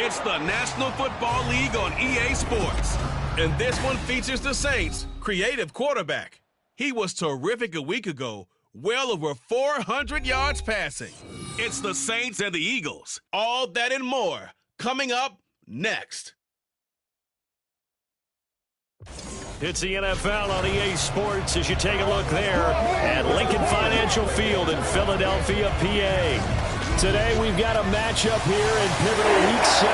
It's the National Football League on EA Sports. And this one features the Saints' creative quarterback. He was terrific a week ago, well over 400 yards passing. It's the Saints and the Eagles. All that and more coming up next. It's the NFL on EA Sports as you take a look there at Lincoln Financial Field in Philadelphia, PA. Today we've got a matchup here in pivotal Week 7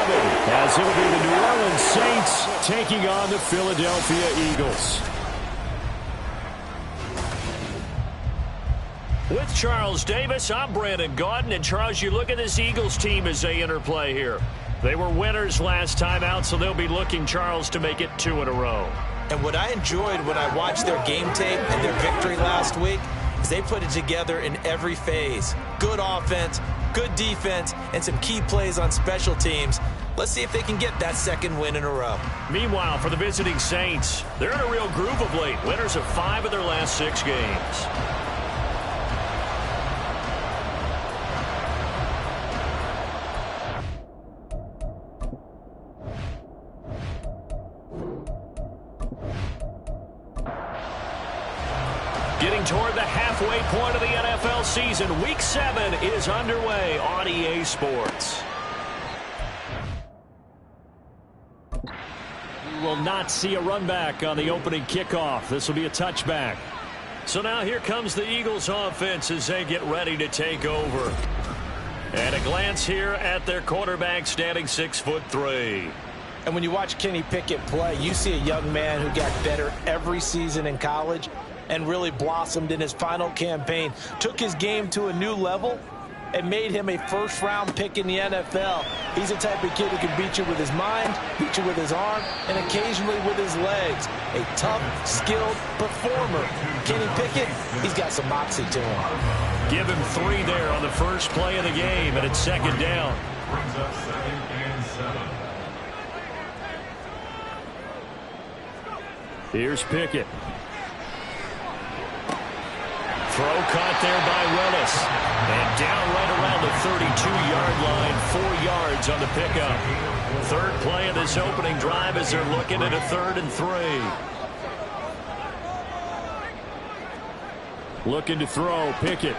as it'll be the New Orleans Saints taking on the Philadelphia Eagles. With Charles Davis, I'm Brandon Gaudin. And Charles, you look at this Eagles team as they interplay here. They were winners last time out, so they'll be looking, Charles, to make it 2 in a row. And what I enjoyed when I watched their game tape and their victory last week is they put it together in every phase. Good offense, good defense, and some key plays on special teams. Let's see if they can get that second win in a row. Meanwhile, for the visiting Saints, they're in a real groove of late. Winners of 5 of their last 6 games. Getting toward the halfway point of the NFL season, Week 7 is underway on EA Sports. We will not see a run back on the opening kickoff. This will be a touchback. So now here comes the Eagles offense as they get ready to take over. And a glance here at their quarterback standing 6'3". And when you watch Kenny Pickett play, you see a young man who got better every season in college and really blossomed in his final campaign, took his game to a new level, and made him a first-round pick in the NFL. He's the type of kid who can beat you with his mind, beat you with his arm, and occasionally with his legs. A tough, skilled performer. Kenny Pickett, he's got some moxie to him. Give him 3 there on the first play of the game, and it's second down. Brings up 2nd and 7. Here's Pickett. Throw caught there by Willis. And down right around the 32-yard line, 4 yards on the pickup. Third play of this opening drive as they're looking at a 3rd and 3. Looking to throw, Pickett.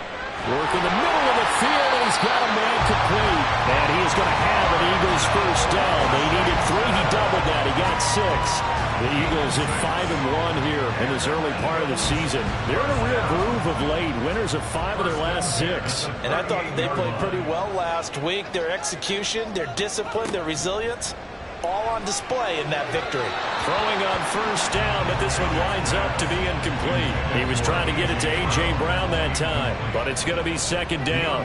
Work in the middle of the field, and he's got a man complete. And he is going to have an Eagles first down. They needed 3. He doubled that. He got 6. The Eagles at 5-1 here in this early part of the season. They're in a real groove of late. Winners of 5 of their last 6. And I thought that they played pretty well last week. Their execution, their discipline, their resilience, all on display in that victory. Throwing on first down, but this one winds up to be incomplete. He was trying to get it to A.J. Brown that time, but it's going to be second down.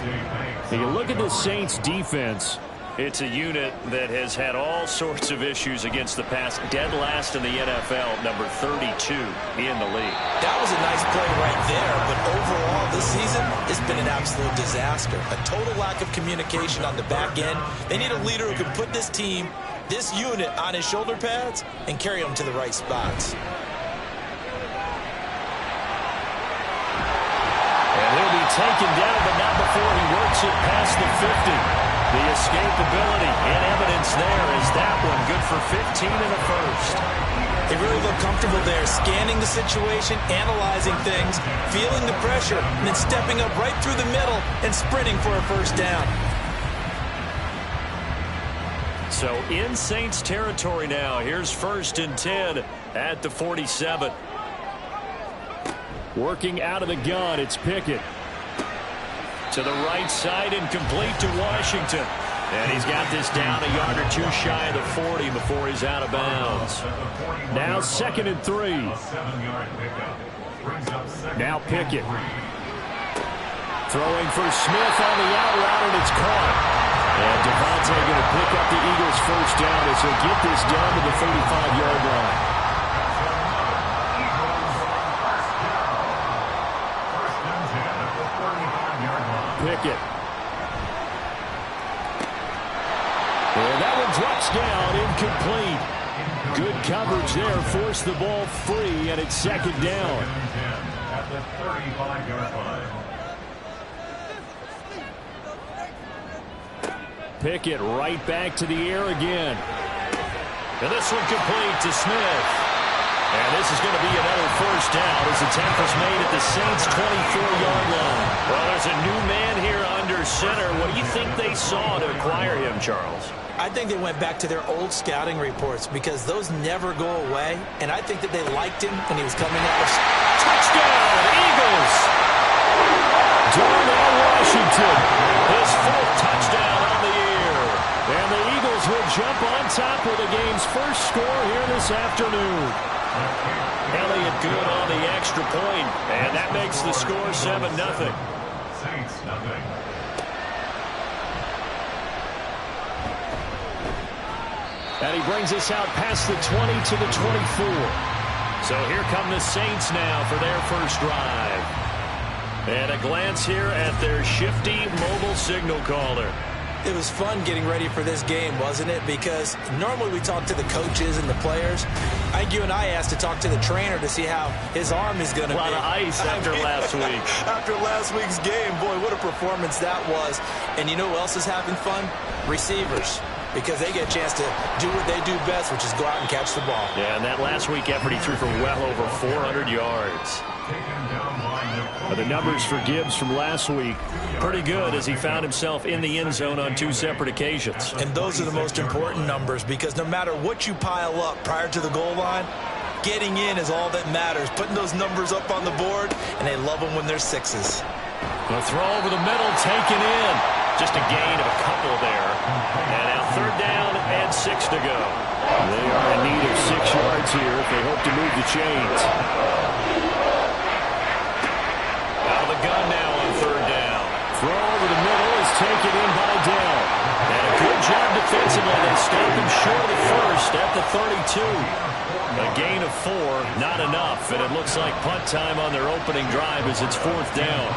When you look at the Saints defense, it's a unit that has had all sorts of issues against the pass. Dead last in the NFL, number 32 in the league. That was a nice play right there, but overall this season, it's been an absolute disaster. A total lack of communication on the back end. They need a leader who can put this team, this unit, on his shoulder pads and carry them to the right spots. And he'll be taken down, but not before he works it past the 50. The escapability in evidence there is that one good for 15 in the first. They really look comfortable there, scanning the situation, analyzing things, feeling the pressure, and then stepping up right through the middle and sprinting for a first down. So in Saints territory now. Here's 1st and 10 at the 47. Working out of the gun, it's Pickett. To the right side and complete to Washington. And he's got this down a yard or 2 shy of the 40 before he's out of bounds. Now 2nd and 3. Now Pickett. Throwing for Smith on the out route, and it's caught. And Devontae going to pick up the Eagles first down as he'll get this down to the 35-yard line. Pickett. And that one drops down, incomplete. Good coverage there, forced the ball free, and it's second down. At the 35-yard line. Pickett right back to the air again. And this one complete to Smith. And this is going to be another first down as the tackle's made at the Saints' 24-yard line. Well, there's a new man here under center. What do you think they saw to acquire him, Charles? I think they went back to their old scouting reports because those never go away. And I think that they liked him when he was coming out of... Touchdown, Eagles! Darnell Washington, his fourth touchdown on the year. And the Eagles will jump on top with the game's first score here this afternoon. Elliott good on the extra point, and that makes the score 7-0. Saints nothing. And he brings us out past the 20 to the 24. So here come the Saints now for their first drive. And a glance here at their shifty mobile signal caller. It was fun getting ready for this game, wasn't it? Because normally we talk to the coaches and the players. I think you and I asked to talk to the trainer to see how his arm is going to be. A lot of ice after last week. After last week's game, boy, what a performance that was. And you know who else is having fun? Receivers. Because they get a chance to do what they do best, which is go out and catch the ball. Yeah, and that last week effort, he threw for well over 400 yards. The numbers for Gibbs from last week, pretty good as he found himself in the end zone on 2 separate occasions. And those are the most important numbers because no matter what you pile up prior to the goal line, getting in is all that matters. Putting those numbers up on the board, and they love them when they're 6s. The throw over the middle, taken in. Just a gain of a couple there. And now 3rd down and 6 to go. They are in need of 6 yards here if they hope to move the chains. Out of the gun now on 3rd down. Throw over the middle is taken in by Dell. And a good job defensively. They stopped him short of the first at the 32. A gain of 4, not enough. And it looks like punt time on their opening drive as it's 4th down.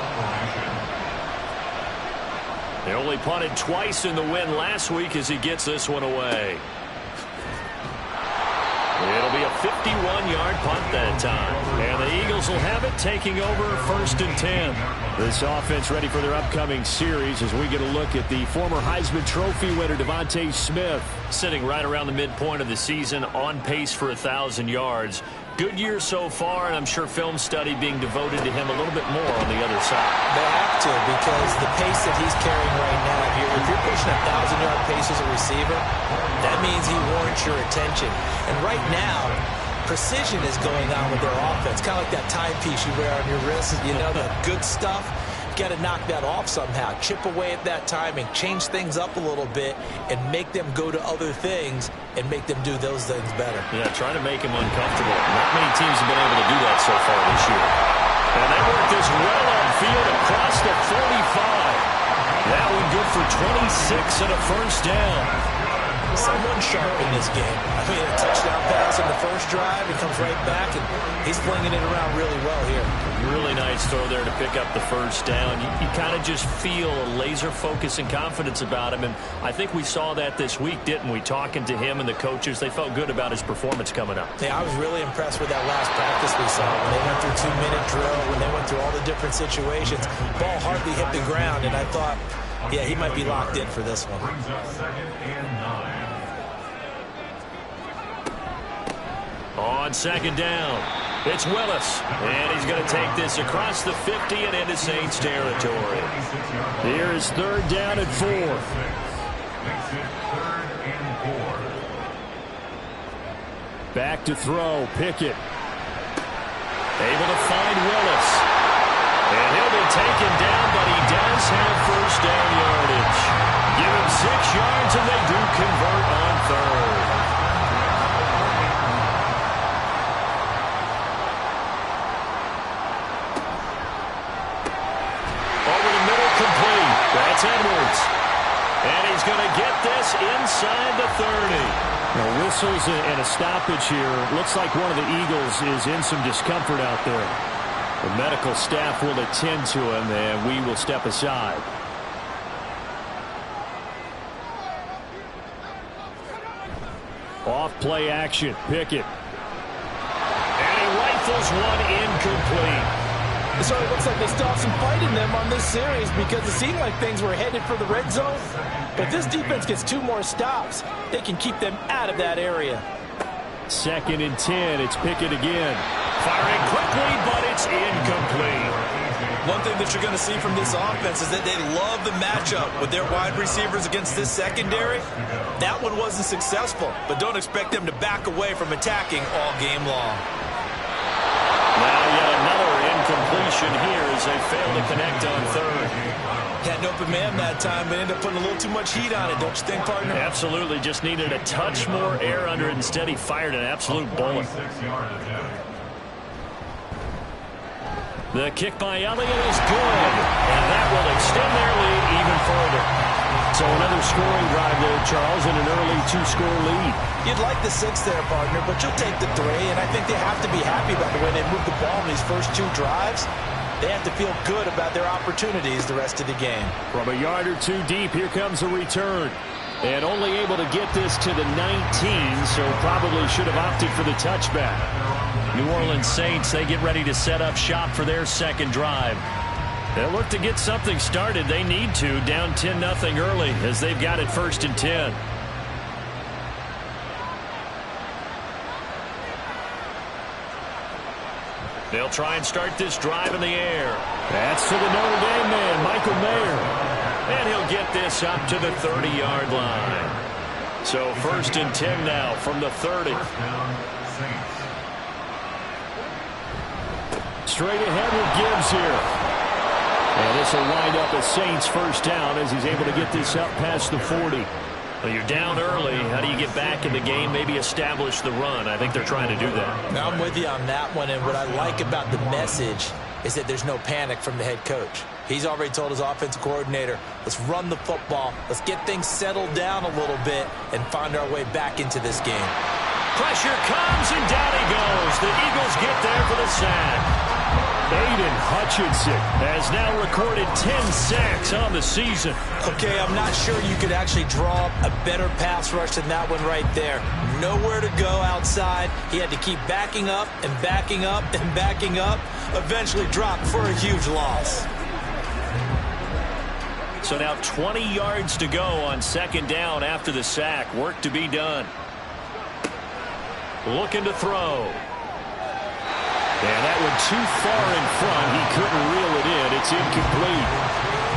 They only punted twice in the win last week as he gets this one away. It'll be a 51-yard punt that time. And the Eagles will have it, taking over 1st and 10. This offense ready for their upcoming series as we get a look at the former Heisman Trophy winner Devontae Smith, sitting right around the midpoint of the season, on pace for 1,000 yards. Good year so far, and I'm sure film study being devoted to him a little bit more on the other side. They have to, because the pace that he's carrying right now, if you're pushing a 1,000-yard pace as a receiver, that means he warrants your attention. And right now, precision is going on with their offense, kind of like that timepiece you wear on your wrist, you know, the good stuff. Got to knock that off somehow. Chip away at that timing, change things up a little bit, and make them go to other things and make them do those things better. Yeah, trying to make him uncomfortable. Not many teams have been able to do that so far this year. And they work this well upfield across the 45. That one good for 26 and a first down. Someone sharp in this game. I mean, a touchdown pass on the first drive. He comes right back, and he's flinging it around really well here. Really nice throw there to pick up the first down. You kind of just feel a laser focus and confidence about him, and I think we saw that this week, didn't we? Talking to him and the coaches, they felt good about his performance coming up. Yeah, I was really impressed with that last practice we saw when they went through 2-minute drill, when they went through all the different situations. Ball hardly hit the ground, and I thought, yeah, he might be locked in for this one. Brings up 2nd and 9. On 2nd down, it's Willis, and he's going to take this across the 50 and into Saints territory. Here is 3rd down and 4. Makes it 3rd and 4. Back to throw, Pickett. Able to find Willis. And he'll be taken down, but he does have first down yardage. Give him 6 yards, and they do convert on 3rd. That's Edwards. And he's going to get this inside the 30. Now, whistles and a stoppage here. Looks like one of the Eagles is in some discomfort out there. The medical staff will attend to him, and we will step aside. Off play action. Pickett. And he rifles one incomplete. It certainly looks like they still have some fight in them on this series because it seemed like things were headed for the red zone. But if this defense gets 2 more stops, they can keep them out of that area. 2nd and 10. It's Pickett again. Firing quickly, but it's incomplete. One thing that you're going to see from this offense is that they love the matchup with their wide receivers against this secondary. That one wasn't successful, but don't expect them to back away from attacking all game long. Now yet another incompletion here as they fail to connect on 3rd. Had an open man that time, but ended up putting a little too much heat on it, don't you think, partner? Absolutely, just needed a touch more air under it. Instead, he fired an absolute bullet. The kick by Elliott is good, and that will extend their lead even further. So another scoring drive there, Charles, and an early 2-score lead. You'd like the 6 there, partner, but you'll take the 3, and I think they have to be happy about the way they moved the ball in these first 2 drives. They have to feel good about their opportunities the rest of the game. From a yard or 2 deep, here comes a return. And only able to get this to the 19, so probably should have opted for the touchback. New Orleans Saints, they get ready to set up shop for their 2nd drive. They'll look to get something started. They need to, down 10-0 early as they've got it 1st and 10. They'll try and start this drive in the air. That's to the Notre Dame man, Michael Mayer. And he'll get this up to the 30-yard line. So 1st and 10 now from the 30. Straight ahead with Gibbs here. And this will wind up a Saints 1st down as he's able to get this up past the 40. Well, you're down early. How do you get back in the game, maybe establish the run? I think they're trying to do that. Now, I'm with you on that one, and what I like about the message is that there's no panic from the head coach. He's already told his offensive coordinator, let's run the football, let's get things settled down a little bit and find our way back into this game. Pressure comes, and down he goes. The Eagles get there for the sack. Aiden Hutchinson has now recorded 10 sacks on the season. Okay, I'm not sure you could actually draw up a better pass rush than that one right there. Nowhere to go outside. He had to keep backing up and backing up and backing up. Eventually dropped for a huge loss. So now 20 yards to go on 2nd down after the sack. Work to be done. Looking to throw. And that one too far in front. He couldn't reel it in. It's incomplete.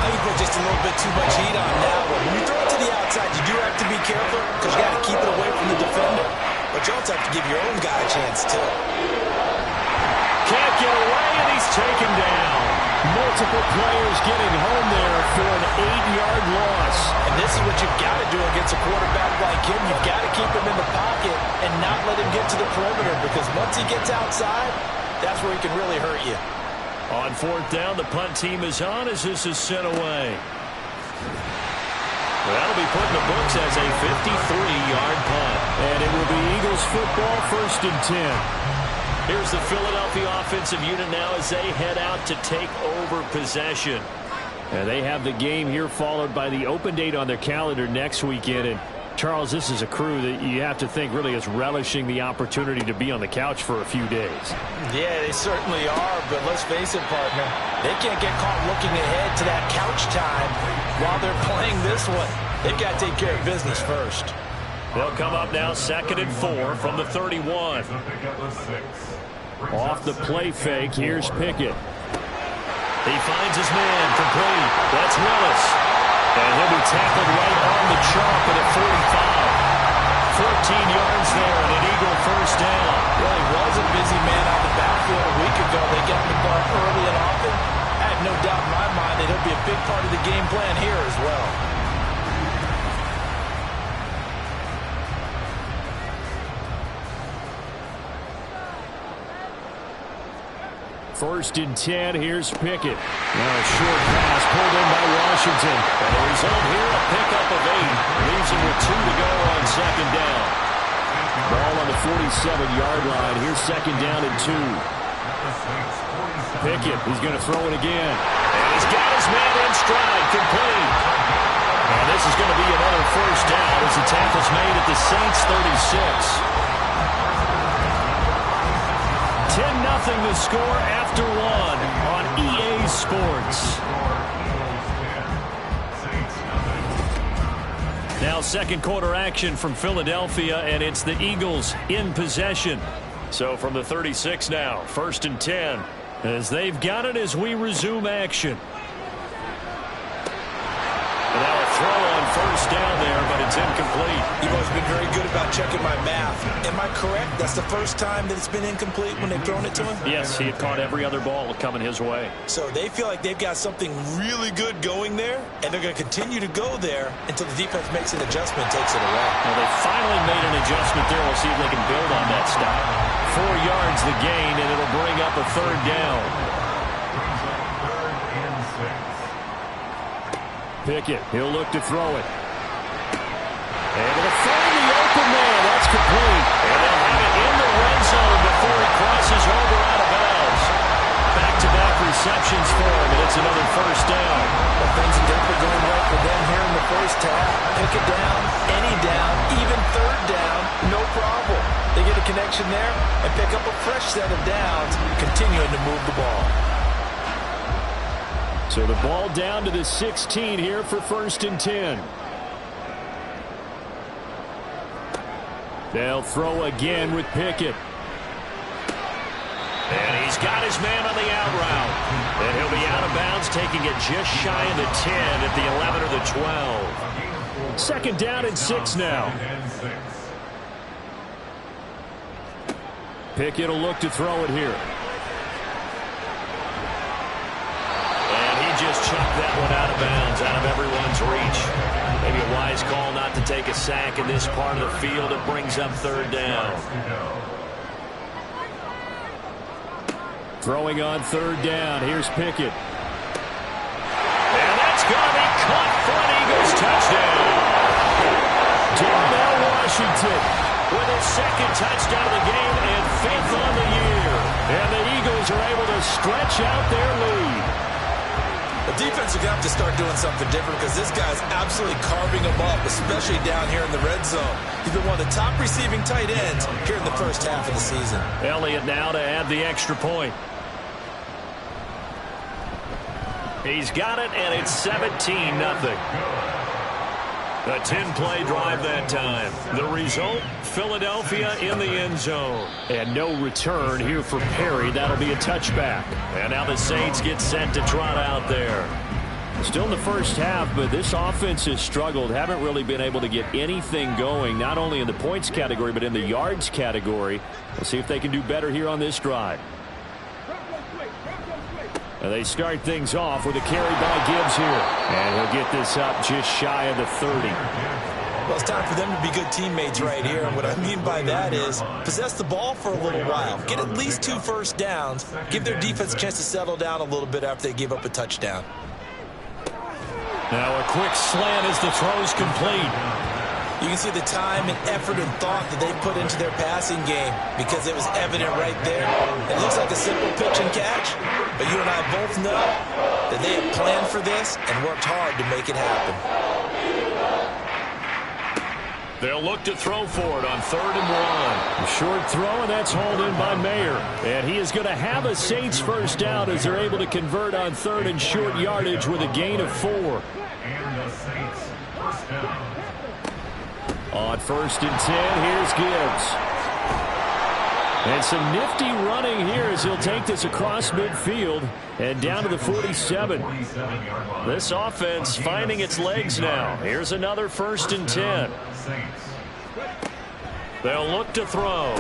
I think there's just a little bit too much heat on that one. When you throw it to the outside, you do have to be careful because you got to keep it away from the defender. But you also have to give your own guy a chance, too. Can't get away, and he's taken down. Multiple players getting home there for an 8-yard loss. And this is what you've got to do against a quarterback like him. You've got to keep him in the pocket and not let him get to the perimeter because once he gets outside, that's where he can really hurt you. On 4th down, the punt team is on as this is sent away. That'll be put in the books as a 53-yard punt. And it will be Eagles football 1st and 10. Here's the Philadelphia offensive unit now as they head out to take over possession. And they have the game here followed by the open date on their calendar next weekend. And Charles, this is a crew that you have to think really is relishing the opportunity to be on the couch for a few days. Yeah, they certainly are, but let's face it, partner. They can't get caught looking ahead to that couch time while they're playing this one. They've got to take care of business first. They'll come up now 2nd and 4 from the 31. Off the play fake, here's Pickett. He finds his man complete. That's Willis. And he'll be tackled right on the chalk at a 45. 14 yards there and an Eagle 1st down. Well, he was a busy man on the backfield a week ago. They got the ball early and often. I have no doubt in my mind that he'll be a big part of the game plan here as well. 1st and 10, here's Pickett. Now a short pass pulled in by Washington. And the result here, a pickup of 8. Leaves him with 2 to go on 2nd down. Ball on the 47-yard line. Here's 2nd down and 2. Pickett, he's going to throw it again. And he's got his man in stride, complete. And this is going to be another 1st down as the tackle's made at the Saints 36. 10-0 the score after 1 on EA Sports. Now second quarter action from Philadelphia, and it's the Eagles in possession. So from the 36 now, 1st and 10, as they've got it as we resume action. And now a throw on 1st down there, but it's incomplete. You've always been very good about checking my math. Am I correct? That's the first time that it's been incomplete when they've thrown it to him? Yes, he had caught every other ball coming his way. So they feel like they've got something really good going there, and they're going to continue to go there until the defense makes an adjustment and takes it away. Well, they finally made an adjustment there. We'll see if they can build on that stop. 4 yards the gain, and it'll bring up a 3rd down. Pickett, he'll look to throw it. Able to find the open man. That's complete. And they'll have it in the red zone before he crosses over out of bounds. Back-to-back receptions for him, and it's another 1st down. Well, things are definitely going right for them here in the first half. Pick it down, any down, even 3rd down, no problem. They get a connection there and pick up a fresh set of downs, continuing to move the ball. So the ball down to the 16 here for 1st and 10. They'll throw again with Pickett. And he's got his man on the out route. And he'll be out of bounds, taking it just shy of the 10 at the 11 or the 12. 2nd down and 6 now. Pickett will look to throw it here. Just chucked that one out of bounds, out of everyone's reach. Maybe a wise call not to take a sack in this part of the field. It brings up 3rd down. Throwing on 3rd down. Here's Pickett. And that's going to be caught for an Eagles touchdown. Darnell Washington with his 2nd touchdown of the game and 5th on the year. And the Eagles are able to stretch out their lead. The defense are going to have to start doing something different because this guy's absolutely carving them up, especially down here in the red zone. He's been one of the top receiving tight ends here in the first half of the season. Elliott now to add the extra point. He's got it, and it's 17-0. A 10-play drive that time. The result, Philadelphia in the end zone. And no return here for Perry. That'll be a touchback. And now the Saints get set to trot out there. Still in the first half, but this offense has struggled. Haven't really been able to get anything going, not only in the points category, but in the yards category. We'll see if they can do better here on this drive. And they start things off with a carry by Gibbs here. And he'll get this up just shy of the 30. Well, it's time for them to be good teammates right here. And what I mean by that is possess the ball for a little while. Get at least 2 first downs. Give their defense a chance to settle down a little bit after they give up a touchdown. Now a quick slant as the throw's complete. You can see the time and effort and thought that they put into their passing game because it was evident right there. It looks like a simple pitch and catch, but you and I both know that they have planned for this and worked hard to make it happen. They'll look to throw for it on 3rd and 1. A short throw, and that's hauled in by Mayer. And he is going to have a Saints first down as they're able to convert on 3rd and short yardage with a gain of 4. And the Saints first down. On 1st and 10, here's Gibbs. And some nifty running here as he'll take this across midfield and down to the 47. This offense finding its legs now. Here's another 1st and 10. They'll look to throw.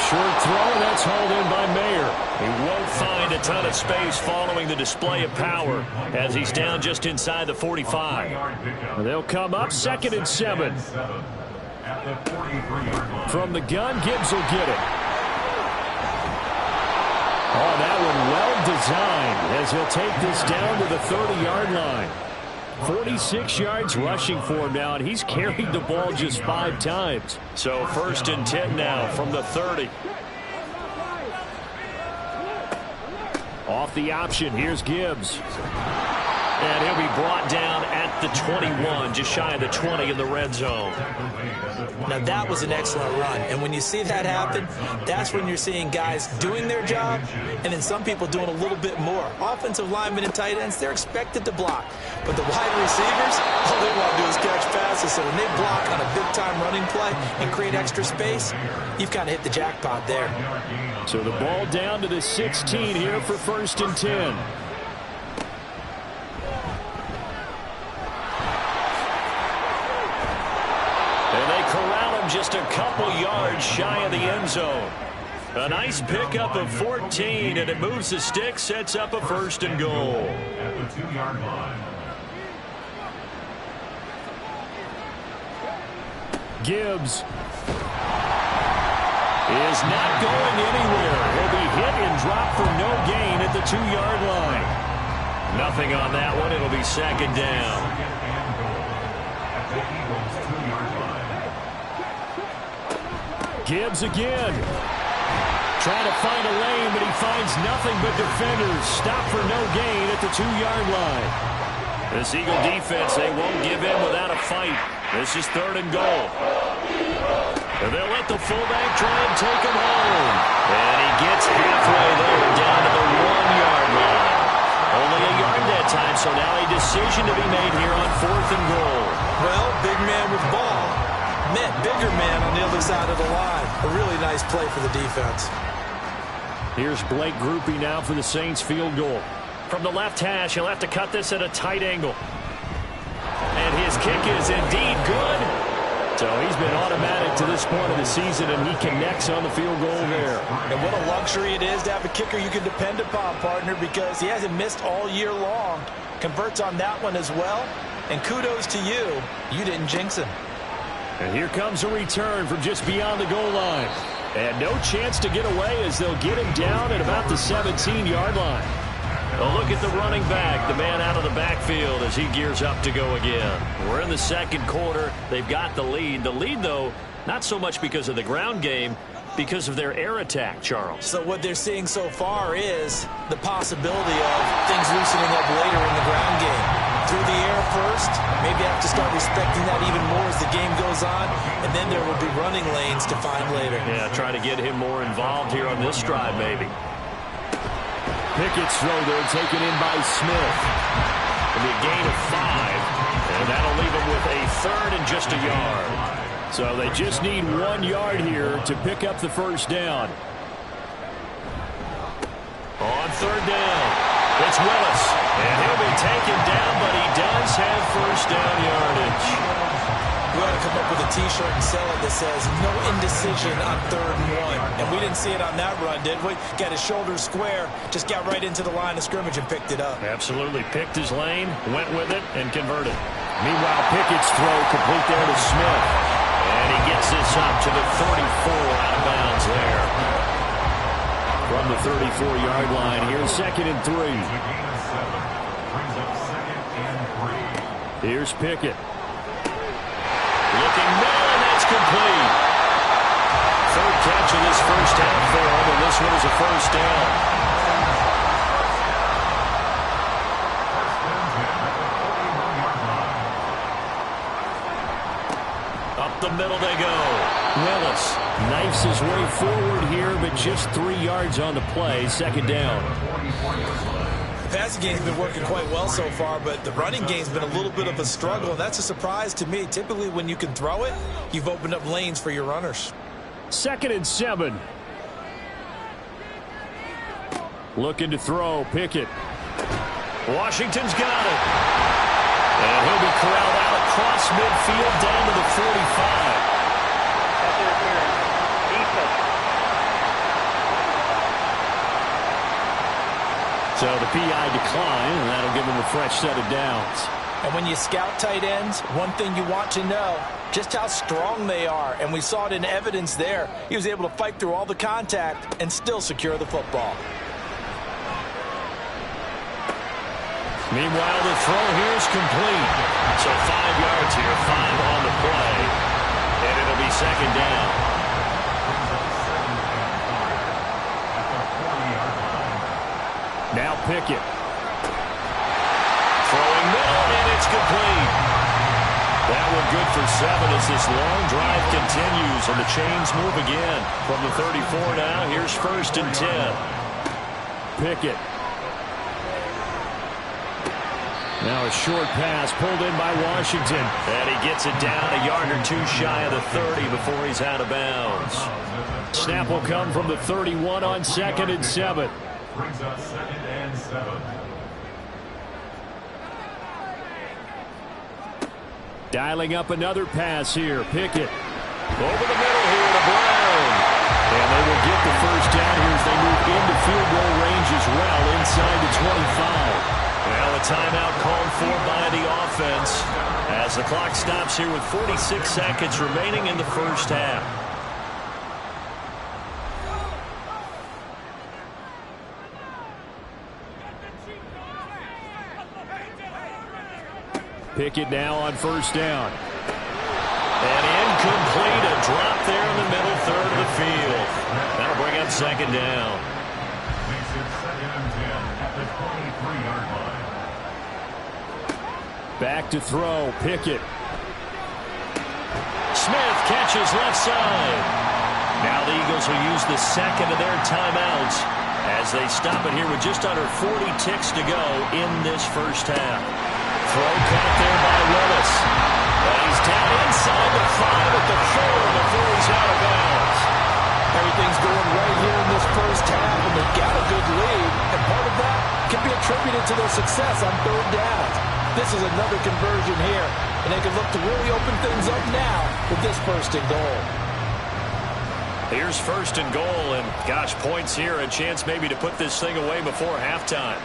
Short throw, and that's hauled in by Mayer. He won't find a ton of space following the display of power as he's down just inside the 45. They'll come up 2nd and 7. From the gun, Gibbs will get it. Oh, that one well designed as he'll take this down to the 30-yard line. 46 yards rushing for him now, and he's carried the ball just 5 times. So 1st and 10 now from the 30. Off the option, here's Gibbs. And he'll be brought down at the 21, just shy of the 20 in the red zone. Now, that was an excellent run. And when you see that happen, that's when you're seeing guys doing their job and then some people doing a little bit more. Offensive linemen and tight ends, they're expected to block. But the wide receivers, all they want to do is catch passes. So when they block on a big-time running play and create extra space, you've kind of hit the jackpot there. So the ball down to the 16 here for 1st and 10. And they corral him just a couple yards shy of the end zone. A nice pickup of 14, and it moves the stick, sets up a 1st and goal. At the 2-yard line. Gibbs is not going anywhere. He'll be hit and dropped for no gain at the 2-yard line. Nothing on that one. It'll be 2nd down. Gibbs again. Trying to find a lane, but he finds nothing but defenders. Stop for no gain at the 2-yard line. This Eagle defense, they won't give in without a fight. This is 3rd and goal. And they'll let the fullback try and take him home. And he gets halfway there, down to the 1-yard line. Only a yard that time, so now a decision to be made here on 4th and goal. Well, big man with ball met bigger man on the other side of the line. A really nice play for the defense. Here's Blake Groupie now for the Saints field goal. From the left hash, he'll have to cut this at a tight angle. And his kick is indeed good. So he's been automatic to this point of the season, and he connects on the field goal there. And what a luxury it is to have a kicker you can depend upon, partner, because he hasn't missed all year long. Converts on that one as well. And kudos to you. You didn't jinx him. And here comes a return from just beyond the goal line. And no chance to get away as they'll get him down at about the 17-yard line. Well, look at the running back, the man out of the backfield as he gears up to go again. We're in the 2nd quarter. They've got the lead. The lead, though, not so much because of the ground game, because of their air attack, Charles. So what they're seeing so far is the possibility of things loosening up later in the ground game. Through the air first, maybe have to start respecting that even more as the game goes on, and then there will be running lanes to find later. Yeah, try to get him more involved here on this drive, maybe. Pickett's throw there taken in by Smith. It'll be a gain of 5, and that'll leave him with a 3rd and just a yard. So they just need 1 yard here to pick up the 1st down. On 3rd down, it's Willis. And he'll be taken down, but he does have 1st down yardage. We ought to come up with a T-shirt and sell it that says, no indecision on 3rd and 1. And we didn't see it on that run, did we? Got his shoulders square, just got right into the line of scrimmage and picked it up. Absolutely. Picked his lane, went with it, and converted. Meanwhile, Pickett's throw complete there to Smith. And he gets this up to the 34 out of bounds there. From the 34-yard line, here's 2nd and 3. Here's Pickett. Looking middle, and that's complete. 3rd catch of this 1st half for him, and this one is a 1st down. Up the middle they go. Willis knifes his way forward here, but just 3 yards on the play. 2nd down. The passing game's been working quite well so far, but the running game's been a little bit of a struggle. That's a surprise to me. Typically, when you can throw it, you've opened up lanes for your runners. 2nd and 7. Looking to throw, Pickett. Washington's got it. And he'll be corralled out across midfield down to the 45. So the PI decline, and that'll give him a fresh set of downs. And when you scout tight ends, one thing you want to know, just how strong they are. And we saw it in evidence there. He was able to fight through all the contact and still secure the football. Meanwhile, the throw here is complete. So 5 yards here, 5 on the play. And it'll be 2nd down. Now Pickett. Throwing complete. That one good for 7 as this long drive continues, and the chains move again. From the 34 now, here's 1st and 10. Pickett. Now a short pass pulled in by Washington. And he gets it down a yard or 2 shy of the 30 before he's out of bounds. Snap will come from the 31 on 2nd and 7. Brings up 2nd and 7. Dialing up another pass here. Pickett. Over the middle here to Brown. And they will get the first down here as they move into field goal range as well inside the 25. Well, a timeout called for by the offense as the clock stops here with 46 seconds remaining in the first half. Pickett now on 1st down. And incomplete, a drop there in the middle third of the field. That'll bring up 2nd down. Makes it 2nd and 10 at the 23-yard line. Back to throw, Pickett. Smith catches left side. Now the Eagles will use the 2nd of their timeouts as they stop it here with just under 40 ticks to go in this first half. Throw caught there by Willis. But he's down inside the 5 at the 4 before he's out of bounds. Everything's going right here in this first half, and they've got a good lead. And part of that can be attributed to their success on 3rd downs. This is another conversion here, and they can look to really open things up now with this 1st and goal. Here's 1st and goal, and gosh, points here, a chance maybe to put this thing away before halftime.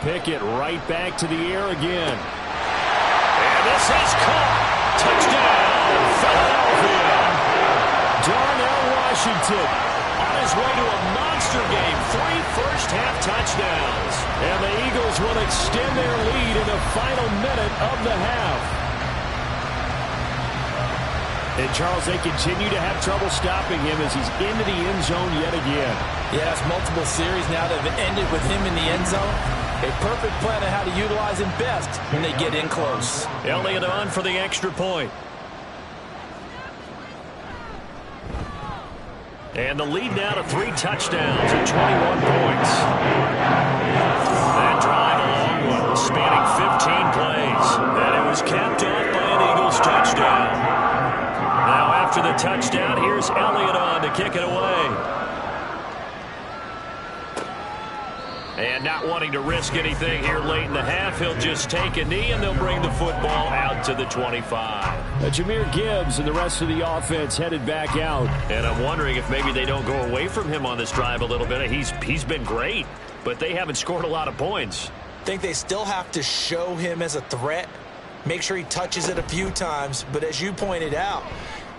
Pickett right back to the air again. And this is caught. Touchdown, Philadelphia. Darnell Washington on his way to a monster game. 3 first-half touchdowns. And the Eagles will extend their lead in the final minute of the half. And, Charles, they continue to have trouble stopping him as he's into the end zone yet again. Yes, multiple series now that have ended with him in the end zone. A perfect plan on how to utilize him best when they get in close. Elliott on for the extra point. And the lead now to 3 touchdowns and 21 points. That drive a long one, spanning 15 plays. And it was capped off by an Eagles touchdown. Now after the touchdown, here's Elliott on to kick it away. And not wanting to risk anything here late in the half, he'll just take a knee, and they'll bring the football out to the 25. Jahmyr Gibbs and the rest of the offense headed back out. And I'm wondering if maybe they don't go away from him on this drive a little bit. He's been great, but they haven't scored a lot of points. I think they still have to show him as a threat, make sure he touches it a few times, but as you pointed out,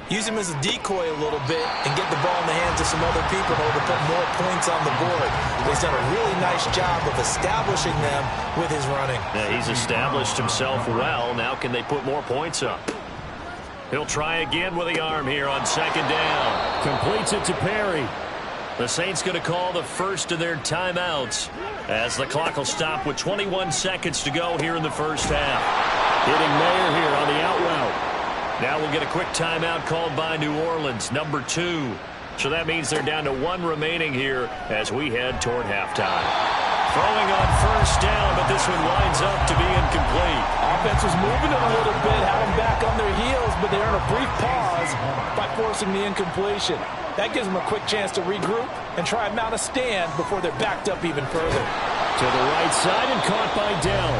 use him as a decoy a little bit and get the ball in the hands of some other people in order to put more points on the board. He's done a really nice job of establishing them with his running. Yeah, he's established himself well. Now can they put more points up? He'll try again with the arm here on 2nd down. Completes it to Perry. The Saints going to call the first of their timeouts as the clock will stop with 21 seconds to go here in the first half. Hitting Mayer here on the out route. Now we'll get a quick timeout called by New Orleans, number 2. So that means they're down to 1 remaining here as we head toward halftime. Throwing on 1st down, but this one winds up to be incomplete. Offense was moving it a little bit, had them back on their heels, but they earn a brief pause by forcing the incompletion. That gives them a quick chance to regroup and try and mount a stand before they're backed up even further. To the right side and caught by Dell.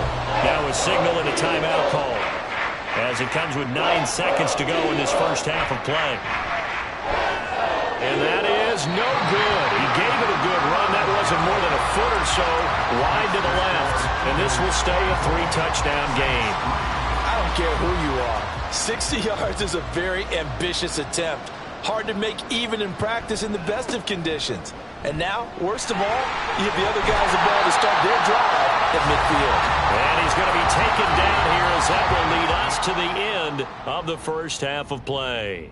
Now a signal and a timeout call, as it comes with 9 seconds to go in this first half of play. And that is no good. He gave it a good run. That wasn't more than a foot or so wide to the left. And this will stay a 3-touchdown game. I don't care who you are. 60 yards is a very ambitious attempt. Hard to make even in practice in the best of conditions. And now, worst of all, you give the other guys the ball to start their drive at midfield. And he's going to be taken down here as that will lead us to the end of the first half of play.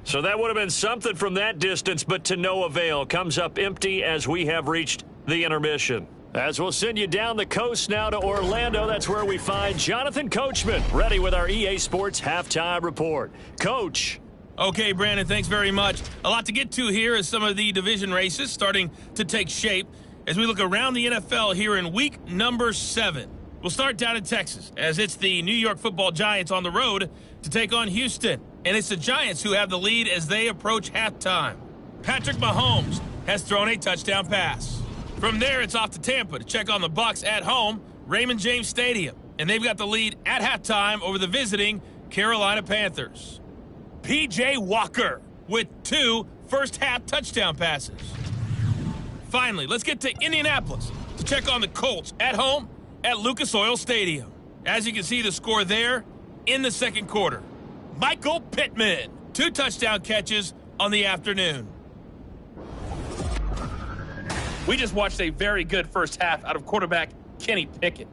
So that would have been something from that distance, but to no avail. Comes up empty as we have reached the intermission. As we'll send you down the coast now to Orlando, that's where we find Jonathan Coachman ready with our EA Sports Halftime Report. Coach. Okay, Brandon, thanks very much. A lot to get to here as some of the division races starting to take shape as we look around the NFL here in week number 7. We'll start down in Texas as it's the New York Football Giants on the road to take on Houston. And it's the Giants who have the lead as they approach halftime. Patrick Mahomes has thrown a touchdown pass. From there, it's off to Tampa to check on the Bucs at home, Raymond James Stadium. And they've got the lead at halftime over the visiting Carolina Panthers. P.J. Walker with 2 first-half touchdown passes. Finally, let's get to Indianapolis to check on the Colts at home at Lucas Oil Stadium. As you can see the score there in the second quarter. Michael Pittman, 2 touchdown catches on the afternoon. We just watched a very good first half out of quarterback Kenny Pickett.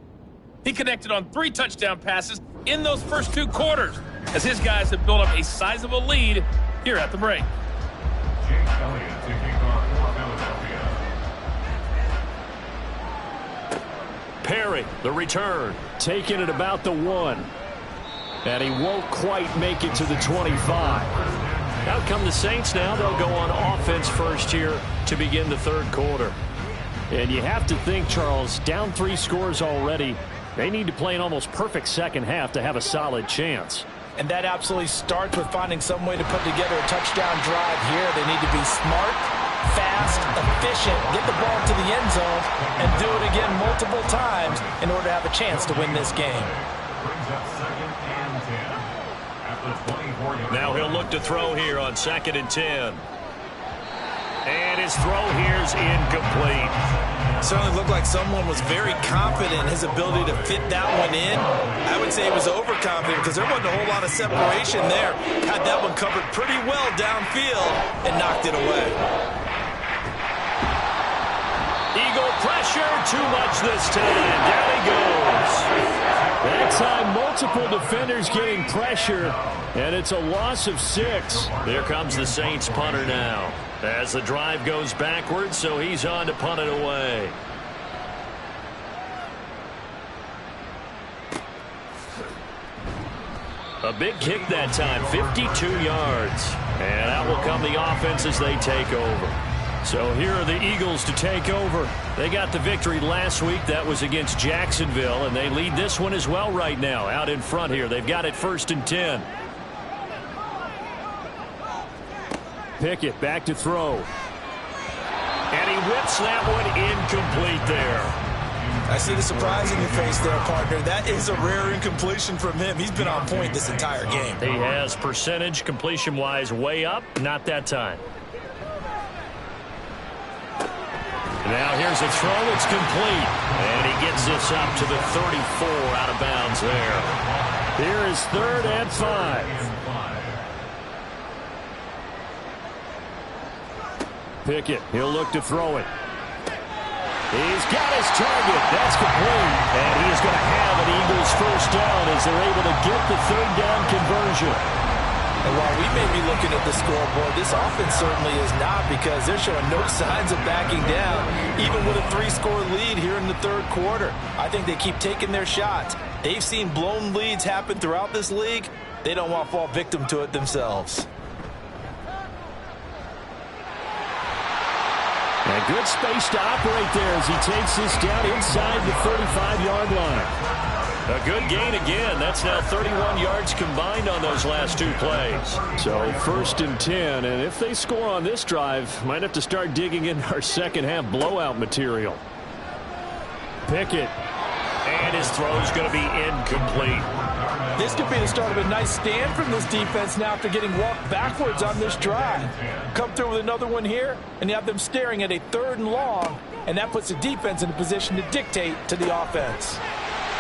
He connected on 3 touchdown passes in those first 2 quarters as his guys have built up a sizable lead here at the break. Jake Elliott taking on for Philadelphia. Perry, the return, taking it about the 1. And he won't quite make it to the 25. Out come the Saints now. They'll go on offense first here to begin the third quarter. And you have to think, Charles, down 3 scores already. They need to play an almost perfect second half to have a solid chance. And that absolutely starts with finding some way to put together a touchdown drive here. They need to be smart, fast, efficient, get the ball to the end zone, and do it again multiple times in order to have a chance to win this game. Brings up 2nd and 10 at the 24-yard line. Now he'll look to throw here on 2nd and 10. And his throw here's incomplete. Certainly looked like someone was very confident in his ability to fit that one in. I would say he was overconfident because there wasn't a whole lot of separation there. Had that one covered pretty well downfield and knocked it away. Eagle pressure, too much this time. Down he goes. That time, multiple defenders getting pressure, and it's a loss of 6. There comes the Saints punter now. As the drive goes backwards, so he's on to punt it away. A big kick that time, 52 yards. And out will come the offense as they take over. So here are the Eagles to take over. They got the victory last week. That was against Jacksonville, and they lead this one as well right now. Out in front here, they've got it 1st and 10. Pickett back to throw. And he whips that one incomplete there. I see the surprise in your face there, partner. That is a rare incompletion from him. He's been on point this entire game. He has percentage completion-wise way up. Not that time. Now here's a throw. It's complete. And he gets this up to the 34 out of bounds there. Here is 3rd and 5. Pickett, he'll look to throw it. He's got his target. That's complete. And he is going to have an Eagles first down as they're able to get the 3rd down conversion. And while we may be looking at the scoreboard, this offense certainly is not, because they're showing no signs of backing down, even with a 3-score lead here in the third quarter. I think they keep taking their shots. They've seen blown leads happen throughout this league. They don't want to fall victim to it themselves. And good space to operate there as he takes this down inside the 35-yard line. A good gain again. That's now 31 yards combined on those last 2 plays. So 1st and 10, and if they score on this drive, might have to start digging in our second half blowout material. Pickett. And his throw is going to be incomplete. This could be the start of a nice stand from this defense now after getting walked backwards on this drive. Come through with another one here, and you have them staring at a 3rd and long, and that puts the defense in a position to dictate to the offense.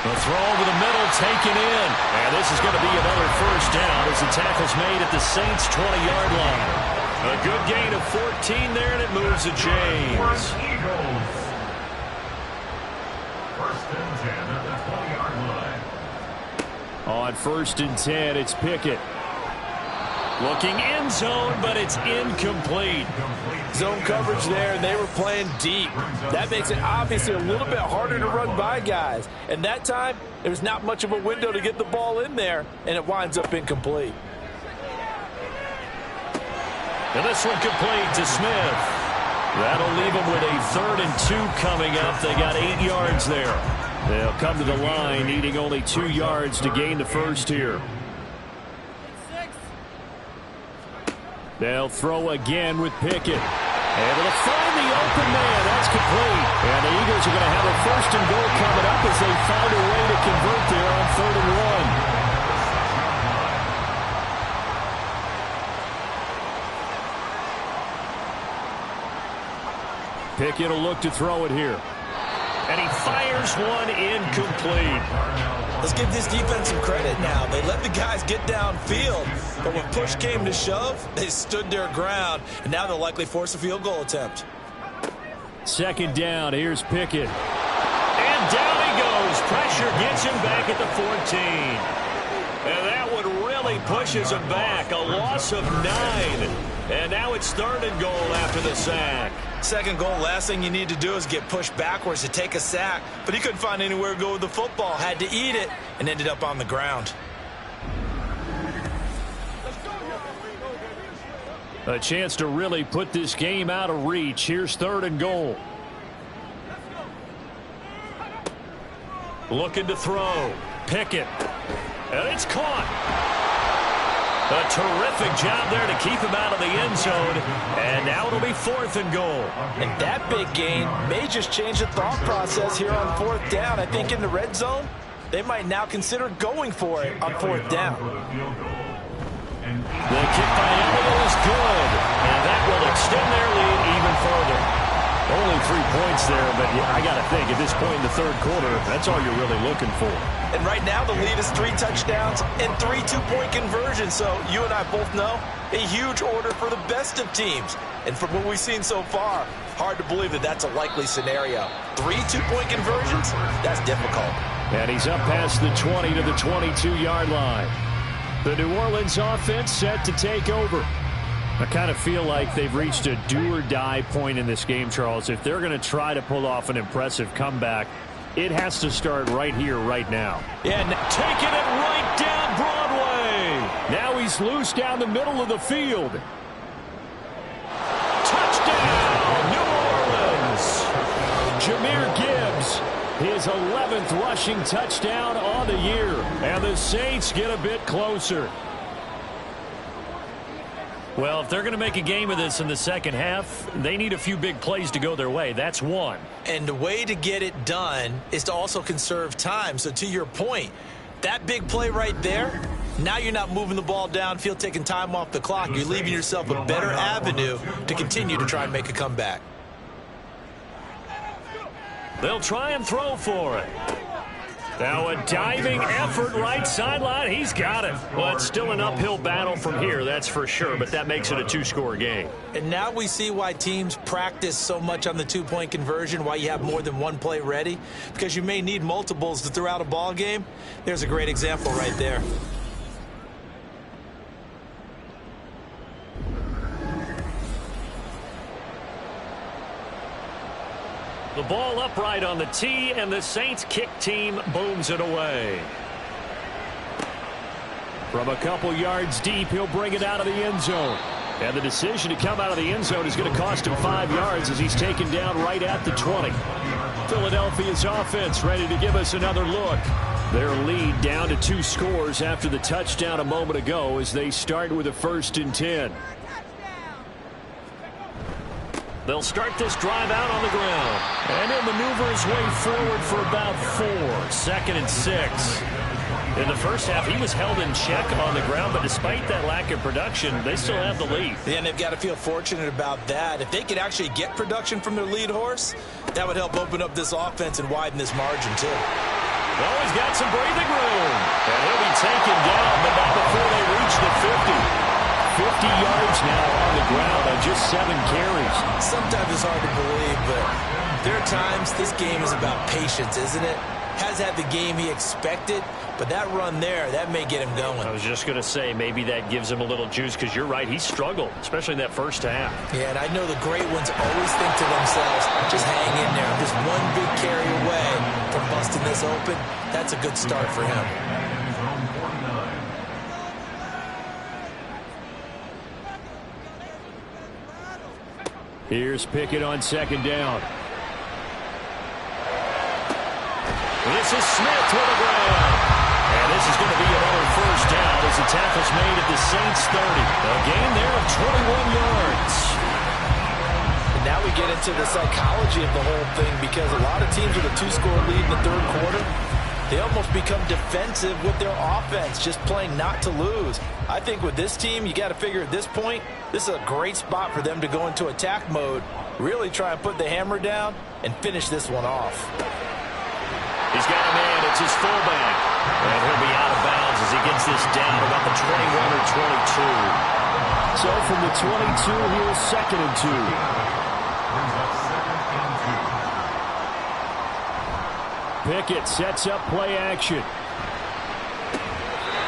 The throw over the middle taken in. And this is going to be another first down as the tackle's made at the Saints' 20-yard line. A good gain of 14 there, and it moves to James. Eagles. 1st and 10 at the 20-yard line. On 1st and 10, it's Pickett. Looking end zone, but it's incomplete. Zone coverage there, and they were playing deep. That makes it obviously a little bit harder to run by guys. And that time, there's not much of a window to get the ball in there, and it winds up incomplete. And this one complete to Smith. That'll leave them with a 3rd and 2 coming up. They got 8 yards there. They'll come to the line needing only 2 yards to gain the first here. They'll throw again with Pickett. Able to find the open man. That's complete. And the Eagles are going to have a 1st and goal coming up as they find a way to convert there on 3rd and 1. Pickett will look to throw it here. And he fires one incomplete. Let's give this defense some credit now. They let the guys get downfield, but when push came to shove, they stood their ground, and now they'll likely force a field goal attempt. 2nd down. Here's Pickett. And down he goes. Pressure gets him back at the 14. And that one really pushes him back. A loss of 9. And now it's 3rd and goal after the sack. 2nd goal, last thing you need to do is get pushed backwards to take a sack. But he couldn't find anywhere to go with the football. Had to eat it and ended up on the ground. A chance to really put this game out of reach. Here's 3rd and goal. Looking to throw. Pickett. And it's caught. A terrific job there to keep him out of the end zone. And now it'll be 4th and goal. And that big gain may just change the thought process here on 4th down. I think in the red zone, they might now consider going for it on 4th down. The kick by Elliott is good. And that will extend their lead even further. Only 3 points there, but I got to think at this point in the 3rd quarter, that's all you're really looking for. And right now the lead is 3 touchdowns and 3 2-point conversions. So you and I both know a huge order for the best of teams. And from what we've seen so far, hard to believe that that's a likely scenario. 3 2-point conversions? That's difficult. And he's up past the 20 to the 22-yard line. The New Orleans offense set to take over. I kind of feel like they've reached a do-or-die point in this game, Charles. If they're going to try to pull off an impressive comeback, it has to start right here, right now. And taking it right down Broadway. Now he's loose down the middle of the field. Touchdown, New Orleans. Jahmyr Gibbs, his 11th rushing touchdown on the year. And the Saints get a bit closer. Well, if they're going to make a game of this in the 2nd half, they need a few big plays to go their way. That's one. And the way to get it done is to also conserve time. So to your point, that big play right there, now you're not moving the ball downfield, taking time off the clock. You're leaving yourself a better avenue to continue to try and make a comeback. They'll try and throw for it. Now a diving effort right sideline. He's got it. Well, it's still an uphill battle from here, that's for sure, but that makes it a 2-score game. And now we see why teams practice so much on the 2-point conversion, why you have more than one play ready, because you may need multiples to throw out a ball game. There's a great example right there. The ball upright on the tee, and the Saints kick team booms it away. From a couple yards deep, he'll bring it out of the end zone. And the decision to come out of the end zone is going to cost him 5 yards as he's taken down right at the 20. Philadelphia's offense ready to give us another look. Their lead down to 2 scores after the touchdown a moment ago as they start with a 1st and 10. They'll start this drive out on the ground. And he'll maneuver his way forward for about 4. 2nd and 6. In the first half, he was held in check on the ground, but despite that lack of production, they still have the lead. Yeah, and they've got to feel fortunate about that. If they could actually get production from their lead horse, that would help open up this offense and widen this margin, too. Well, he's got some breathing room. And he'll be taken down, but not before they reach the 50. 50 yards now on the ground on just 7 carries. Sometimes it's hard to believe, but there are times this game is about patience, isn't it? has had the game he expected, but that run there, that may get him going. I was just going to say, maybe that gives him a little juice, because you're right, he struggled, especially in that first half. Yeah, and I know the great ones always think to themselves, just hang in there. I'm just one big carry away from busting this open. That's a good start for him. Here's Pickett on second down. This is Smith to the ground. And this is going to be another first down as the tackle's made at the Saints 30. A gain there of 21 yards. And now we get into the psychology of the whole thing, because a lot of teams with a 2-score lead in the third quarter, they almost become defensive with their offense, just playing not to lose. I think with this team, you got to figure at this point, this is a great spot for them to go into attack mode, really try and put the hammer down and finish this one off. He's got a man. It's his fullback. And he'll be out of bounds as he gets this down about the 21 or 22. So from the 22, here's second and 2. Pickett sets up play action.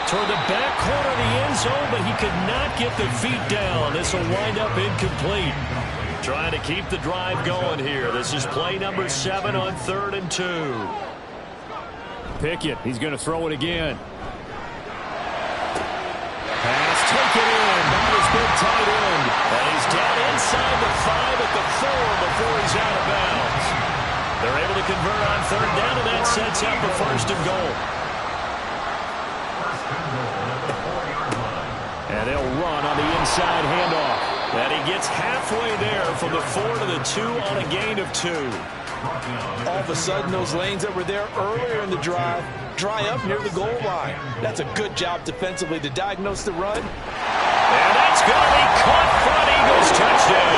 Toward the back corner of the end zone, but he could not get the feet down. This will wind up incomplete. Trying to keep the drive going here. This is play number 7 on 3rd and 2. Pickett, he's going to throw it again. Pass taken in by his big tight end. And he's down inside the 5 at the 4 before he's out of bounds. They're able to convert on 3rd down, and that sets up a 1st and goal. And they'll run on the inside handoff. And he gets halfway there from the 4 to the 2 on a gain of 2. All of a sudden, those lanes that were there earlier in the drive dry up near the goal line. That's a good job defensively to diagnose the run. And that's going to be caught front. Eagles touchdown.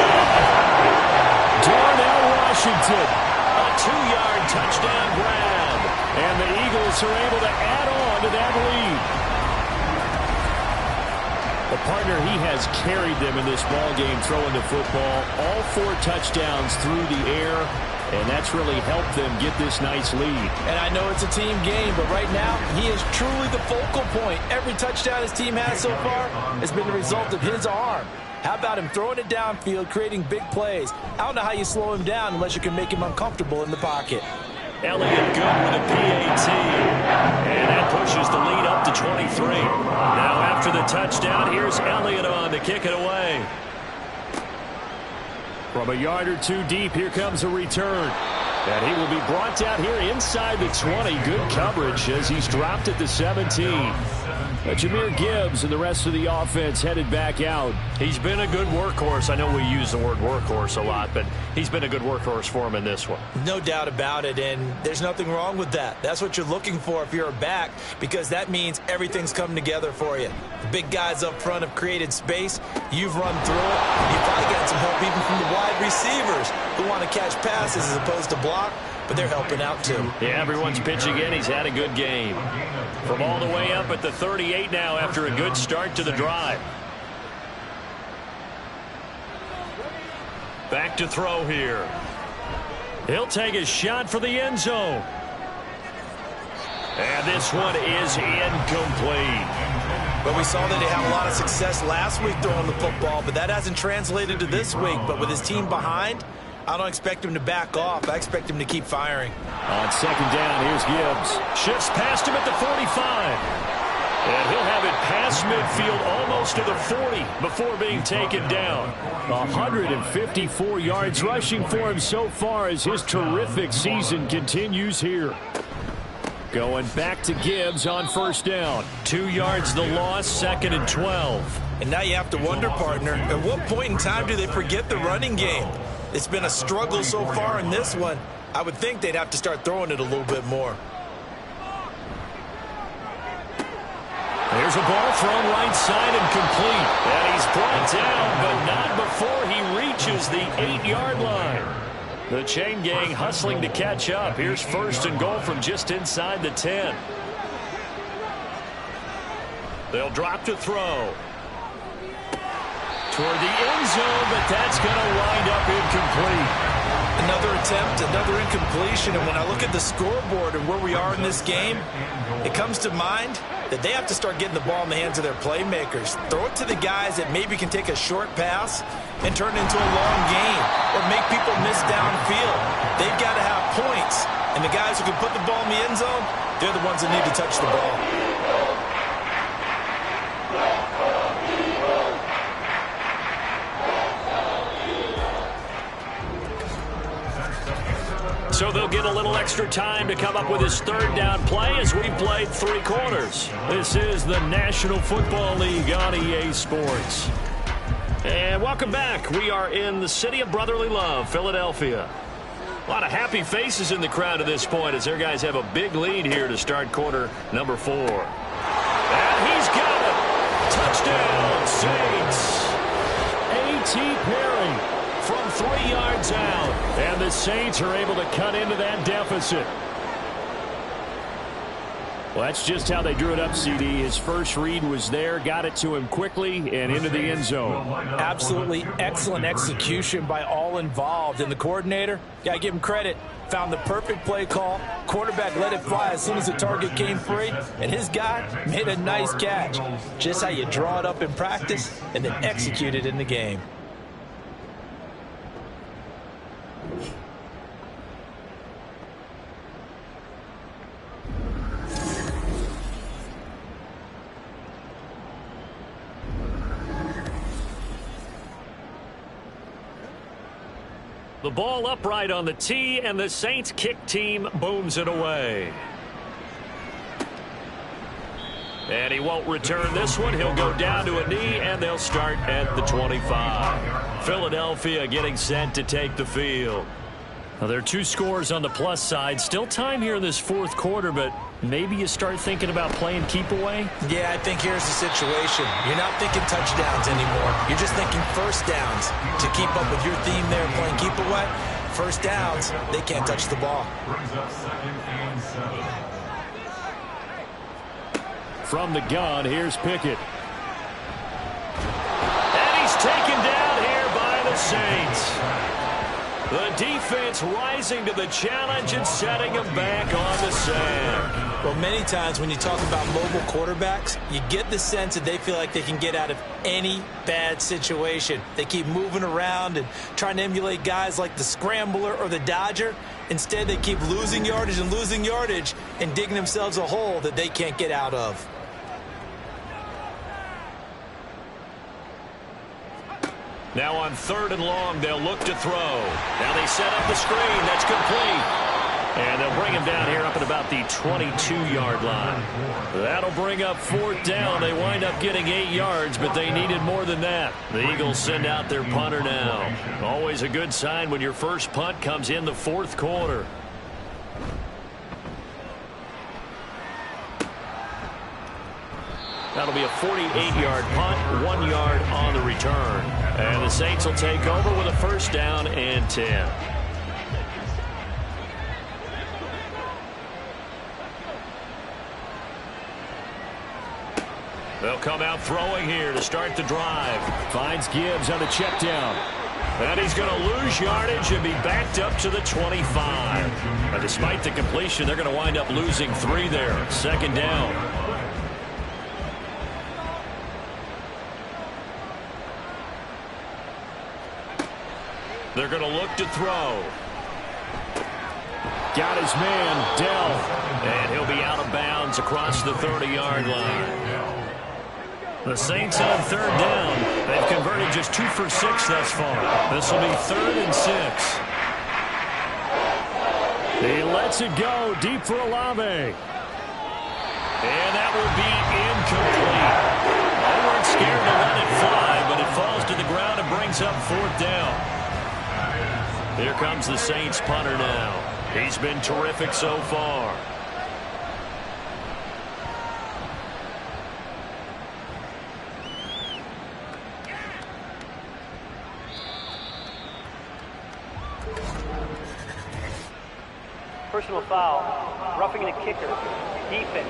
Darnell Washington, a 2-yard touchdown grab. And the Eagles are able to add on to that lead. The partner, he has carried them in this ball game throwing the football. All 4 touchdowns through the air, and that's really helped them get this nice lead. And I know it's a team game, but right now, he is truly the focal point. Every touchdown his team has so far has been the result of his arm. How about him throwing it downfield, creating big plays? I don't know how you slow him down unless you can make him uncomfortable in the pocket. Elliott good with a PAT. And that pushes the lead up to 23. Now after the touchdown, here's Elliott on to kick it away. From a yard or 2 deep, here comes a return. And he will be brought down here inside the 20. Good coverage as he's dropped at the 17. Jahmyr Gibbs and the rest of the offense headed back out. He's been a good workhorse. I know we use the word workhorse a lot, but he's been a good workhorse for him in this one. No doubt about it, and there's nothing wrong with that. That's what you're looking for if you're a back, because that means everything's coming together for you. The big guys up front have created space. You've run through it. You've probably got some help even from the wide receivers who want to catch passes as opposed to block, but they're helping out too. Yeah, everyone's pitching in. He's had a good game. From all the way up at the 38 now after a good start to the drive. Back to throw here. He'll take a shot for the end zone. And this one is incomplete. But we saw that he had a lot of success last week throwing the football, but that hasn't translated to this week. But with his team behind, I don't expect him to back off. I expect him to keep firing. On second down, here's Gibbs. Shifts past him at the 45. And he'll have it past midfield almost to the 40 before being taken down. 154 yards rushing for him so far as his terrific season continues here. Going back to Gibbs on first down. 2 yards the loss, 2nd and 12. And now you have to wonder, partner, at what point in time do they forget the running game? It's been a struggle so far in this one. I would think they'd have to start throwing it a little bit more. There's a ball thrown right side and complete. And he's brought down, but not before he reaches the 8-yard line. The chain gang hustling to catch up. Here's 1st and goal from just inside the 10. They'll drop to throw. Toward the end zone, but that's going to wind up incomplete. Another attempt, another incompletion, and when I look at the scoreboard and where we are in this game, it comes to mind that they have to start getting the ball in the hands of their playmakers. Throw it to the guys that maybe can take a short pass and turn it into a long game or make people miss downfield. They've got to have points, and the guys who can put the ball in the end zone, they're the ones that need to touch the ball. So they'll get a little extra time to come up with his third down play as we've played 3 quarters. This is the National Football League on EA Sports. And welcome back. We are in the city of brotherly love, Philadelphia. A lot of happy faces in the crowd at this point as their guys have a big lead here to start quarter number 4. And he's got it. Touchdown, Saints. A.T. Perry from 3 yards out, and the Saints are able to cut into that deficit. Well, that's just how they drew it up, CD. His first read was there, got it to him quickly, and into the end zone. Absolutely excellent execution by all involved. And the coordinator, got to give him credit, found the perfect play call. Quarterback let it fly as soon as the target came free, and his guy made a nice catch. Just how you draw it up in practice and then execute it in the game. The ball upright on the tee, and the Saints kick team booms it away. And he won't return this one. He'll go down to a knee, and they'll start at the 25. Philadelphia getting set to take the field. Now, there are 2 scores on the plus side. Still time here in this 4th quarter, but maybe you start thinking about playing keep away? Yeah, I think here's the situation. You're not thinking touchdowns anymore. You're just thinking first downs. To keep up with your theme there, playing keep away, first downs, they can't touch the ball. From the gun, here's Pickett. And he's taken down here by the Saints. The defense rising to the challenge and setting him back on the sack. Well, many times when you talk about mobile quarterbacks, you get the sense that they feel like they can get out of any bad situation. They keep moving around and trying to emulate guys like the Scrambler or the Dodger. Instead, they keep losing yardage and digging themselves a hole that they can't get out of. Now on 3rd and long, they'll look to throw. Now they set up the screen. That's complete. And they'll bring him down here up at about the 22-yard line. That'll bring up 4th down. They wind up getting 8 yards, but they needed more than that. The Eagles send out their punter now. Always a good sign when your first punt comes in the 4th quarter. That'll be a 48-yard punt, 1 yard on the return. And the Saints will take over with a 1st down and 10. They'll come out throwing here to start the drive. Finds Gibbs on the check down. And he's going to lose yardage and be backed up to the 25. But despite the completion, they're going to wind up losing 3 there. 2nd down. They're going to look to throw. Got his man, Dell. And he'll be out of bounds across the 30-yard line. The Saints on 3rd down. They've converted just 2 for 6 thus far. This will be 3rd and 6. He lets it go deep for Olave. And that will be incomplete. They weren't scared to let it fly, but it falls to the ground and brings up 4th down. Here comes the Saints punter now. He's been terrific so far. Personal foul, roughing the kicker, defense.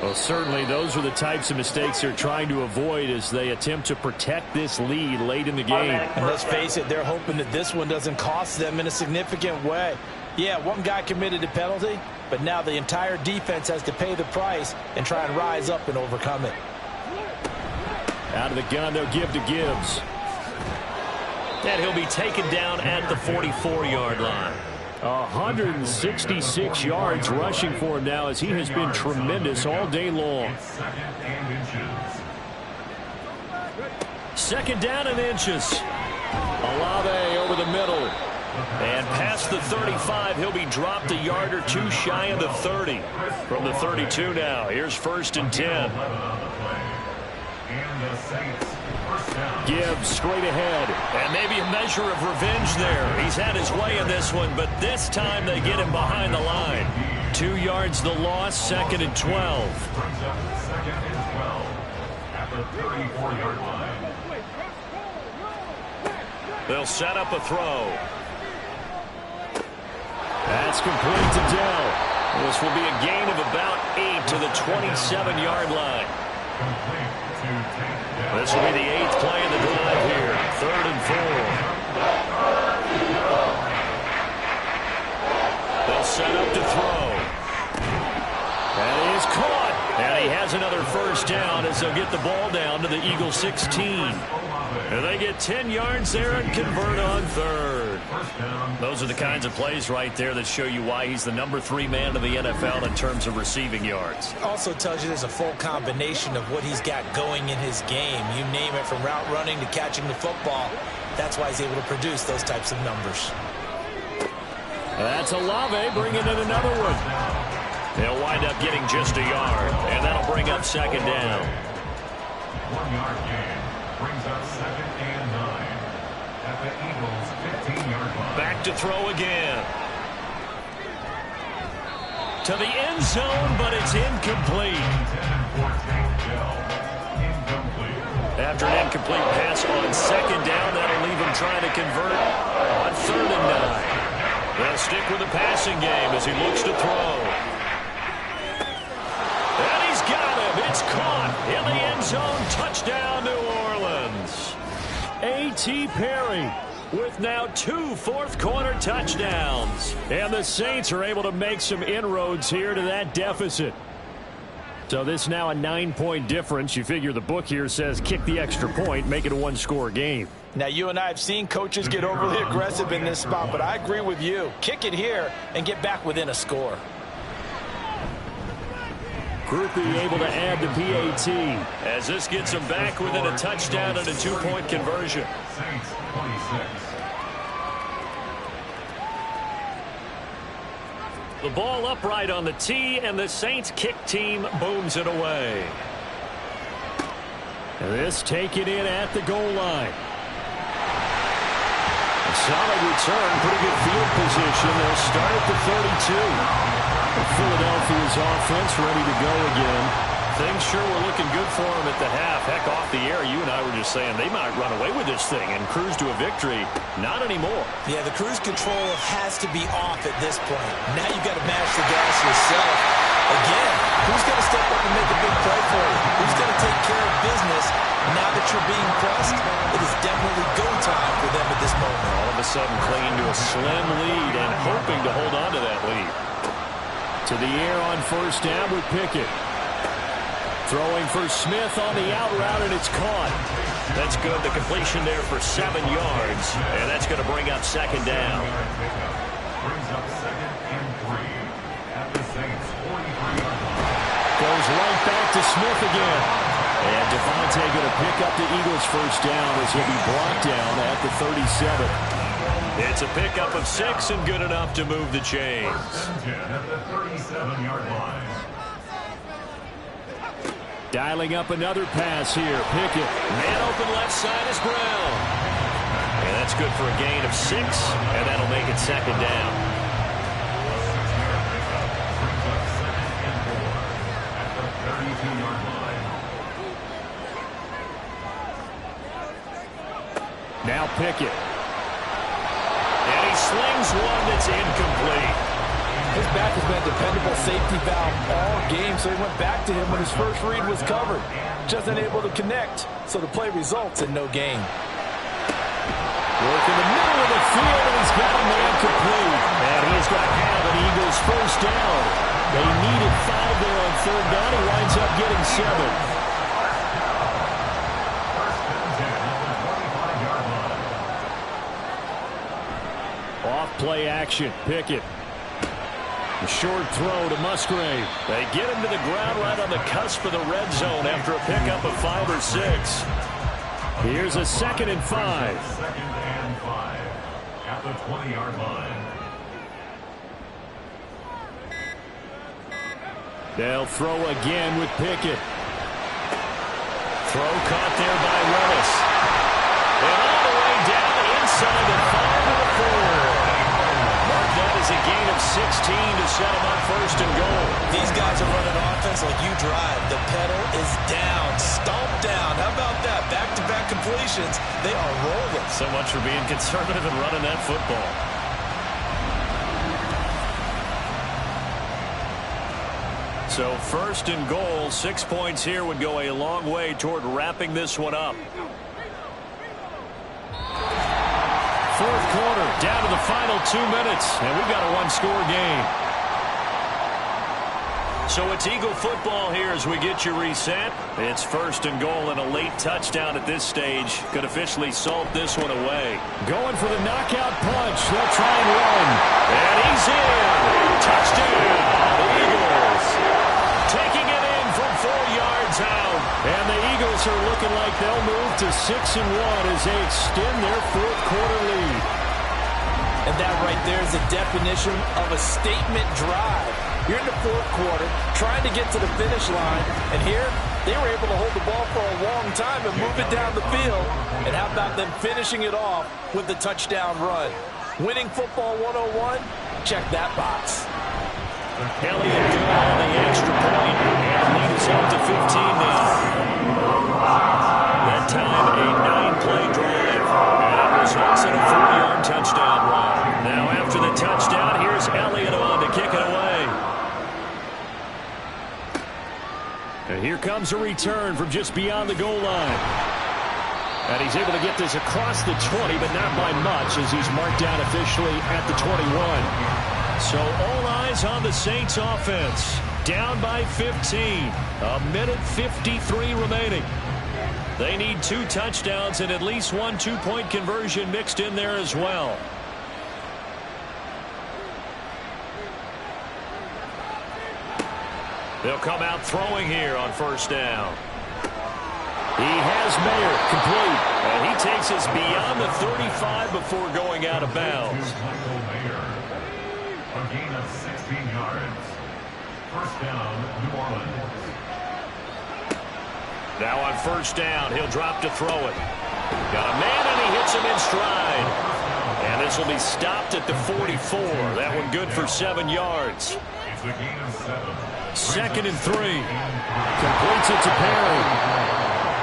Well, certainly those are the types of mistakes they're trying to avoid as they attempt to protect this lead late in the game. And let's face it, they're hoping that this one doesn't cost them in a significant way. Yeah, one guy committed a penalty, but now the entire defense has to pay the price and try and rise up and overcome it. Out of the gun, they'll give to Gibbs. And he'll be taken down at the 44-yard line. 166 yards rushing for him now as he has been tremendous all day long. Second down and inches. Olave over the middle. And past the 35, he'll be dropped a yard or two shy of the 30. From the 32 now, here's 1st and 10. Gibbs straight ahead. And maybe a measure of revenge there. He's had his way in this one, but this time they get him behind the line. 2 yards the loss, 2nd and 12. They'll set up a throw. That's complete to Dell. This will be a gain of about 8 to the 27-yard line. This will be the 8th play of the drive here. 3rd and 4. They'll set up to throw. And he is caught. And he has another first down as they'll get the ball down to the Eagles 16. And they get 10 yards there and convert on 3rd. Those are the kinds of plays right there that show you why he's the number 3 man in the NFL in terms of receiving yards. Also tells you there's a full combination of what he's got going in his game. You name it, from route running to catching the football. That's why he's able to produce those types of numbers. That's Olave bringing in another one. They'll wind up getting just a yard, and that'll bring up 2nd down. 1-yard gain brings up 2nd and 9 at the Eagles' 15-yard line. Back to throw again. To the end zone, but it's incomplete. After an incomplete pass on 2nd down, that'll leave him trying to convert on 3rd and 9. They'll stick with the passing game as he looks to throw. And he's got him. It's caught in the end zone. Touchdown, New Orleans. A.T. Perry with now 2 fourth-quarter touchdowns. And the Saints are able to make some inroads here to that deficit. So this now a 9-point difference. You figure the book here says kick the extra point, make it a 1-score game. Now, you and I have seen coaches get overly aggressive in this spot, but I agree with you. Kick it here and get back within a score. Groupie able to add the PAT as this gets them back within a touchdown and a 2-point conversion. The ball upright on the tee, and the Saints kick team booms it away. This taken in at the goal line. A solid return, pretty good field position. They'll start at the 32. Philadelphia's offense ready to go again. Things sure were looking good for them at the half. Heck, off the air, you and I were just saying they might run away with this thing and cruise to a victory. Not anymore. Yeah, the cruise control has to be off at this point. Now you've got to mash the gas yourself. Again, who's going to step up and make a big play for you? Who's going to take care of business now that you're being pressed? It is definitely go time for them at this moment. All of a sudden clinging to a slim lead and hoping to hold on to that lead. To the air on 1st down with Pickett. Throwing for Smith on the out route, and it's caught. That's good. The completion there for 7 yards, and that's going to bring up 2nd down. Brings up 2nd and 3 at the Saints' 43-yard line. Goes right back to Smith again. And Devontae going to pick up the Eagles' 1st down as he'll be brought down at the 37. It's a pickup of 6 and good enough to move the chains. 1st and 10 at the 37-yard line. Dialing up another pass here. Pickett. Man open left side is Brown. And that's good for a gain of 6, and that'll make it 2nd down. Now Pickett. And he slings one that's incomplete. His back has been a dependable safety valve all game, so he went back to him when his first read was covered. Just unable to connect, so the play results in no gain. Work in the middle of the field, and he's got a man complete. And he's going to have an Eagles first down. They needed 5 there on third down. He winds up getting 7. Off-play action. Pickett. A short throw to Musgrave. They get him to the ground right on the cusp of the red zone after a pickup of 5 or 6. Here's a 2nd and 5. 2nd and 5 at the 20-yard line. They'll throw again with Pickett. Throw caught there by Willis. And all the way down inside the 5 to the 4. Mark that is a gain of 16 to set them up 1st and goal. These guys are running offense like you drive. The pedal is down, stomp down. How about that? Back-to-back completions. They are rolling. So much for being conservative and running that football. So 1st and goal, 6 points here would go a long way toward wrapping this one up. 4th quarter, down to the final 2 minutes, and we've got a 1-score game. So it's Eagle football here as we get you reset. It's 1st and goal, and a late touchdown at this stage could officially salt this one away. Going for the knockout punch. They'll try and run. And he's in. Touchdown, the Eagles. Taking it in from 4 yards out. And the Eagles are looking like they'll move to 6-1 as they extend their 4th quarter lead. And that right there is the definition of a statement drive. You're in the 4th quarter, trying to get to the finish line, and here they were able to hold the ball for a long time and move it down the field. And how about them finishing it off with the touchdown run? Winning football 101? Check that box. Elliott good on the extra point, and lead is up to 15 now. That time a 9-play drive, and it results in a 4-yard touchdown run. Now after the touchdown, here's Elliott on to kick it away. And here comes a return from just beyond the goal line. And he's able to get this across the 20, but not by much as he's marked down officially at the 21. So all eyes on the Saints offense. Down by 15. 1:53 remaining. They need 2 touchdowns and at least 1 2-point conversion mixed in there as well. They'll come out throwing here on 1st down. He has Mayer complete. And he takes us beyond the 35 before going out of bounds. A gain of 16 yards. 1st down, New Orleans. Now on 1st down, he'll drop to throw it. Got a man, and he hits him in stride. And this will be stopped at the 44. That one good for 7 yards. It's a gain of 7. 2nd and 3. Completes it to Perry.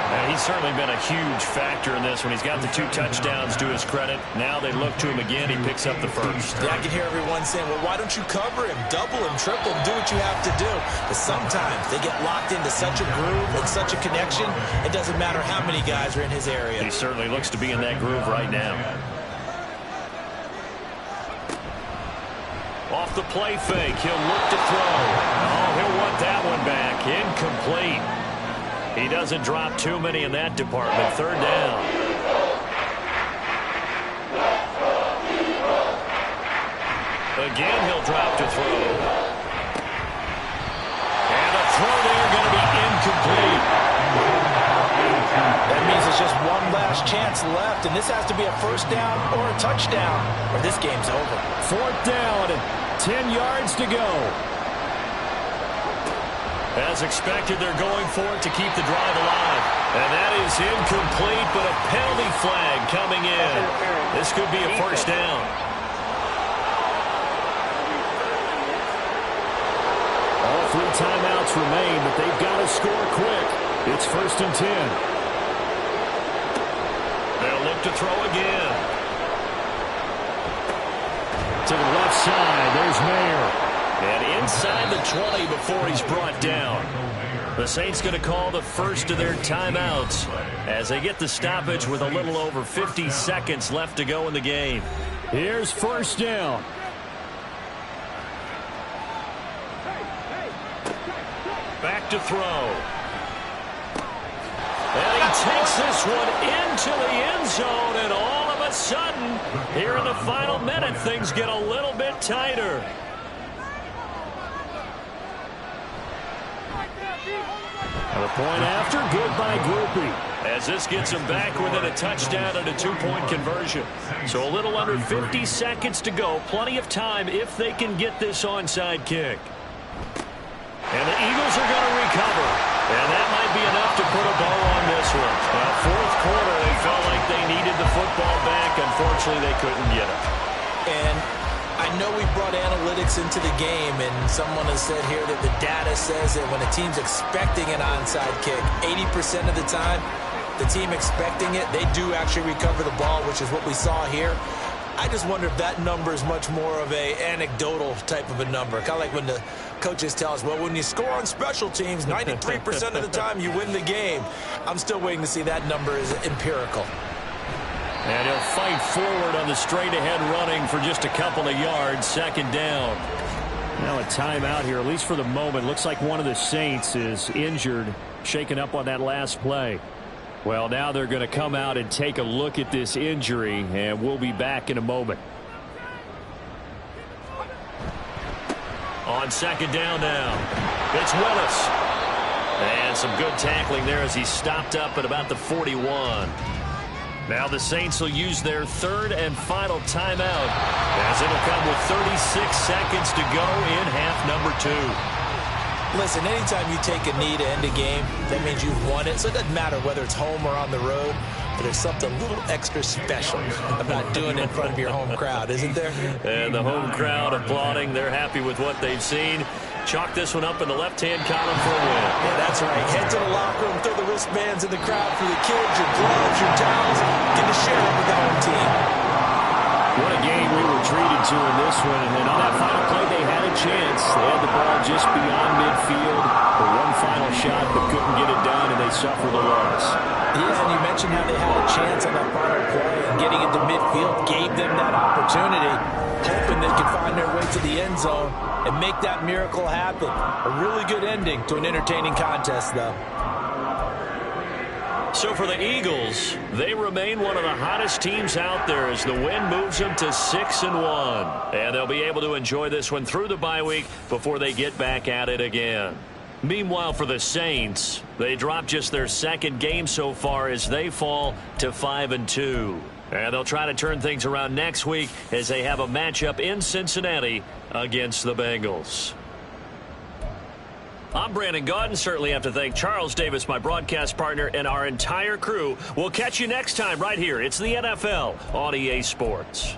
And he's certainly been a huge factor in this when he's got the 2 touchdowns to his credit. Now they look to him again. He picks up the 1st. Yeah, I can hear everyone saying, well, why don't you cover him, double him, triple him, do what you have to do. But sometimes they get locked into such a groove and such a connection, it doesn't matter how many guys are in his area. He certainly looks to be in that groove right now. Off the play fake, he'll look to throw. Oh, he'll want that one back. Incomplete. He doesn't drop too many in that department. 3rd down. Again, he'll drop to throw. And a throw there going to be incomplete. That means it's just one last chance left, and this has to be a 1st down or a touchdown, or this game's over. 4th down, 10 yards to go. As expected, they're going for it to keep the drive alive. And that is incomplete, but a penalty flag coming in. This could be a 1st down. All 3 timeouts remain, but they've got to score quick. It's 1st and 10. They'll look to throw again. To the left side, there's Mayer. And inside the 20 before he's brought down. The Saints going to call the first of their timeouts as they get the stoppage with a little over 50 seconds left to go in the game. Here's first down. Back to throw. And he takes this one into the end zone, and all of a sudden, here in the final minute, things get a little bit tighter. And the point after, good by Groupie. As this gets him back within a touchdown and a two-point conversion. So a little under 50 seconds to go. Plenty of time if they can get this onside kick. And the Eagles are going to recover. And that might be enough to put a bow on this one. Now, fourth quarter, they felt like they needed the football back. Unfortunately, they couldn't get it. And I know we brought analytics into the game, and someone has said here that the data says that when a team's expecting an onside kick, 80% of the time, the team expecting it, they do actually recover the ball, which is what we saw here. I just wonder if that number is much more of a anecdotal type of a number. Kind of like when the coaches tell us, well, when you score on special teams, 93% of the time you win the game. I'm still waiting to see that number is empirical. And he'll fight forward on the straight-ahead running for just a couple of yards. Second down. Now a timeout here, at least for the moment. Looks like one of the Saints is injured, shaken up on that last play. Well, now they're going to come out and take a look at this injury, and we'll be back in a moment. On second down now, it's Willis. And some good tackling there as he stopped up at about the 41. Now the Saints will use their third and final timeout as it'll come with 36 seconds to go in half number 2. Listen, anytime you take a knee to end a game, that means you've won it. So it doesn't matter whether it's home or on the road, but there's something a little extra special about doing it in front of your home crowd, isn't there? And the home crowd applauding. They're happy with what they've seen. Chalk this one up in the left-hand column for a win. Yeah, that's right. Head to the locker room, throw the wristbands in the crowd for the kids, your gloves, your towels. Get to share it with the home team. What a game we were treated to in this one. And on that final play, they had a chance. They had the ball just beyond midfield for one final shot, but couldn't get it done, and they suffered a loss. Yeah, and you mentioned how they had a chance on that final play, and getting into midfield gave them that opportunity, hoping they could find their way to the end zone and make that miracle happen. A really good ending to an entertaining contest, though. So for the Eagles, they remain one of the hottest teams out there as the win moves them to 6-1. And they'll be able to enjoy this one through the bye week before they get back at it again. Meanwhile, for the Saints, they dropped just their second game so far as they fall to 5-2. And they'll try to turn things around next week as they have a matchup in Cincinnati against the Bengals. I'm Brandon Gaudin. Certainly have to thank Charles Davis, my broadcast partner, and our entire crew. We'll catch you next time right here. It's the NFL on EA Sports.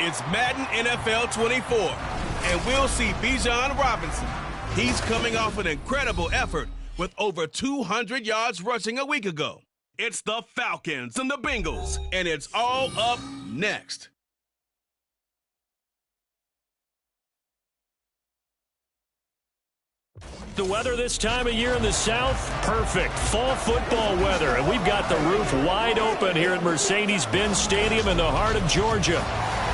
It's Madden NFL 24, and we'll see Bijan Robinson. He's coming off an incredible effort with over 200 yards rushing a week ago. It's the Falcons and the Bengals, and it's all up next. The weather this time of year in the South, perfect. Fall football weather, and we've got the roof wide open here at Mercedes-Benz Stadium in the heart of Georgia.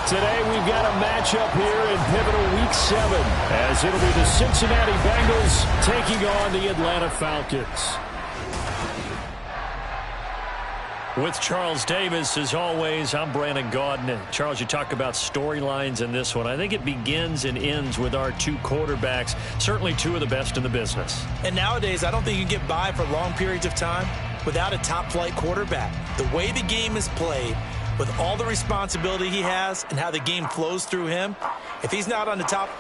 Today we've got a matchup here in pivotal Week 7, as it'll be the Cincinnati Bengals taking on the Atlanta Falcons. With Charles Davis, as always, I'm Brandon Gaudin. Charles, you talk about storylines in this one. I think it begins and ends with our two quarterbacks, certainly two of the best in the business. And nowadays, I don't think you can get by for long periods of time without a top-flight quarterback. The way the game is played, with all the responsibility he has and how the game flows through him, if he's not on the top...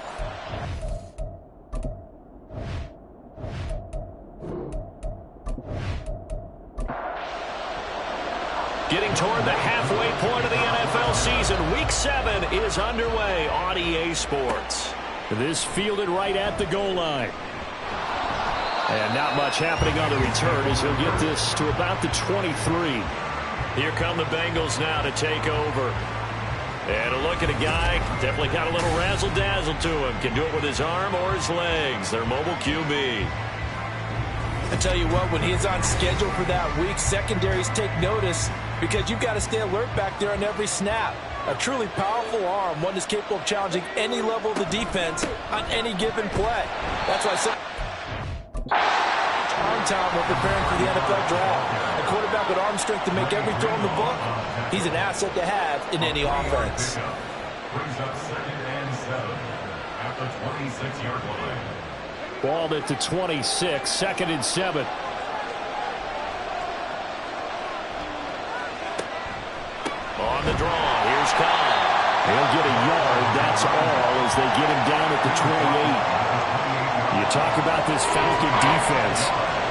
Getting toward the halfway point of the NFL season, Week 7 is underway on EA Sports. This fielded right at the goal line. And not much happening on the return as he'll get this to about the 23. Here come the Bengals now to take over. And a look at a guy, definitely got a little razzle-dazzle to him. Can do it with his arm or his legs. Their mobile QB. I tell you what, when he's on schedule for that week, secondaries take notice because you've got to stay alert back there on every snap. A truly powerful arm, one that's capable of challenging any level of the defense on any given play. That's why some time we're preparing for the NFL draft. A quarterback with arm strength to make every throw in the book, he's an asset to have in any offense. Brings up 2nd and 7 at the 26-yard line. Ball at the 26, 2nd and 7. On the draw, here's Kyle. He'll get a yard, that's all, as they get him down at the 28. You talk about this Falcon defense.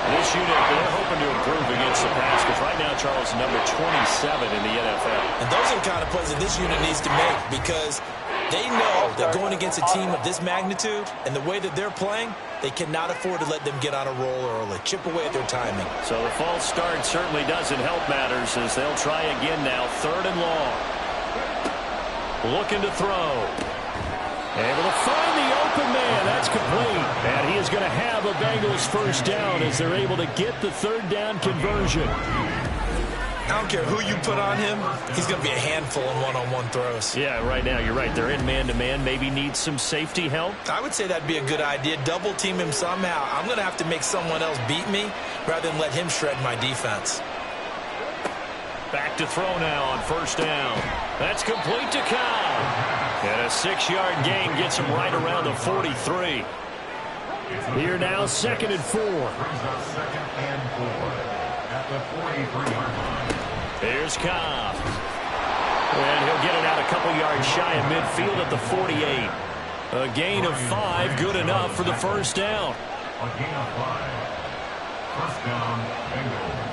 This unit, they're hoping to improve against the pass, because right now, Charles, number 27 in the NFL. And those are the kind of plays that this unit needs to make, because they know that going against a team of this magnitude and the way that they're playing, they cannot afford to let them get on a roll early, chip away at their timing. So the false start certainly doesn't help matters as they'll try again now, 3rd and long. Looking to throw. Able to find the open man. That's complete. And he is going to have a Bengals first down as they're able to get the 3rd down conversion. I don't care who you put on him, he's going to be a handful in one-on-one throws. Yeah, right now, you're right. They're in man-to-man. Maybe need some safety help. I would say that'd be a good idea. Double team him somehow. I'm going to have to make someone else beat me rather than let him shred my defense. Back to throw now on 1st down. That's complete to Kyle. And a 6-yard gain gets him right around the 43. Here now, 2nd and 4. Brings up 2nd and 4 at the 43-yard line. Here's Cobb. And he'll get it out a couple yards shy of midfield at the 48. A gain of 5, good enough for the first down. A gain of 5. First down, Bengals.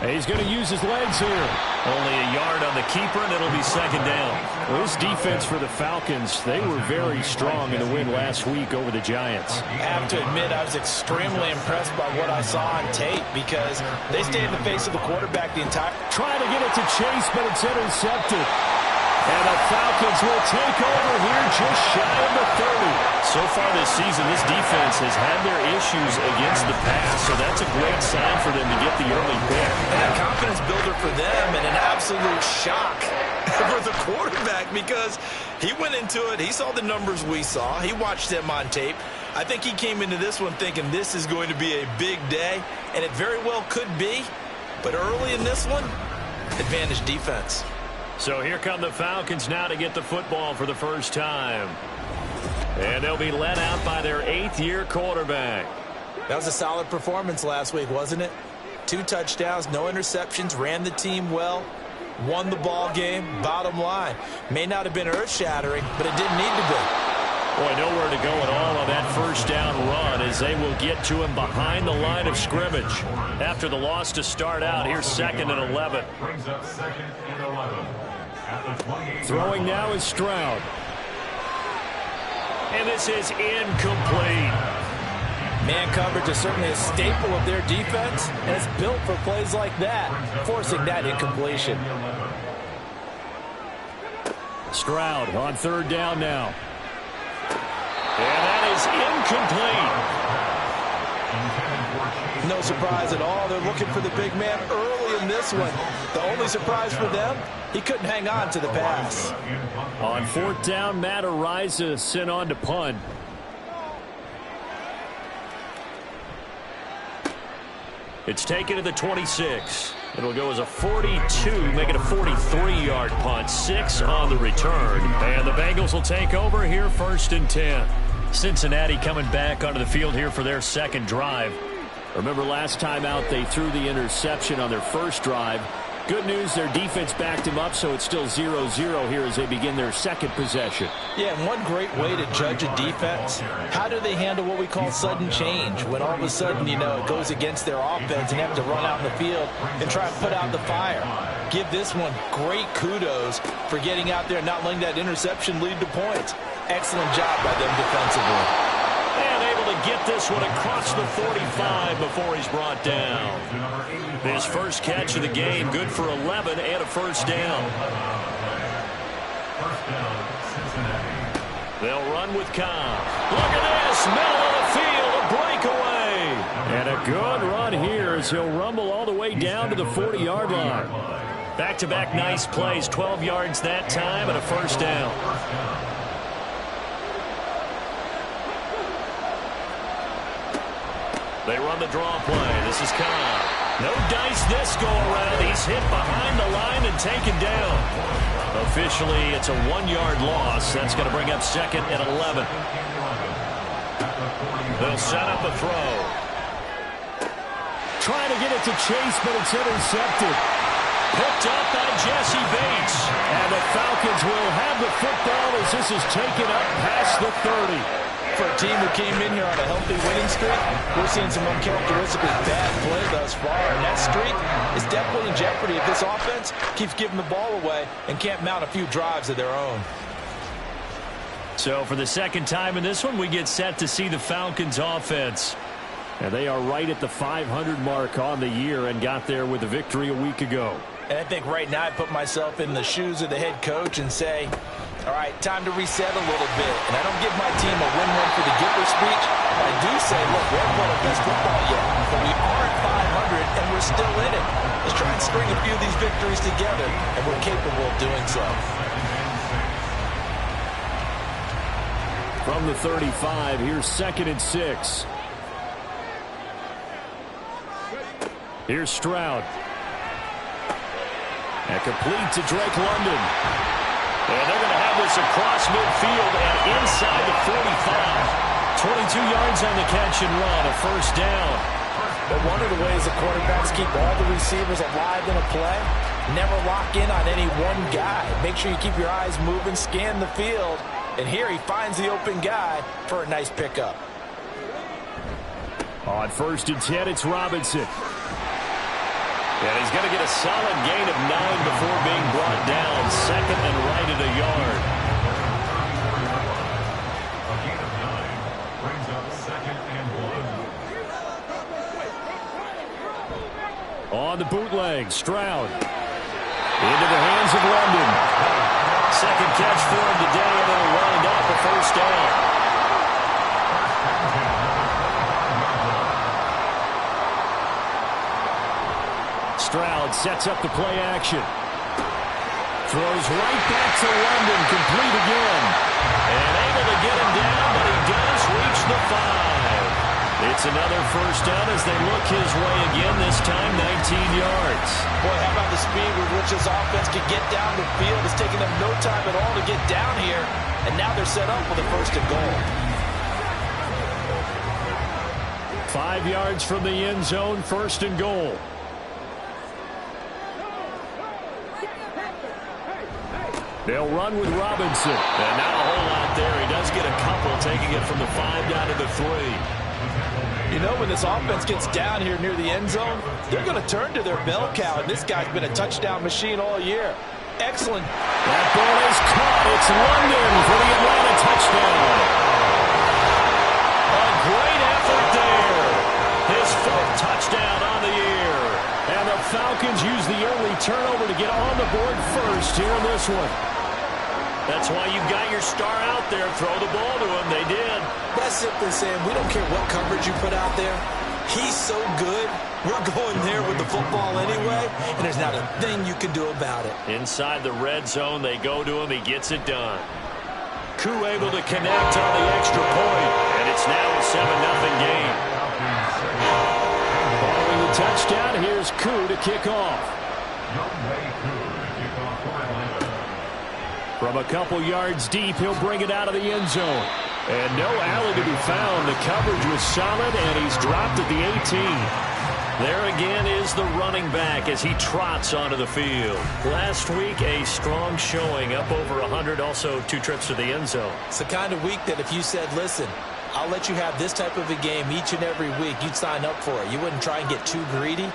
He's going to use his legs here. Only a yard on the keeper, and it'll be 2nd down. Well, this defense for the Falcons, they were very strong in the win last week over the Giants. I have to admit, I was extremely impressed by what I saw on tape because they stayed in the face of the quarterback the entire... Trying to get it to Chase, but it's intercepted. And the Falcons will take over here just shy of the 30. So far this season, this defense has had their issues against the pass, so that's a great sign for them to get the early pick. And a confidence builder for them and an absolute shock for the quarterback because he went into it. He saw the numbers we saw. He watched them on tape. I think he came into this one thinking this is going to be a big day, and it very well could be. But early in this one, advantage defense. So here come the Falcons now to get the football for the first time. And they'll be led out by their 8th-year quarterback. That was a solid performance last week, wasn't it? 2 touchdowns, no interceptions, ran the team well, won the ball game, bottom line. May not have been earth-shattering, but it didn't need to be. Boy, nowhere to go at all on that first down run as they will get to him behind the line of scrimmage. After the loss to start out, here's 2nd and 11. Brings up 2nd and 11 at the 28. Throwing now is Stroud. And this is incomplete. Man coverage is certainly a staple of their defense, and it's built for plays like that, forcing that incompletion. Stroud on 3rd down now. And that is incomplete. No surprise at all. They're looking for the big man early in this one. The only surprise for them, he couldn't hang on to the pass. On 4th down, Matt Ariza sent on to punt. It's taken to the 26. It'll go as a 42, make it a 43-yard punt. 6 on the return. And the Bengals will take over here 1st and 10. Cincinnati coming back onto the field here for their 2nd drive. Remember last time out they threw the interception on their first drive. Good news, their defense backed him up, so it's still 0-0 here as they begin their second possession. Yeah, and one great way to judge a defense, how do they handle what we call sudden change? When all of a sudden, you know, it goes against their offense and have to run out in the field and try and put out the fire. Give this one great kudos for getting out there and not letting that interception lead to points. Excellent job by them defensively. And able to get this one across the 45 before he's brought down. His first catch of the game, good for 11 and a first down. First down, Cincinnati. They'll run with Cobb. Look at this, middle of the field, a breakaway. And a good run here as he'll rumble all the way down to the 40-yard line. Back-to-back nice plays, 12 yards that time and a first down. They run the draw play. This is Cobb. No dice this go-around. He's hit behind the line and taken down. Officially, it's a 1-yard loss. That's going to bring up second and 11. They'll set up a throw. Trying to get it to Chase, but it's intercepted. Picked up by Jesse Bates. And the Falcons will have the football as this is taken up past the 30. For a team who came in here on a healthy winning streak, we're seeing some uncharacteristically bad play thus far, and that streak is definitely in jeopardy if this offense keeps giving the ball away and can't mount a few drives of their own. So for the second time in this one, we get set to see the Falcons offense. And they are right at the 500 mark on the year and got there with a victory a week ago. And I think right now I put myself in the shoes of the head coach and say, all right, time to reset a little bit. And I don't give my team a win-win for the Gipper speech. I do say, look, we haven't played our best football yet, but we are at 500 and we're still in it. Let's try and string a few of these victories together, and we're capable of doing so. From the 35, here's 2nd and 6. Here's Stroud. And complete to Drake London. And they're going to have this across midfield and inside the 45. 22 yards on the catch and run, a first down. But one of the ways the quarterbacks keep all the receivers alive in a play, never lock in on any one guy. Make sure you keep your eyes moving, scan the field. And here he finds the open guy for a nice pickup. On 1st and 10, it's Robinson. And he's going to get a solid gain of 9 before being brought down. 2nd and right at a yard. A gain of 9 brings up 2nd and 1. On the bootleg, Stroud. Into the hands of London. Second catch for him today, and it'll wind up a first down. Stroud sets up the play action. Throws right back to London, complete again. And able to get him down, but he does reach the 5. It's another first down as they look his way again, this time 19 yards. Boy, how about the speed with which this offense can get down the field? It's taking them no time at all to get down here, and now they're set up for the 1st and goal. 5 yards from the end zone, 1st and goal. They'll run with Robinson. And not a whole lot there. He does get a couple, taking it from the 5 down to the 3. You know, when this offense gets down here near the end zone, they're going to turn to their bell cow, and this guy's been a touchdown machine all year. Excellent. That ball is caught. It's London for the Atlanta touchdown. A great effort there. His 4th touchdown on the year. And the Falcons use the early turnover to get on the board first here in this one. That's why you got your star out there. Throw the ball to him. They did. That's simply saying we don't care what coverage you put out there. He's so good. We're going there with the football anyway, and there's not a thing you can do about it. Inside the red zone, they go to him. He gets it done. Koo able to connect on the extra point, and it's now a 7-0 game. Following the touchdown, here's Koo to kick off. Kick off for Atlanta. From a couple yards deep, he'll bring it out of the end zone. And no alley to be found. The coverage was solid, and he's dropped at the 18. There again is the running back as he trots onto the field. Last week, a strong showing, up over 100, also 2 trips to the end zone. It's the kind of week that if you said, listen, I'll let you have this type of a game each and every week, you'd sign up for it. You wouldn't try and get too greedy.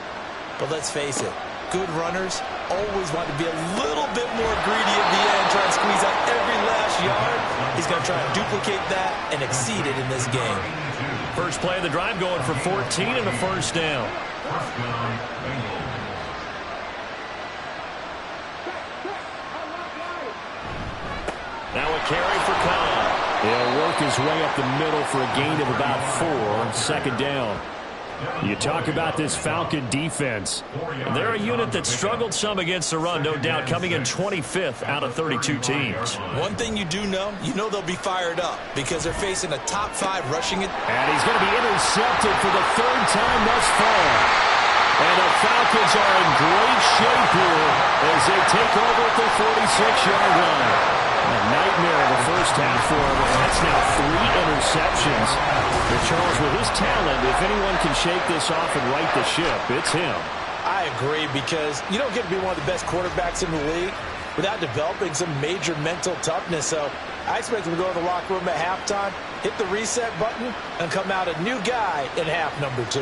But let's face it, good runners always want to be a little bit more greedy at the end, try and squeeze out every last yard. He's going to try and duplicate that and exceed it in this game. First play of the drive going for 14 and a first down. Now a carry for Khan. He'll work his way up the middle for a gain of about 4, second down. You talk about this Falcon defense. And they're a unit that struggled some against the run, no doubt, coming in 25th out of 32 teams. One thing you do know, they'll be fired up because they're facing a top 5 rushing it. And he's going to be intercepted for the 3rd time thus far. And the Falcons are in great shape here as they take over at the 46-yard line. A nightmare of the first half for him. That's now 3 interceptions. But Charles, with his talent, if anyone can shake this off and right the ship, it's him. I agree, because you don't get to be one of the best quarterbacks in the league without developing some major mental toughness. So I expect him to go in the locker room at halftime, hit the reset button, and come out a new guy in half number 2.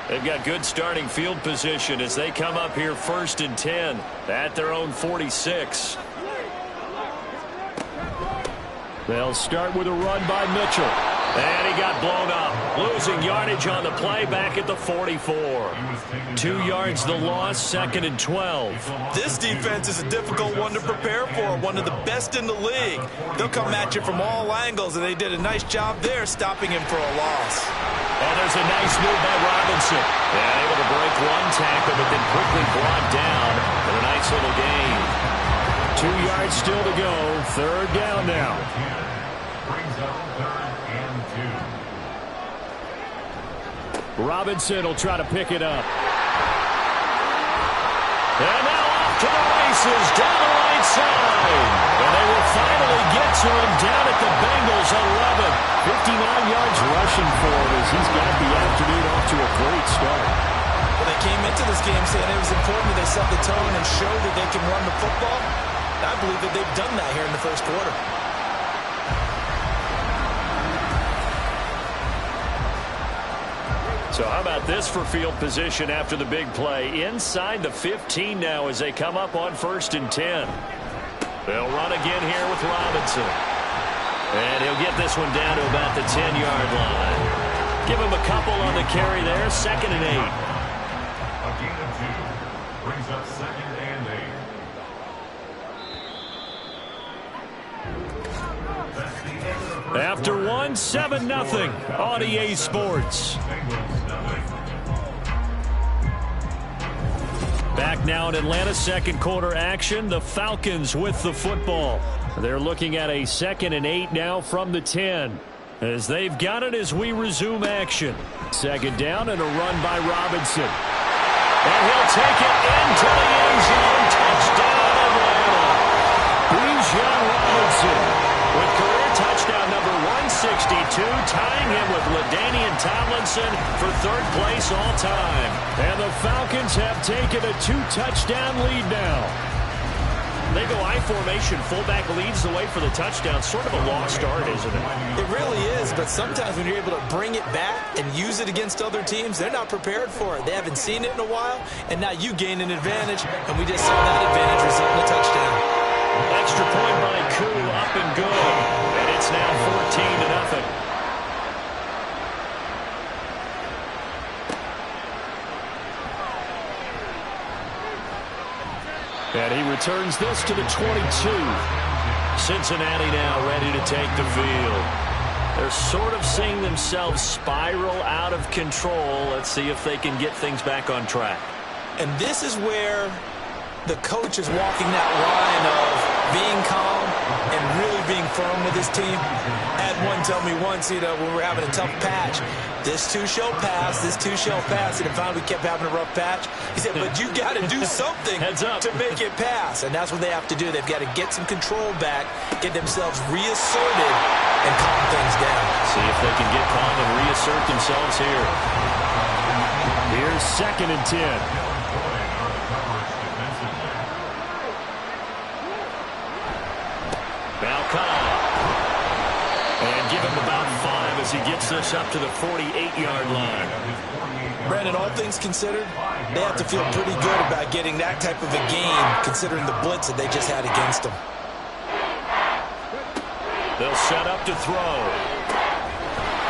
They've got good starting field position as they come up here 1st and 10 at their own 46. They'll start with a run by Mitchell. And he got blown up. Losing yardage on the play back at the 44. 2 yards the loss, 2nd and 12. This defense is a difficult one to prepare for, one of the best in the league. They'll come at you from all angles, and they did a nice job there stopping him for a loss. And there's a nice move by Robinson. And able to break one tackle, but then quickly brought down for a nice little gain. 2 yards still to go. 3rd down now. Brings up 3rd and 2. Robinson will try to pick it up. And now off to the races down the right side. And they will finally get to him down at the Bengals 11. 59 yards rushing for him as he's got the afternoon off to a great start. Well, they came into this game saying it was important that they set the tone and show that they can run the football. I believe that they've done that here in the first quarter. So how about this for field position after the big play? Inside the 15 now as they come up on 1st and 10. They'll run again here with Robinson. And he'll get this one down to about the 10-yard line. Give him a couple on the carry there, 2nd and 8. A gain of 2 brings up 2nd and 8. After 1, 7-0 on EA Sports. Back now in Atlanta, 2nd quarter action. The Falcons with the football. They're looking at a 2nd and 8 now from the 10. As they've got it as we resume action. 2nd down and a run by Robinson. And he'll take it into the end zone. Touchdown Atlanta. Bijan Robinson with career touchdown number 162, tying him with LaDainian Tomlinson for 3rd place all time. And the Falcons have taken a 2-touchdown lead now. They go I formation, fullback leads the way for the touchdown. Sort of a lost art, isn't it? It really is, but sometimes when you're able to bring it back and use it against other teams, they're not prepared for it. They haven't seen it in a while, and now you gain an advantage, and we just saw that advantage result in a touchdown. Extra point by Koo, up and good. And it's now 14-0. And he returns this to the 22. Cincinnati now ready to take the field. They're sort of seeing themselves spiral out of control. Let's see if they can get things back on track. And this is where the coach is walking that line of being calm and really being firm with his team. I had one tell me once, when we were having a tough patch, this too shall pass, this too shall pass, and finally we kept having a rough patch. He said, but you got to do something to make it pass, and that's what they have to do. They've got to get some control back, get themselves reasserted, and calm things down. See if they can get calm and reassert themselves here. Here's 2nd and 10. And give him about 5 as he gets this up to the 48-yard line. Brandon, all things considered, they have to feel pretty good about getting that type of a game, considering the blitz that they just had against them. They'll set up to throw.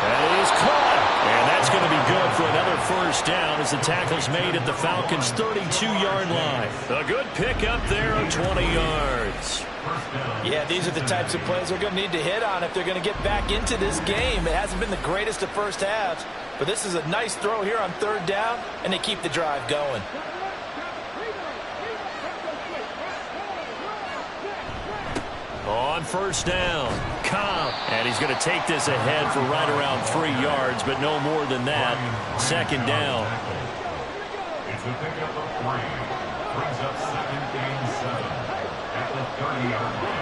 That is caught. And that's going to be good for another first down as the tackle's made at the Falcons' 32-yard line. A good pickup there of 20 yards. Yeah, these are the types of plays they're going to need to hit on if they're going to get back into this game. It hasn't been the greatest of first halves, but this is a nice throw here on 3rd down, and they keep the drive going. On 1st down, Cobb. And he's going to take this ahead for right around 3 yards, but no more than that. 2nd down. It's a pickup of 3. Brings up 2nd and 7 at the 30-yard line.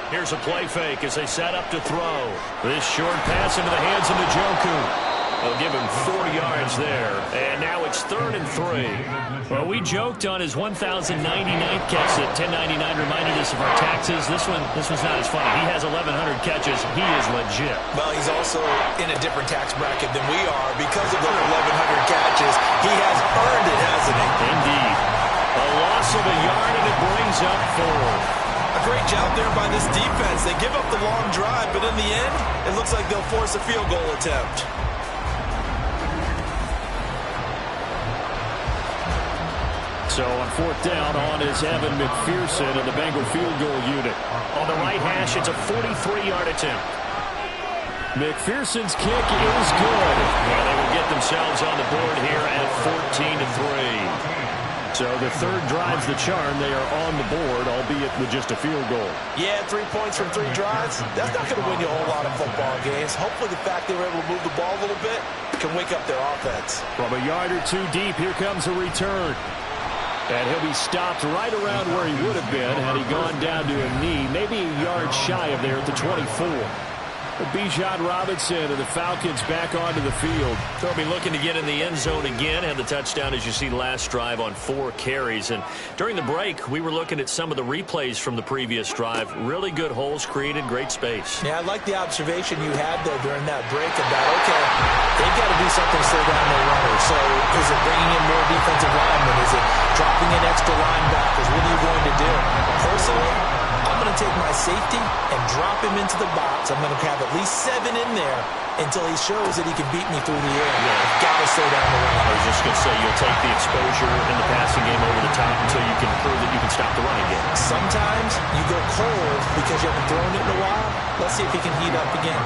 Here's a play fake as they set up to throw. This short pass into the hands of Njoku. They'll give him 4 yards there. And now it's 3rd and 3. Well, we joked on his 1,099th catch that 1099 reminded us of our taxes. This one's not as funny. He has 1,100 catches. He is legit. Well, he's also in a different tax bracket than we are because of those 1,100 catches. He has earned it, hasn't he? Indeed. A loss of a yard, and it brings up 4. A great job there by this defense. They give up the long drive, but in the end, it looks like they'll force a field goal attempt. So on 4th down, on is Evan McPherson of the Bengal field goal unit. On the right hash, it's a 43-yard attempt. McPherson's kick is good. Well, they will get themselves on the board here at 14-3. So the 3rd drives the charm. They are on the board, albeit with just a field goal. Yeah, 3 points from 3 drives. That's not going to win you a whole lot of football games. Hopefully the fact they were able to move the ball a little bit can wake up their offense. From a yard or 2 deep, here comes a return. And he'll be stopped right around where he would have been had he gone down to a knee, maybe a yard shy of there at the 24. Bijan Robinson and the Falcons back onto the field. They'll be looking to get in the end zone again. Had the touchdown, as you see, last drive on 4 carries. And during the break, we were looking at some of the replays from the previous drive. Really good holes created, great space. Yeah, I like the observation you had there during that break about, okay, they've got to do something to slow down their runners. So is it bringing in more defensive linemen? Is it dropping in extra linebackers? What are you going to do? Personally, I'm going to take my safety and drop him into the box. I'm going to have at least 7 in there until he shows that he can beat me through the air. I've got to slow down the run. I was just going to say, you'll take the exposure in the passing game over the top until you can prove that you can stop the running game. Sometimes you go cold because you haven't thrown it in a while. Let's see if he can heat up again.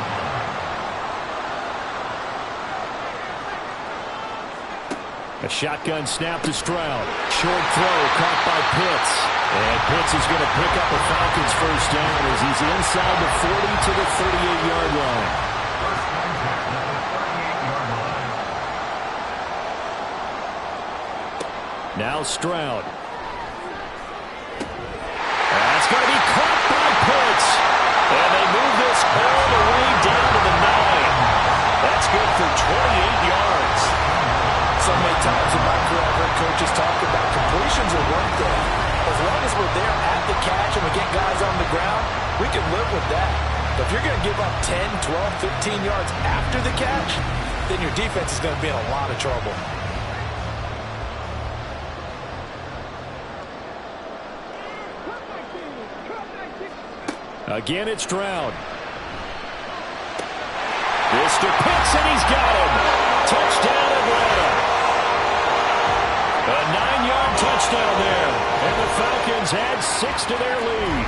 A shotgun snap to Stroud. Short throw caught by Pitts. And Pitts is going to pick up a Falcons first down as he's inside the 40 to the 38-yard line. Now Stroud. That's going to be caught by Pitts. And they move this all the way down to the 9. That's good for 28 yards. So many times in my career, I've heard coaches talk about completions are one thing. As long as we're there at the catch and we get guys on the ground, we can live with that. But if you're going to give up 10, 12, 15 yards after the catch, then your defense is going to be in a lot of trouble. Again, it's Stroud. This to Pitts, and he's got him. Touchdown, Atlanta. A 9-yard touchdown there. And the Falcons add 6 to their lead.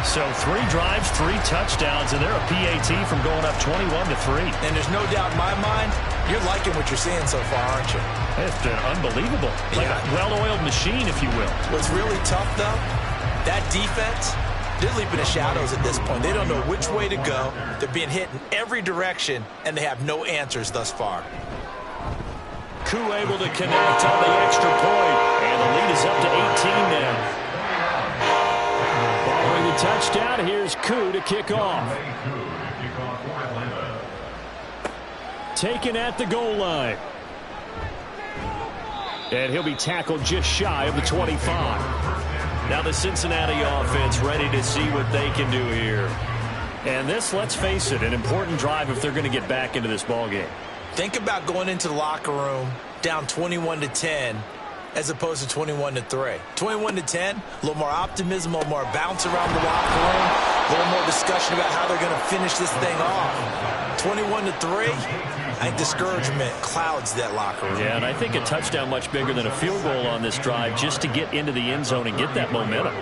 So 3 drives, 3 touchdowns, and they're a PAT from going up 21-3. And there's no doubt in my mind, You're liking what you're seeing so far, aren't you? It's unbelievable. Like a well-oiled machine, if you will. What's really tough, though, that defense, they're leaping the shadows at this point. They don't know which way to go. They're being hit in every direction, and they have no answers thus far. Koo able to connect on the extra point, and the lead is up to 18 now. Following the touchdown, here's Koo to kick off. Taken at the goal line. And he'll be tackled just shy of the 25. Now the Cincinnati offense ready to see what they can do here. And this, let's face it, an important drive if they're going to get back into this ballgame. Think about going into the locker room down 21-10 as opposed to 21-3. 21-10, a little more optimism, a little more bounce around the locker room, a little more discussion about how they're going to finish this thing off. 21-3, I think discouragement clouds that locker room. Yeah, and I think a touchdown much bigger than a field goal on this drive just to get into the end zone and get that momentum.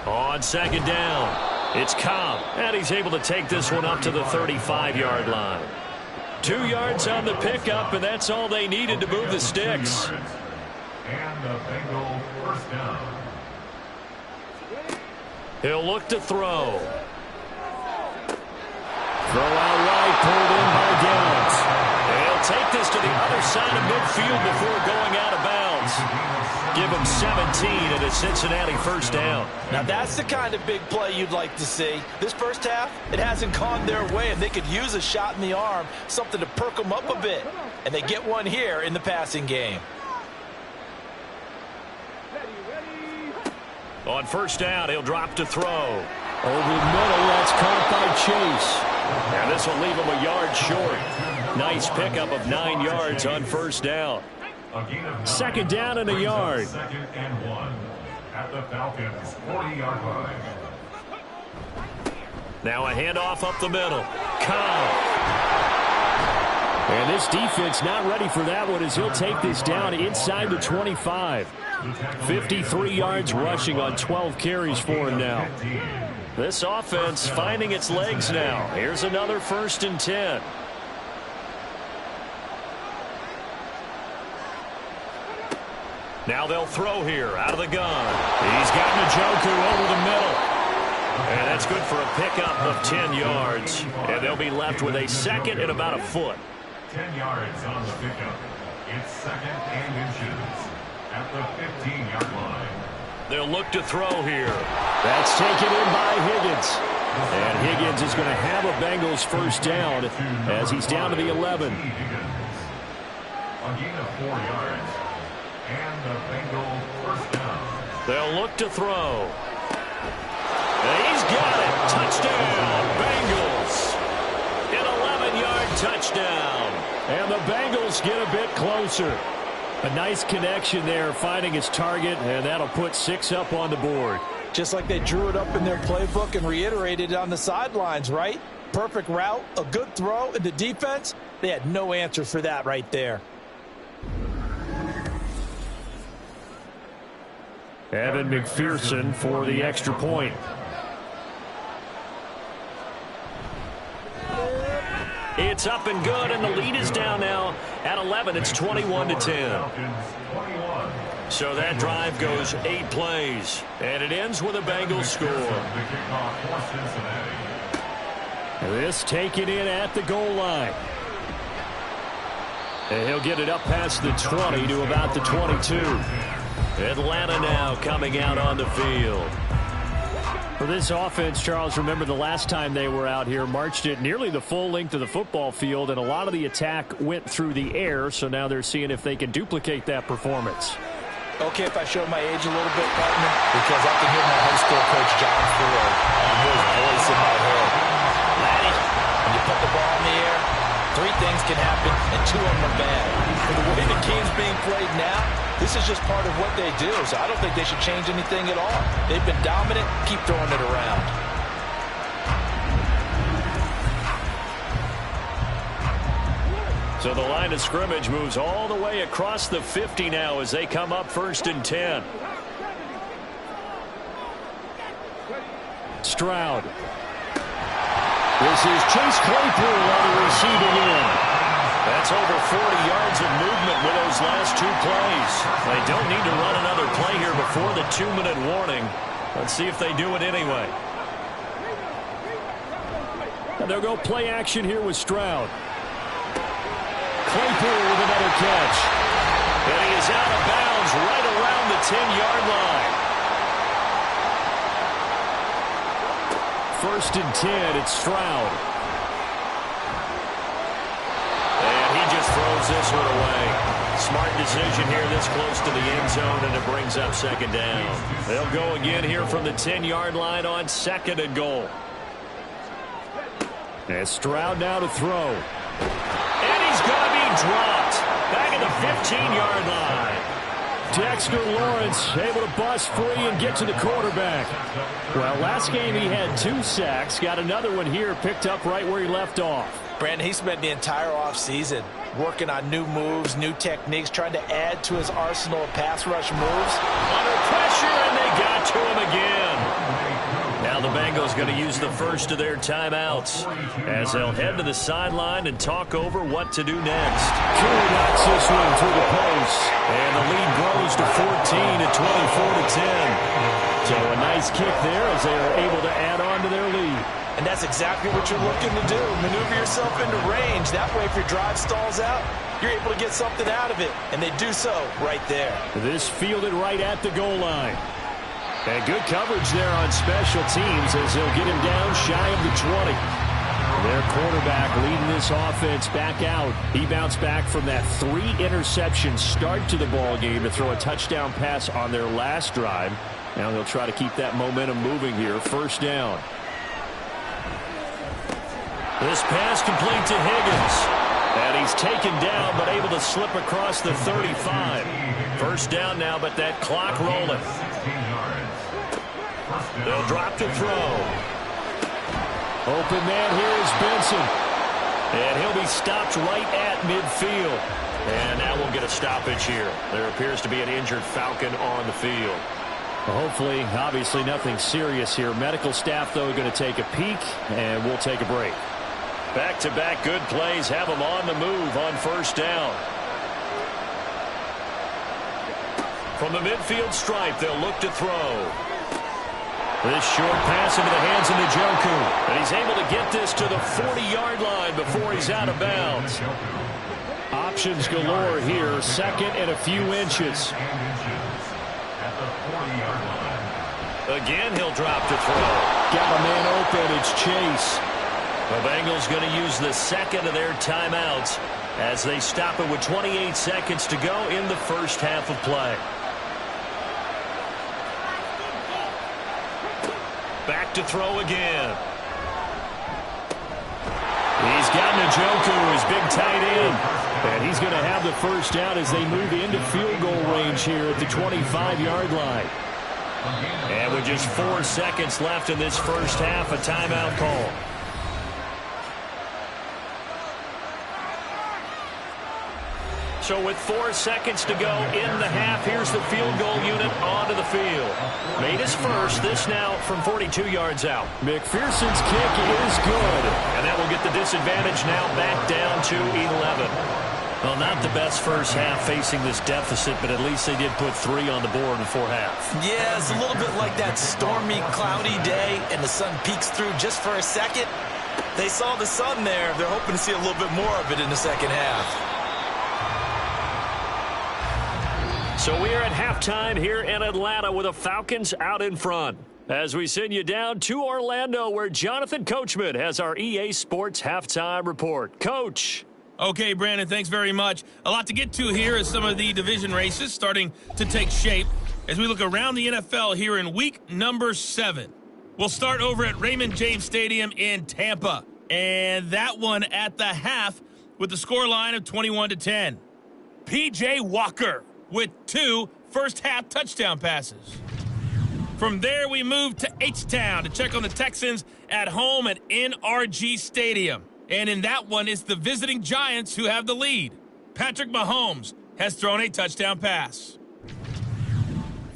On second down, it's Cobb, and he's able to take this one up to the 35-yard line. 2 yards on the pickup, and that's all they needed to move the sticks. And the Bengal first down. He'll look to throw. Throw out right, pulled in by Downs. He'll take this to the other side of midfield before going out of bounds. Give him 17 and a Cincinnati first down. Now that's the kind of big play you'd like to see. This first half, it hasn't gone their way, and they could use a shot in the arm, something to perk them up a bit. And they get one here in the passing game. On first down, he'll drop to throw. Over the middle, that's caught by Chase. And this will leave him a yard short. Nice pickup of 9 yards on first down. Second down and a yard. Second and 1 at the Falcons' 40-yard line. Now a handoff up the middle. Cobb. And this defense not ready for that one as he'll take this down inside the 25. 53 yards rushing on 12 carries for him now. This offense finding its legs now. Here's another 1st and 10. Now they'll throw here out of the gun. He's got Njoku over the middle. And that's good for a pickup of 10 yards. And they'll be left with a second and about a foot. 10 yards on the pickup. It's second and inches at the 15-yard line. They'll look to throw here. That's taken in by Higgins. And Higgins is going to have a Bengals first down as he's down to the 11. A gain of 4 yards. And the Bengals first down. They'll look to throw. And he's got it. Touchdown, Bengals. An 11-yard touchdown. And the Bengals get a bit closer. A nice connection there, finding his target, and that'll put 6 up on the board. Just like they drew it up in their playbook and reiterated it on the sidelines, right? Perfect route, a good throw, and the defense, they had no answer for that right there. Evan McPherson for the extra point. It's up and good, and the lead is down now at 11. It's 21-10. So that drive goes 8 plays, and it ends with a Bengals score. This taken in at the goal line. And he'll get it up past the 20 to about the 22. Atlanta now coming out on the field. For this offense, Charles, remember the last time they were out here, marched it nearly the full length of the football field, and a lot of the attack went through the air, so now they're seeing if they can duplicate that performance. Okay, if I show my age a little bit, partner, because I can hear my high school coach, John Ford, and his voice in my head. Laddie, when you put the ball in the air, 3 things can happen, and 2 of them are bad. For the way the game's being played now, this is just part of what they do, so I don't think they should change anything at all. They've been dominant. Keep throwing it around. So the line of scrimmage moves all the way across the 50 now as they come up 1st and 10. Stroud. This is Chase Claypool on the receiving end. That's over 40 yards of movement with those last 2 plays. They don't need to run another play here before the 2-minute warning. Let's see if they do it anyway. And they'll go play action here with Stroud. Claypool with another catch. And he is out of bounds right around the 10-yard line. 1st and 10, it's Stroud. And he just throws this one away. Smart decision here this close to the end zone, and it brings up 2nd down. They'll go again here from the 10-yard line on 2nd and goal. And Stroud now to throw. And he's going to be dropped. Back at the 15-yard line. Dexter Lawrence able to bust free and get to the quarterback. Well, last game he had 2 sacks. Got another one here, picked up right where he left off. Brandon, he spent the entire offseason working on new moves, new techniques, trying to add to his arsenal of pass rush moves. Under pressure, and they got to him again. Now the Bengals going to use the first of their timeouts as they'll head to the sideline and talk over what to do next. Curry knocks this one through the post, and the lead grows to 14 at 24-10. So a nice kick there as they are able to add on to their lead. And that's exactly what you're looking to do. Maneuver yourself into range. That way, if your drive stalls out, you're able to get something out of it. And they do so right there. This fielded right at the goal line. And good coverage there on special teams as they'll get him down shy of the 20. Their quarterback leading this offense back out. He bounced back from that 3-interception start to the ball game to throw a touchdown pass on their last drive. Now they'll try to keep that momentum moving here. 1st down. This pass complete to Higgins. And he's taken down but able to slip across the 35. 1st down now, but that clock rolling. They'll drop to throw. Open man here is Benson. And he'll be stopped right at midfield. And now we'll get a stoppage here. There appears to be an injured Falcon on the field. Well, hopefully, obviously nothing serious here. Medical staff, though, are going to take a peek, and we'll take a break. Back-to-back good plays have them on the move on 1st down. From the midfield stripe, they'll look to throw. This short pass into the hands of Njoku. And he's able to get this to the 40-yard line before he's out of bounds. Options galore here. 2nd and a few inches. Again, he'll drop to throw. Got a man open. It's Chase. The Bengals going to use the 2nd of their timeouts as they stop it with 28 seconds to go in the 1st half of play. Back to throw again. He's got Njoku, his big tight end. And he's going to have the 1st down as they move into field goal range here at the 25-yard line. And with just 4 seconds left in this 1st half, a timeout call. So with 4 seconds to go in the half, here's the field goal unit onto the field. Made his first, this now from 42 yards out. McPherson's kick is good. And that will get the disadvantage now back down to 11. Well, not the best first half facing this deficit, but at least they did put 3 on the board before half. Yeah, it's a little bit like that stormy, cloudy day, and the sun peeks through just for a second. They saw the sun there. They're hoping to see a little bit more of it in the 2nd half. So we are at halftime here in Atlanta with the Falcons out in front. As we send you down to Orlando where Jonathan Coachman has our EA Sports halftime report. Coach. Okay, Brandon, thanks very much. A lot to get to here as some of the division races starting to take shape as we look around the NFL here in week number 7. We'll start over at Raymond James Stadium in Tampa. And that one at the half with the scoreline of 21-10. P.J. Walker with 2 first-half touchdown passes. From there, we move to H-Town to check on the Texans at home at NRG Stadium. And in that one, it's the visiting Giants who have the lead. Patrick Mahomes has thrown a touchdown pass.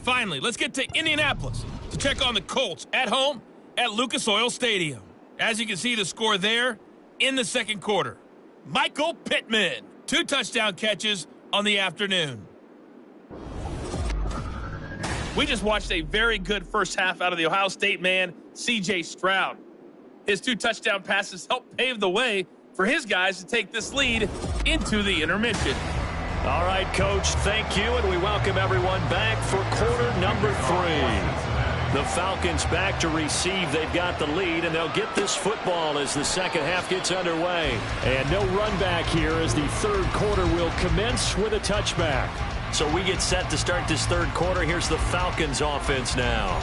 Finally, let's get to Indianapolis to check on the Colts at home at Lucas Oil Stadium. As you can see, the score there in the second quarter. Michael Pittman, 2 touchdown catches on the afternoon. We just watched a very good first half out of the Ohio State man, C.J. Stroud. His 2 touchdown passes helped pave the way for his guys to take this lead into the intermission. All right, Coach, thank you, and we welcome everyone back for quarter number 3. The Falcons back to receive. They've got the lead, and they'll get this football as the second half gets underway. And no run back here as the third quarter will commence with a touchback. So we get set to start this third quarter. Here's the Falcons offense now.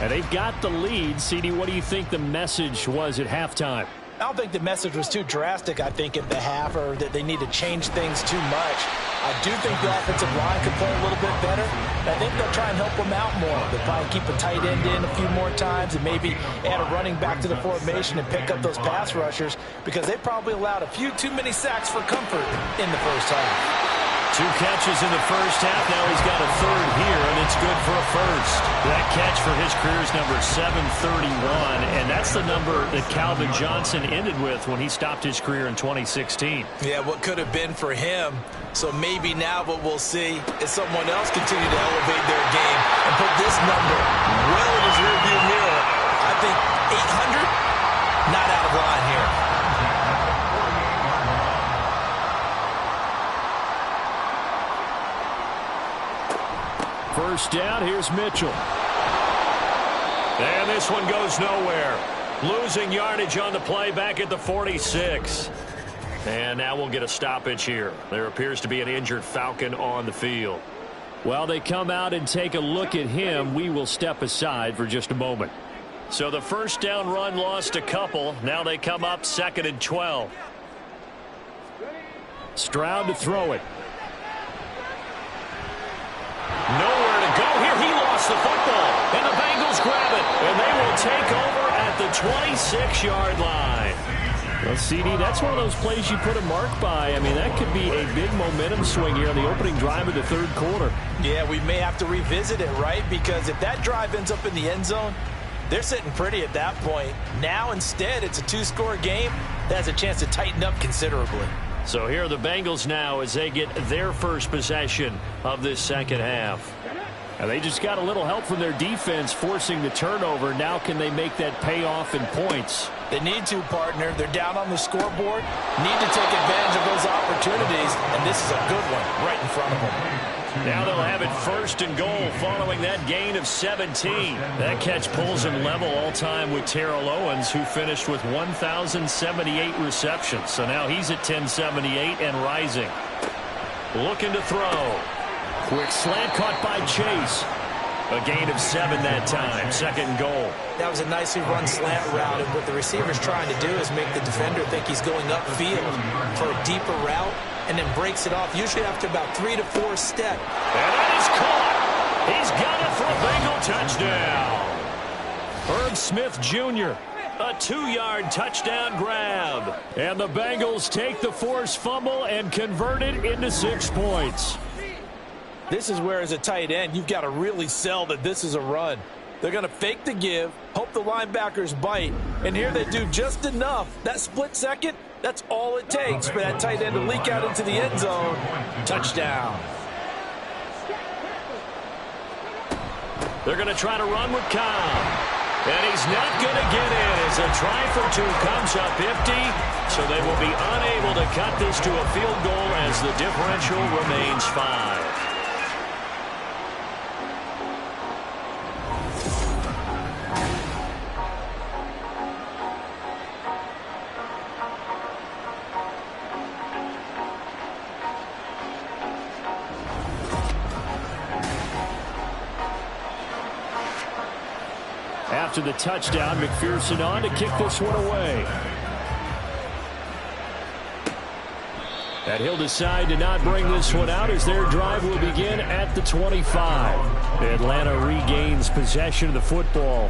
And they've got the lead. CD, what do you think the message was at halftime? I don't think the message was too drastic, I think, at the half, or that they need to change things too much. I do think the offensive line could play a little bit better. I think they'll try and help them out more. They'll probably keep a tight end in a few more times and maybe add a running back to the formation and pick up those pass rushers, because they probably allowed a few too many sacks for comfort in the first half. 2 catches in the first half. Now he's got a third here, and it's good for a first. That catch for his career is number 731, and that's the number that Calvin Johnson ended with when he stopped his career in 2016. Yeah, what could have been for him. So maybe now what we'll see is someone else continue to elevate their game and put this number well in his rearview mirror. I think 800, not out of line here. First down, here's Mitchell. And this one goes nowhere. Losing yardage on the play back at the 46. And now we'll get a stoppage here. There appears to be an injured Falcon on the field. While they come out and take a look at him, we will step aside for just a moment. So the first down run lost a couple. Now they come up 2nd and 12. Stroud to throw it. Nowhere to go here. He lost the football, and the Bengals grab it, and they will take over at the 26-yard line. Well, CD, that's one of those plays you put a mark by. I mean, that could be a big momentum swing here on the opening drive of the third quarter. Yeah, we may have to revisit it, right? Because if that drive ends up in the end zone, they're sitting pretty at that point. Now, instead, it's a 2-score game that has a chance to tighten up considerably. So here are the Bengals now as they get their first possession of this second half. And they just got a little help from their defense forcing the turnover. Now can they make that pay off in points? They need to, partner. They're down on the scoreboard. Need to take advantage of those opportunities, and this is a good one right in front of them. Now they'll have it 1st and goal following that gain of 17. That catch pulls him level all-time with Terrell Owens, who finished with 1,078 receptions. So now he's at 1,078 and rising. Looking to throw. Quick slant caught by Chase. A gain of 7 that time. 2nd and goal. That was a nicely run slant route, and what the receiver's trying to do is make the defender think he's going upfield for a deeper route, and then breaks it off, usually after about 3 to 4 steps. And that is caught. He's got it for a Bengal touchdown. Herb Smith Jr., a 2-yard touchdown grab. And the Bengals take the forced fumble and convert it into 6 points. This is where, as a tight end, you've got to really sell that this is a run. They're going to fake the give, hope the linebackers bite, and here they do just enough. That split second, that's all it takes for that tight end to leak out into the end zone. Touchdown. They're going to try to run with Cobb. And he's not going to get in as a try for 2 comes up empty. So they will be unable to cut this to a field goal as the differential remains 5. After the touchdown, McPherson on to kick this one away. And he'll decide to not bring this one out as their drive will begin at the 25. Atlanta regains possession of the football.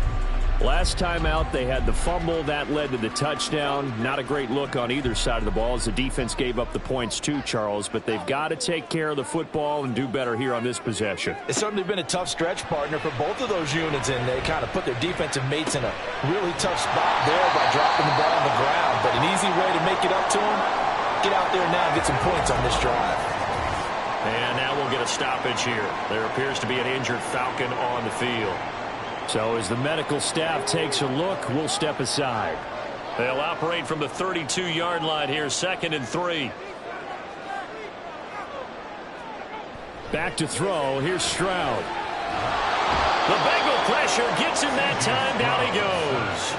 Last time out, they had the fumble. That led to the touchdown. Not a great look on either side of the ball as the defense gave up the points too, Charles. But they've got to take care of the football and do better here on this possession. It's certainly been a tough stretch, partner, for both of those units, and they kind of put their defensive mates in a really tough spot there by dropping the ball on the ground. But an easy way to make it up to them, get out there now and get some points on this drive. And now we'll get a stoppage here. There appears to be an injured Falcon on the field. So as the medical staff takes a look, we'll step aside. They'll operate from the 32-yard line here, 2nd and 3. Back to throw. Here's Stroud. The Bengal pressure gets him that time. Down he goes.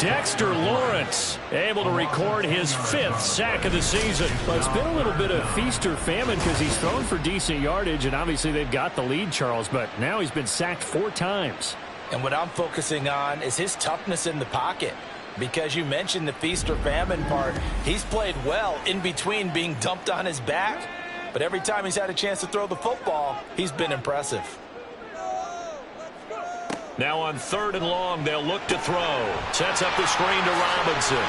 Dexter Lawrence able to record his 5th sack of the season. Well, it's been a little bit of feast or famine because he's thrown for decent yardage, and obviously they've got the lead, Charles, but now he's been sacked 4 times. And what I'm focusing on is his toughness in the pocket. Because you mentioned the feast or famine part, he's played well in between being dumped on his back. But every time he's had a chance to throw the football, he's been impressive. Now on 3rd and long, they'll look to throw. Sets up the screen to Robinson.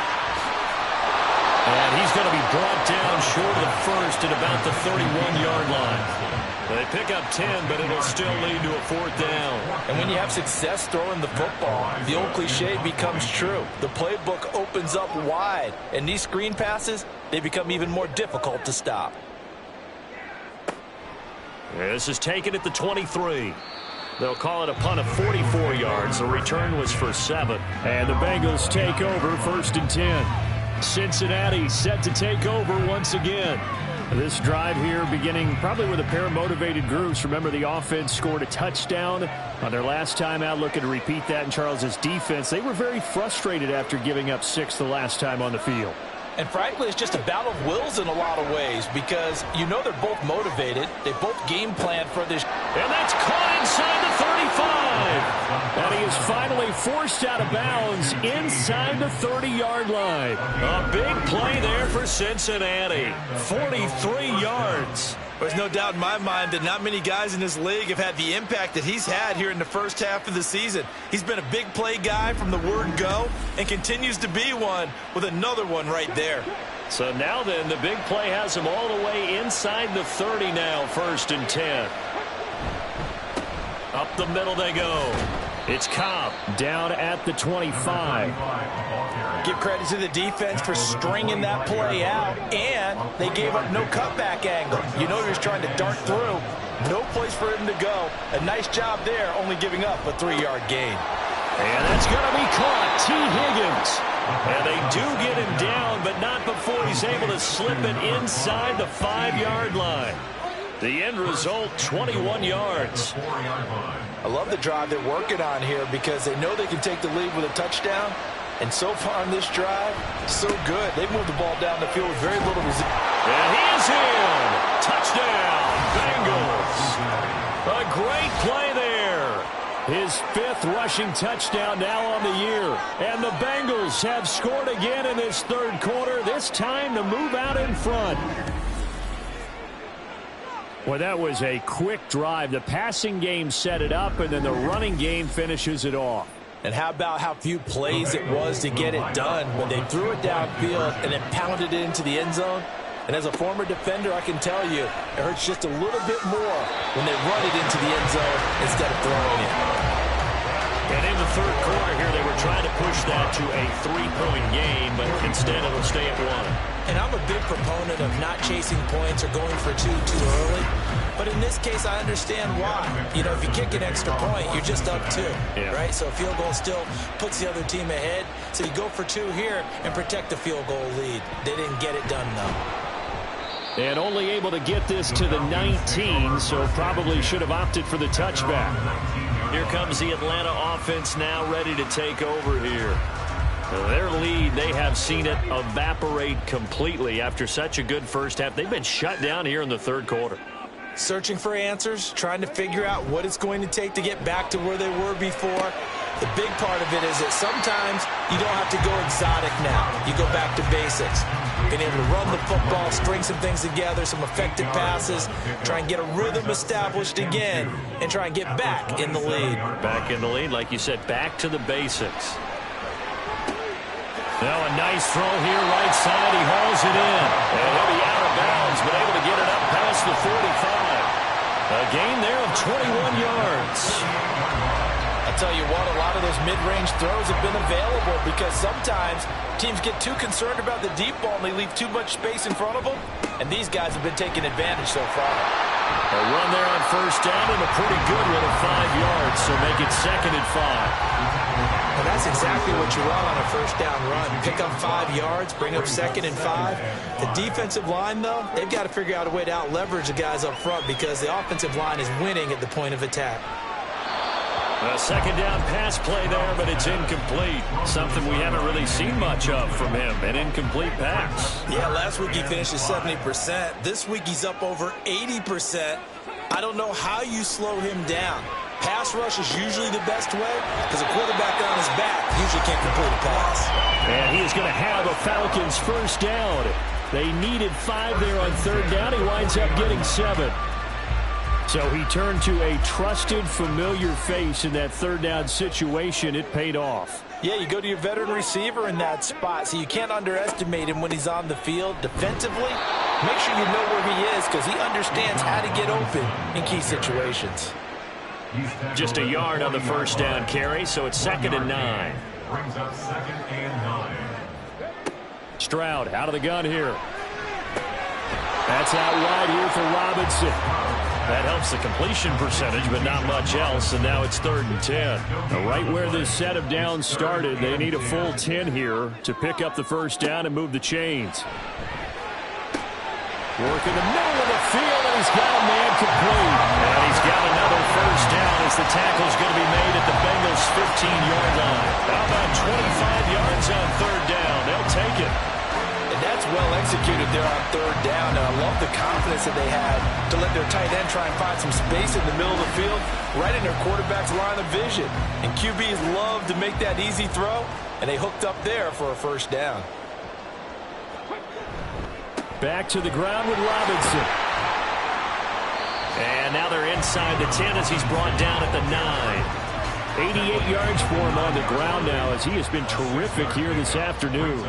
And he's going to be brought down short of the first at about the 31-yard line. They pick up 10, but it'll still lead to a 4th down. And when you have success throwing the football, the old cliche becomes true. The playbook opens up wide, and these screen passes, they become even more difficult to stop. This is taken at the 23. They'll call it a punt of 44 yards. The return was for 7. And the Bengals take over 1st and 10. Cincinnati set to take over once again. This drive here beginning probably with a pair of motivated groups. Remember, the offense scored a touchdown on their last time out. Looking to repeat that in Charles's defense. They were very frustrated after giving up 6 the last time on the field. And frankly, it's just a battle of wills in a lot of ways because you know they're both motivated. They both game plan for this. And that's caught inside the 35. And he is finally forced out of bounds inside the 30-yard line. A big play there for Cincinnati. 43 yards. There's no doubt in my mind that not many guys in this league have had the impact that he's had here in the first half of the season. He's been a big play guy from the word go and continues to be one with another one right there. So now then, the big play has him all the way inside the 30 now, 1st and 10. Up the middle they go. It's Cobb down at the 25. Give credit to the defense for stringing that play out, and they gave up no cutback angle. You know he was trying to dart through. No place for him to go. A nice job there, only giving up a 3-yard gain. And that's going to be caught. T. Higgins. And they do get him down, but not before he's able to slip it inside the 5-yard line. The end result, 21 yards. I love the drive they're working on here because they know they can take the lead with a touchdown. And so far on this drive, so good. They've moved the ball down the field with very little resistance. And he is in. Touchdown, Bengals. A great play there. His 5th rushing touchdown now on the year. And the Bengals have scored again in this 3rd quarter, this time to move out in front. Well, that was a quick drive. The passing game set it up, and then the running game finishes it off. And how about how few plays it was to get it done when they threw it downfield and then pounded it into the end zone? And as a former defender, I can tell you, it hurts just a little bit more when they run it into the end zone instead of throwing it. And in the 3rd quarter here, they were trying to push that to a 3-point game, but instead it'll stay at 1. And I'm a big proponent of not chasing points or going for 2 too early. But in this case, I understand why. You know, if you kick an extra point, you're just up 2, right? So a field goal still puts the other team ahead. So you go for 2 here and protect the field goal lead. They didn't get it done, though. And only able to get this to the 19, so probably should have opted for the touchback. Here comes the Atlanta offense now ready to take over here. Their lead, they have seen it evaporate completely after such a good first half. They've been shut down here in the 3rd quarter. Searching for answers, trying to figure out what it's going to take to get back to where they were before. The big part of it is that sometimes you don't have to go exotic now. You go back to basics. Being able to run the football, string some things together, some effective passes, try and get a rhythm established again, and try and get back in the lead. Back in the lead, like you said, back to the basics. Now a nice throw here, right side. He hauls it in. And he'll be out of bounds, but able to get it up past the 45. A gain there of 21 yards. I tell you what, a lot of those mid-range throws have been available because sometimes teams get too concerned about the deep ball and they leave too much space in front of them, and these guys have been taking advantage so far. A run there on first down and a pretty good one of 5 yards, so make it 2nd and 5. And that's exactly what you want on a first down run. Pick up 5 yards, bring up 2nd and 5. The defensive line, though, they've got to figure out a way to out-leverage the guys up front because the offensive line is winning at the point of attack. A 2nd down pass play there, but it's incomplete. Something we haven't really seen much of from him, an incomplete pass. Yeah, last week he finished at 70%. This week he's up over 80%. I don't know how you slow him down. Pass rush is usually the best way because a quarterback on his back usually can't complete a pass. And he is going to have a Falcons first down. They needed 5 there on 3rd down. He winds up getting 7. So he turned to a trusted, familiar face in that 3rd down situation. It paid off. Yeah, you go to your veteran receiver in that spot, so you can't underestimate him when he's on the field defensively. Make sure you know where he is because he understands how to get open in key situations. Just a yard on the first down carry, so it's 2nd and 9. Brings up 2nd and 9. Stroud out of the gun here. That's out wide here for Robinson. That helps the completion percentage, but not much else, and now it's 3rd and 10. Now, right where this set of downs started, they need a full 10 here to pick up the first down and move the chains. Work in the middle of the field, and he's got a man complete. And he's got another first down as the tackle's going to be made at the Bengals' 15-yard line. How about 25 yards on 3rd down? They'll take it. And that's well executed there on 3rd down. And I love the confidence that they had to let their tight end try and find some space in the middle of the field, right in their quarterback's line of vision. And QBs love to make that easy throw, and they hooked up there for a first down. Back to the ground with Robinson. And now they're inside the 10 as he's brought down at the 9. 88 yards for him on the ground now as he has been terrific here this afternoon.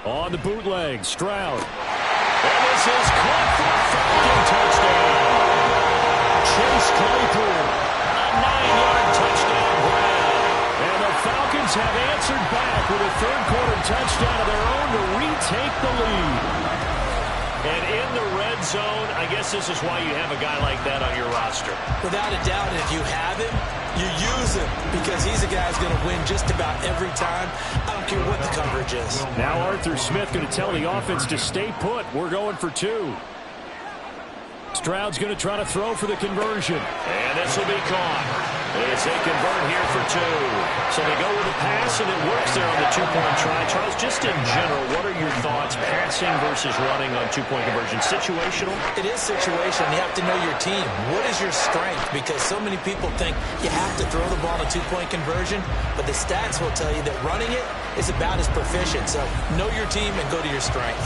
On the bootleg, Stroud. And this is caught for a Falcon touchdown. Chase Claypool, a 9-yard touchdown grab. And the Falcons have answered back with a 3rd-quarter touchdown of their own to retake the lead. And in the red zone, I guess this is why you have a guy like that on your roster. Without a doubt, if you have him, you use him because he's a guy who's going to win just about every time. I don't care what the coverage is. Now Arthur Smith going to tell the offense to stay put. We're going for 2. Stroud's going to try to throw for the conversion. And this will be caught. As they convert here for 2. So they go with a pass, and it works there on the 2-point try. Charles, just in general, what are your thoughts, passing versus running on 2-point conversion? Situational? It is situational. You have to know your team. What is your strength? Because so many people think you have to throw the ball in a 2-point conversion, but the stats will tell you that running it is about as proficient. So know your team and go to your strength.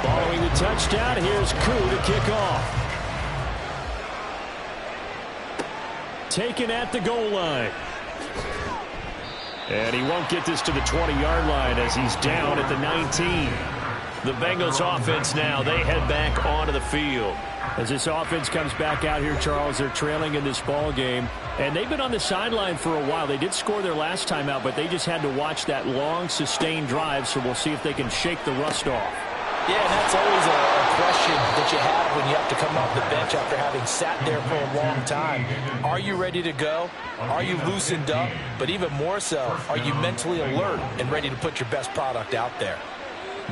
Following the touchdown, here's Koo to kick off. Taken at the goal line. And he won't get this to the 20-yard line as he's down at the 19. The Bengals offense now, they head back onto the field. As this offense comes back out here, Charles, they're trailing in this ball game. And they've been on the sideline for a while. They did score their last time out, but they just had to watch that long, sustained drive, so we'll see if they can shake the rust off. Yeah, and that's always a question that you have when you have to come off the bench after having sat there for a long time. Are you ready to go? Are you loosened up? But even more so, are you mentally alert and ready to put your best product out there?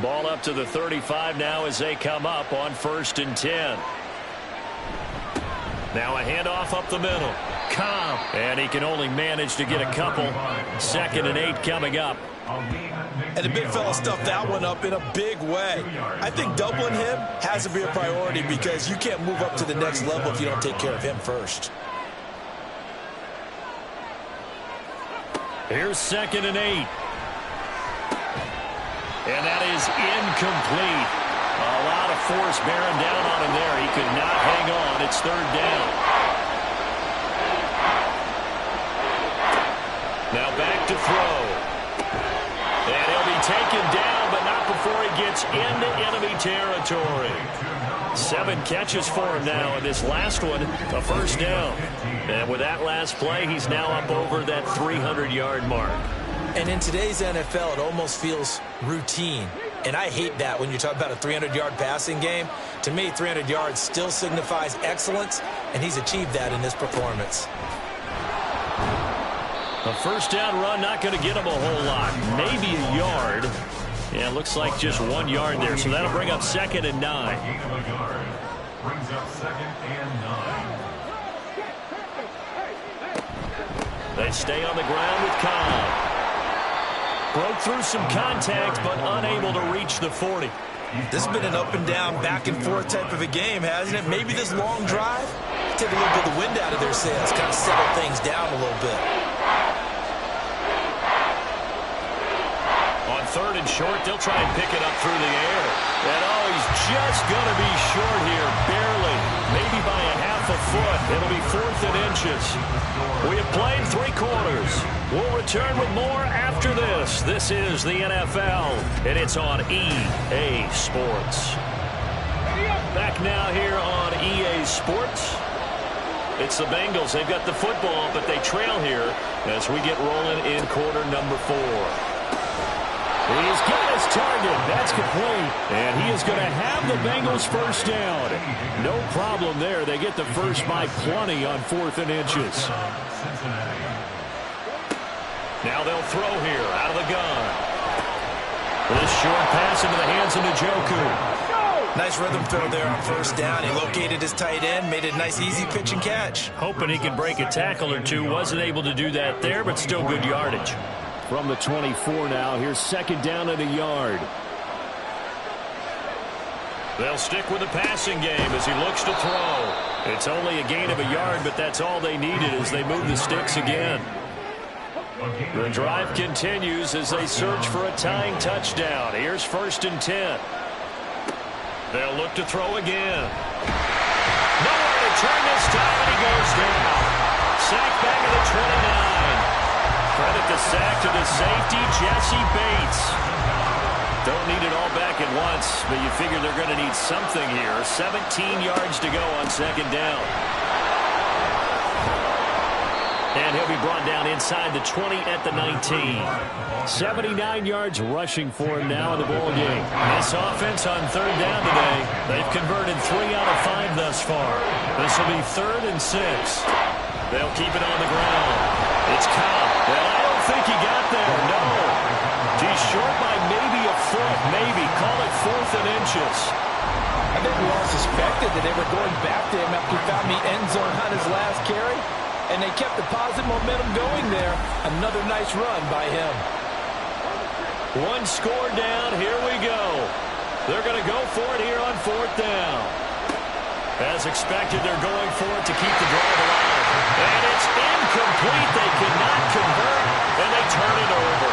Ball up to the 35 now as they come up on 1st and 10. Now a handoff up the middle. Cobb. And he can only manage to get a couple. 2nd and 8 coming up. And the big fella stuffed that one up in a big way. I think doubling him has to be a priority because you can't move up to the next level if you don't take care of him first. Here's 2nd and 8. And that is incomplete. A lot of force bearing down on him there. He could not hang on. It's 3rd down. Now back to throw. And he'll be taken down, but not before he gets into enemy territory. 7 catches for him now, and this last one, a 1st down. And with that last play, he's now up over that 300-yard mark. And in today's NFL, it almost feels routine. And I hate that when you talk about a 300-yard passing game. To me, 300 yards still signifies excellence, and he's achieved that in this performance. A 1st down run, not going to get him a whole lot. Maybe a yard. Yeah, it looks like just 1 yard there. So that'll bring up 2nd and 9. Brings up 2nd and 9. They stay on the ground with Cobb. Broke through some contact, but unable to reach the 40. This has been an up and down, back and forth type of a game, hasn't it? Maybe this long drive, take a little bit of the wind out of their sails, kind of settle things down a little bit. On 3rd and short, they'll try and pick it up through the air. And oh, he's just going to be short here, barely. Maybe by a half a foot. It'll be 4th and inches. We have played 3 quarters. We'll return with more after this. This is the NFL, and it's on EA Sports. Back now here on EA Sports. It's the Bengals. They've got the football, but they trail here as we get rolling in quarter number 4. He's got his target. That's complete. And he is going to have the Bengals 1st down. No problem there. They get the first by plenty on 4th and inches. Now they'll throw here out of the gun. This short pass into the hands of Njoku. Nice rhythm throw there on 1st down. He located his tight end, made it a nice easy pitch and catch. Hoping he could break a tackle or two. Wasn't able to do that there, but still good yardage. From the 24 now, here's 2nd down and a yard. They'll stick with the passing game as he looks to throw. It's only a gain of a yard, but that's all they needed as they move the sticks again. The drive continues as they search for a tying touchdown. Here's 1st and 10. They'll look to throw again. Nowhere to turn this time, and he goes down. Sack back at the 29. Credit the sack to the safety, Jesse Bates. Don't need it all back at once, but you figure they're going to need something here. 17 yards to go on 2nd down. And he'll be brought down inside the 20 at the 19. 79 yards rushing for him now in the ball game. This offense on 3rd down today, they've converted 3 out of 5 thus far. This will be 3rd and 6. They'll keep it on the ground. It's Cobb. Well, I don't think he got there. No. He's short by maybe a foot. Maybe. Call it 4th and inches. I think we all suspected that they were going back to him after he found the end zone on his last carry. And they kept the positive momentum going there. Another nice run by him. 1 score down. Here we go. They're going to go for it here on 4th down. As expected, they're going for it to keep the drive alive. And it's incomplete. They cannot convert, and they turn it over.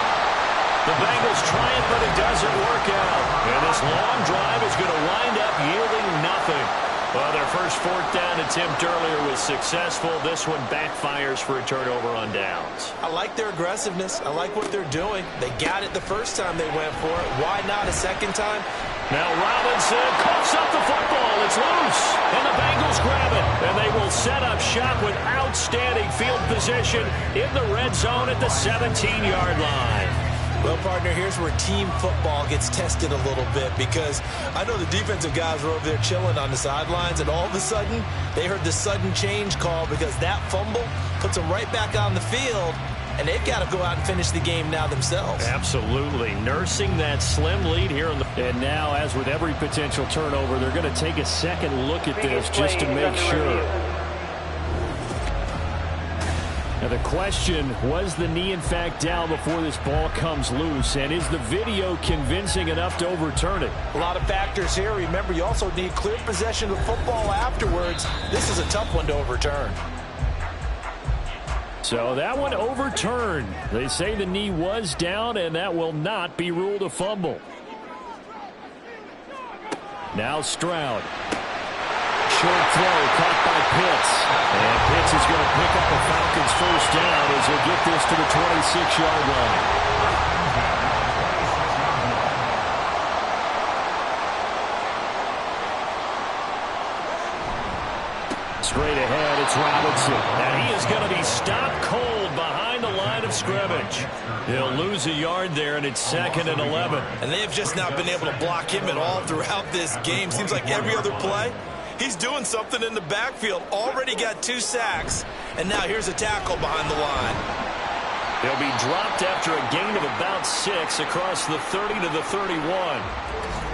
The Bengals try it, but it doesn't work out. And this long drive is going to wind up yielding nothing. Well, their first 4th down attempt earlier was successful. This one backfires for a turnover on downs. I like their aggressiveness. I like what they're doing. They got it the first time they went for it. Why not a second time? Now Robinson coughs up the football. It's loose, and the Bengals grab it. And they will set up shop with outstanding field position in the red zone at the 17-yard line. Well, partner, here's where team football gets tested a little bit because I know the defensive guys were over there chilling on the sidelines, and all of a sudden, they heard the sudden change call because that fumble puts them right back on the field, and they've got to go out and finish the game now themselves. Absolutely. Nursing that slim lead here. And now, as with every potential turnover, they're going to take a second look at this just to make sure. A The question, was the knee in fact down before this ball comes loose? And is the video convincing enough to overturn it? A lot of factors here. Remember, you also need clear possession of the football afterwards. This is a tough one to overturn. So that one overturned. They say the knee was down, and that will not be ruled a fumble. Now Stroud. Short throw caught by Pitts. And Pitts is going to pick up the Falcons' first down as they get this to the 26-yard line. Straight ahead, it's Robinson. And he is going to be stopped cold behind the line of scrimmage. He'll lose a yard there, and it's 2nd and 11. And they've just not been able to block him at all throughout this game. Seems like every other play, he's doing something in the backfield. Already got 2 sacks, and now here's a tackle behind the line. He'll be dropped after a gain of about 6 across the 30 to the 31.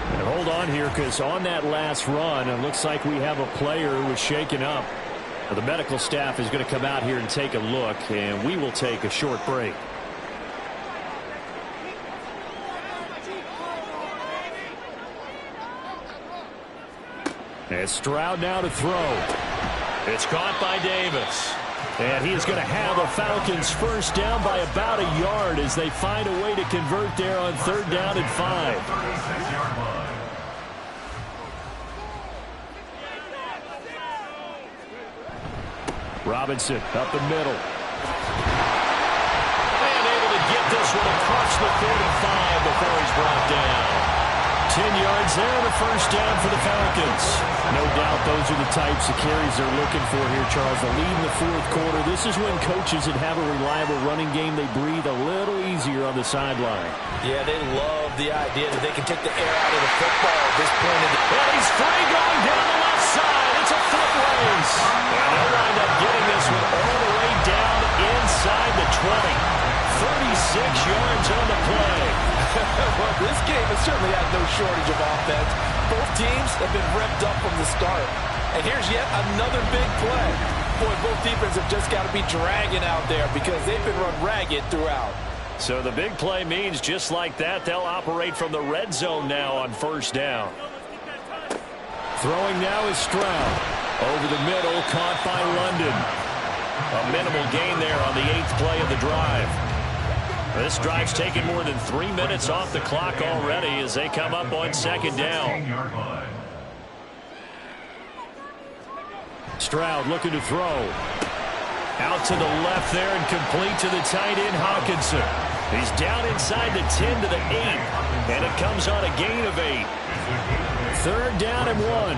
And hold on here, because on that last run, it looks like we have a player who was shaken up. The medical staff is going to come out here and take a look, and we will take a short break. And Stroud now to throw. It's caught by Davis. And he is going to have a Falcons first down by about a yard as they find a way to convert there on 3rd down and 5. Robinson up the middle. And able to get this one across the 45 before he's brought down. 10 yards there and a first down for the Falcons. No doubt those are the types of carries they're looking for here, Charles. The lead in the 4th quarter. This is when coaches that have a reliable running game, they breathe a little easier on the sideline. Yeah, they love the idea that they can take the air out of the football at this point. And he's free going down the left side. It's a foot race. And they'll wind up getting this one all the way down inside the 20. 36 yards on the play. Well, this game has certainly had no shortage of offense. Both teams have been revved up from the start. And here's yet another big play. Boy, both defenses have just got to be dragging out there because they've been run ragged throughout. So the big play means just like that, they'll operate from the red zone now on first down. Throwing now is Stroud. Over the middle, caught by London. A minimal gain there on the 8th play of the drive. This drive's taken more than 3 minutes off the clock already as they come up on 2nd down. Stroud looking to throw. Out to the left there and complete to the tight end Hawkinson. He's down inside the 10 to the 8. And it comes on a gain of 8. 3rd down and 1.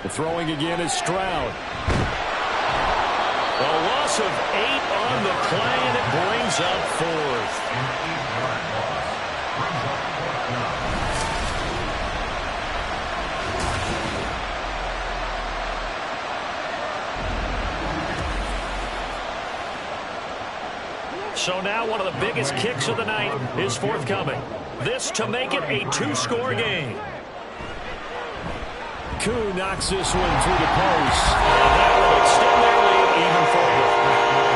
The throwing again is Stroud. A loss of 8 on the play, and it brings up 4th. So now one of the biggest kicks of the night is forthcoming. This to make it a 2-score game. Koo knocks this one through the post. And that will extend their lead even further.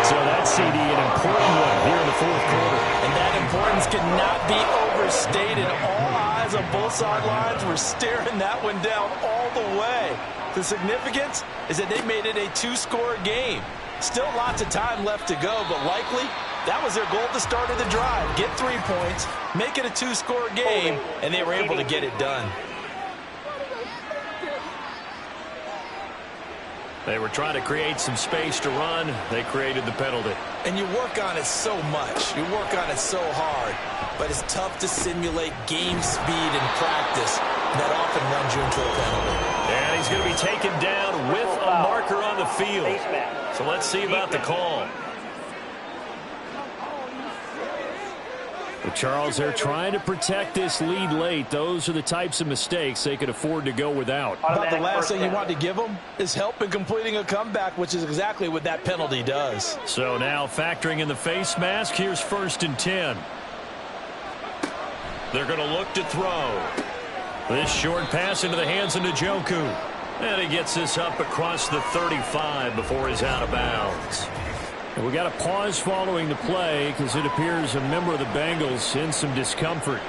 So that's CD, an important one here in the 4th quarter. And that importance cannot be overstated. All eyes on both sidelines were staring that one down all the way. The significance is that they made it a 2-score game. Still lots of time left to go, but likely that was their goal at the start of the drive. Get 3 points, make it a 2-score game, and they were able to get it done. They were trying to create some space to run. They created the penalty. And you work on it so much. You work on it so hard. But it's tough to simulate game speed in practice. That often runs you into a penalty. And he's going to be taken down with a marker on the field. So let's see about the call. But Charles, they're trying to protect this lead late. Those are the types of mistakes they could afford to go without. About the last thing you want to give them is help in completing a comeback, which is exactly what that penalty does. So now factoring in the face mask, here's 1st and 10. They're going to look to throw. This short pass into the hands of Njoku. And he gets this up across the 35 before he's out of bounds. And we got a pause following the play because it appears a member of the Bengals in some discomfort.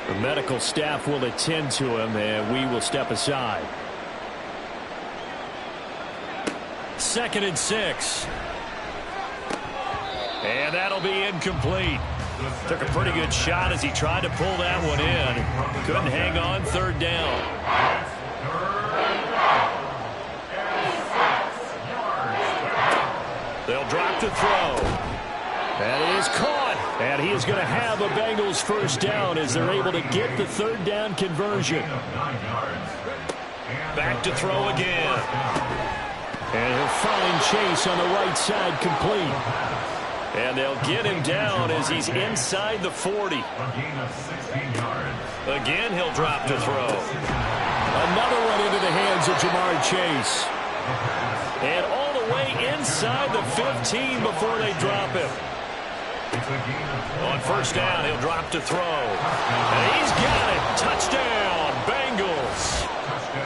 The medical staff will attend to him, and we will step aside. 2nd and 6. And that'll be incomplete. Took a pretty good shot as he tried to pull that one in. Couldn't hang on. 3rd down. They'll drop to throw. That is caught. And he is going to have a Bengals 1st down as they're able to get the 3rd down conversion. Back to throw again. And he'll find Chase on the right side complete. And they'll get him down as he's inside the 40. Again, he'll drop to throw. Another one into the hands of Jamar Chase. And all the way inside the 15 before they drop him. On 1st down, he'll drop to throw. And he's got it. Touchdown, Bengals.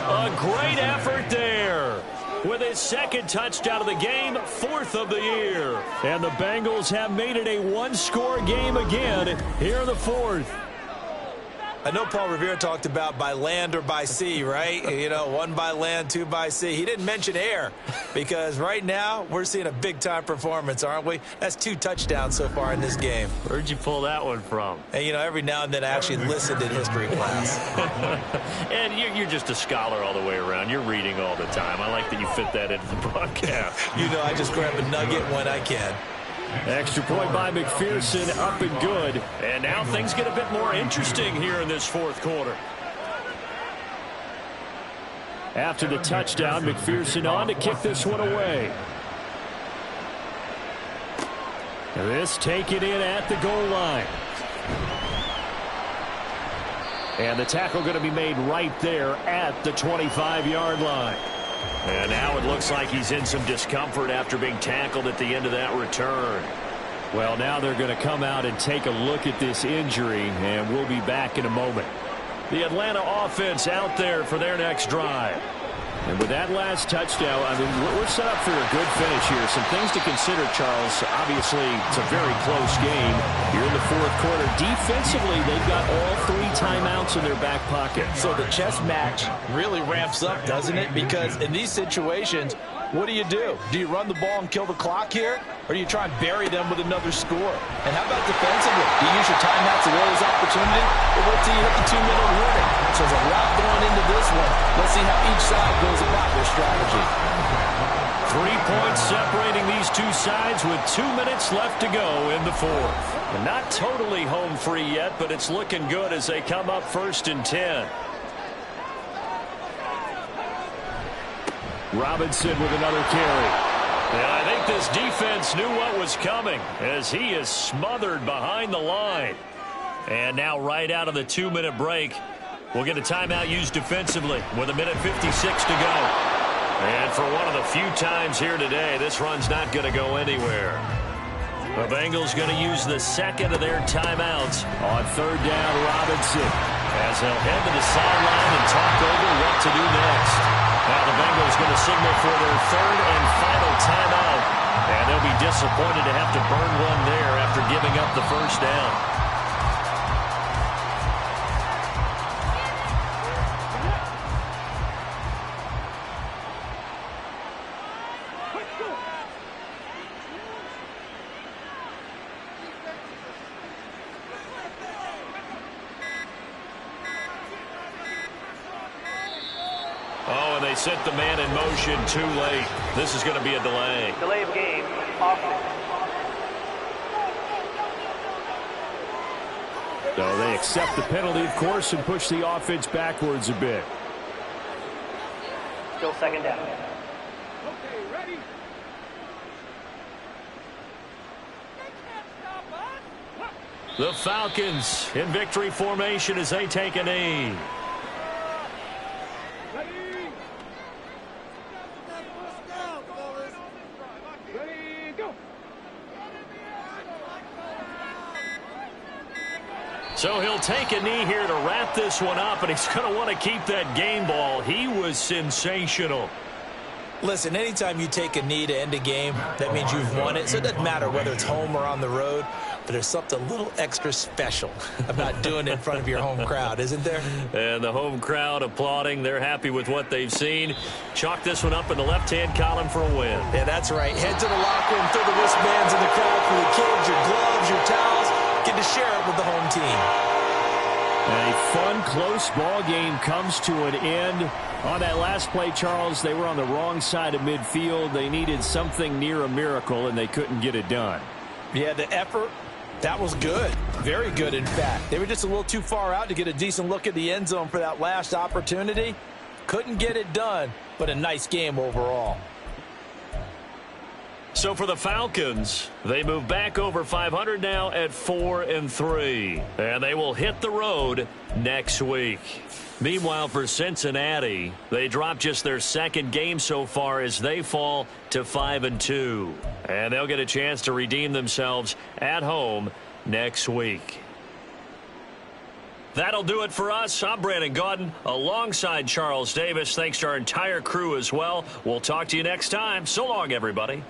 A great effort there. With his 2nd touchdown of the game, 4th of the year. And the Bengals have made it a one-score game again here in the 4th. I know Paul Revere talked about by land or by sea, right? You know, 1 by land, 2 by sea. He didn't mention air because right now we're seeing a big-time performance, aren't we? That's 2 touchdowns so far in this game. Where'd you pull that one from? And, you know, every now and then I actually listened in history class. And you're just a scholar all the way around. You're reading all the time. I like that you fit that into the broadcast. You know, I just grab a nugget when I can. Extra point by McPherson, up and good. And now things get a bit more interesting here in this 4th quarter. After the touchdown, McPherson on to kick this one away. This taken in at the goal line. And the tackle going to be made right there at the 25-yard line. And now it looks like he's in some discomfort after being tackled at the end of that return. Well, now they're going to come out and take a look at this injury, and we'll be back in a moment. The Atlanta offense out there for their next drive. And with that last touchdown, I mean, we're set up for a good finish here. Some things to consider, Charles. Obviously, it's a very close game. You're in the 4th quarter. Defensively, they've got all 3 timeouts in their back pocket. So the chess match really ramps up, doesn't it? Because in these situations, what do? Do you run the ball and kill the clock here? Or do you try and bury them with another score? And how about defensively? Do you use your timeouts to raise opportunity? Or wait till you hit the 2-minute warning? So there's a lot going into this one. Let's see how each side goes about their strategy. 3 points separating these two sides with 2 minutes left to go in the 4th. And not totally home free yet, but it's looking good as they come up 1st and 10. Robinson with another carry. And I think this defense knew what was coming as he is smothered behind the line. And now right out of the 2-minute break, we'll get a timeout used defensively with 1:56 to go. And for one of the few times here today, this run's not going to go anywhere. The Bengals going to use the 2nd of their timeouts on 3rd down. Robinson as they'll head to the sideline and talk over what to do next. Now the Bengals going to signal for their 3rd and final timeout. And they'll be disappointed to have to burn one there after giving up the 1st down. They set the man in motion too late. This is going to be a delay. Delay of game, offense. So they accept the penalty, of course, and push the offense backwards a bit. Still 2nd down. Okay, ready? The Falcons in victory formation as they take a knee. So he'll take a knee here to wrap this one up, and he's going to want to keep that game ball. He was sensational. Listen, anytime you take a knee to end a game, that means you've won it. So it doesn't matter whether it's home or on the road, but there's something a little extra special about doing it in front of your home crowd, isn't there? And the home crowd applauding. They're happy with what they've seen. Chalk this one up in the left-hand column for a win. Yeah, that's right. Head to the locker room, throw the wristbands in the crowd for the kids, your gloves, your towels. Get to share it with the home team. A fun, close ball game comes to an end. On that last play, Charles, they were on the wrong side of midfield. They needed something near a miracle, and they couldn't get it done. Yeah, the effort, that was good. Very good, in fact. They were just a little too far out to get a decent look at the end zone for that last opportunity. Couldn't get it done, but a nice game overall. So for the Falcons, they move back over 500 now at 4-3. And they will hit the road next week. Meanwhile, for Cincinnati, they dropped just their second game so far as they fall to 5-2. And they'll get a chance to redeem themselves at home next week. That'll do it for us. I'm Brandon Gaudin alongside Charles Davis. Thanks to our entire crew as well. We'll talk to you next time. So long, everybody.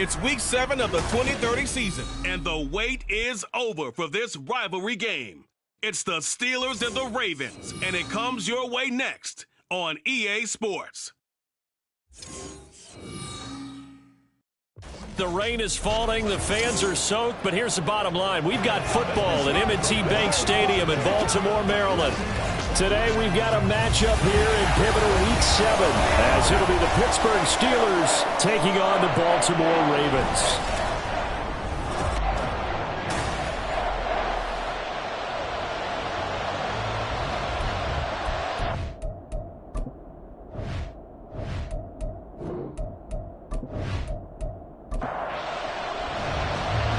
It's week 7 of the 2030 season, and the wait is over for this rivalry game. It's the Steelers and the Ravens, and it comes your way next on EA Sports. The rain is falling, the fans are soaked, but here's the bottom line. We've got football at M&T Bank Stadium in Baltimore, Maryland. Today we've got a matchup here in pivotal Week 7 as it'll be the Pittsburgh Steelers taking on the Baltimore Ravens.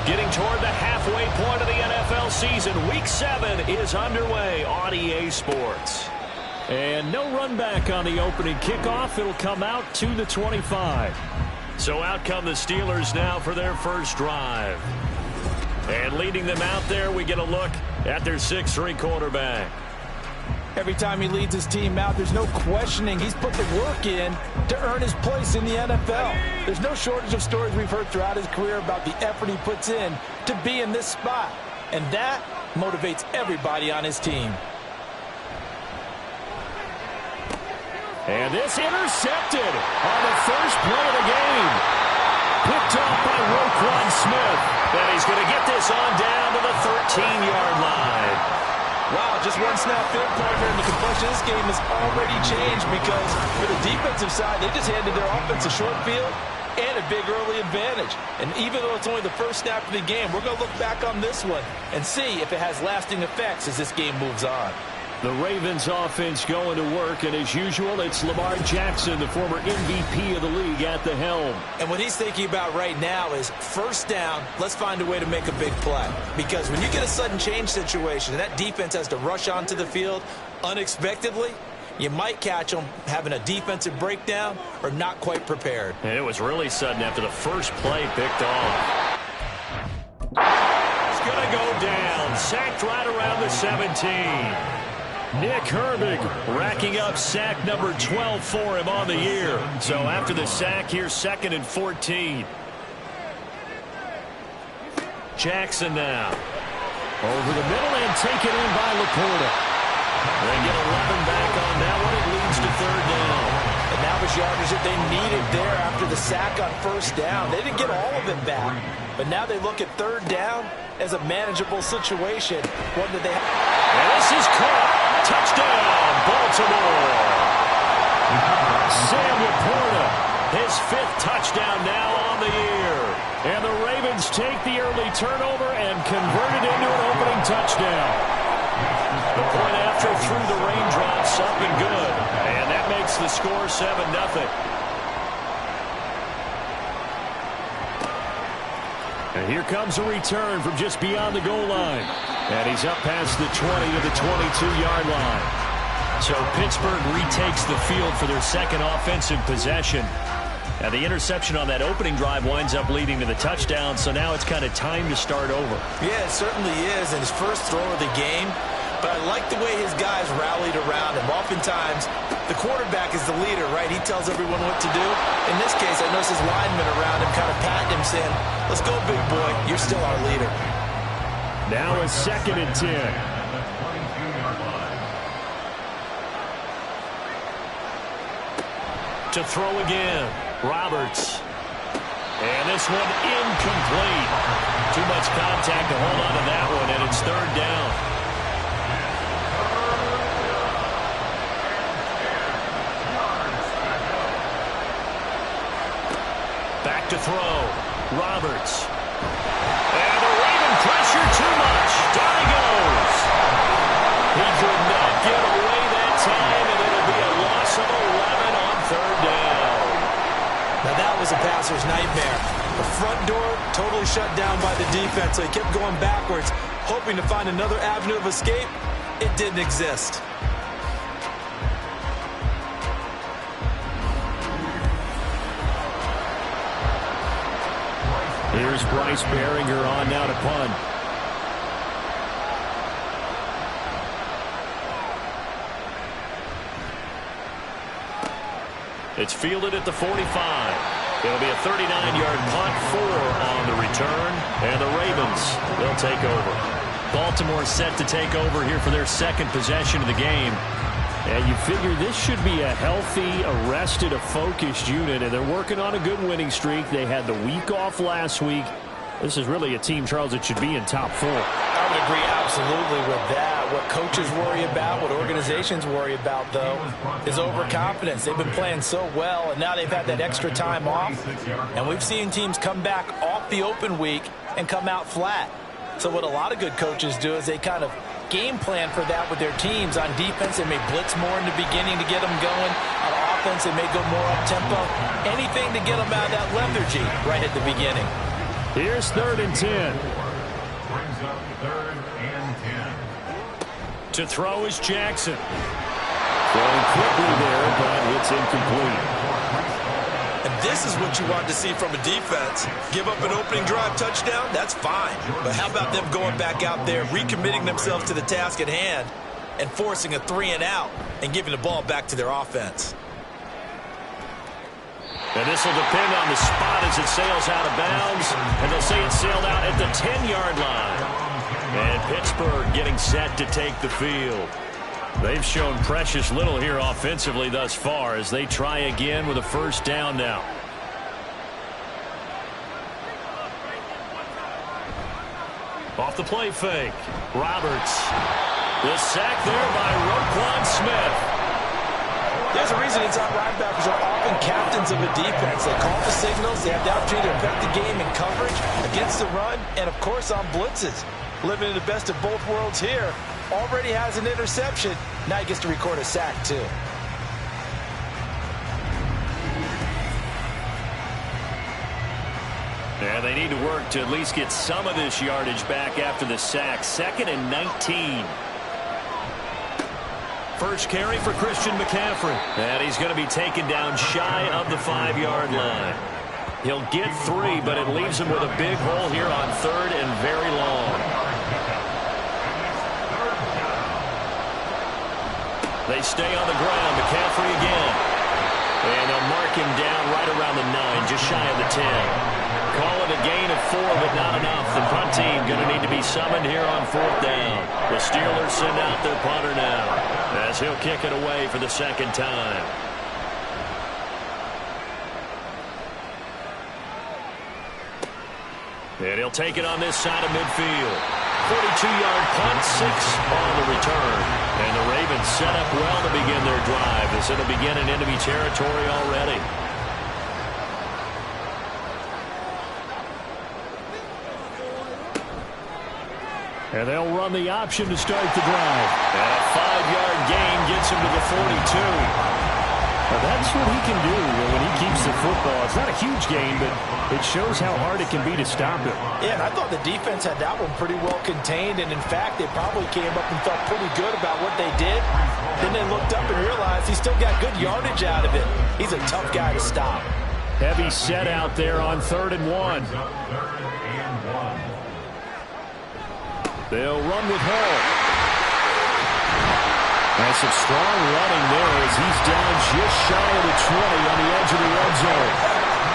Getting toward the halfway point of the NFL season, Week 7 is underway on EA Sports. And no run back on the opening kickoff. It'll come out to the 25. So out come the Steelers now for their first drive. And leading them out there, we get a look at their 6'3" quarterback. Every time he leads his team out, there's no questioning. He's put the work in to earn his place in the NFL. There's no shortage of stories we've heard throughout his career about the effort he puts in to be in this spot. And that motivates everybody on his team. And this intercepted on the first play of the game. Picked off by Roquan Smith. And he's going to get this on down to the 13-yard line. Wow, just one snap there, partner, and the complexion of this game has already changed because for the defensive side, they just handed their offense a short field and a big early advantage. And even though it's only the first snap of the game, we're going to look back on this one and see if it has lasting effects as this game moves on. The Ravens offense going to work, and as usual, it's Lamar Jackson, the former MVP of the league, at the helm. And what he's thinking about right now is first down, let's find a way to make a big play. Because when you get a sudden change situation and that defense has to rush onto the field unexpectedly, you might catch them having a defensive breakdown or not quite prepared. And it was really sudden after the first play picked off. It's going to go down, sacked right around the 17. Nick Herbig racking up sack number 12 for him on the year. So after the sack, here's 2nd and 14. Jackson now. Over the middle and taken in by Laporta. They get 11 back on that one. It leads to 3rd down. And that was yardage that they needed there after the sack on first down. They didn't get all of it back. But now they look at 3rd down as a manageable situation. One that they have. And this is caught. Touchdown, Baltimore. Sam Laporta, his 5th touchdown now on the year. And the Ravens take the early turnover and convert it into an opening touchdown. The point after through the raindrops, up and good. And that makes the score 7-0. And here comes a return from just beyond the goal line. And he's up past the 20 to the 22-yard line. So Pittsburgh retakes the field for their 2nd offensive possession. And the interception on that opening drive winds up leading to the touchdown. So now it's kind of time to start over. Yeah, it certainly is. And his first throw of the game. But I like the way his guys rallied around him. Oftentimes, the quarterback is the leader, right? He tells everyone what to do. In this case, I noticed his linemen around him kind of patting him, saying, let's go, big boy. You're still our leader. Now a 2nd and 10. To throw again, Roberts. And this one incomplete. Too much contact to hold on to that one, and it's 3rd down. Back to throw. Roberts. And the Raven pressure too much. Down he goes. He could not get away that time, and it'll be a loss of 11 on 3rd down. Now that was a passer's nightmare. The front door totally shut down by the defense, so he kept going backwards, hoping to find another avenue of escape. It didn't exist. Here's Bryce Behringer on now to punt. It's fielded at the 45. It'll be a 39-yard punt, 4 on the return, and the Ravens, they'll take over. Baltimore set to take over here for their 2nd possession of the game. And you figure this should be a healthy, arrested, a focused unit, and they're working on a good winning streak. They had the week off last week. This is really a team, Charles, that should be in top 4. I would agree absolutely with that. What coaches worry about, what organizations worry about, though, is overconfidence. They've been playing so well, and now they've had that extra time off. And we've seen teams come back off the open week and come out flat. So what a lot of good coaches do is they kind of game plan for that with their teams. On defense, they may blitz more in the beginning to get them going. On offense, they may go more up-tempo. Anything to get them out of that lethargy right at the beginning. Here's 3rd and 10. Brings up 3rd and 10. To throw is Jackson. Throwing quickly there, but it's incomplete. And this is what you want to see from a defense. Give up an opening drive touchdown, that's fine. But how about them going back out there, recommitting themselves to the task at hand, and forcing a 3-and-out and giving the ball back to their offense? And this will depend on the spot as it sails out of bounds. And they'll say it sailed out at the 10-yard line. And Pittsburgh getting set to take the field. They've shown precious little here offensively thus far as they try again with a 1st down now. Off the play fake. Roberts. The sack there by Roquan Smith. There's a reason inside linebackers are often captains of a defense. They call the signals. They have the opportunity to affect the game in coverage, against the run, and, of course, on blitzes. Living in the best of both worlds here. Already has an interception. Now he gets to record a sack, too. Yeah, they need to work to at least get some of this yardage back after the sack. 2nd and 19. First carry for Christian McCaffrey. And he's going to be taken down shy of the 5-yard line. He'll get 3, but it leaves him with a big hole here on 3rd and very long. They stay on the ground. McCaffrey again. And they'll mark him down right around the 9, just shy of the 10. Call it a gain of 4, but not enough. The punt team going to need to be summoned here on 4th down. The Steelers send out their punter now as he'll kick it away for the 2nd time. And he'll take it on this side of midfield. 42-yard punt, 6 on the return. And the Ravens set up well to begin their drive as it'll begin in enemy territory already. And they'll run the option to start the drive. And a 5-yard gain gets him to the 42. Now that's what he can do when he keeps the football. It's not a huge gain, but it shows how hard it can be to stop him. Yeah, and I thought the defense had that one pretty well contained. And, in fact, they probably came up and felt pretty good about what they did. Then they looked up and realized he still got good yardage out of it. He's a tough guy to stop. Heavy set out there on 3rd and 1. They'll run with Hall. And some strong running there as he's down just shy of the 20 on the edge of the red zone.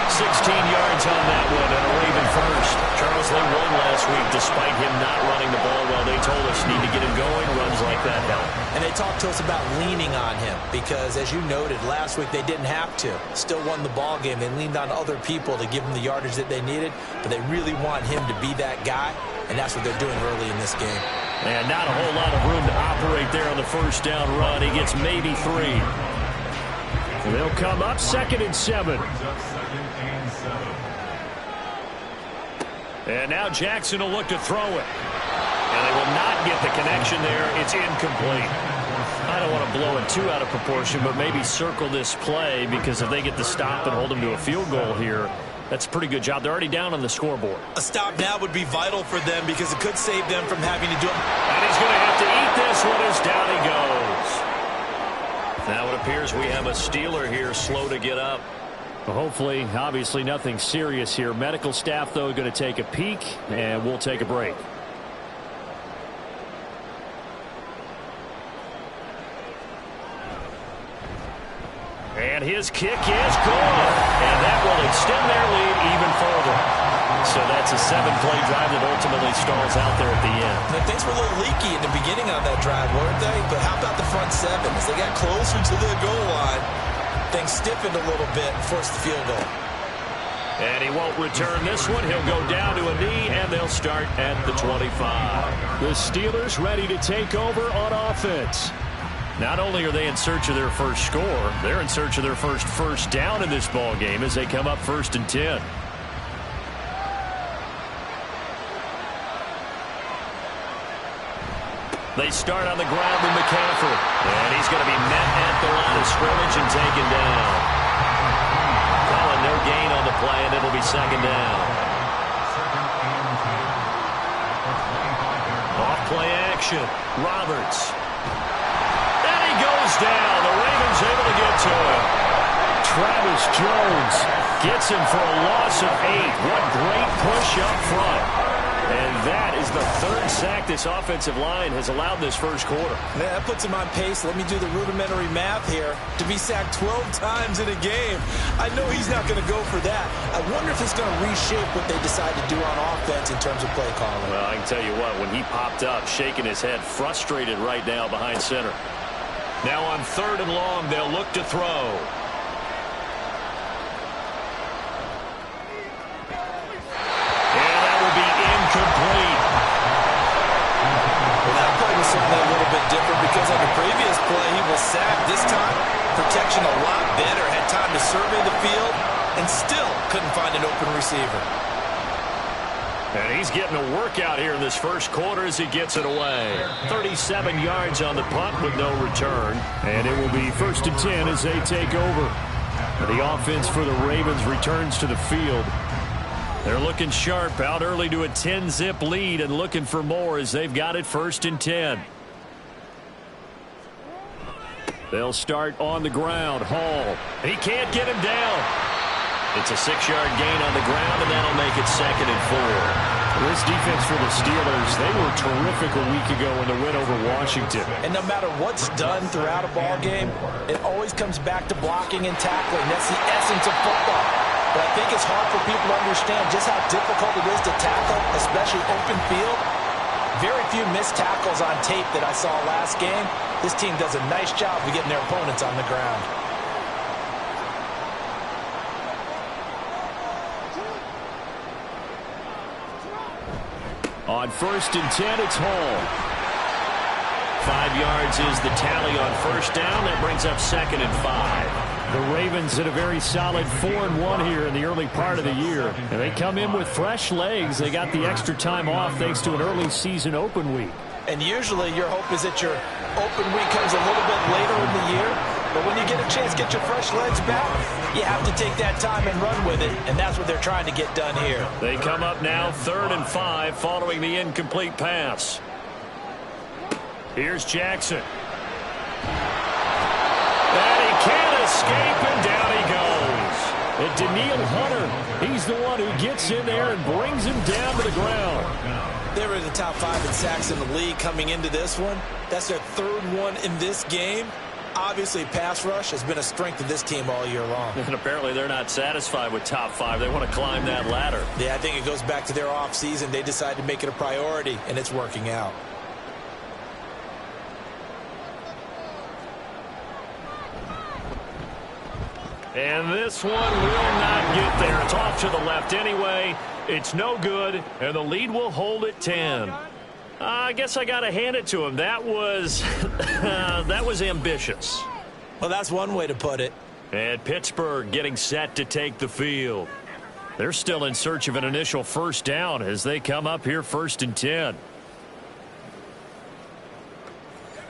16 yards on that one and a Raven first. Charles, they won last week despite him not running the ball well. They told us need to get him going. Runs like that help. And they talked to us about leaning on him because, as you noted, last week they didn't have to. Still won the ball game. They leaned on other people to give them the yardage that they needed, but they really want him to be that guy, and that's what they're doing early in this game. And not a whole lot of room to operate there on the 1st down run. He gets maybe 3. They'll come up 2nd and 7. And now Jackson will look to throw it. And they will not get the connection there. It's incomplete. I don't want to blow it too out of proportion, but maybe circle this play because if they get the stop and hold them to a field goal here, that's a pretty good job. They're already down on the scoreboard. A stop now would be vital for them because it could save them from having to do it. And he's going to have to eat this one as down he goes. Now it appears we have a Steeler here slow to get up. Well, hopefully, obviously nothing serious here. Medical staff, though, going to take a peek, and we'll take a break. And his kick is good. And that will extend their lead even further. So that's a 7-play drive that ultimately stalls out there at the end. And things were a little leaky in the beginning on that drive, weren't they? But how about the front 7? As they got closer to the goal line, things stiffened a little bit and forced the field goal. And he won't return this one. He'll go down to a knee, and they'll start at the 25. The Steelers ready to take over on offense. Not only are they in search of their first score, they're in search of their first down in this ball game as they come up 1st and 10. They start on the ground with McCaffrey. And he's going to be met at the line of scrimmage and taken down. Calling no gain on the play, and it'll be 2nd down. Off play action. Roberts. And he goes down. The Ravens able to get to him. Travis Jones gets him for a loss of 8. What great push up front. And that is the 3rd sack this offensive line has allowed this first quarter. Man, that puts him on pace. Let me do the rudimentary math here. To be sacked 12 times in a game, I know he's not going to go for that. I wonder if it's going to reshape what they decide to do on offense in terms of play calling. Well, I can tell you what, when he popped up, shaking his head, frustrated right now behind center. Now on 3rd and long, they'll look to throw. Complete. Well, that play was certainly a little bit different because on the previous play, he was sacked. This time, protection a lot better. Had time to survey the field and still couldn't find an open receiver. And he's getting a workout here in this first quarter as he gets it away. 37 yards on the punt with no return. And it will be 1st and 10 as they take over. The offense for the Ravens returns to the field. They're looking sharp, out early to a 10-zip lead and looking for more as they've got it 1st and 10. They'll start on the ground. Hall. He can't get him down. It's a 6-yard gain on the ground, and that'll make it 2nd and 4. This defense for the Steelers, they were terrific a week ago in the win over Washington. And no matter what's done throughout a ball game, it always comes back to blocking and tackling. That's the essence of football. But I think it's hard for people to understand just how difficult it is to tackle, especially open field. Very few missed tackles on tape that I saw last game. This team does a nice job of getting their opponents on the ground. On 1st and 10, it's Hall. 5 yards is the tally on 1st down. That brings up 2nd and 5. The Ravens had a very solid 4-1 here in the early part of the year. And they come in with fresh legs. They got the extra time off thanks to an early season open week. And usually your hope is that your open week comes a little bit later in the year. But when you get a chance to get your fresh legs back, you have to take that time and run with it. And that's what they're trying to get done here. They come up now 3rd and 5 following the incomplete pass. Here's Jackson. And he can't escape, and down he goes. And Daniil Hunter, he's the one who gets in there and brings him down to the ground. They were in the top 5 in sacks in the league coming into this one. That's their 3rd one in this game. Obviously, pass rush has been a strength of this team all year long. And apparently they're not satisfied with top 5. They want to climb that ladder. Yeah, I think it goes back to their offseason. They decided to make it a priority, and it's working out. And this one will not get there. It's off to the left anyway. It's no good, and the lead will hold at 10. I guess I got to hand it to him. That was that was ambitious. Well, that's one way to put it. And Pittsburgh getting set to take the field. They're still in search of an initial 1st down as they come up here 1st and 10.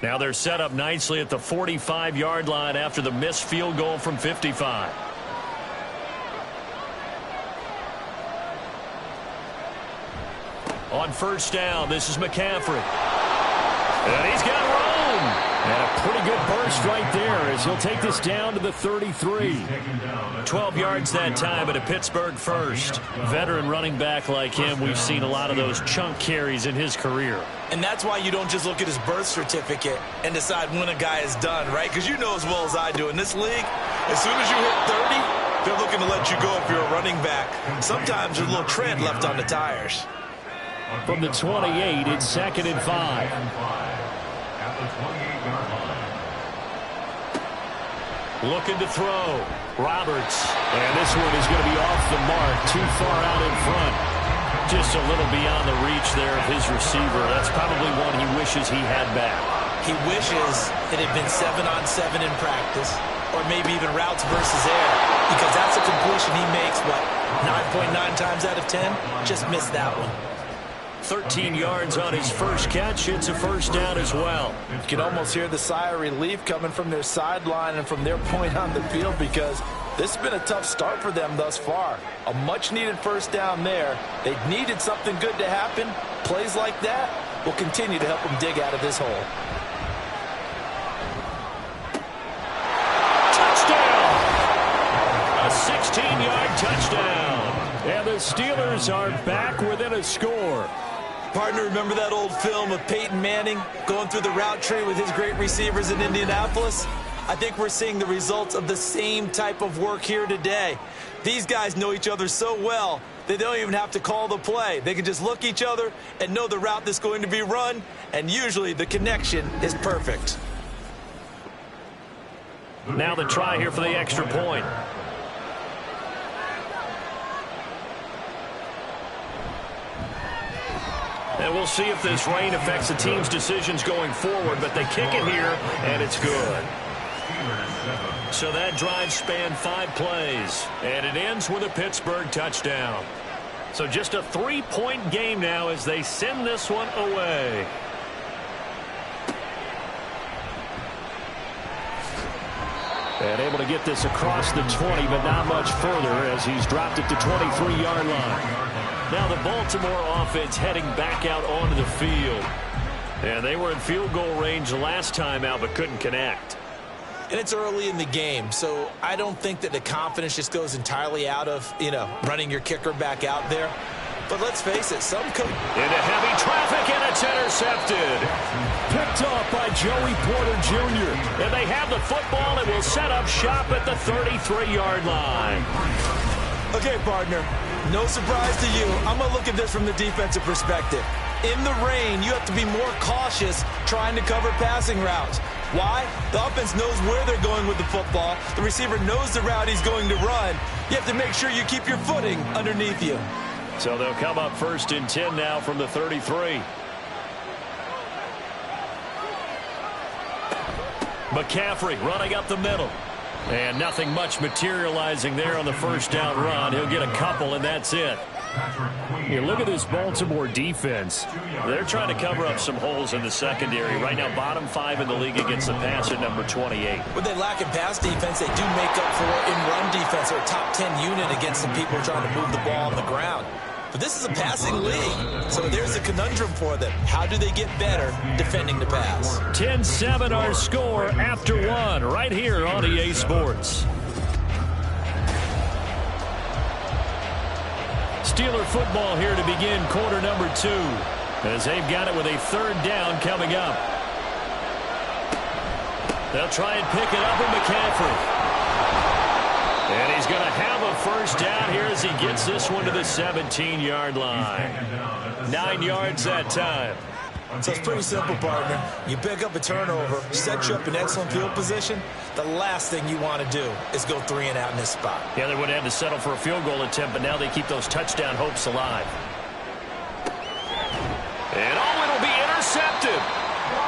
Now they're set up nicely at the 45-yard line after the missed field goal from 55. On 1st down, this is McCaffrey. And he's got room. And a pretty good burst right there as he'll take this down to the 33. 12 yards that time at a Pittsburgh first. Veteran running back like him, we've seen a lot of those chunk carries in his career. And that's why you don't just look at his birth certificate and decide when a guy is done, right? Because you know as well as I do, in this league, as soon as you hit 30, they're looking to let you go if you're a running back. Sometimes there's a little tread left on the tires. From the 28, it's 2nd and 5. Looking to throw. Roberts. And this one is going to be off the mark. Too far out in front. Just a little beyond the reach there of his receiver. That's probably one he wishes he had back. He wishes it had been 7-on-7 in practice, or maybe even routes versus air, because that's a completion he makes, 9.9 times out of 10? Just missed that one. 13 yards on his first catch. It's a first down as well. You can almost hear the sigh of relief coming from their sideline and from their point on the field, because this has been a tough start for them thus far. A much-needed first down there. They needed something good to happen. Plays like that will continue to help them dig out of this hole. Touchdown! A 16-yard touchdown. And the Steelers are back within a score. Partner, remember that old film of Peyton Manning going through the route tree with his great receivers in Indianapolis? I think we're seeing the results of the same type of work here today. These guys know each other so well that they don't even have to call the play. They can just look each other and know the route that's going to be run, and usually the connection is perfect. Now the try here for the extra point. And we'll see if this rain affects the team's decisions going forward, but they kick it here, and it's good. So that drive spanned 5 plays, and it ends with a Pittsburgh touchdown. So just a 3-point game now as they send this one away. And able to get this across the 20, but not much further as he's dropped it to 23-yard line. Now the Baltimore offense heading back out onto the field. And they were in field goal range last time out, but couldn't connect. And it's early in the game, so I don't think that the confidence just goes entirely out of, running your kicker back out there. But let's face it, some coach... Into heavy traffic, and it's intercepted. Picked off by Joey Porter Jr. And they have the football and will set up shop at the 33-yard line. Okay, partner, no surprise to you. I'm going to look at this from the defensive perspective. In the rain, you have to be more cautious trying to cover passing routes. Why? The offense knows where they're going with the football. The receiver knows the route he's going to run. You have to make sure you keep your footing underneath you. So they'll come up 1st and 10 now from the 33. McCaffrey running up the middle. And nothing much materializing there on the first down run. He'll get a couple, and that's it. You look at this Baltimore defense. They're trying to cover up some holes in the secondary. Right now, bottom 5 in the league against the pass at number 28. When they lack in pass defense, they do make up for it in run defense. They're a top 10 unit against some people trying to move the ball on the ground. But this is a passing league, so there's a conundrum for them. How do they get better defending the pass? 10-7 our score after 1 right here on EA Sports. Steeler football here to begin quarter number 2 as they've got it with a 3rd down coming up. They'll try and pick it up with McCaffrey. And he's going to have a first down here as he gets this one to the 17-yard line. 9 yards that time. So it's pretty simple, partner. You pick up a turnover, set you up in excellent field position. The last thing you want to do is go 3 and out in this spot. Yeah, they would have had to settle for a field goal attempt, but now they keep those touchdown hopes alive. And it'll be intercepted.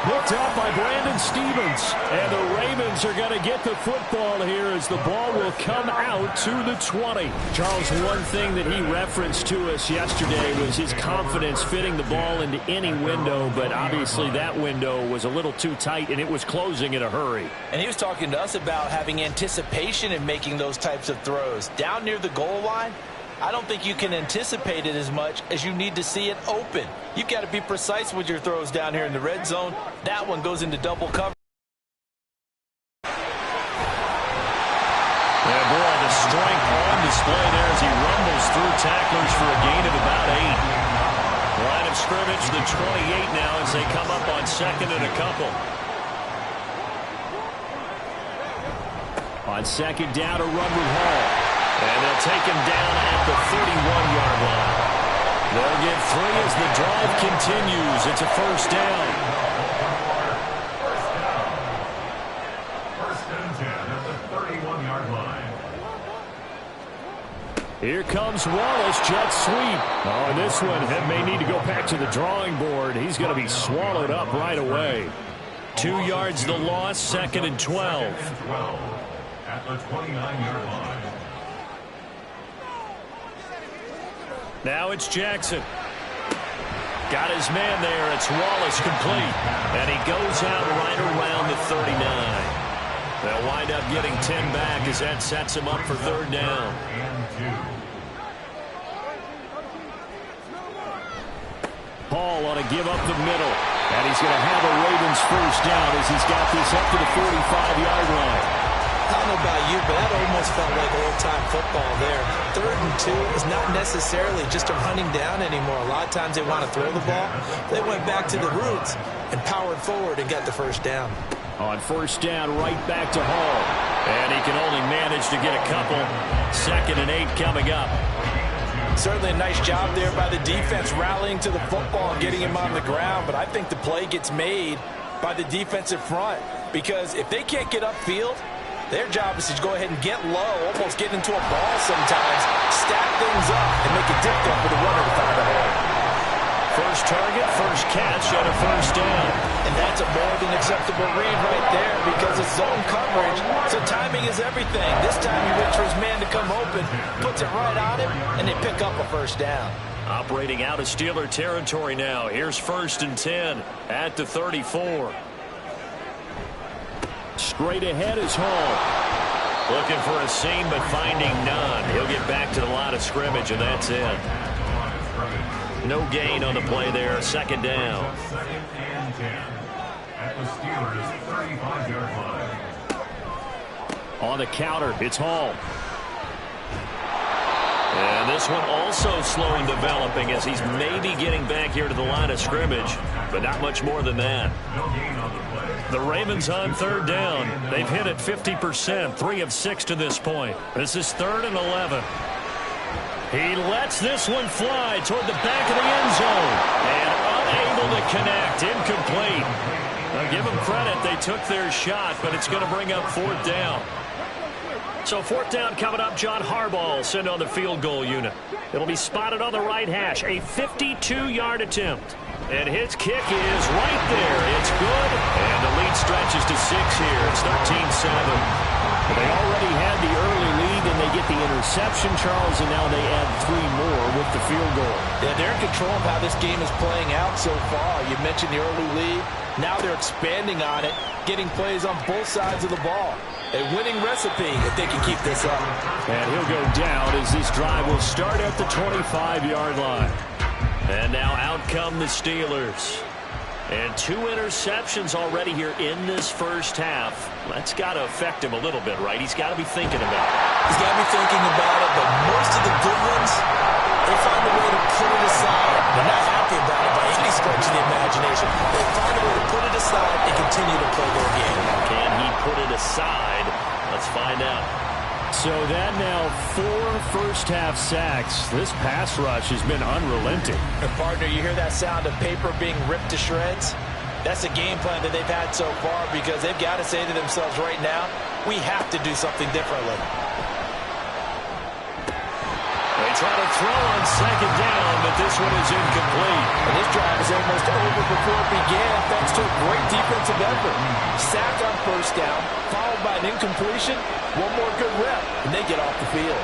Looked out by Brandon Stevens. And the Ravens are going to get the football here as the ball will come out to the 20. Charles, one thing that he referenced to us yesterday was his confidence fitting the ball into any window, but obviously that window was a little too tight, and it was closing in a hurry. And he was talking to us about having anticipation in making those types of throws. Down near the goal line, I don't think you can anticipate it as much as you need to see it open. You've got to be precise with your throws down here in the red zone. That one goes into double cover. Yeah, boy, the strength on display there as he rumbles through tacklers for a gain of about 8. Line of scrimmage, the 28 now as they come up on 2nd and a couple. On 2nd down, a run with Hall. And they'll take him down at the 31-yard line. They'll get 3 as the drive continues. It's a first down. First and 10 at the 31. Here comes Wallace, jet sweep. Oh, and this one may need to go back to the drawing board. He's going to be swallowed up right away. 2 yards the loss, 2nd and 12. At the 29-yard line. Now it's Jackson. Got his man there. It's Wallace complete. And he goes out right around the 39. They'll wind up getting 10 back as that sets him up for 3rd down. Hall ought to give up the middle. And he's going to have a Ravens 1st down as he's got this up to the 45-yard line. I don't know about you, but that almost felt like old-time football there. 3rd and 2 is not necessarily just a hunting down anymore. A lot of times they want to throw the ball. They went back to the roots and powered forward and got the 1st down. On 1st down, right back to Hall. And he can only manage to get a couple. 2nd and 8 coming up. Certainly a nice job there by the defense rallying to the football and getting him on the ground. But I think the play gets made by the defensive front. Because if they can't get upfield, their job is to go ahead and get low, almost get into a ball sometimes, stack things up, and make it difficult for the runner to find a hole. First target, first catch, and a 1st down. And that's a more than acceptable read right there because it's zone coverage, so timing is everything. This time he waits for his man to come open, puts it right on him, and they pick up a 1st down. Operating out of Steeler territory now. Here's 1st and 10 at the 34. Straight ahead is Hall. Looking for a seam, but finding none. He'll get back to the line of scrimmage, and that's it. No gain on the play there. 2nd down. 2nd and 10 at the Steelers' 35-yard line. On the counter, it's Hall. And this one also slow in developing as he's maybe getting back here to the line of scrimmage, but not much more than that. No gain on the play. The Ravens on 3rd down. They've hit it 50%, 3 of 6 to this point. This is 3rd and 11. He lets this one fly toward the back of the end zone. And unable to connect. Incomplete. Now give them credit. They took their shot, but it's going to bring up 4th down. So 4th down coming up. John Harbaugh will send on the field goal unit. It'll be spotted on the right hash. A 52-yard attempt. And his kick is right there. It's good. And the lead stretches to 6 here. It's 13-7. They already had the early lead, and they get the interception, Charles, and now they add 3 more with the field goal. Yeah, they're in control of how this game is playing out so far. You mentioned the early lead. Now they're expanding on it, getting plays on both sides of the ball. A winning recipe if they can keep this up. And he'll go down as this drive will start at the 25-yard line. And now out come the Steelers. And 2 interceptions already here in this 1st half. That's got to affect him a little bit, right? He's got to be thinking about it. He's got to be thinking about it, but most of the good ones, they find a way to put it aside. They're not happy about it by any stretch of the imagination. They find a way to put it aside and continue to play their game. Can he put it aside? Let's find out. So that now 4 first-half sacks. This pass rush has been unrelenting. And partner, you hear that sound of paper being ripped to shreds? That's a game plan that they've had so far because they've got to say to themselves right now, we have to do something differently. They try to throw on 2nd down, but this one is incomplete. And this drive is almost over before it began thanks to a great defensive effort. Sack on 1st down, followed by an incompletion. One more good rep, and they get off the field.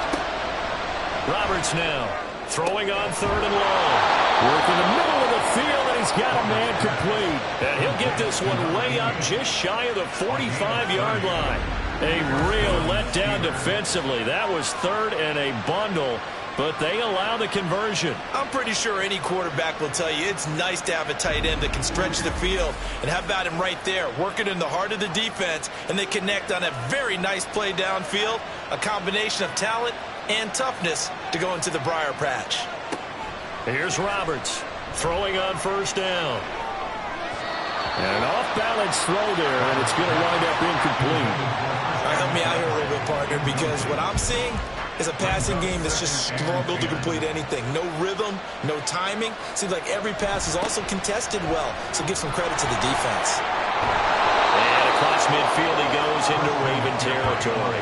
Roberts now throwing on 3rd and long. Work in the middle of the field, and he's got a man complete. And he'll get this one way up just shy of the 45-yard line. A real letdown defensively. That was 3rd and a bundle, but they allow the conversion. I'm pretty sure any quarterback will tell you it's nice to have a tight end that can stretch the field. And how about him right there, working in the heart of the defense, and they connect on a very nice play downfield, a combination of talent and toughness to go into the briar patch. Here's Roberts throwing on 1st down. And an off-balance throw there, and it's going to wind up incomplete. All right, help me out here a little bit, partner, because what I'm seeing is a passing game that's just struggled to complete anything. No rhythm, no timing. Seems like every pass is also contested well, so give some credit to the defense. And across midfield he goes into Raven territory.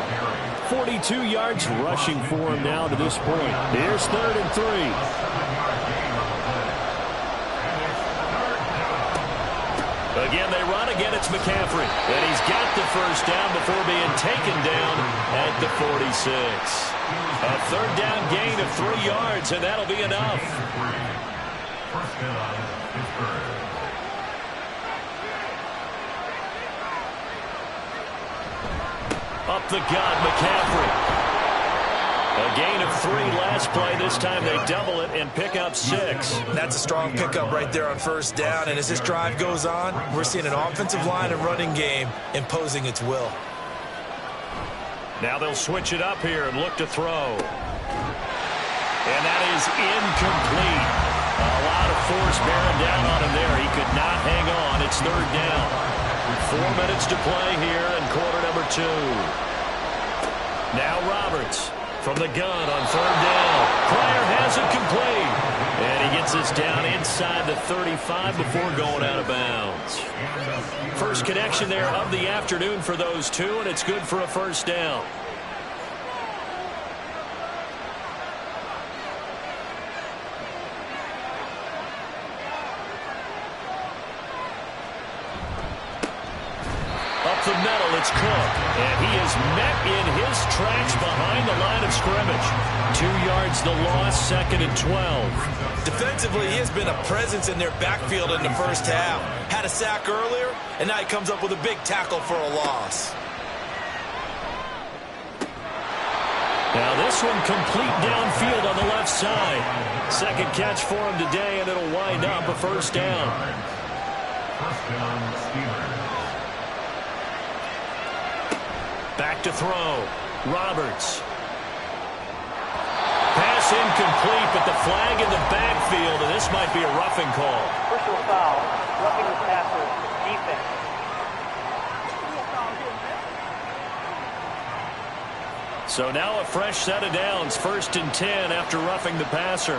42 yards rushing for him now to this point. Here's 3rd and 3. Again, they run. Again, it's McCaffrey. And he's got the first down before being taken down at the 46. A 3rd down gain of 3 yards, and that'll be enough. First down, Pittsburgh. Up the gut, McCaffrey. A gain of 3 last play. This time they double it and pick up 6. That's a strong pickup right there on first down. And as this drive goes on, we're seeing an offensive line and running game imposing its will. Now they'll switch it up here and look to throw. And that is incomplete. A lot of force bearing down on him there. He could not hang on. It's 3rd down. 4 minutes to play here in quarter number 2. Now Roberts from the gun on 3rd down. Pryor has it complete. And he gets this down inside the 35 before going out of bounds. First connection there of the afternoon for those two, and it's good for a first down. Up the middle, it's Cook. And he is met in his tracks behind the line of scrimmage. 2 yards the loss, 2nd and 12. Defensively, he has been a presence in their backfield in the first half. Had a sack earlier, and now he comes up with a big tackle for a loss. Now this one complete downfield on the left side. 2nd catch for him today, and it'll wind up a first down. First down, Steelers. Back to throw. Roberts. Pass incomplete, but the flag in the backfield, and this might be a roughing call. Personal foul, roughing the passer, defense. So now a fresh set of downs. 1st and 10 after roughing the passer.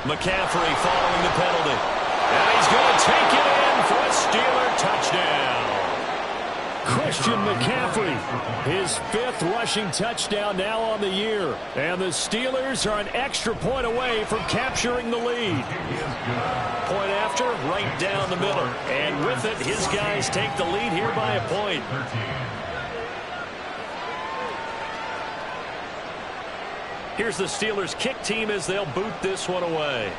McCaffrey following the penalty. And he's going to take it in for a Steeler touchdown. Christian McCaffrey, his 5th rushing touchdown now on the year. And the Steelers are an extra point away from capturing the lead. Point after, right down the middle. And with it, his guys take the lead here by a point. Here's the Steelers kick team as they'll boot this one away.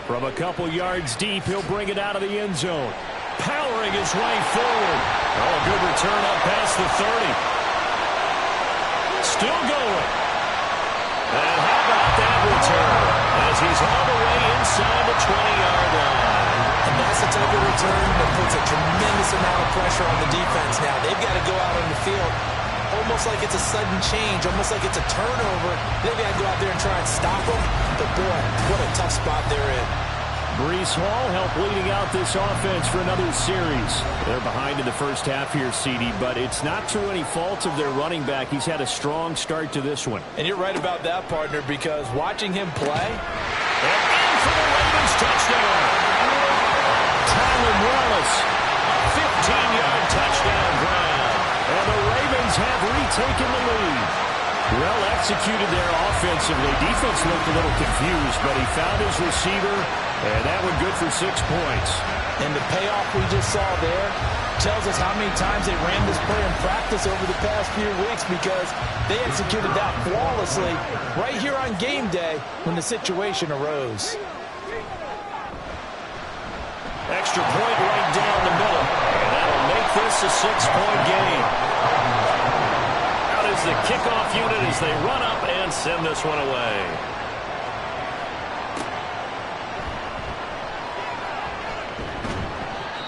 From a couple yards deep, he'll bring it out of the end zone. Powering his way forward. Oh, a good return up past the 30. Still going. And how about that return? As he's all the way inside the 20-yard line. And that's the type of return that puts a tremendous amount of pressure on the defense now. They've got to go out on the field almost like it's a sudden change, almost like it's a turnover. They've got to go out there and try and stop them. But, boy, what a tough spot they're in. Breece Hall helped leading out this offense for another series. They're behind in the first half here, CD, but it's not through any fault of their running back. He's had a strong start to this one. And you're right about that, partner, because watching him play. And in for the Ravens touchdown. Tylan Wallace, 15-yard touchdown grab. And the Ravens have retaken the lead. Well executed there offensively. Defense looked a little confused, but he found his receiver, and that one good for 6 points. And the payoff we just saw there tells us how many times they ran this play in practice over the past few weeks, because they executed that flawlessly right here on game day when the situation arose. Extra point right down the middle, and that'll make this a 6-point game. Out is the kickoff unit as they run up and send this one away.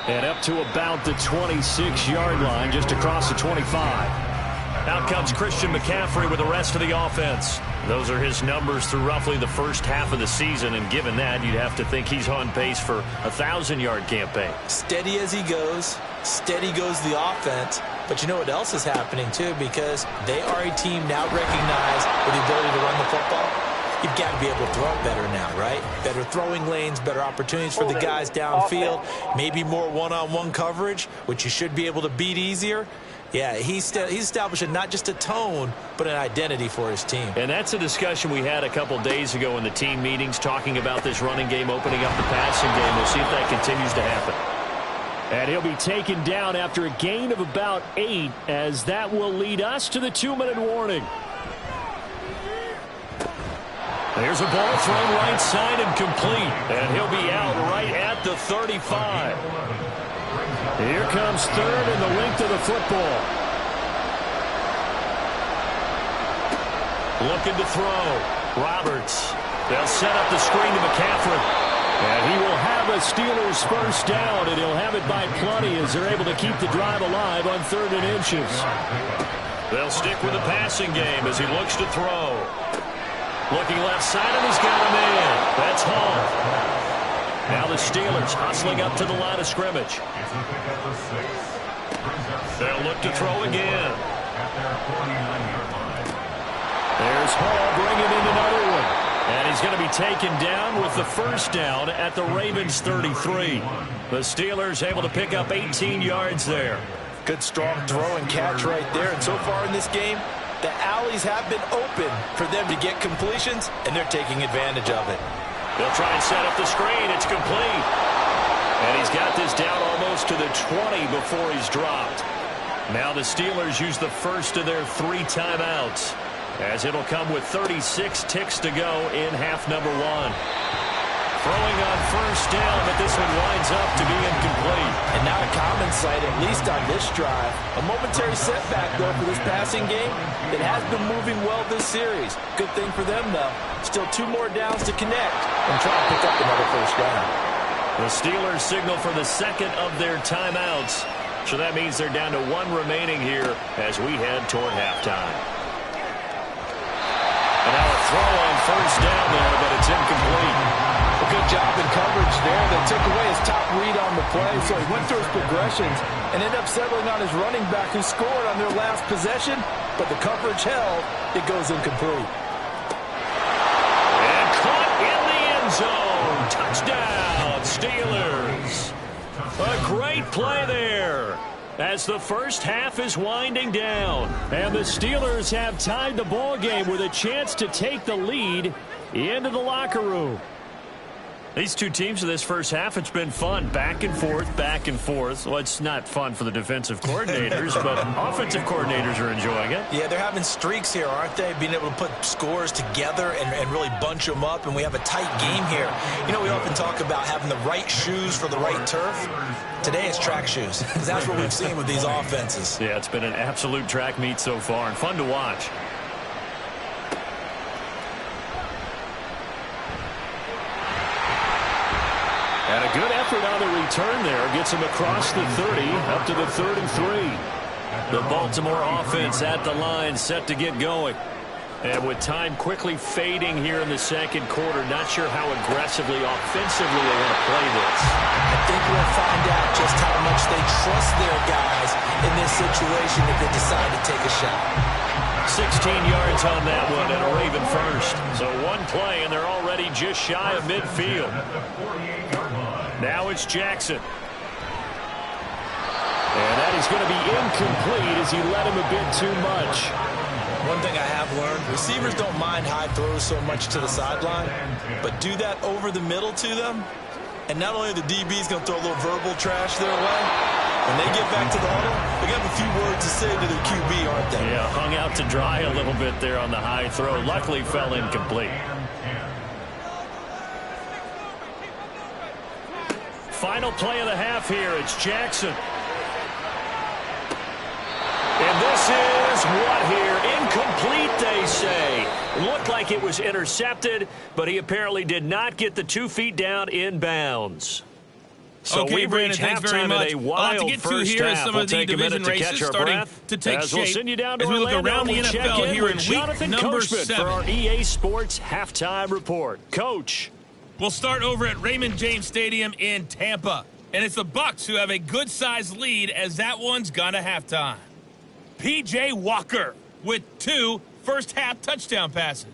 And up to about the 26-yard line, just across the 25. Out comes Christian McCaffrey with the rest of the offense. Those are his numbers through roughly the first half of the season, and given that, you'd have to think he's on pace for a 1,000-yard campaign. Steady as he goes, steady goes the offense. But you know what else is happening, too, because they are a team now recognized with the ability to run the football. you've got to be able to throw it better now, right? Better throwing lanes, better opportunities for the guys downfield, maybe more one-on-one coverage, which you should be able to beat easier. Yeah, he's establishing not just a tone, but an identity for his team. And that's a discussion we had a couple days ago in the team meetings, talking about this running game opening up the passing game. We'll see if that continues to happen. And he'll be taken down after a gain of about 8, as that will lead us to the 2-minute warning. There's a ball thrown right side and complete. And he'll be out right at the 35. Here comes third and the length of the football. Looking to throw. Roberts. They'll set up the screen to McCaffrey. And he will have a Steelers first down, and he'll have it by plenty as they're able to keep the drive alive on 3rd and inches. They'll stick with the passing game as he looks to throw. Looking left side, and he's got a man. That's Hall. Now the Steelers hustling up to the line of scrimmage. They'll look to throw again. There's Hall bringing in another one. And he's going to be taken down with the first down at the Ravens' 33. The Steelers able to pick up 18 yards there. Good strong throw and catch right there. And so far in this game, the alleys have been open for them to get completions, and they're taking advantage of it. They'll try and set up the screen. It's complete. And he's got this down almost to the 20 before he's dropped. Now the Steelers use the first of their 3 timeouts, as it'll come with 36 ticks to go in half number 1. Throwing on first down, but this one winds up to be incomplete. And not a common sight, at least on this drive. A momentary setback, though, for this passing game that has been moving well this series. Good thing for them, though. Still 2 more downs to connect and try to pick up another first down. The Steelers signal for the second of their timeouts. So that means they're down to 1 remaining here as we head toward halftime. And now a throw on first down there, but it's incomplete. A good job in coverage there. They took away his top read on the play, so he went through his progressions and ended up settling on his running back, who scored on their last possession, but the coverage held. It goes incomplete. And caught in the end zone. Touchdown, Steelers. A great play there, as the first half is winding down. And the Steelers have tied the ball game with a chance to take the lead into the locker room. These two teams in this first half, it's been fun. Back and forth, back and forth. Well, it's not fun for the defensive coordinators, but offensive coordinators are enjoying it. Yeah, they're having streaks here, aren't they? Being able to put scores together and really bunch them up, and we have a tight game here. You know, we often talk about having the right shoes for the right turf. Today it's track shoes, because that's what we've seen with these offenses. Yeah, it's been an absolute track meet so far, and fun to watch. And a good effort on the return there. Gets him across the 30, up to the 33. The Baltimore offense at the line, set to get going. And with time quickly fading here in the second quarter, not sure how aggressively, offensively they want to play this. I think we'll find out just how much they trust their guys in this situation if they decide to take a shot. 16 yards on that one, and a Raven first. So 1 play, and they're already just shy of midfield. Now it's Jackson. And that is going to be incomplete as he led him a bit too much. One thing I have learned, receivers don't mind high throws so much to the sideline, but do that over the middle to them, and not only are the DBs going to throw a little verbal trash their way, when they get back to the huddle, they're going to have a few words to say to their QB, aren't they? Yeah, hung out to dry a little bit there on the high throw. Luckily fell incomplete. Final play of the half here. It's Jackson. And this is what here? Incomplete, they say. It looked like it was intercepted, but he apparently did not get the 2 feet down in bounds. So okay, we've Brandon, reached thanks very halftime much. in a A lot to wild get to first here as half. some We'll of the take a minute division to catch races our starting breath to take as we'll shape send you down to as we look Orlando. around the We'll check NFL in here with in week Jonathan number Coachman 7. for our EA Sports Halftime Report. Coach. We'll start over at Raymond James Stadium in Tampa. And it's the Bucs who have a good-sized lead as that one's gone to halftime. P.J. Walker with 2 first-half touchdown passes.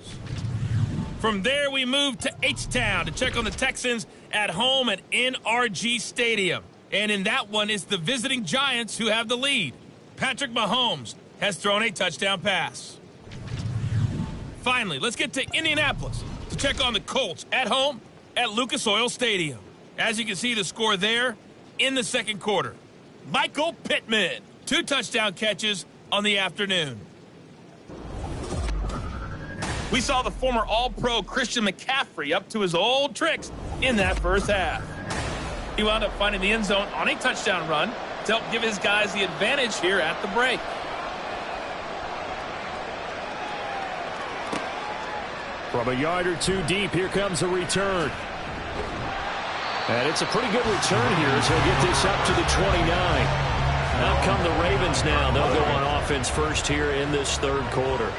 From there, we move to H-Town to check on the Texans at home at NRG Stadium. And in that one, it's the visiting Giants who have the lead. Patrick Mahomes has thrown a touchdown pass. Finally, let's get to Indianapolis to check on the Colts at home at Lucas Oil Stadium. As you can see, the score there in the second quarter. Michael Pittman, 2 touchdown catches on the afternoon. We saw the former All-Pro Christian McCaffrey up to his old tricks in that first half. He wound up finding the end zone on a touchdown run to help give his guys the advantage here at the break. From a yard or two deep, here comes a return. And it's a pretty good return here as he'll get this up to the 29. Out come the Ravens now. They'll go on offense first here in this third quarter.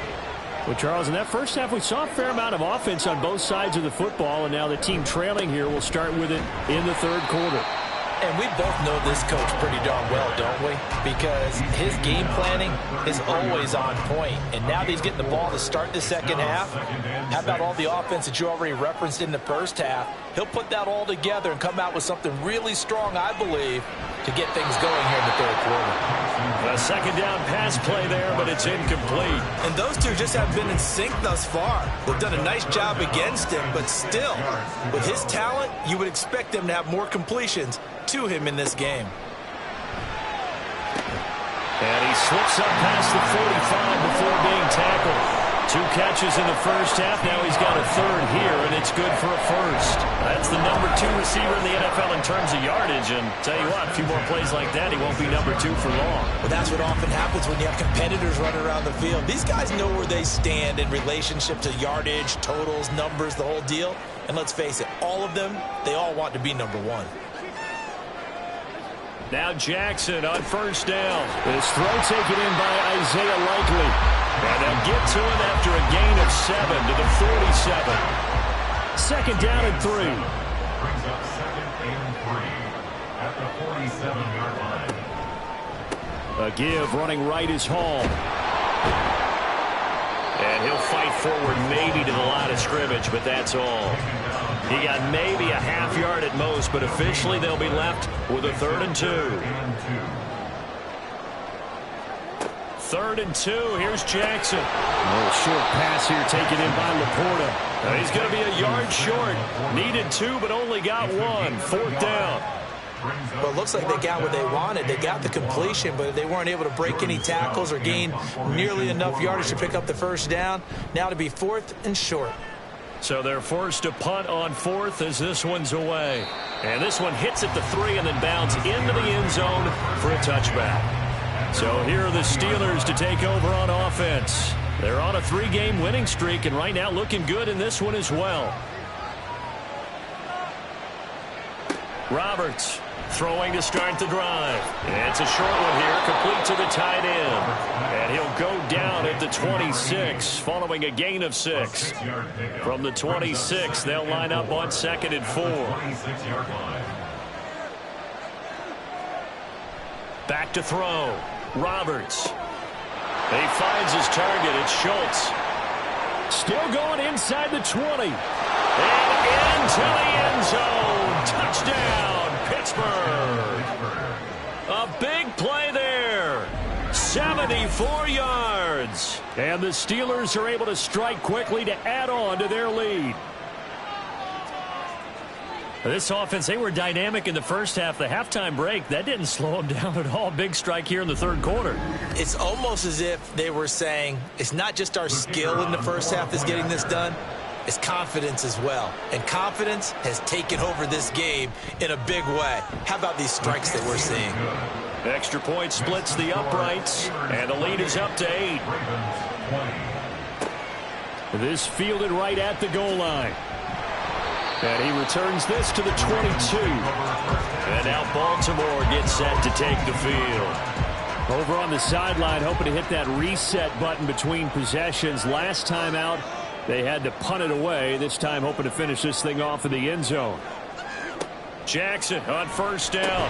Well, Charles, in that first half, we saw a fair amount of offense on both sides of the football, and now the team trailing here will start with it in the third quarter. And we both know this coach pretty darn well, don't we? Because his game planning is always on point. And now that he's getting the ball to start the second half, how about all the offense that you already referenced in the first half? He'll put that all together and come out with something really strong, I believe, to get things going here in the third quarter. A second down pass play there, but it's incomplete. And those two just have been in sync thus far. They've done a nice job against him, but still, with his talent, you would expect them to have more completions to him in this game. And he slips up past the 45 before being tackled. 2 catches in the first half. Now he's got a third here, and it's good for a first. That's the number 2 receiver in the NFL in terms of yardage. And tell you what, a few more plays like that, he won't be number 2 for long. Well, that's what often happens when you have competitors running around the field. These guys know where they stand in relationship to yardage, totals, numbers, the whole deal. And let's face it, all of them, they all want to be number 1. Now Jackson on first down. His throw taken in by Isaiah Likely. And they'll get to him after a gain of 7 to the 47. Second down and 3. Brings up second and 3 at the 47-yard line. A give running right is Hall. And he'll fight forward maybe to the line of scrimmage, but that's all. He got maybe a half yard at most, but officially they'll be left with a 3rd and 2. 3rd and 2. Here's Jackson. A little short pass here taken in by Laporta. Now he's going to be a yard short. Needed 2, but only got 1. 4th down. Well, it looks like they got what they wanted. They got the completion, but they weren't able to break any tackles or gain nearly enough yardage to pick up the first down. Now to be 4th and short. So they're forced to punt on 4th as this one's away. And this one hits at the 3 and then bounds into the end zone for a touchback. So here are the Steelers to take over on offense. They're on a 3-game winning streak and right now looking good in this one as well. Roberts throwing to start the drive. It's a short one here, complete to the tight end. And he'll go down at the 26 following a gain of 6. From the 26, they'll line up on 2nd and 4. Back to throw. Roberts. He finds his target. It's Schultz. Still going inside the 20. And into the end zone. Touchdown, Pittsburgh. A big play there. 74 yards. And the Steelers are able to strike quickly to add on to their lead. This offense, they were dynamic in the first half. The halftime break, that didn't slow them down at all. Big strike here in the third quarter. It's almost as if they were saying, it's not just our skill in the first half that's getting this done, it's confidence as well. And confidence has taken over this game in a big way. How about these strikes that we're seeing? Extra point splits the uprights, and the lead is up to 8. This fielded right at the goal line. And he returns this to the 22. And now Baltimore gets set to take the field. Over on the sideline, hoping to hit that reset button between possessions. Last time out, they had to punt it away. This time hoping to finish this thing off in the end zone. Jackson on first down.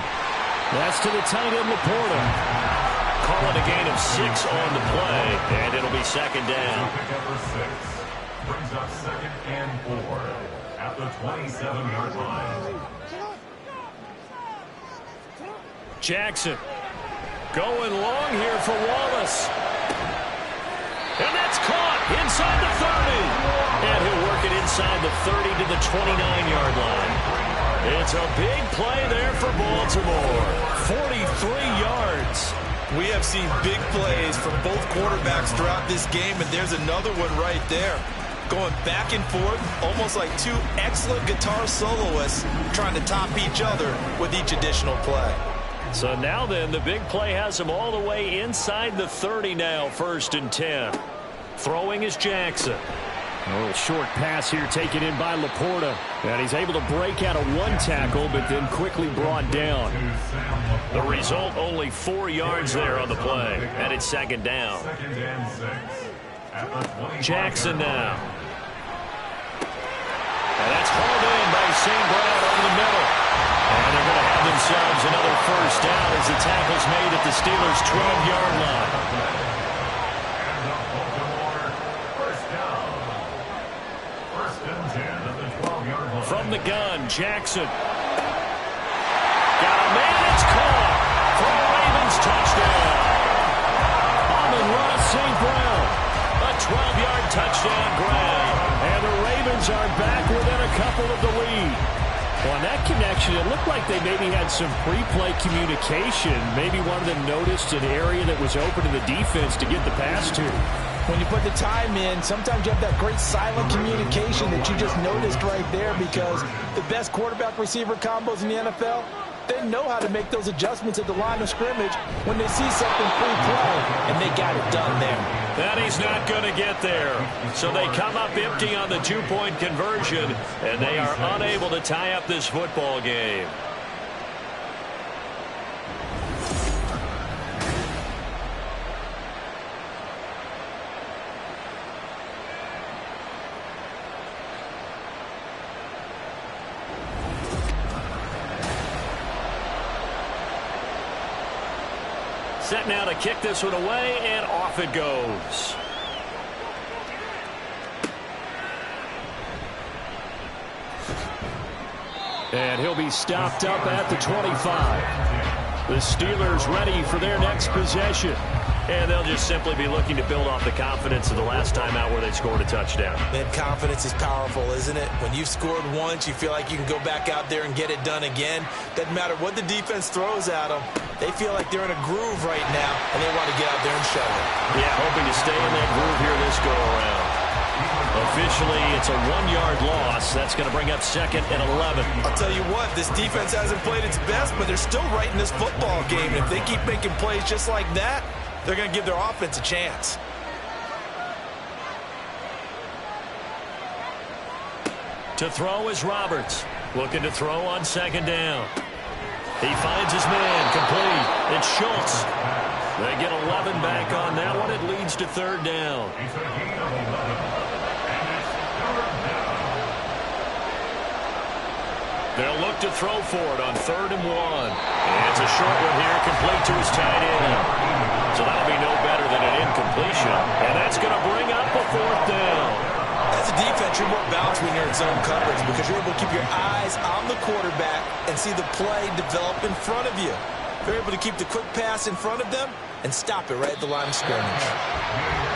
That's to the tight end, Laporta. Call it a gain of 6 on the play, and it'll be second down. Brings up 2nd and 4 at the 27-yard line. Jackson going long here for Wallace. And that's caught inside the 30. And he'll work it inside the 30 to the 29-yard line. It's a big play there for Baltimore. 43 yards. We have seen big plays from both quarterbacks throughout this game, and there's another one right there. Going back and forth, almost like two excellent guitar soloists trying to top each other with each additional play. So now then, the big play has him all the way inside the 30 now, 1st and 10. Throwing is Jackson. A little short pass here taken in by Laporta. And he's able to break out of one tackle, but then quickly brought down. The result, only 4 yards there on the play. And it's 2nd down. Jackson now. And that's hauled in by St. Brown over the middle. And they're going to have themselves another 1st down as the tackle's made at the Steelers' 12-yard line. From the gun, Jackson. Got a man, it's caught for a Ravens touchdown. Amon-Ra St. Brown, a 12-yard touchdown grab. And the Ravens are back within a couple of the lead. Well, on that connection, it looked like they maybe had some pre-play communication. Maybe one of them noticed an area that was open to the defense to get the pass to. When you put the time in, sometimes you have that great silent communication that you just noticed right there, because the best quarterback-receiver combos in the NFL, they know how to make those adjustments at the line of scrimmage when they see something pre-play, and they got it done there. That he's not going to get there. So they come up empty on the 2-point conversion, and they are unable to tie up this football game. Set now to kick this one away, and off it goes. And he'll be stopped up at the 25. The Steelers ready for their next possession. And they'll just simply be looking to build off the confidence of the last time out where they scored a touchdown. Man, confidence is powerful, isn't it? When you've scored once, you feel like you can go back out there and get it done again. Doesn't matter what the defense throws at them. They feel like they're in a groove right now, and they want to get out there and show it. Yeah, hoping to stay in that groove here this go-around. Officially, it's a 1-yard loss. That's going to bring up 2nd and 11. I'll tell you what, this defense hasn't played its best, but they're still right in this football game. And if they keep making plays just like that, they're going to give their offense a chance. To throw is Roberts. Looking to throw on 2nd down. He finds his man, complete. It's Schultz. They get 11 back on that one. It leads to 3rd down. They'll look to throw for it on 3rd and 1. And it's a short one here, complete to his tight end. So that'll be no better than an incompletion. And that's going to bring up a 4th down. As a defense, you're more balanced when you're in zone coverage because you're able to keep your eyes on the quarterback and see the play develop in front of you. You're able to keep the quick pass in front of them and stop it right at the line of scrimmage.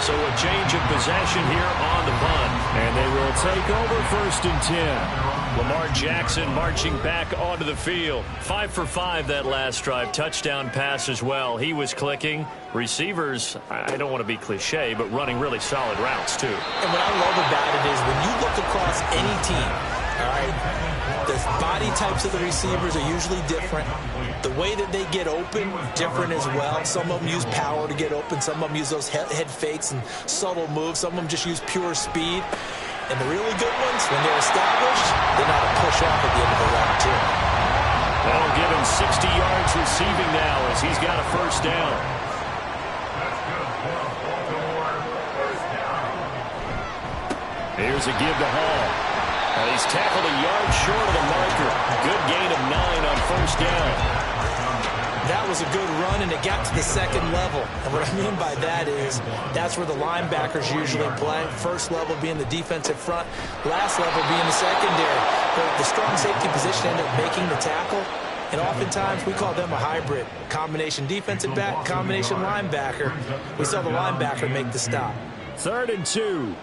So a change of possession here on the punt. And they will take over 1st and 10. Lamar Jackson marching back onto the field. 5 for 5 that last drive. Touchdown pass as well. He was clicking. Receivers, I don't want to be cliche, but running really solid routes too. And what I love about it is when you look across any team, all right, the body types of the receivers are usually different. The way that they get open, different as well. Some of them use power to get open. Some of them use those head fakes and subtle moves. Some of them just use pure speed. And the really good ones, when they're established, they know how to push off at the end of the route, too. That'll give him 60 yards receiving now as he's got a 1st down. Here's a give to Hall. And he's tackled a yard short of the marker. Good gain of 9 on 1st down. That was a good run, and it got to the second level. And what I mean by that is that's where the linebackers usually play. First level being the defensive front, last level being the secondary. But the strong safety position ended up making the tackle. And oftentimes we call them a hybrid. Combination defensive back, combination linebacker. We saw the linebacker make the stop. 3rd and 2.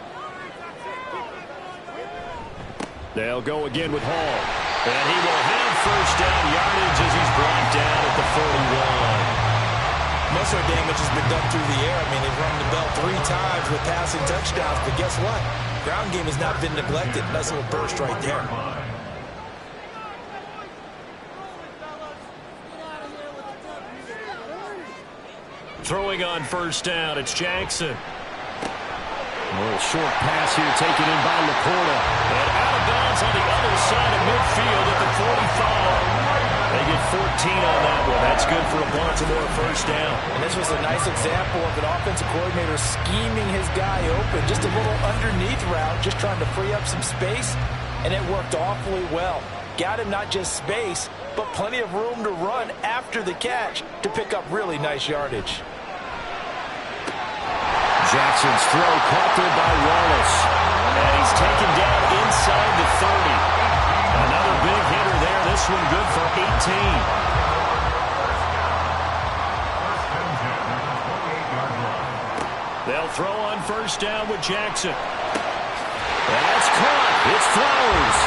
They'll go again with Hall. And he will have first down yardage as he's brought down at the 41. Most of our damage has been done through the air. I mean, they've rung the bell 3 times with passing touchdowns. But guess what? Ground game has not been neglected. Nice little burst right there. Throwing on first down, it's Jackson. A little short pass here taken in by Laporta. And out of bounds on the other side of midfield at the 45. They get 14 on that one. That's good for a Baltimore first down. And this was a nice example of an offensive coordinator scheming his guy open. Just a little underneath route, just trying to free up some space. And it worked awfully well. Got him not just space, but plenty of room to run after the catch to pick up really nice yardage. Jackson's throw caught there by Wallace. And he's taken down inside the 30. Another big hitter there. This one good for 18. They'll throw on first down with Jackson. That's caught. It's Flowers.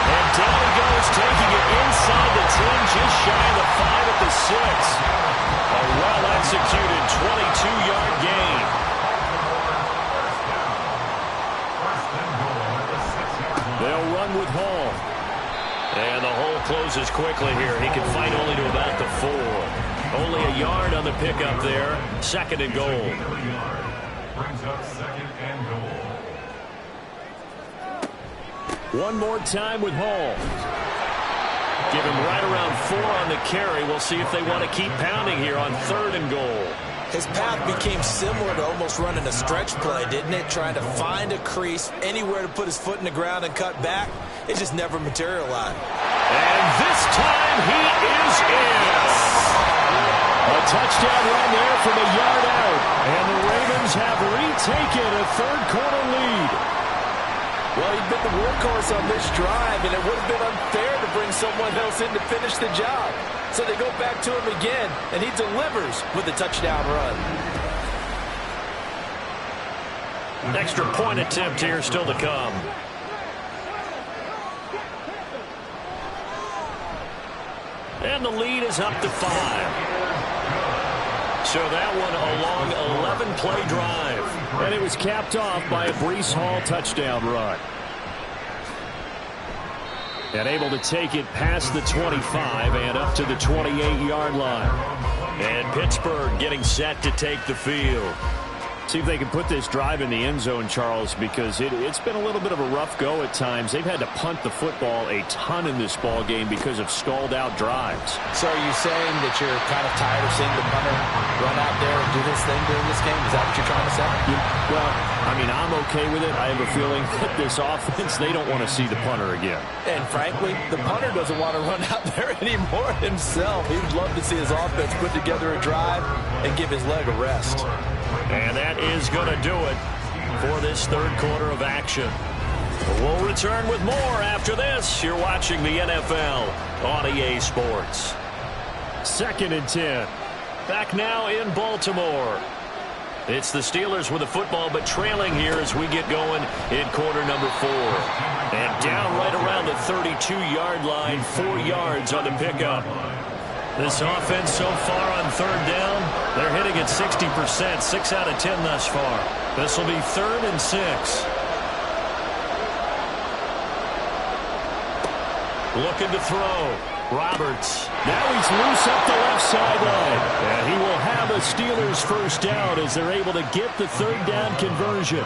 And down he goes, taking it inside the 10, just shy of the 5 at the 6. A well-executed 22-yard gain. They'll run with Hall. And the hole closes quickly here. He can fight only to about the 4. Only a yard on the pickup there. 2nd and goal. Brings up 2nd and goal. One more time with Hall. Give him right around 4 on the carry. We'll see if they want to keep pounding here on 3rd and goal. His path became similar to almost running a stretch play, didn't it? Trying to find a crease, anywhere to put his foot in the ground and cut back. It just never materialized. And this time he is in. A touchdown run there from a yard out. And the Ravens have retaken a 3rd quarter lead. Well, he's been the workhorse on this drive, and it would have been unfair to bring someone else in to finish the job. So they go back to him again, and he delivers with a touchdown run. Extra point attempt here still to come. And the lead is up to 5. So that one a long 11-play drive. And it was capped off by a Breece Hall touchdown run. And able to take it past the 25 and up to the 28-yard line. And Pittsburgh getting set to take the field. See if they can put this drive in the end zone, Charles, because it's been a little bit of a rough go at times. They've had to punt the football a ton in this ball game because of stalled-out drives. So are you saying that you're kind of tired of seeing the punter run out there and do this thing during this game? Is that what you're trying to say? Well, I mean, I'm okay with it. I have a feeling that this offense, they don't want to see the punter again. And frankly, the punter doesn't want to run out there anymore himself. He would love to see his offense put together a drive and give his leg a rest. And that is going to do it for this 3rd quarter of action. We'll return with more after this. You're watching the NFL on EA Sports. 2nd and 10. Back now in Baltimore. It's the Steelers with the football, but trailing here as we get going in quarter number 4. And down right around the 32-yard line, 4 yards on the pickup. This offense so far on 3rd down, they're hitting at 60%, 6 out of 10 thus far. This will be 3rd and 6. Looking to throw. Roberts. Now he's loose up the left sideline. And he will have a Steelers first down as they're able to get the 3rd down conversion.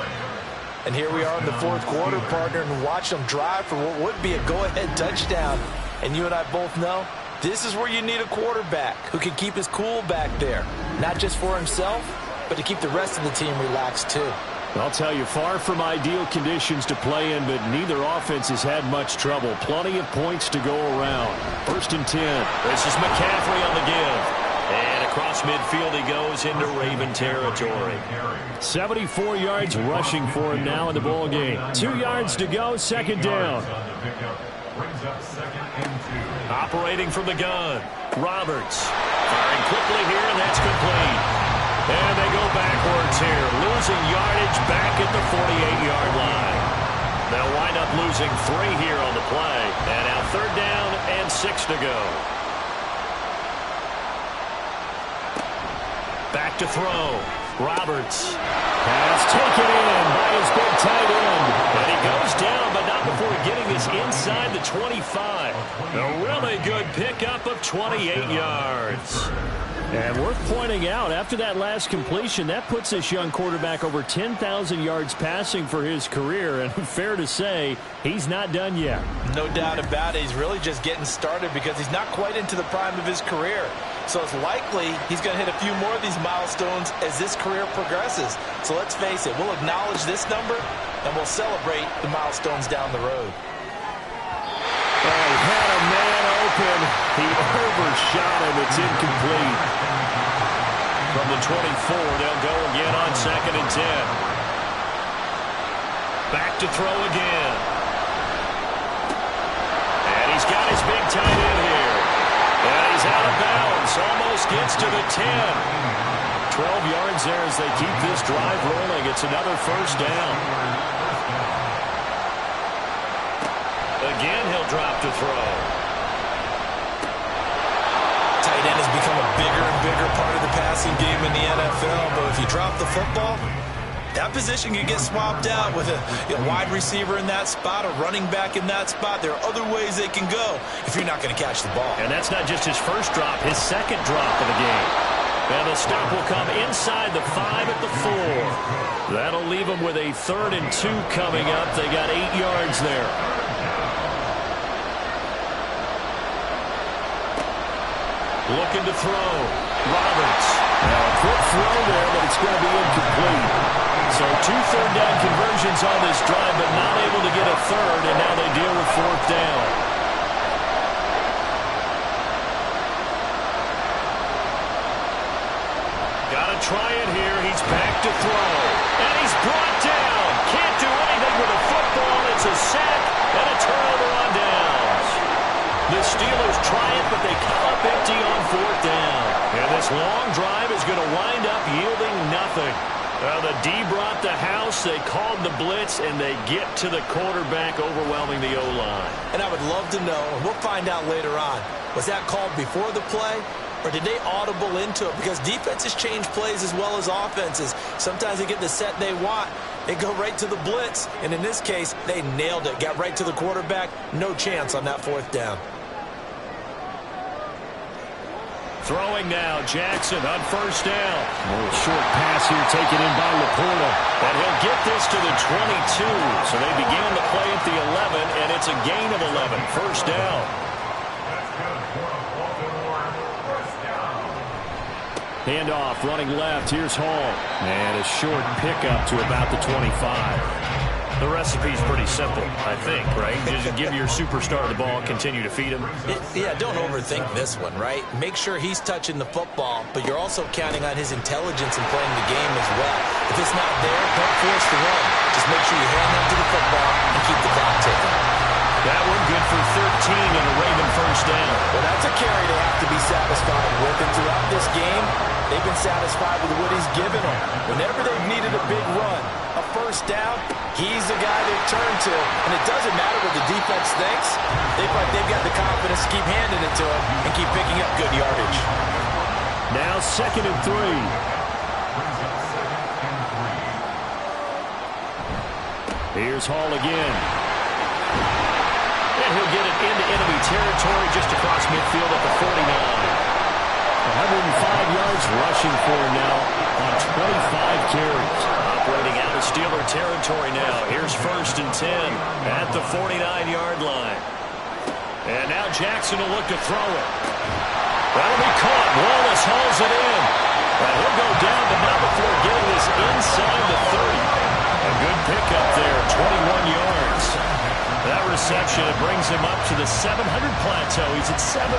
And here we are in the 4th quarter, partner, and watch them drive for what would be a go-ahead touchdown. And you and I both know this is where you need a quarterback who can keep his cool back there. Not just for himself, but to keep the rest of the team relaxed too. I'll tell you, far from ideal conditions to play in, but neither offense has had much trouble. Plenty of points to go around. 1st and 10. This is McCaffrey on the give. And across midfield he goes into Raven territory. 74 yards rushing for him now in the ball game. 2 yards to go, second down. Operating from the gun, Roberts. Firing quickly here, and that's complete. And they go backwards here, losing yardage back at the 48-yard line. They'll wind up losing 3 here on the play. And now third down and 6 to go. Back to throw. Roberts. Pass taken in by his big tight end. And he goes down, but not before getting this inside the 25. A really good pickup of 28 yards. And worth pointing out, after that last completion, that puts this young quarterback over 10,000 yards passing for his career. And fair to say, he's not done yet. No doubt about it. He's really just getting started because he's not quite into the prime of his career. So it's likely he's going to hit a few more of these milestones as this career progresses. So let's face it, we'll acknowledge this number and we'll celebrate the milestones down the road. Oh, he had a man open. He overshot him. It's incomplete. From the 24, they'll go again on 2nd and 10. Back to throw again. And he's got his big tight end here. And he's out of bounds. Almost gets to the 10. 12 yards there as they keep this drive rolling. It's another first down. Again, he'll drop to throw. Tight end has become a bigger and bigger part of the passing game in the NFL, but if you drop the football, that position can get swapped out with a wide receiver in that spot, a running back in that spot. There are other ways they can go if you're not going to catch the ball. And that's not just his first drop, his second drop of the game. And the stop will come inside the 5 at the 4. That'll leave them with a 3rd and 2 coming up. They got 8 yards there. Looking to throw. Roberts. Now a quick throw there, but it's going to be incomplete. So 2 third down conversions on this drive, but not able to get a 3rd, and now they deal with 4th down. Got to try it here. He's back to throw. And he's brought down. Can't do anything with a football. It's a sack and a turnover on downs. The Steelers try it, but they come up empty on 4th down. And this long drive is going to wind up yielding nothing. The D brought the house, they called the blitz, and they get to the quarterback, overwhelming the O-line. And I would love to know, and we'll find out later on, was that called before the play, or did they audible into it? Because defenses change plays as well as offenses. Sometimes they get the set they want. They go right to the blitz, and in this case, they nailed it. Got right to the quarterback. No chance on that 4th down. Throwing now, Jackson on first down. A little short pass here taken in by Laporta. And he'll get this to the 22. So they began the play at the 11, and it's a gain of 11. First down. Handoff, running left. Here's Hall. And a short pickup to about the 25. The recipe's pretty simple, I think, right? Just give your superstar the ball, continue to feed him. Yeah, don't overthink this one, right? Make sure he's touching the football, but you're also counting on his intelligence in playing the game as well. If it's not there, don't force the run. Just make sure you hand him to the football and keep the clock ticking. That one good for 13 and a Raven first down. Well, that's a carry they have to be satisfied with. And throughout this game, they've been satisfied with what he's given them. Whenever they've needed a big run, a first down, he's the guy they've turned to. And it doesn't matter what the defense thinks. They've got the confidence to keep handing it to him and keep picking up good yardage. Now 2nd and 3. Here's Hall again. And he'll get it into enemy territory just across midfield at the 49. 105 yards rushing for him now on 25 carries. Operating out of Steeler territory now. Here's 1st and 10 at the 49-yard line. And now Jackson will look to throw it. That'll be caught. Wallace hauls it in. And he'll go down, but not before getting this inside the 30. A good pickup there, 21 yards. That reception, it brings him up to the 700 plateau. He's at 700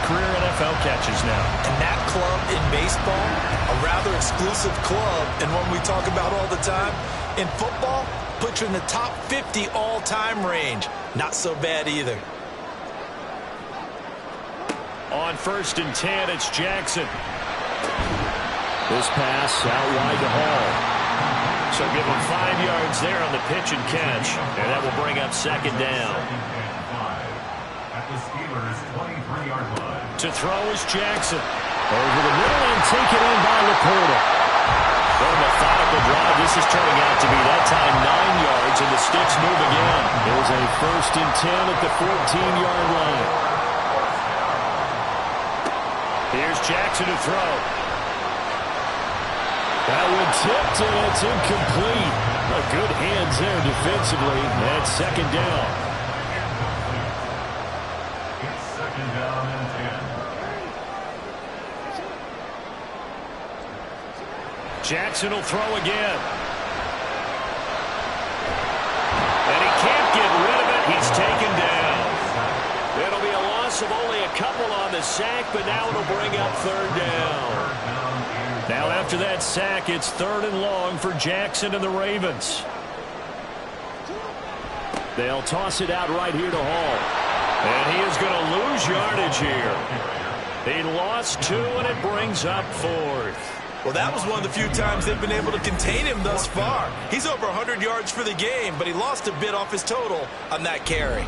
career NFL catches now. And that club in baseball, a rather exclusive club, and one we talk about all the time. In football, puts you in the top 50 all-time range. Not so bad either. On 1st and 10, it's Jackson. This pass out wide to Hall. So give him 5 yards there on the pitch and catch, and that will bring up 2nd down. At the Steelers' 23-yard line. To throw is Jackson. Over the middle and taken in by Laporta. What a methodical drive. This is turning out to be that time 9 yards, and the sticks move again. It was a 1st and 10 at the 14-yard line. Here's Jackson to throw. That one tipped, and it's incomplete. Good hands there defensively. That's 2nd down. It's 2nd down and 10. Jackson will throw again. And he can't get rid of it. He's taken down. It'll be a loss of only a couple on the sack, but now it'll bring up 3rd down. Now after that sack, it's 3rd and long for Jackson and the Ravens. They'll toss it out right here to Hall. And he is going to lose yardage here. He lost 2, and it brings up 4th. Well, that was one of the few times they've been able to contain him thus far. He's over 100 yards for the game, but he lost a bit off his total on that carry.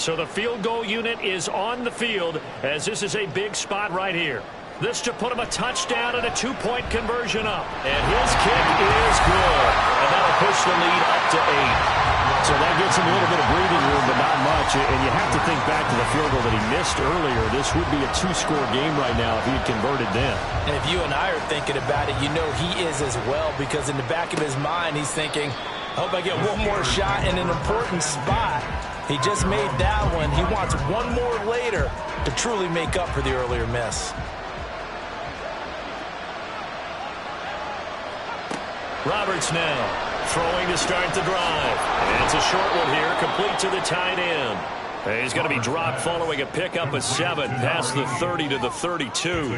So the field goal unit is on the field, as this is a big spot right here. This to put him a touchdown and a 2-point conversion up. And his kick is good. And that'll push the lead up to 8. So that gets him a little bit of breathing room, but not much. And you have to think back to the field goal that he missed earlier. This would be a 2-score game right now if he had converted then. And if you and I are thinking about it, you know he is as well, because in the back of his mind, he's thinking, I hope I get one more shot in an important spot. He just made that one. He wants one more later to truly make up for the earlier miss. Roberts now throwing to start the drive. And it's a short one here, complete to the tight end. He's going to be dropped following a pickup of 7 past the 30 to the 32.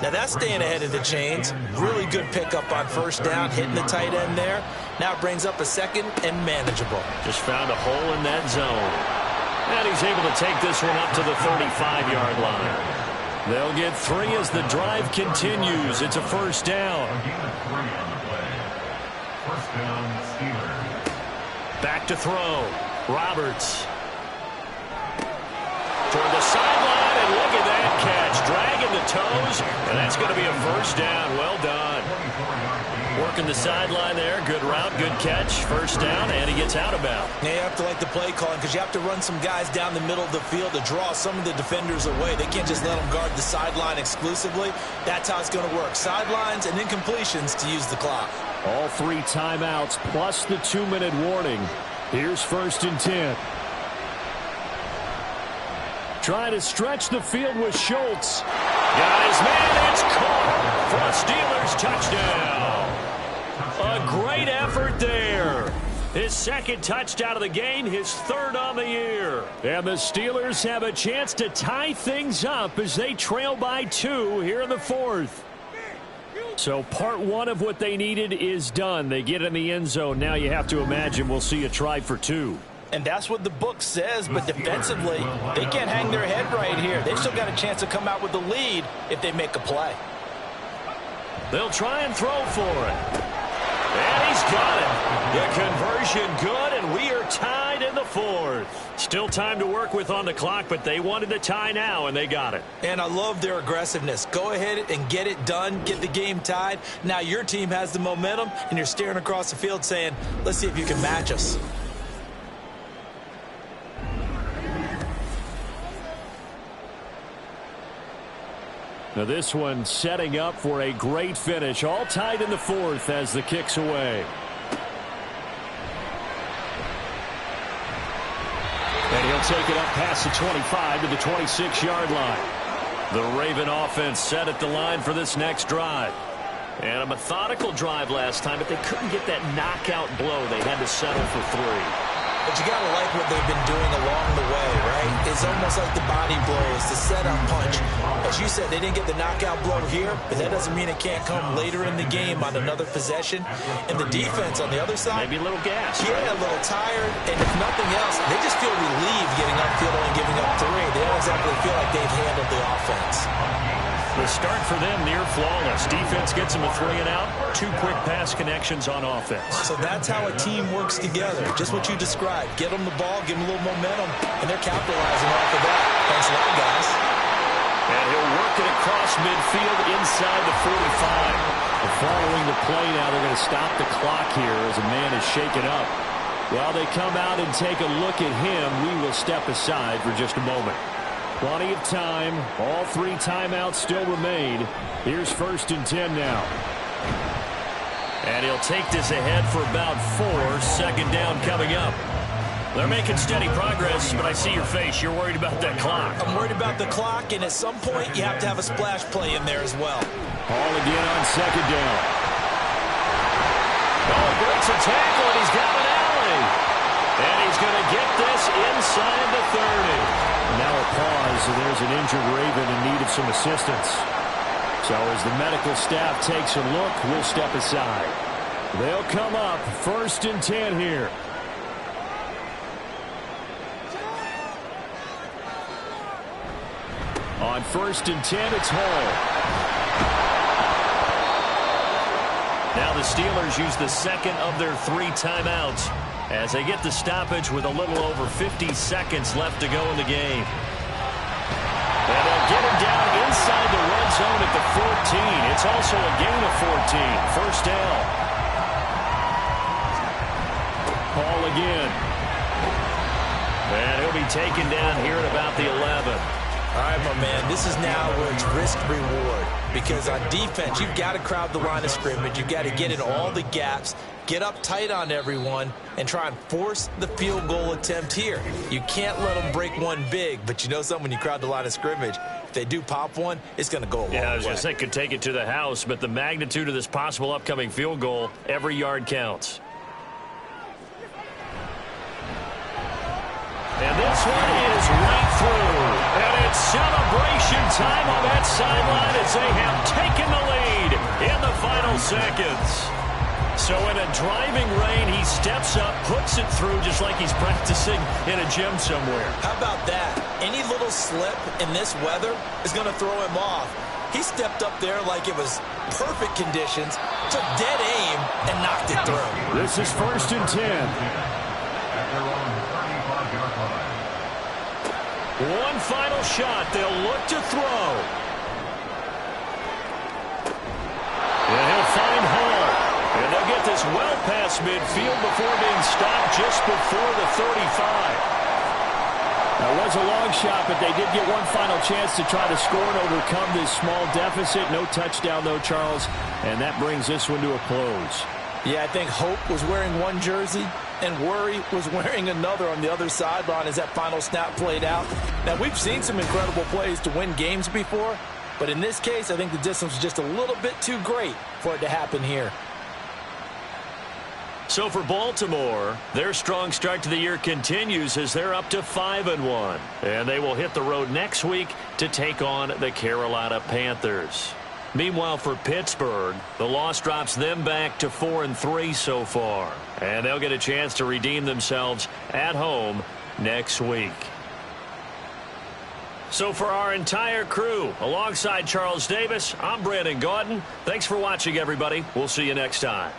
Now that's staying ahead of the chains. Really good pickup on 1st down, hitting the tight end there. Now it brings up a 2nd and manageable. Just found a hole in that zone. And he's able to take this one up to the 35-yard line. They'll get 3 as the drive continues. It's a 1st down. First down, Steelers. Back to throw. Roberts. Toward the sideline, and look at that catch. Dragging the toes, and that's going to be a 1st down. Well done. Working the sideline there. Good route, good catch. 1st down, and he gets out of bounds. Now you have to like the play calling, because you have to run some guys down the middle of the field to draw some of the defenders away. They can't just let them guard the sideline exclusively. That's how it's going to work. Sidelines and incompletions to use the clock. All 3 timeouts plus the 2-minute warning. Here's 1st and 10. Trying to stretch the field with Schultz. Got his man. It's caught for a Steelers touchdown. A great effort there. His 2nd touchdown of the game, his 3rd on the year. And the Steelers have a chance to tie things up as they trail by 2 here in the 4th. So part 1 of what they needed is done. They get in the end zone. Now you have to imagine we'll see a try for 2. And that's what the book says, but defensively, they can't hang their head right here. They've still got a chance to come out with the lead if they make a play. They'll try and throw for it. And he's got it. The conversion good, and we are tied in the 4th. Still time to work with on the clock, but they wanted the tie now, and they got it. And I love their aggressiveness. Go ahead and get it done, get the game tied. Now your team has the momentum, and you're staring across the field saying, let's see if you can match us. Now this one setting up for a great finish. All tied in the 4th as the kick's away. And he'll take it up past the 25 to the 26-yard line. The Raven offense set at the line for this next drive. And a methodical drive last time, but they couldn't get that knockout blow. They had to settle for 3. But you got to like what they've been doing along the way, right? It's almost like the body blows, the setup punch. As you said, they didn't get the knockout blow here, but that doesn't mean it can't come later in the game on another possession. And the defense on the other side, maybe a little gas. Yeah, right? a little tired. And if nothing else, they just feel relieved getting upfield and giving up 3. They don't exactly feel like they've handled the offense. The start for them near flawless. Defense gets them a 3 and out. 2 quick pass connections on offense. So that's how a team works together. Just what you described. Get them the ball, give them a little momentum, and they're capitalizing off of that. Thanks a lot, guys. And he'll work it across midfield inside the 45. And following the play now, they're going to stop the clock here as a man is shaken up. While they come out and take a look at him, we will step aside for just a moment. Plenty of time. All 3 timeouts still remain. Here's 1st and 10 now. And he'll take this ahead for about 4. 2nd down coming up. They're making steady progress, but I see your face. You're worried about that clock. I'm worried about the clock, and at some point, you have to have a splash play in there as well. Hall again on 2nd down. Oh, breaks a tackle, and he's got an alley. And he's going to get this inside the 30. Now a pause, and there's an injured Raven in need of some assistance. So as the medical staff takes a look, we'll step aside. They'll come up 1st and 10 here. On 1st and 10, it's Hall. Now the Steelers use the 2nd of their 3 timeouts as they get the stoppage with a little over 50 seconds left to go in the game. And they'll get him down inside the red zone at the 14. It's also a gain of 14. 1st down. Hall again. And he'll be taken down here at about the 11. All right, my man, this is now where it's risk-reward. Because on defense, you've got to crowd the line of scrimmage. You've got to get in all the gaps, get up tight on everyone, and try and force the field goal attempt here. You can't let them break one big, but you know something, when you crowd the line of scrimmage, if they do pop one, it's going to go a long way. Yeah, I was going to say, could take it to the house, but the magnitude of this possible upcoming field goal, every yard counts. And this one is right through. And it's celebration time on that sideline as they have taken the lead in the final seconds. So in a driving rain, he steps up, puts it through just like he's practicing in a gym somewhere. How about that? Any little slip in this weather is going to throw him off. He stepped up there like it was perfect conditions, took dead aim, and knocked it through. This is 1st and 10. One final shot. They'll look to throw. And he'll find Hall. And they'll get this well past midfield before being stopped just before the 35. That was a long shot, but they did get one final chance to try to score and overcome this small deficit. No touchdown, though, Charles. And that brings this one to a close. Yeah, I think Hope was wearing one jersey and Worry was wearing another on the other sideline as that final snap played out. Now, we've seen some incredible plays to win games before, but in this case, I think the distance was just a little bit too great for it to happen here. So for Baltimore, their strong start to the year continues as they're up to 5-1. And they will hit the road next week to take on the Carolina Panthers. Meanwhile, for Pittsburgh, the loss drops them back to 4-3 so far. And they'll get a chance to redeem themselves at home next week. So for our entire crew, alongside Charles Davis, I'm Brandon Gaudin. Thanks for watching, everybody. We'll see you next time.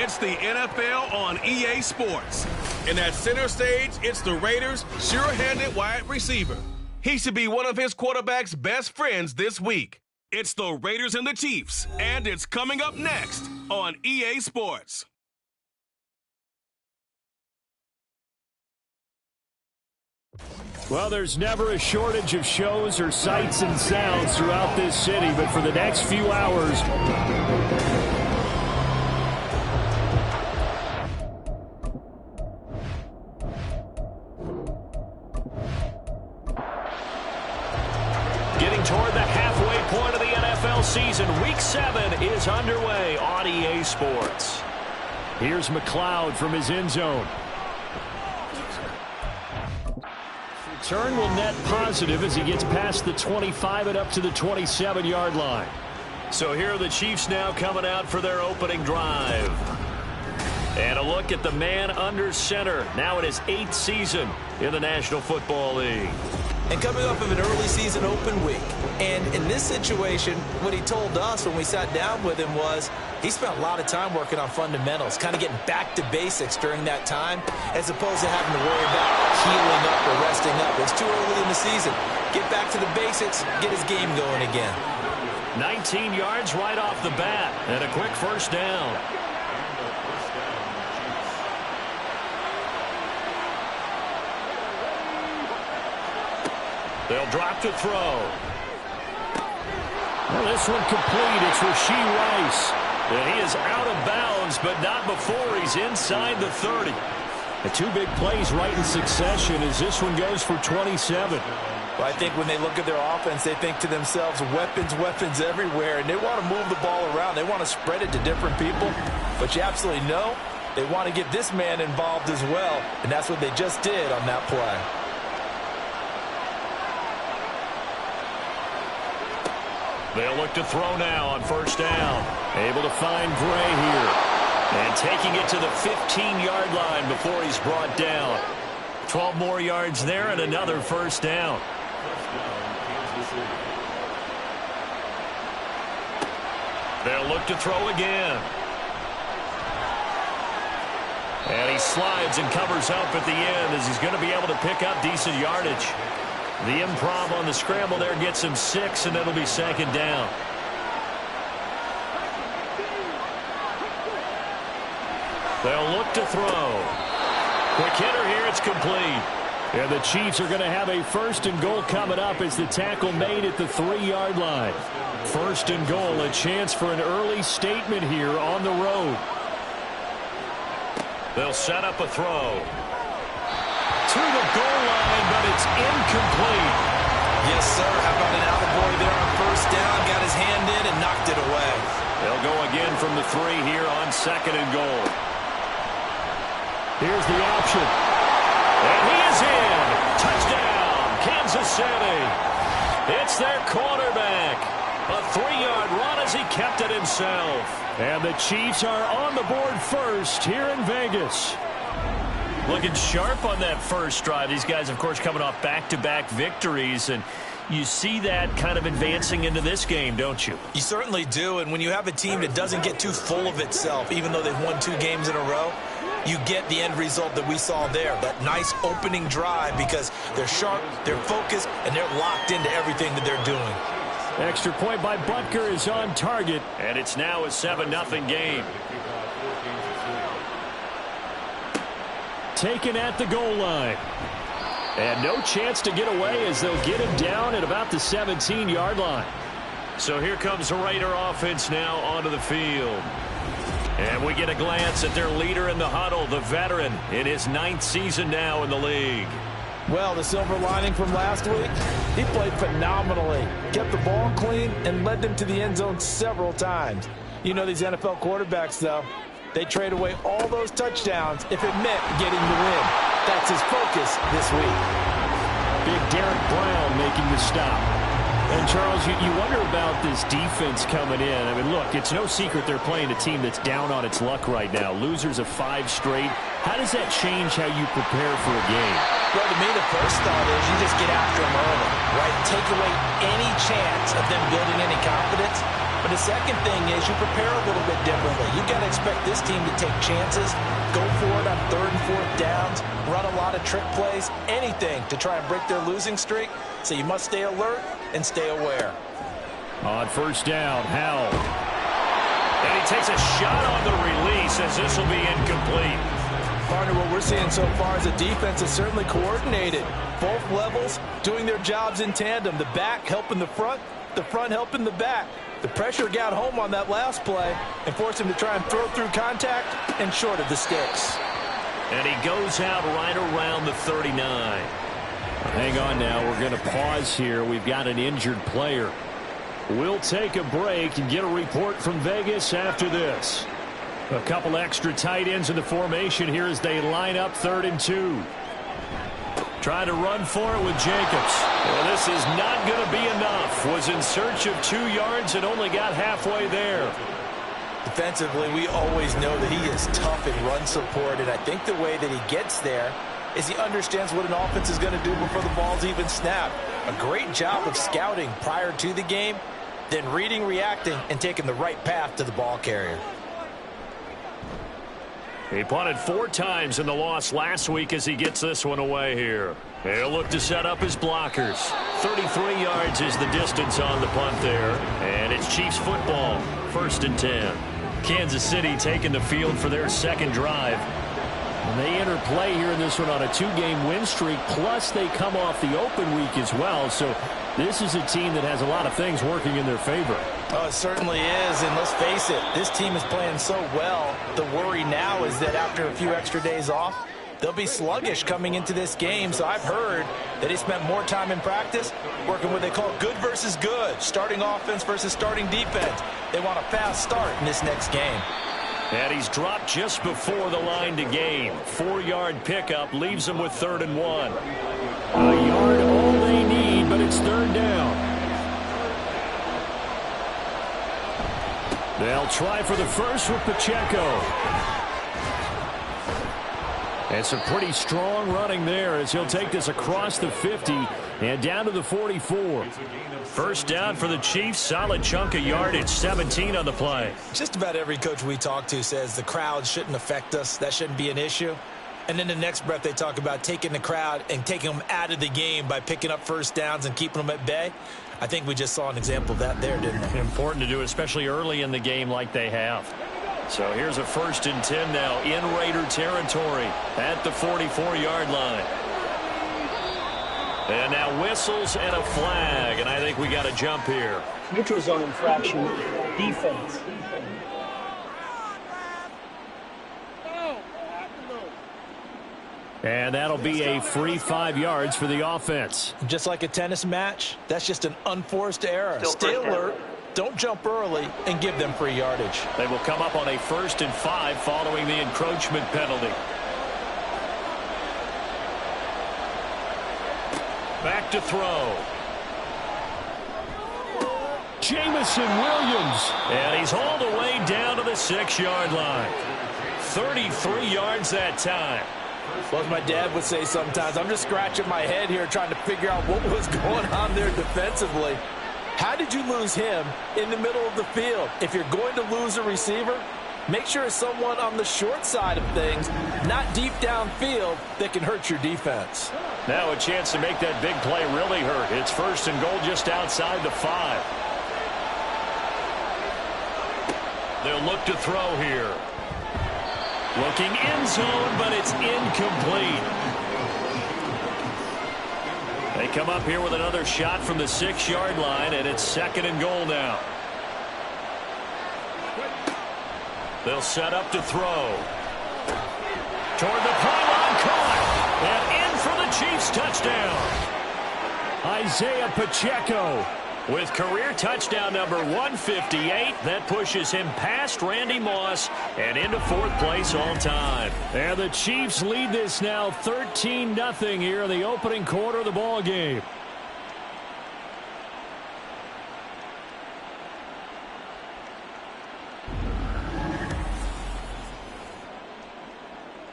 It's the NFL on EA Sports. And at center stage, it's the Raiders' sure-handed wide receiver. He should be one of his quarterback's best friends this week. It's the Raiders and the Chiefs, and it's coming up next on EA Sports. Well, there's never a shortage of shows or sights and sounds throughout this city, but for the next few hours, getting toward the halfway point of the NFL season, Week 7 is underway on EA Sports. Here's McLeod from his end zone. Return will net positive as he gets past the 25 and up to the 27-yard line. So here are the Chiefs now coming out for their opening drive. And a look at the man under center, now in his 8th season in the National Football League. And coming off of an early season open week. And in this situation, what he told us when we sat down with him was he spent a lot of time working on fundamentals, kind of getting back to basics during that time, as opposed to having to worry about healing up or resting up. It's too early in the season. Get back to the basics, get his game going again. 19 yards right off the bat, and a quick first down. They'll drop to throw. Well, this one complete. It's Rashee Rice. And he is out of bounds, but not before he's inside the 30. The two big plays right in succession as this one goes for 27. Well, I think when they look at their offense, they think to themselves, weapons, weapons everywhere, and they want to move the ball around. They want to spread it to different people, but you absolutely know they want to get this man involved as well, and that's what they just did on that play. They'll look to throw now on first down. Able to find Gray here. And taking it to the 15-yard line before he's brought down. 12 more yards there and another first down. They'll look to throw again. And he slides and covers up at the end as he's going to be able to pick up decent yardage. The improv on the scramble there gets him 6, and it'll be second down. They'll look to throw. Quick hitter here, it's complete. And the Chiefs are going to have a first and goal coming up as the tackle made at the 3-yard line. First and goal, a chance for an early statement here on the road. They'll set up a throw. To the goal line, but it's incomplete. Yes, sir. How about an attaboy there on first down? Got his hand in and knocked it away. They'll go again from the 3 here on second and goal. Here's the option. And he is in. Touchdown, Kansas City. It's their quarterback. A 3-yard run as he kept it himself. And the Chiefs are on the board first here in Vegas. Looking sharp on that first drive. These guys, of course, coming off back-to-back victories, and you see that kind of advancing into this game, don't you? You certainly do, and when you have a team that doesn't get too full of itself, even though they've won 2 games in a row, you get the end result that we saw there, that nice opening drive, because they're sharp, they're focused, and they're locked into everything that they're doing. Extra point by Butker is on target, and it's now a 7-0 game. Taken at the goal line. And no chance to get away as they'll get him down at about the 17-yard line. So here comes the Raider offense now onto the field. And we get a glance at their leader in the huddle, the veteran, in his 9th season now in the league. Well, the silver lining from last week, he played phenomenally. Kept the ball clean and led them to the end zone several times. You know these NFL quarterbacks, though, they trade away all those touchdowns if it meant getting the win. That's his focus this week. Big Derek Brown making the stop. And, Charles, you wonder about this defense coming in. I mean, look, it's no secret they're playing a team that's down on its luck right now. Losers of 5 straight. How does that change how you prepare for a game? Well, to me, the first thought is you just get after them early, right? Take away any chance of them building any confidence. But the second thing is you prepare a little bit differently. You got to expect this team to take chances, go for it on 3rd and 4th downs, run a lot of trick plays, anything to try and break their losing streak. So you must stay alert and stay aware. On first down, Howell. And he takes a shot on the release as this will be incomplete. Partner, what we're seeing so far is the defense is certainly coordinated. Both levels doing their jobs in tandem. The back helping the front helping the back. The pressure got home on that last play and forced him to try and throw through contact and short of the sticks. And he goes out right around the 39. Hang on now. We're going to pause here. We've got an injured player. We'll take a break and get a report from Vegas after this. A couple extra tight ends in the formation here as they line up 3rd and 2. Trying to run for it with Jacobs. Well, this is not going to be enough. Was in search of 2 yards and only got halfway there. Defensively, we always know that he is tough in run support, and I think the way that he gets there is he understands what an offense is going to do before the ball's even snapped. A great job of scouting prior to the game, then reading, reacting, and taking the right path to the ball carrier. He punted 4 times in the loss last week as he gets this one away here. He'll look to set up his blockers. 33 yards is the distance on the punt there. And it's Chiefs football. 1st and 10. Kansas City taking the field for their 2nd drive. And they enter play here in this one on a 2-game win streak. Plus they come off the open week as well. So this is a team that has a lot of things working in their favor. Oh, it certainly is, and let's face it, this team is playing so well. The worry now is that after a few extra days off, they'll be sluggish coming into this game. So I've heard that they spent more time in practice working what they call good versus good, starting offense versus starting defense. They want a fast start in this next game. And he's dropped just before the line to gain. 4-yard pickup leaves him with 3rd and 1. A yard all they need, but it's 3rd down. They'll try for the first with Pacheco. And some pretty strong running there as he'll take this across the 50 and down to the 44. First down for the Chiefs. Solid chunk of yardage. 17 on the play. Just about every coach we talk to says the crowd shouldn't affect us. That shouldn't be an issue. And then the next breath they talk about taking the crowd and taking them out of the game by picking up first downs and keeping them at bay. I think we just saw an example of that there, didn't we? Important to do, especially early in the game like they have. So here's a 1st and 10 now in Raider territory at the 44-yard line. And now whistles and a flag, and I think we got a jump here. Neutral zone infraction, defense. And that'll be a free 5 yards for the offense. Just like a tennis match, that's just an unforced error. Stay alert, don't jump early, and give them free yardage. They will come up on a 1st and 5 following the encroachment penalty. Back to throw. Jamison Williams. And he's hauled away down to the 6-yard line. 33 yards that time. Well, as my dad would say sometimes, I'm just scratching my head here trying to figure out what was going on there defensively. How did you lose him in the middle of the field? If you're going to lose a receiver, make sure it's someone on the short side of things, not deep downfield, that can hurt your defense. Now a chance to make that big play really hurt. It's 1st and goal just outside the 5. They'll look to throw here. Looking end zone, but it's incomplete. They come up here with another shot from the 6-yard line, and it's 2nd and goal now. They'll set up to throw. Toward the pylon, caught. And in for the Chiefs touchdown. Isaiah Pacheco with career touchdown number 158. That pushes him past Randy Moss and into 4th place all time. And the Chiefs lead this now 13-0 here in the opening quarter of the ball game.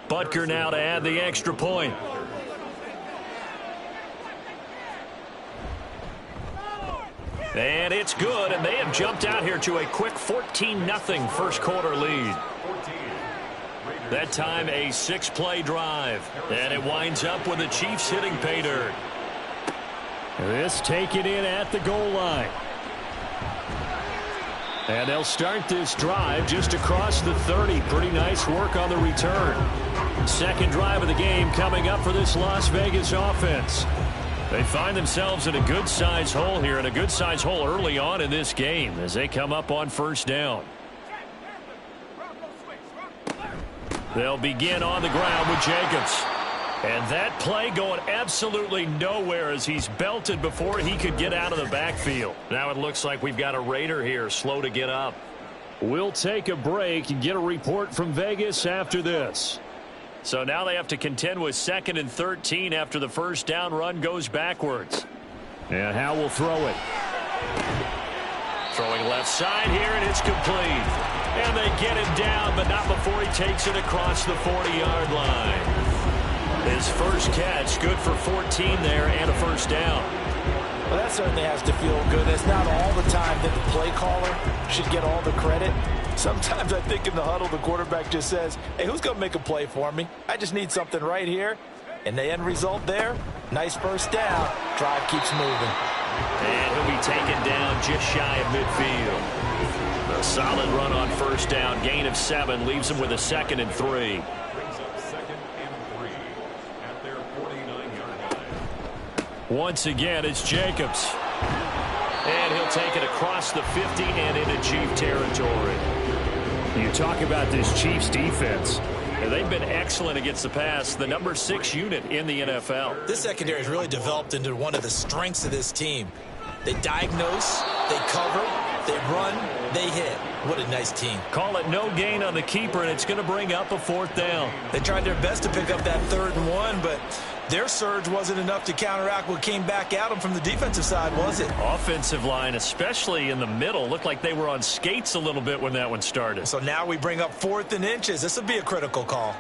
Butker now to add the extra point. And it's good, and they have jumped out here to a quick 14-0 first quarter lead. That time a 6-play drive, and it winds up with the Chiefs hitting pay dirt. This taken in at the goal line. And they'll start this drive just across the 30. Pretty nice work on the return. 2nd drive of the game coming up for this Las Vegas offense. They find themselves in a good-sized hole here, and a good-sized hole early on in this game as they come up on 1st down. They'll begin on the ground with Jacobs. And that play going absolutely nowhere as he's belted before he could get out of the backfield. Now it looks like we've got a Raider here, slow to get up. We'll take a break and get a report from Vegas after this. So now they have to contend with 2nd and 13 after the 1st down run goes backwards. And Howe will throw it. Throwing left side here, and it's complete. And they get him down, but not before he takes it across the 40-yard line. His first catch, good for 14 there and a 1st down. Well, that certainly has to feel good. It's not all the time that the play caller should get all the credit. Sometimes I think in the huddle, the quarterback just says, hey, who's going to make a play for me? I just need something right here. And the end result there, nice 1st down. Drive keeps moving. And he'll be taken down just shy of midfield. A solid run on 1st down. Gain of 7 leaves him with a 2nd and 3. Once again, it's Jacobs. And he'll take it across the 50 and into Chief territory. You talk about this Chiefs defense. They've been excellent against the pass, the number 6 unit in the NFL. This secondary has really developed into one of the strengths of this team. They diagnose, they cover, they run, they hit. What a nice team. Call it no gain on the keeper, and it's going to bring up a 4th down. They tried their best to pick up that 3rd and 1, but their surge wasn't enough to counteract what came back at them from the defensive side, was it? Offensive line, especially in the middle, looked like they were on skates a little bit when that one started. So now we bring up 4th and inches. This will be a critical call.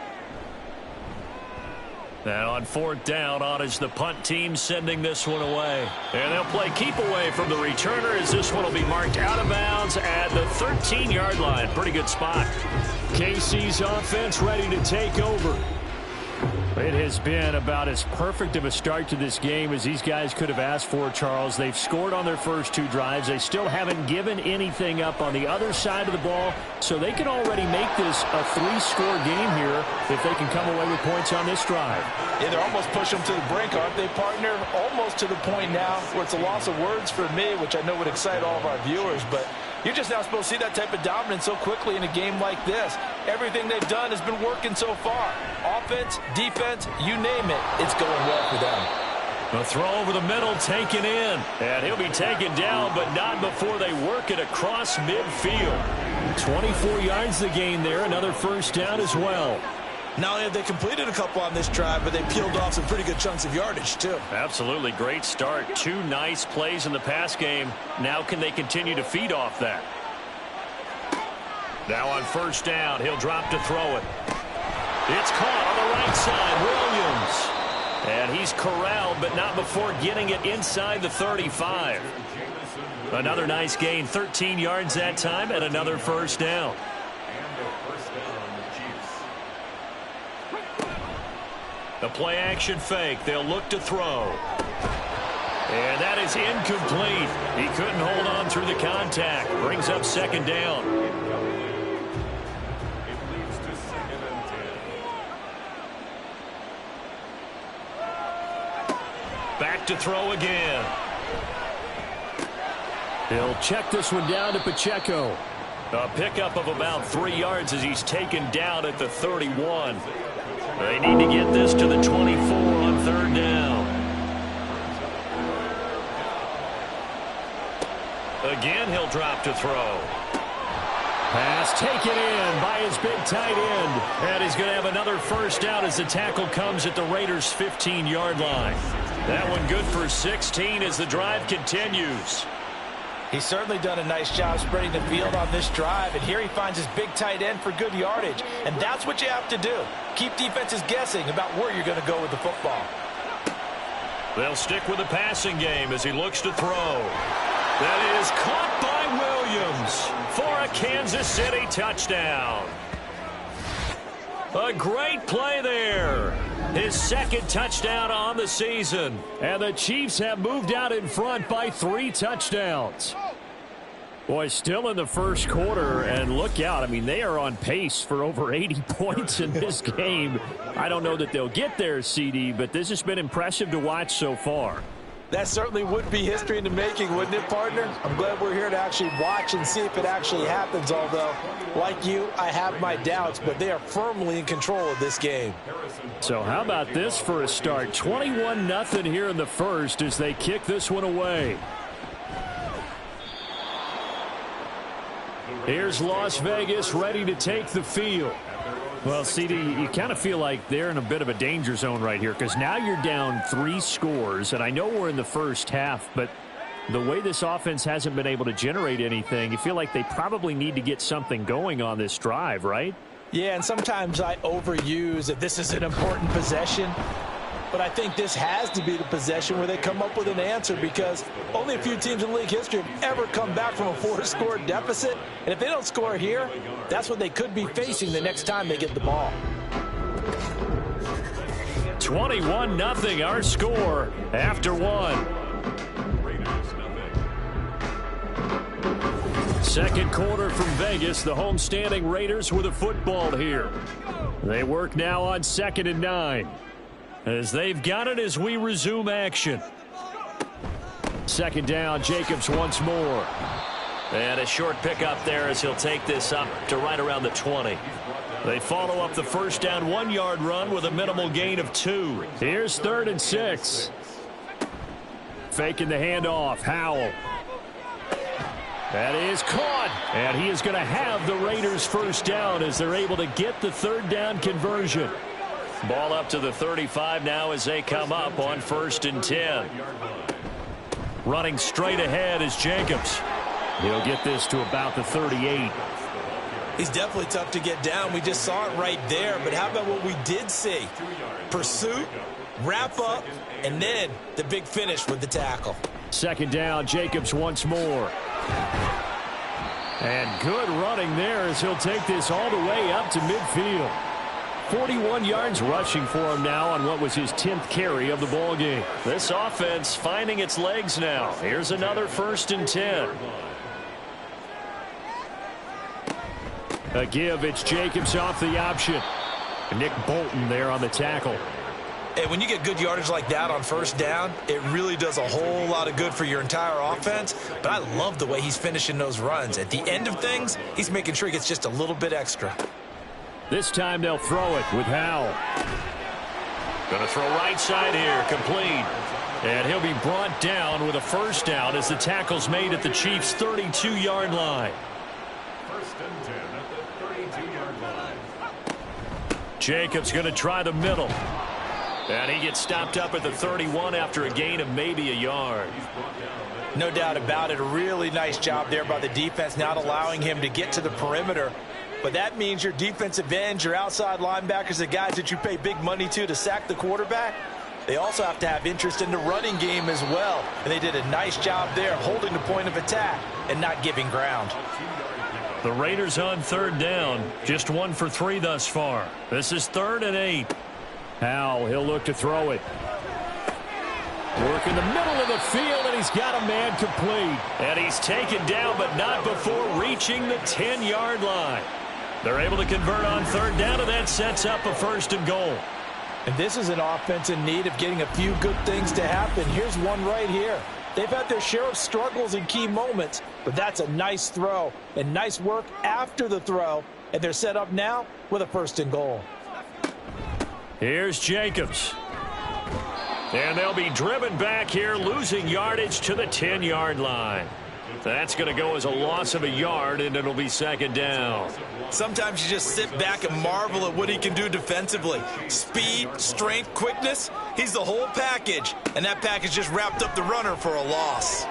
And on 4th down, on is the punt team sending this one away. And they'll play keep away from the returner as this one will be marked out of bounds at the 13-yard line. Pretty good spot. KC's offense ready to take over. It has been about as perfect of a start to this game as these guys could have asked for, Charles. They've scored on their first 2 drives. They still haven't given anything up on the other side of the ball, so they can already make this a 3-score game here if they can come away with points on this drive. Yeah, they're almost pushing them to the brink, aren't they, partner? Almost to the point now where it's a loss of words for me, which I know would excite all of our viewers, but you're just not supposed to see that type of dominance so quickly in a game like this. Everything they've done has been working so far. Offense, defense, you name it, it's going well for them. The throw over the middle taken in. And he'll be taken down, but not before they work it across midfield. 24 yards the gain there. Another 1st down as well. Not only have they completed a couple on this drive, but they peeled off some pretty good chunks of yardage, too. Absolutely. Great start. 2 nice plays in the pass game. Now can they continue to feed off that? Now on 1st down, he'll drop to throw it. It's caught on the right side. Williams. And he's corralled, but not before getting it inside the 35. Another nice gain, 13 yards that time, and another first down. The play-action fake. They'll look to throw. And that is incomplete. He couldn't hold on through the contact. Brings up second down. Back to throw again. He'll check this one down to Pacheco. A pickup of about 3 yards as he's taken down at the 31. They need to get this to the 24 on third down. Again, he'll drop to throw. Pass taken in by his big tight end. And he's going to have another first down as the tackle comes at the Raiders' 15-yard line. That one good for 16 as the drive continues. He's certainly done a nice job spreading the field on this drive, and here he finds his big tight end for good yardage. And that's what you have to do. Keep defenses guessing about where you're going to go with the football. They'll stick with the passing game as he looks to throw. That is caught by Williams for a Kansas City touchdown. A great play there. His second touchdown on the season. And the Chiefs have moved out in front by 3 touchdowns. Boy, still in the first quarter, and look out. I mean, they are on pace for over 80 points in this game. I don't know that they'll get there, CD, but this has been impressive to watch so far. That certainly would be history in the making, wouldn't it, partner? I'm glad we're here to actually watch and see if it actually happens, although, like you, I have my doubts, but they are firmly in control of this game. So how about this for a start? 21-0 here in the first as they kick this one away. Here's Las Vegas ready to take the field. Well, CD, you kind of feel like they're in a bit of a danger zone right here because now you're down 3 scores, and I know we're in the first half, but the way this offense hasn't been able to generate anything, you feel like they probably need to get something going on this drive, right? Yeah, and sometimes I overuse that this is an important possession, but I think this has to be the possession where they come up with an answer because only a few teams in league history have ever come back from a 4-score deficit. And if they don't score here, that's what they could be facing the next time they get the ball. 21-0 our score after 1. Second quarter from Vegas. The homestanding Raiders with a football here. They work now on 2nd and 9. As they've got it as we resume action. Second down, Jacobs once more. And a short pickup there as he'll take this up to right around the 20. They follow up the first down 1-yard run with a minimal gain of 2. Here's 3rd and 6. Faking the handoff, Howell. That is caught. And he is going to have the Raiders first down as they're able to get the 3rd down conversion. Ball up to the 35 now as they come up on 1st and 10. Running straight ahead is Jacobs. He'll get this to about the 38. He's definitely tough to get down. We just saw it right there. But how about what we did see? Pursuit, wrap up, and then the big finish with the tackle. Second down, Jacobs once more. And good running there as he'll take this all the way up to midfield. 41 yards rushing for him now on what was his 10th carry of the ball game. This offense finding its legs now. Here's another 1st and 10. A give, it's Jacobs off the option. Nick Bolton there on the tackle. Hey, when you get good yardage like that on 1st down, it really does a whole lot of good for your entire offense. But I love the way he's finishing those runs. At the end of things, he's making sure he gets just a little bit extra. This time they'll throw it with Howell. Going to throw right side here, complete. And he'll be brought down with a first down as the tackle's made at the Chiefs' 32-yard line. 1st and 10 at the 32-yard line. Jacobs going to try the middle. And he gets stopped up at the 31 after a gain of maybe a yard. No doubt about it. A really nice job there by the defense, not allowing him to get to the perimeter. but that means your defensive ends, your outside linebackers, the guys that you pay big money to sack the quarterback, they also have to have interest in the running game as well. And they did a nice job there holding the point of attack and not giving ground. The Raiders on third down, just 1 for 3 thus far. This is 3rd and 8. Howell, he'll look to throw it. Work in the middle of the field, and he's got a man complete. And he's taken down, but not before reaching the 10-yard line. They're able to convert on third down, and that sets up a 1st and goal. And this is an offense in need of getting a few good things to happen. Here's one right here. They've had their share of struggles in key moments, but that's a nice throw and nice work after the throw. And they're set up now with a 1st and goal. Here's Jacobs. And they'll be driven back here, losing yardage to the 10-yard line. That's going to go as a loss of a yard, and it'll be 2nd down. Sometimes you just sit back and marvel at what he can do defensively. Speed, strength, quickness, he's the whole package. And that package just wrapped up the runner for a loss.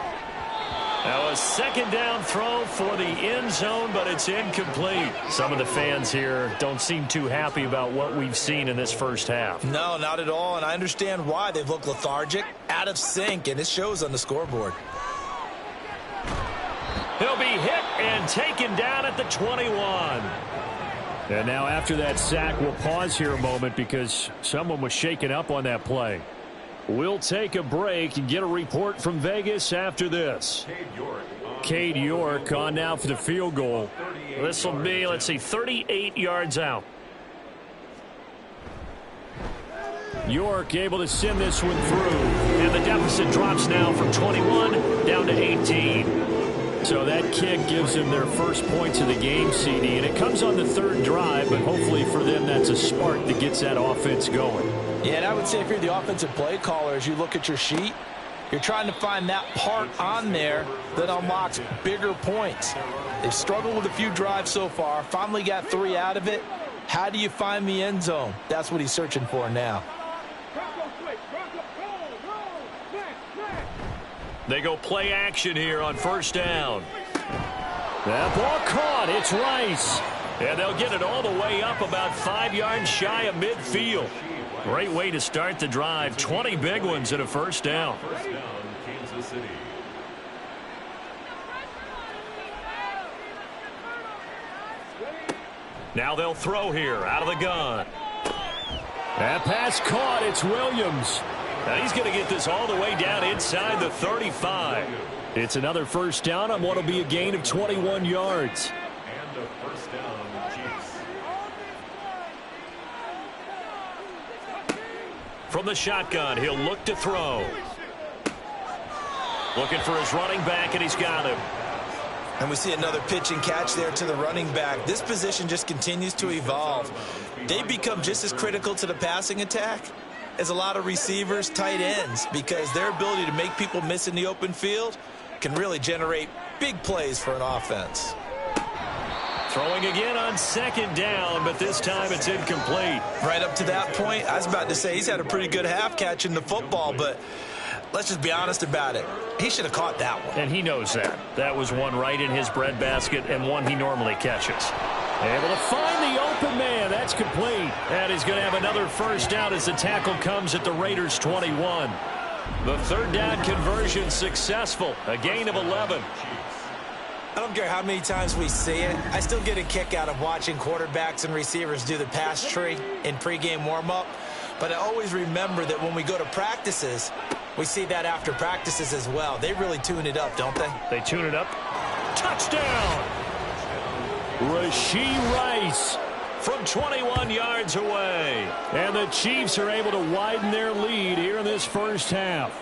Now a 2nd down throw for the end zone, but it's incomplete. Some of the fans here don't seem too happy about what we've seen in this first half. No, not at all, and I understand why. They've looked lethargic, out of sync, and it shows on the scoreboard. He'll be hit and taken down at the 21. And now after that sack, we'll pause here a moment because someone was shaken up on that play. We'll take a break and get a report from Vegas after this. Cade York on now for the field goal. This will be, let's see, 38 yards out. York able to send this one through. And the deficit drops now from 21 down to 18. So that kick gives them their first points of the game, CD. And it comes on the 3rd drive, but hopefully for them that's a spark that gets that offense going. Yeah, and I would say if you're the offensive play caller, as you look at your sheet, you're trying to find that part on there that unlocks bigger points. They've struggled with a few drives so far, finally got 3 out of it. How do you find the end zone? That's what he's searching for now. They go play action here on 1st down. That ball caught. It's Rice. And they'll get it all the way up about 5 yards shy of midfield. Great way to start the drive. 20 big ones and a 1st down. Kansas City. Now they'll throw here out of the gun. That pass caught. It's Williams. Now he's going to get this all the way down inside the 35. It's another 1st down on what will be a gain of 21 yards. And a 1st down, Chiefs. From the shotgun, he'll look to throw. Looking for his running back, and he's got him. And we see another pitch and catch there to the running back. This position just continues to evolve. They become just as critical to the passing attack as a lot of receivers, tight ends, because their ability to make people miss in the open field can really generate big plays for an offense. Throwing again on 2nd down, but this time it's incomplete. Right up to that point, I was about to say he's had a pretty good half catching the football, but let's just be honest about it. He should have caught that one. And he knows that. That was one right in his breadbasket and one he normally catches. Able to find the open man. That's complete. And he's going to have another 1st down as the tackle comes at the Raiders' 21. The 3rd down conversion successful. A gain of 11. I don't care how many times we see it. I still get a kick out of watching quarterbacks and receivers do the pass tree in pregame warm-up. But I always remember that when we go to practices, we see that after practices as well. They really tune it up, don't they? They tune it up. Touchdown! Rashee Rice from 21 yards away. And the Chiefs are able to widen their lead here in this first half.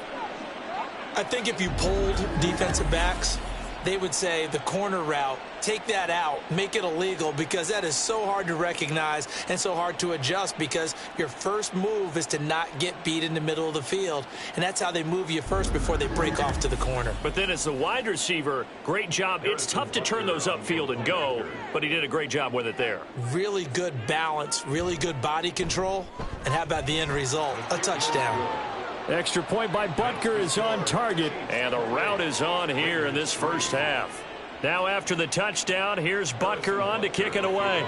I think if you polled defensive backs, they would say the corner route, take that out, make it illegal, because that is so hard to recognize and so hard to adjust, because your first move is to not get beat in the middle of the field, and that's how they move you first before they break off to the corner. But then as the wide receiver, great job. It's tough to turn those upfield and go, but he did a great job with it there. Really good balance, really good body control, and how about the end result? A touchdown. Extra point by Butker is on target, and the route is on here in this first half. Now after the touchdown, here's Butker on to kick it away.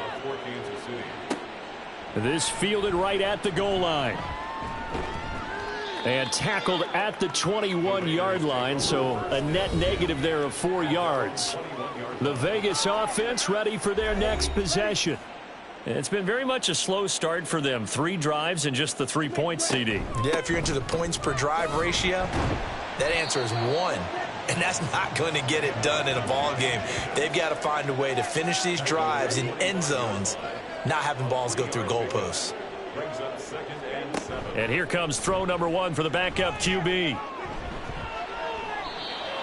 This fielded right at the goal line. And tackled at the 21-yard line, so a net negative there of 4 yards. The Vegas offense ready for their next possession. It's been very much a slow start for them. 3 drives and just the 3 points, CD. Yeah, if you're into the points per drive ratio, that answer is 1. And that's not going to get it done in a ball game. They've got to find a way to finish these drives in end zones, not having balls go through goalposts. And here comes throw number 1 for the backup QB.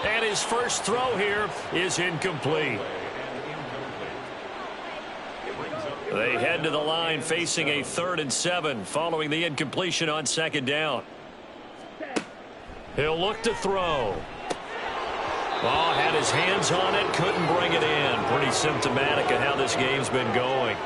And his first throw here is incomplete. They head to the line facing a 3rd and 7 following the incompletion on 2nd down. He'll look to throw. Oh, had his hands on it, couldn't bring it in. Pretty symptomatic of how this game's been going.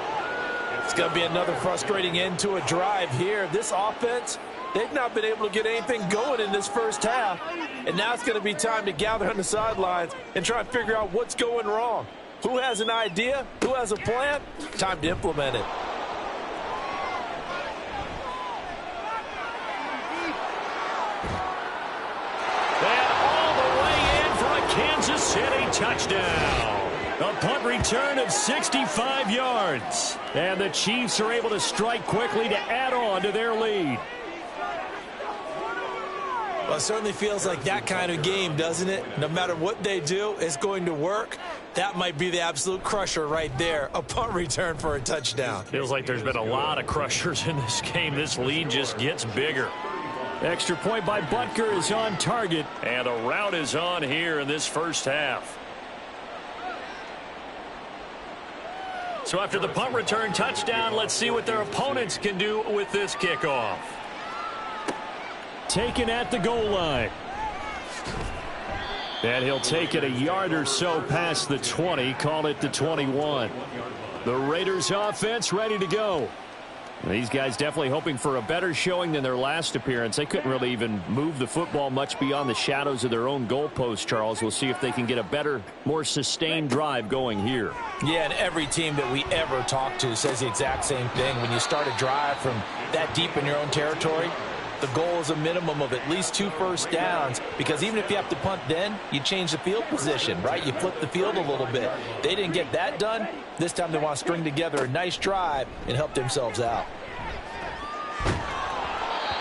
It's going to be another frustrating end to a drive here. This offense, they've not been able to get anything going in this first half. And now it's going to be time to gather on the sidelines and try and figure out what's going wrong. Who has an idea? Who has a plan? Time to implement it. And all the way in for a Kansas City touchdown. A punt return of 65 yards. And the Chiefs are able to strike quickly to add on to their lead. Well, it certainly feels like that kind of game, doesn't it? No matter what they do, it's going to work. That might be the absolute crusher right there. A punt return for a touchdown. Feels like there's been a lot of crushers in this game. This lead just gets bigger. Extra point by Butker is on target. And a rout is on here in this first half. So after the punt return touchdown, let's see what their opponents can do with this kickoff. Taken at the goal line. And he'll take it a yard or so past the 20, call it the 21. The Raiders offense ready to go. These guys definitely hoping for a better showing than their last appearance. They couldn't really even move the football much beyond the shadows of their own goalpost, Charles. We'll see if they can get a better, more sustained drive going here. Yeah, and every team that we ever talk to says the exact same thing. When you start a drive from that deep in your own territory, the goal is a minimum of at least 2 first downs, because even if you have to punt then, you change the field position, right? You flip the field a little bit. They didn't get that done. This time they want to string together a nice drive and help themselves out.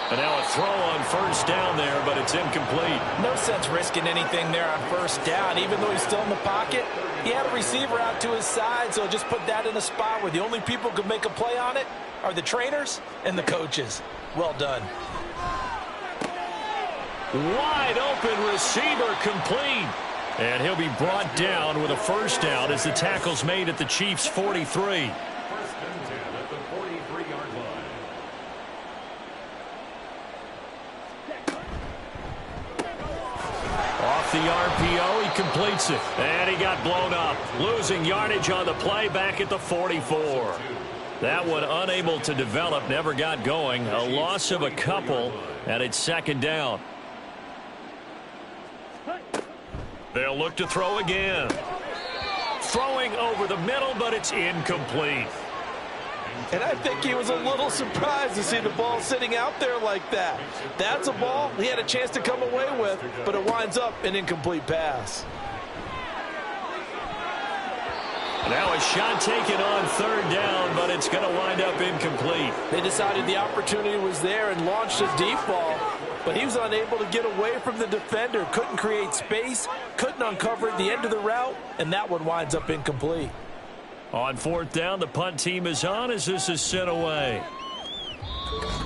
And now a throw on first down there, but it's incomplete. No sense risking anything there on first down. Even though he's still in the pocket, he had a receiver out to his side, so just put that in a spot where the only people who could make a play on it are the trainers and the coaches. Well done. Wide open receiver complete. And he'll be brought down with a first down as the tackle's made at the Chiefs' 43. Off the RPO, he completes it. And he got blown up. Losing yardage on the play back at the 44. That one unable to develop, never got going. A loss of a couple, and it's second down. They'll look to throw again. Throwing over the middle, but it's incomplete. And I think he was a little surprised to see the ball sitting out there like that. That's a ball he had a chance to come away with, but it winds up an incomplete pass. Now a shot taken on third down, but it's going to wind up incomplete. They decided the opportunity was there and launched a deep ball, but he was unable to get away from the defender. Couldn't create space, couldn't uncover at the end of the route, and that one winds up incomplete. On fourth down, the punt team is on as this is sent away.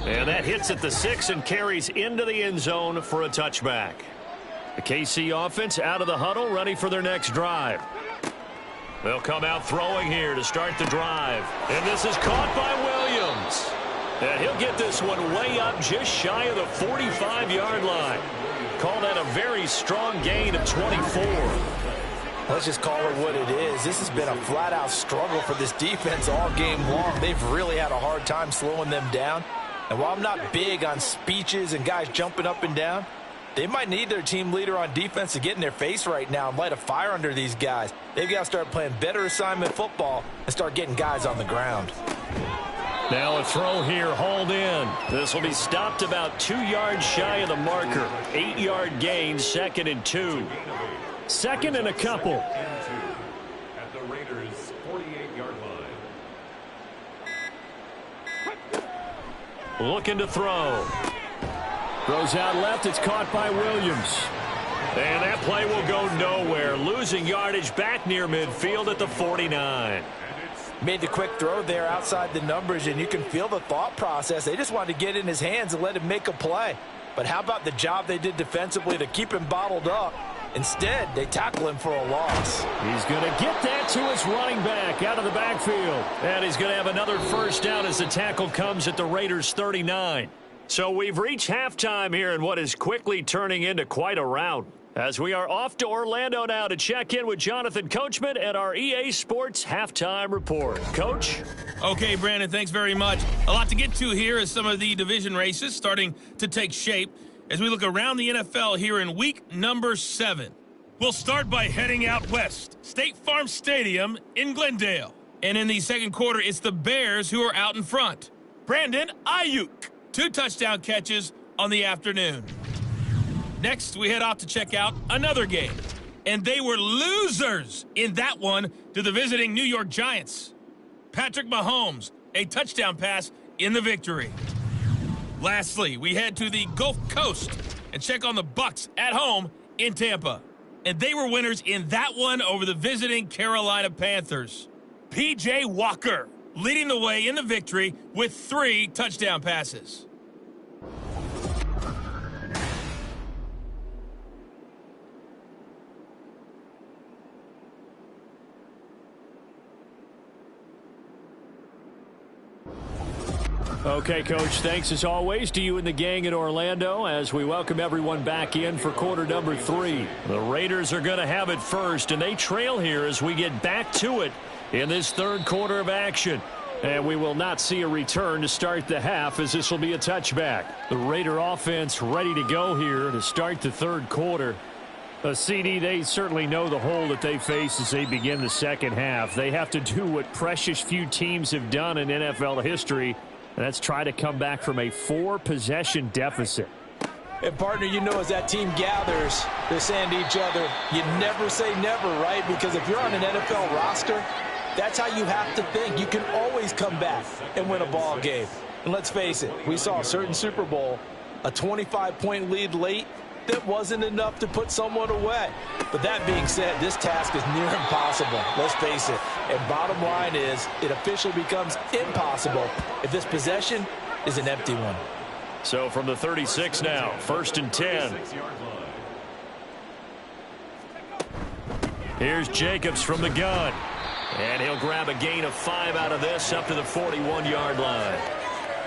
And that hits at the 6 and carries into the end zone for a touchback. The KC offense out of the huddle, ready for their next drive. They'll come out throwing here to start the drive. And this is caught by Williams. And he'll get this one way up just shy of the 45-yard line. Call that a very strong gain of 24. Let's just call it what it is. This has been a flat-out struggle for this defense all game long. They've really had a hard time slowing them down. And while I'm not big on speeches and guys jumping up and down, They might need their team leader on defense to get in their face right now and light a fire under these guys. They've got to start playing better assignment football and start getting guys on the ground. Now a throw here, hauled in. This will be stopped about 2 yards shy of the marker. 8-yard gain, 2nd and 2. 2nd and a couple. At the Raiders' 48-yard line. Looking to throw. Throws out left. It's caught by Williams. And that play will go nowhere. Losing yardage back near midfield at the 49. Made the quick throw there outside the numbers, and you can feel the thought process. They just wanted to get in his hands and let him make a play. But how about the job they did defensively to keep him bottled up? Instead, they tackle him for a loss. He's going to get that to his running back out of the backfield. And he's going to have another first down as the tackle comes at the Raiders' 39. So we've reached halftime here in what is quickly turning into quite a rout. As we are off to Orlando now to check in with Jonathan Coachman at our EA Sports Halftime Report. Coach? Okay, Brandon, thanks very much. A lot to get to here as some of the division races starting to take shape as we look around the NFL here in week number 7. We'll start by heading out west, State Farm Stadium in Glendale. And in the second quarter, it's the Bears who are out in front. Brandon Ayuk, 2 touchdown catches on the afternoon. Next, we head off to check out another game. And they were losers in that one to the visiting New York Giants. Patrick Mahomes, a touchdown pass in the victory. Lastly, we head to the Gulf Coast and check on the Bucs at home in Tampa. And they were winners in that one over the visiting Carolina Panthers. P.J. Walker leading the way in the victory with 3 touchdown passes. Okay, Coach, thanks as always to you and the gang in Orlando as we welcome everyone back in for quarter number 3. The Raiders are going to have it first, and they trail here as we get back to it in this third quarter of action. And we will not see a return to start the half as this will be a touchback. The Raider offense ready to go here to start the third quarter. CD, they certainly know the hole that they face as they begin the second half. They have to do what precious few teams have done in NFL history. And that's try to come back from a 4-possession deficit. And, partner, you know, as that team gathers, they're saying to each other, you never say never, right? Because if you're on an NFL roster, that's how you have to think. You can always come back and win a ball game. And let's face it, we saw a certain Super Bowl, a 25-point lead late, that wasn't enough to put someone away. But that being said, this task is near impossible. Let's face it. And bottom line is, it officially becomes impossible if this possession is an empty one. So from the 36 now, 1st and 10. Here's Jacobs from the gun. And he'll grab a gain of 5 out of this up to the 41-yard line.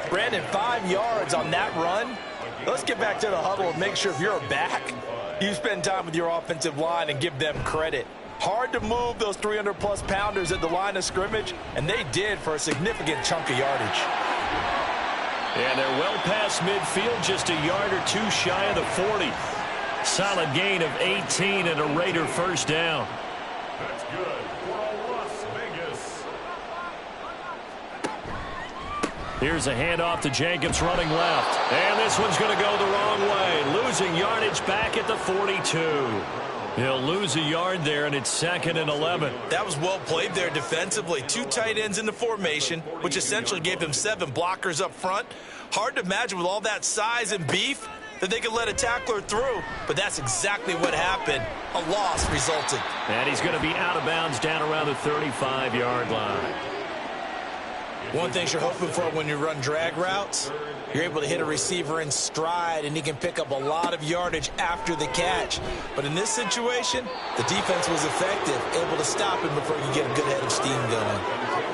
Brandon, 5 yards on that run. Let's get back to the huddle and make sure if you're back, you spend time with your offensive line and give them credit. Hard to move those 300-plus pounders at the line of scrimmage, and they did for a significant chunk of yardage. And they're well past midfield, just a yard or 2 shy of the 40. Solid gain of 18 and a Raider first down. That's good for Las Vegas. Here's a handoff to Jacobs running left. And this one's going to go the wrong way. Losing yardage back at the 42. He'll lose a yard there, and it's 2nd and 11. That was well played there defensively. 2 tight ends in the formation, which essentially gave them 7 blockers up front. Hard to imagine with all that size and beef that they could let a tackler through, but that's exactly what happened. A loss resulted. And he's going to be out of bounds down around the 35-yard line. One thing you're hoping for when you run drag routes, you're able to hit a receiver in stride, and he can pick up a lot of yardage after the catch. But in this situation, the defense was effective, able to stop him before you get a good head of steam going.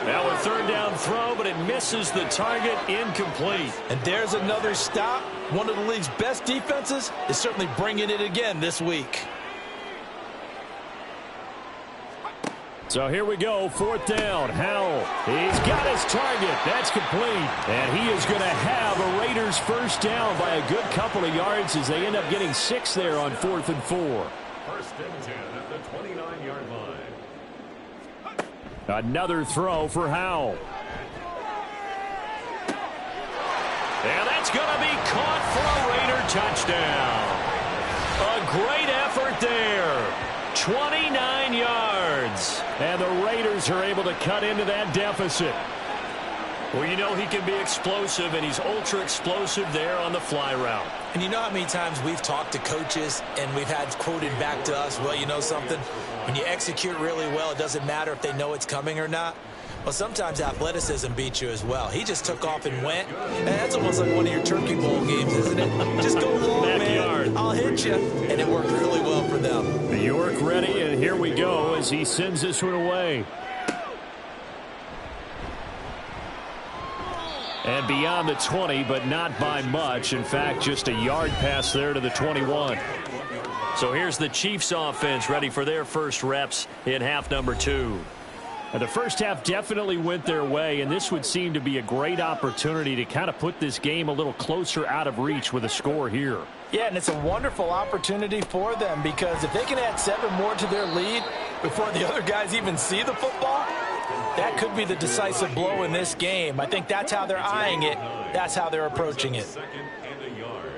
Now a 3rd down throw, but it misses the target, incomplete. And there's another stop. One of the league's best defenses is certainly bringing it again this week. So here we go, 4th down. Howell, he's got his target. That's complete. And he is going to have a Raiders first down by a good couple of yards as they end up getting 6 there on 4th and 4. 1st and 10 at the 29-yard line. Another throw for Howell. And that's going to be caught for a Raider touchdown. A great effort there. 29 yards. And the Raiders are able to cut into that deficit. Well, you know he can be explosive, and he's ultra explosive there on the fly route. And you know how many times we've talked to coaches and we've had quoted back to us, well, you know something? When you execute really well, it doesn't matter if they know it's coming or not. Well, sometimes athleticism beats you as well. He just took off and went. And that's almost like one of your Turkey Bowl games, isn't it? Just go long, man. I'll hit you. And it worked really well for them. York ready, and here we go as he sends this one away. And beyond the 20, but not by much. In fact, just a yard pass there to the 21. So here's the Chiefs offense ready for their first reps in half number 2. And the first half definitely went their way, and this would seem to be a great opportunity to kind of put this game a little closer out of reach with a score here. Yeah, and it's a wonderful opportunity for them because if they can add 7 more to their lead before the other guys even see the football, that could be the decisive blow in this game. I think that's how they're eyeing it. That's how they're approaching it. 2nd and a yard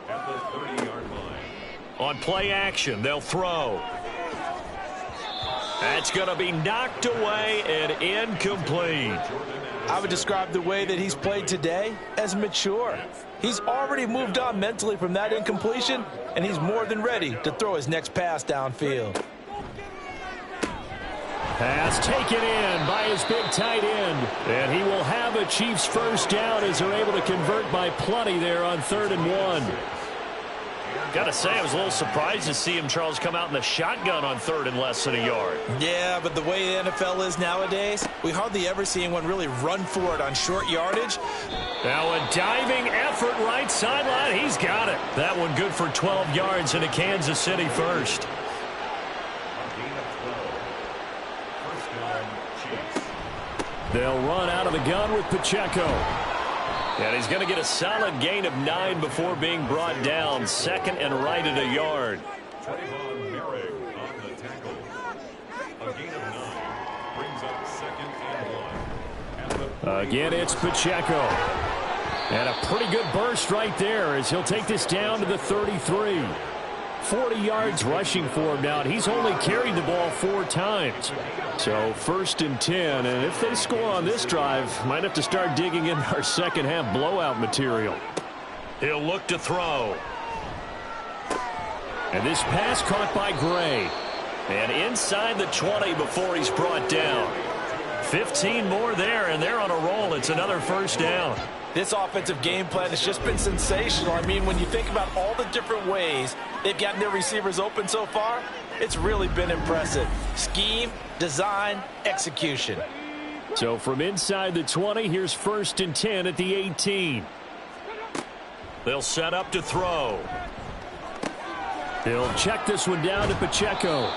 at the 30-yard line. On play action, they'll throw. That's going to be knocked away and incomplete. I would describe the way that he's played today as mature. He's already moved on mentally from that incompletion, and he's more than ready to throw his next pass downfield. Pass taken in by his big tight end. And he will have a Chiefs first down as they're able to convert by plenty there on 3rd and 1. Got to say, I was a little surprised to see him, Charles, come out in the shotgun on 3rd and less than a yard. Yeah, but the way the NFL is nowadays, we hardly ever see anyone really run for it on short yardage. Now a diving effort right sideline. He's got it. That one good for 12 yards into Kansas City first. They'll run out of the gun with Pacheco. And he's going to get a solid gain of 9 before being brought down. 2nd and right at a yard. Trayvon Merrick on the tackle. A gain of 9 brings up 2nd and 1. Again, it's Pacheco. And a pretty good burst right there as he'll take this down to the 33. 40 yards rushing for him now, and he's only carried the ball 4 times. So 1st and 10, and if they score on this drive, might have to start digging in our second half blowout material. He'll look to throw. And this pass caught by Gray. And inside the 20 before he's brought down. 15 more there, and they're on a roll. It's another first down. This offensive game plan has just been sensational. I mean, when you think about all the different ways they've gotten their receivers open so far, it's really been impressive. Scheme, design, execution. So from inside the 20, here's 1st and 10 at the 18. They'll set up to throw. They'll check this one down to Pacheco.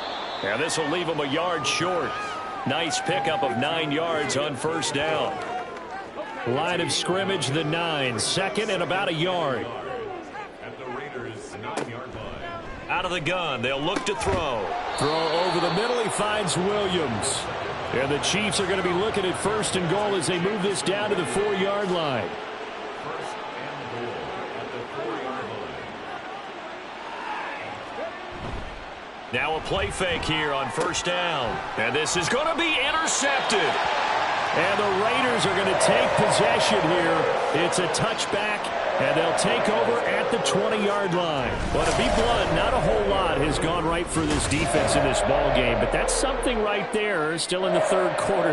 And this will leave him a yard short. Nice pickup of 9 yards on first down. Line of scrimmage, the 9. 2nd and about a yard. At the Raiders' 9-yard line. Out of the gun, they'll look to throw. Throw over the middle, he finds Williams. And the Chiefs are going to be looking at 1st and goal as they move this down to the 4-yard line. 1st and goal at the 4-yard line. Now a play fake here on first down. And this is going to be intercepted. And the Raiders are going to take possession here. It's a touchback, and they'll take over at the 20-yard line. But to be blunt, not a whole lot has gone right for this defense in this ball game. But that's something right there. Still in the 3rd quarter.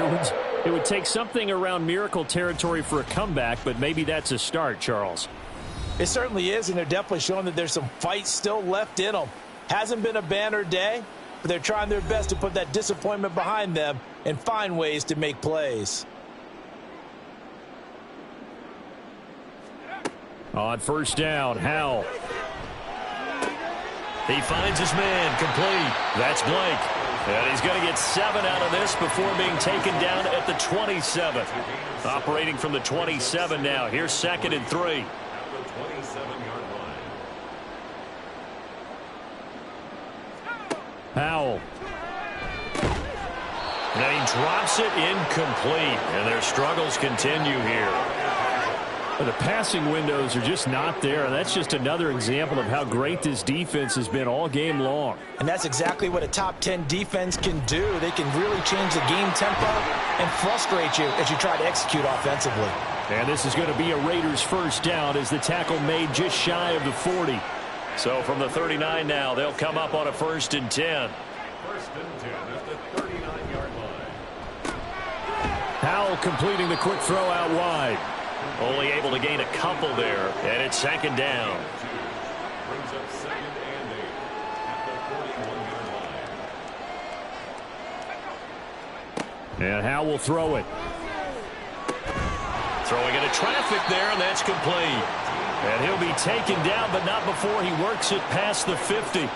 It would take something around miracle territory for a comeback, but maybe that's a start, Charles. It certainly is, and they're definitely showing that there's some fight still left in them. Hasn't been a banner day, but they're trying their best to put that disappointment behind them and find ways to make plays. On first down, Howell. He finds his man complete. That's Blake. And he's going to get 7 out of this before being taken down at the 27. Operating from the 27 now. Here's 2nd and 3. Howell. And he drops it incomplete. And their struggles continue here. The passing windows are just not there, and that's just another example of how great this defense has been all game long. And that's exactly what a top 10 defense can do. They can really change the game tempo and frustrate you as you try to execute offensively. And this is going to be a Raiders first down as the tackle made just shy of the 40. So from the 39 now, they'll come up on a 1st and 10. 1st and 10 at the 39-yard line. Howell completing the quick throw out wide. Only able to gain a couple there, and it's 2nd down. Brings up 2nd and 8 at the 41-yard line. And Howell will throw it. Throwing into traffic there, and that's complete. And he'll be taken down, but not before he works it past the 50.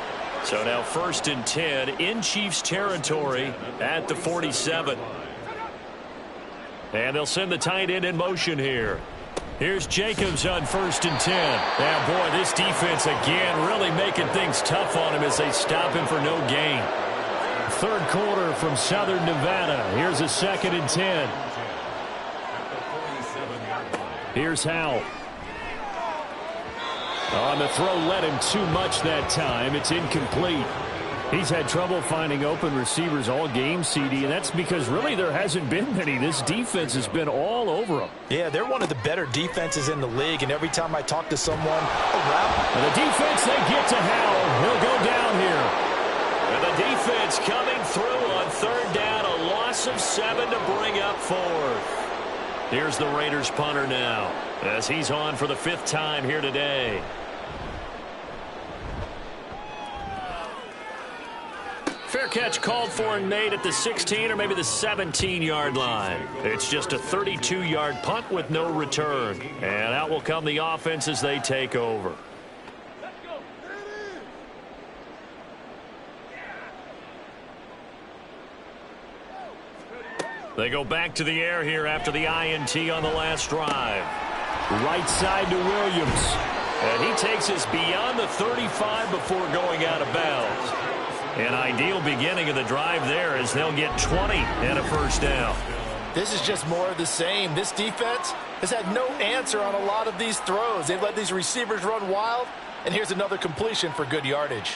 So now 1st and 10 in Chiefs territory at the 47. And they'll send the tight end in motion here. Here's Jacobs on 1st and 10. Now, boy, this defense again really making things tough on him as they stop him for no gain. 3rd quarter from Southern Nevada. Here's a 2nd and 10. Here's Howell. On the throw, led him too much that time. It's incomplete. He's had trouble finding open receivers all game, CD, and that's because really there hasn't been many. This defense has been all over them. Yeah, they're one of the better defenses in the league, and every time I talk to someone around... And the defense, they get to Howell. He'll go down here. And the defense coming through on 3rd down, a loss of 7 to bring up 4th. Here's the Raiders punter now, as he's on for the 5th time here today. Fair catch called for and made at the 16 or maybe the 17-yard line. It's just a 32-yard punt with no return. And out will come the offense as they take over. They go back to the air here after the INT on the last drive. Right side to Williams. And he takes us beyond the 35 before going out of bounds. An ideal beginning of the drive there as they'll get 20 and a 1st down. This is just more of the same. This defense has had no answer on a lot of these throws. They've let these receivers run wild, and here's another completion for good yardage.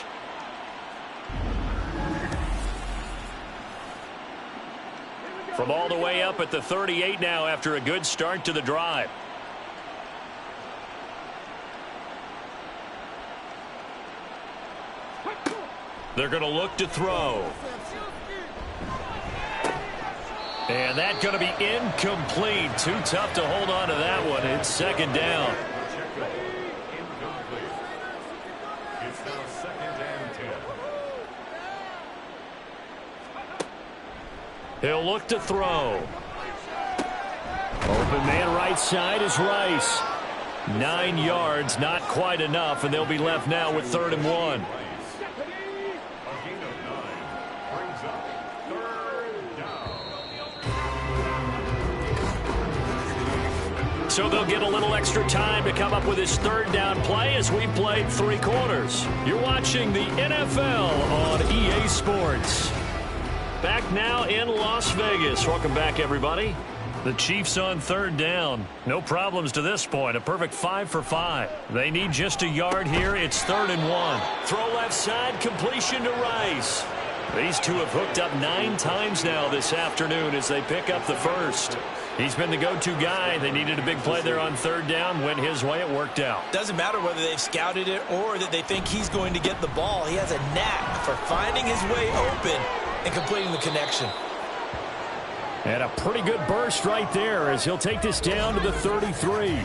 From all the way up at the 38 now after a good start to the drive. They're going to look to throw. And that's going to be incomplete. Too tough to hold on to that one. It's 2nd down. It's now 2nd and 10. He'll look to throw. Open man right side is Rice. 9 yards, not quite enough, and they'll be left now with 3rd and 1. So they'll get a little extra time to come up with his 3rd down play as we played 3 quarters. You're watching the NFL on EA Sports. Back now in Las Vegas. Welcome back, everybody. The Chiefs on 3rd down. No problems to this point. A perfect 5 for 5. They need just a yard here. It's 3rd and 1. Throw left side, completion to Rice. These two have hooked up 9 times now this afternoon as they pick up the 1st. He's been the go-to guy. They needed a big play there on 3rd down. Went his way. It worked out. Doesn't matter whether they've scouted it or that they think he's going to get the ball. He has a knack for finding his way open and completing the connection. And a pretty good burst right there as he'll take this down to the 33.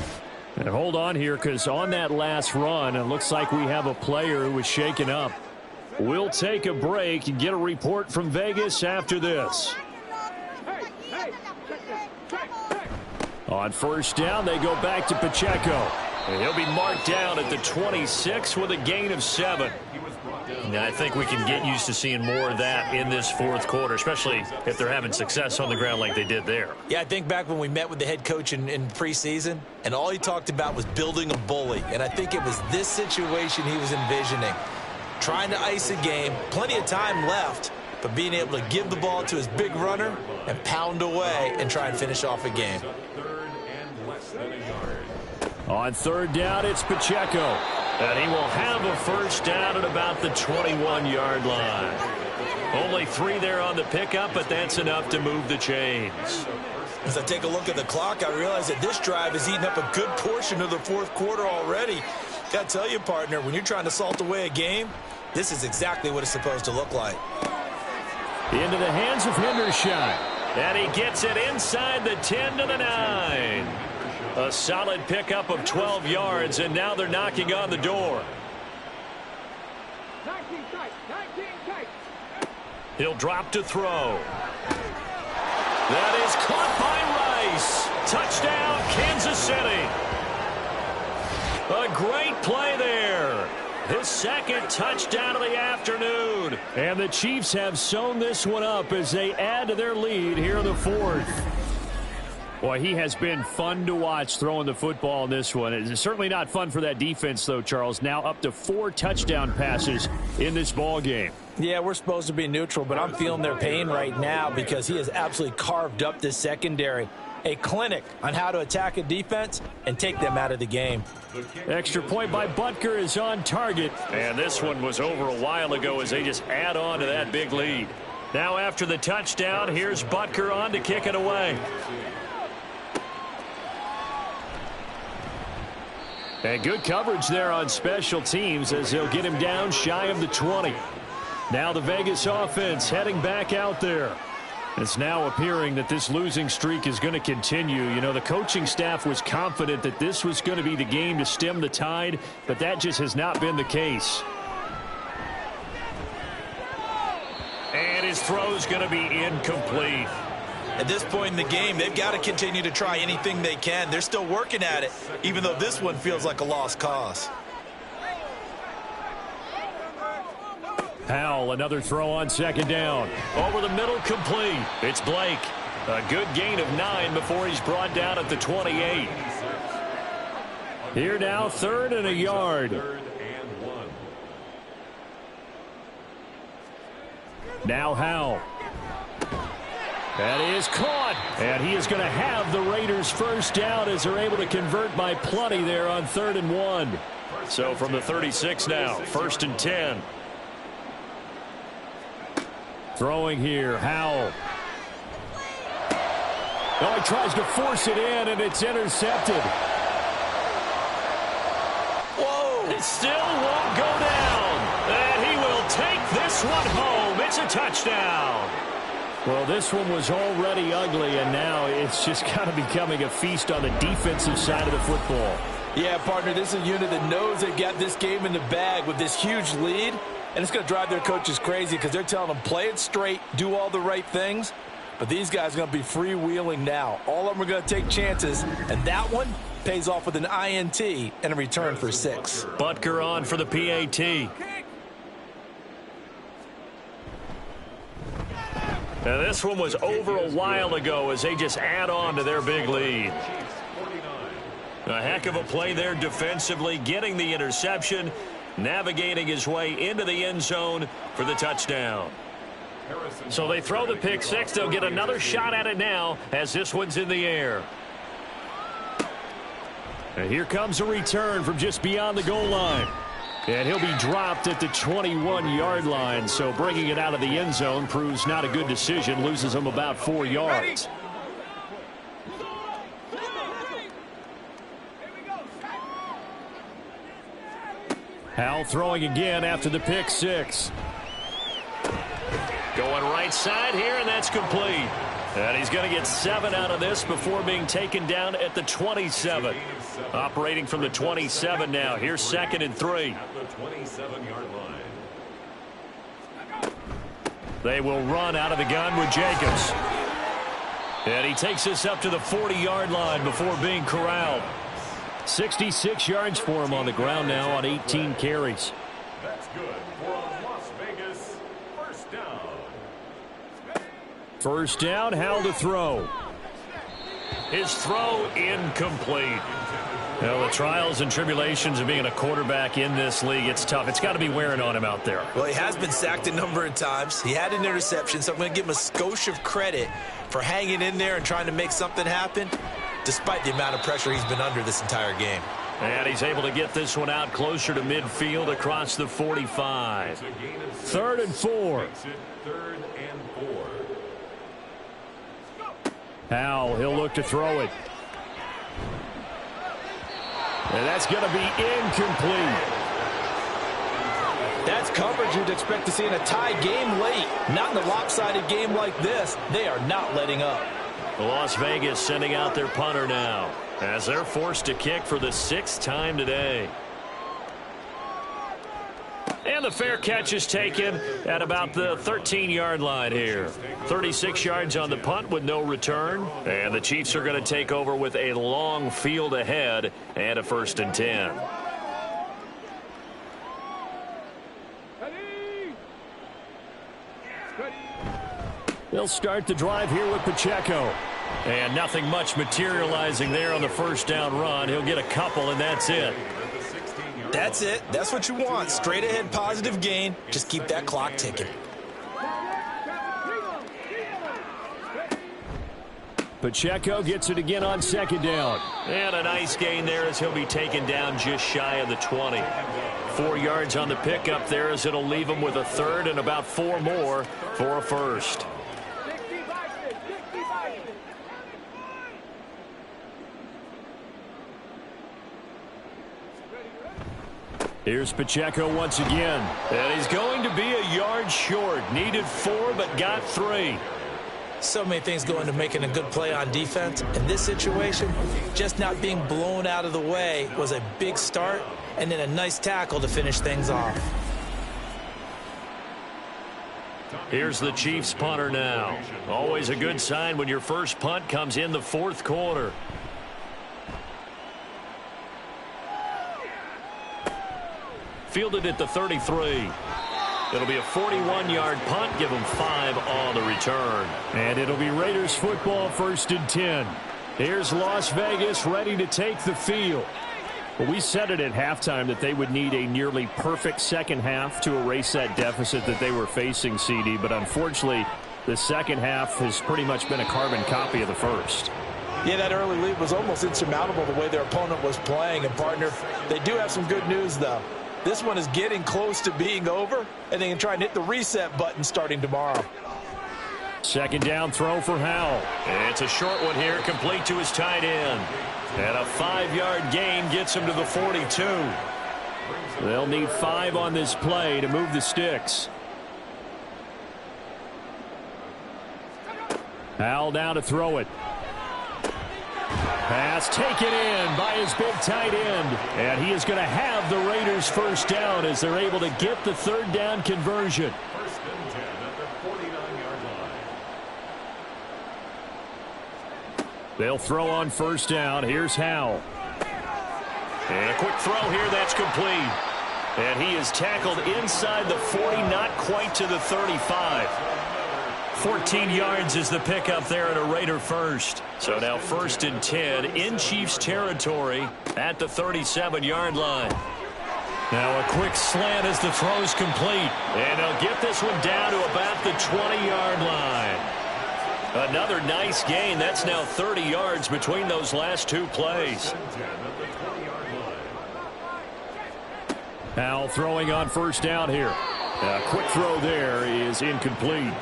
And hold on here because on that last run, it looks like we have a player who was shaken up. We'll take a break and get a report from Vegas after this. On 1st down, they go back to Pacheco. And he'll be marked down at the 26 with a gain of 7. Now, I think we can get used to seeing more of that in this fourth quarter, especially if they're having success on the ground like they did there. Yeah, I think back when we met with the head coach in preseason, and all he talked about was building a bully. And I think it was this situation he was envisioning. Trying to ice a game, plenty of time left, but being able to give the ball to his big runner and pound away and try and finish off a game. On third down, it's Pacheco. And he will have a first down at about the 21-yard line. Only 3 there on the pickup, but that's enough to move the chains. As I take a look at the clock, I realize that this drive has eaten up a good portion of the fourth quarter already. Got to tell you, partner, when you're trying to salt away a game, this is exactly what it's supposed to look like. Into the hands of Hendershot. And he gets it inside the 10 to the 9. A solid pickup of 12 yards, and now they're knocking on the door. 19 tight. He'll drop to throw. That is caught by Rice. Touchdown, Kansas City. A great play there. His second touchdown of the afternoon. And the Chiefs have sewn this one up as they add to their lead here in the fourth. Boy, he has been fun to watch throwing the football in this one. It's certainly not fun for that defense, though, Charles. Now up to 4 touchdown passes in this ball game. Yeah, we're supposed to be neutral, but I'm feeling their pain right now because he has absolutely carved up this secondary. A clinic on how to attack a defense and take them out of the game. Extra point by Butker is on target. And this one was over a while ago as they just add on to that big lead. Now after the touchdown, here's Butker on to kick it away. And good coverage there on special teams as they'll get him down shy of the 20. Now the Vegas offense heading back out there. It's now appearing that this losing streak is going to continue. You know, the coaching staff was confident that this was going to be the game to stem the tide, but that just has not been the case. And his throw's going to be incomplete. At this point in the game, they've got to continue to try anything they can. They're still working at it, even though this one feels like a lost cause. Howell, another throw on second down. Over the middle, complete. It's Blake. A good gain of 9 before he's brought down at the 28. Here now, 3rd and a yard. Now Howell. That is caught. And he is going to have the Raiders first down as they're able to convert by plenty there on 3rd and 1. So from the 36 now, 1st and 10. Throwing here, Howell. Oh, he tries to force it in, and it's intercepted. Whoa! It still won't go down. And he will take this one home. It's a touchdown. Well, this one was already ugly, and now it's just kind of becoming a feast on the defensive side of the football. Yeah, partner, this is a unit that knows they've got this game in the bag with this huge lead, and it's going to drive their coaches crazy because they're telling them play it straight, do all the right things, but these guys are going to be freewheeling now. All of them are going to take chances, and that one pays off with an INT and a return for 6. Butker on for the PAT. Now this one was over a while ago as they just add on to their big lead. A heck of a play there defensively, getting the interception, navigating his way into the end zone for the touchdown. So they throw the pick 6. They'll get another shot at it now as this one's in the air. And here comes a return from just beyond the goal line. And he'll be dropped at the 21-yard line, so bringing it out of the end zone proves not a good decision, loses him about 4 yards. Howell throwing again after the pick 6. Going right side here, and that's complete. And he's going to get 7 out of this before being taken down at the 27. Operating from the 27 now. Here's 2nd and 3. They will run out of the gun with Jacobs. And he takes this up to the 40-yard line before being corralled. 66 yards for him on the ground now on 18 carries. That's good for a loss First down, Howell to throw. His throw incomplete. Well, the trials and tribulations of being a quarterback in this league, it's tough. It's got to be wearing on him out there. Well, he has been sacked a number of times. He had an interception, so I'm going to give him a skosh of credit for hanging in there and trying to make something happen, despite the amount of pressure he's been under this entire game. And he's able to get this one out closer to midfield across the 45. 3rd and 4. Third and 4. Howell, he'll look to throw it. And that's going to be incomplete. That's coverage you'd expect to see in a tie game late. Not in a lopsided game like this. They are not letting up. Las Vegas sending out their punter now as they're forced to kick for the 6th time today. And the fair catch is taken at about the 13-yard line here. 36 yards on the punt with no return. And the Chiefs are going to take over with a long field ahead and a 1st and 10. They'll start the drive here with Pacheco. And nothing much materializing there on the first down run. He'll get a couple, and that's it. That's it. That's what you want. Straight ahead positive gain. Just keep that clock ticking. Pacheco gets it again on 2nd down. And a nice gain there as he'll be taken down just shy of the 20. 4 yards on the pickup there as it'll leave him with a 3rd and about 4 more for a 1st. Here's Pacheco once again. And he's going to be a yard short. Needed 4 but got 3. So many things go into making a good play on defense. In this situation, just not being blown out of the way was a big start, and then a nice tackle to finish things off. Here's the Chiefs punter now. Always a good sign when your first punt comes in the 4th quarter. Fielded at the 33. It'll be a 41-yard punt. Give them 5 on the return. And it'll be Raiders football, 1st and 10. Here's Las Vegas ready to take the field. Well, we said it at halftime that they would need a nearly perfect second half to erase that deficit that they were facing, CD. But unfortunately, the second half has pretty much been a carbon copy of the first. Yeah, that early lead was almost insurmountable the way their opponent was playing. And, partner, they do have some good news, though. This one is getting close to being over, and they can try and hit the reset button starting tomorrow. 2nd down throw for Howell. It's a short one here, complete to his tight end. And a 5-yard gain gets him to the 42. They'll need 5 on this play to move the sticks. Howell down to throw it. Pass taken in by his big tight end. And he is going to have the Raiders first down as they're able to get the 3rd down conversion. 1st and 10 at the 49-yard line. They'll throw on 1st down. Here's Howell. And a quick throw here, that's complete. And he is tackled inside the 40, not quite to the 35. 14 yards is the pickup there at a Raider first. So now 1st and 10 in Chiefs territory at the 37-yard line. Now a quick slant as the throw's complete. And they'll get this one down to about the 20-yard line. Another nice gain. That's now 30 yards between those last 2 plays. Howell throwing on 1st down here. A quick throw there is incomplete.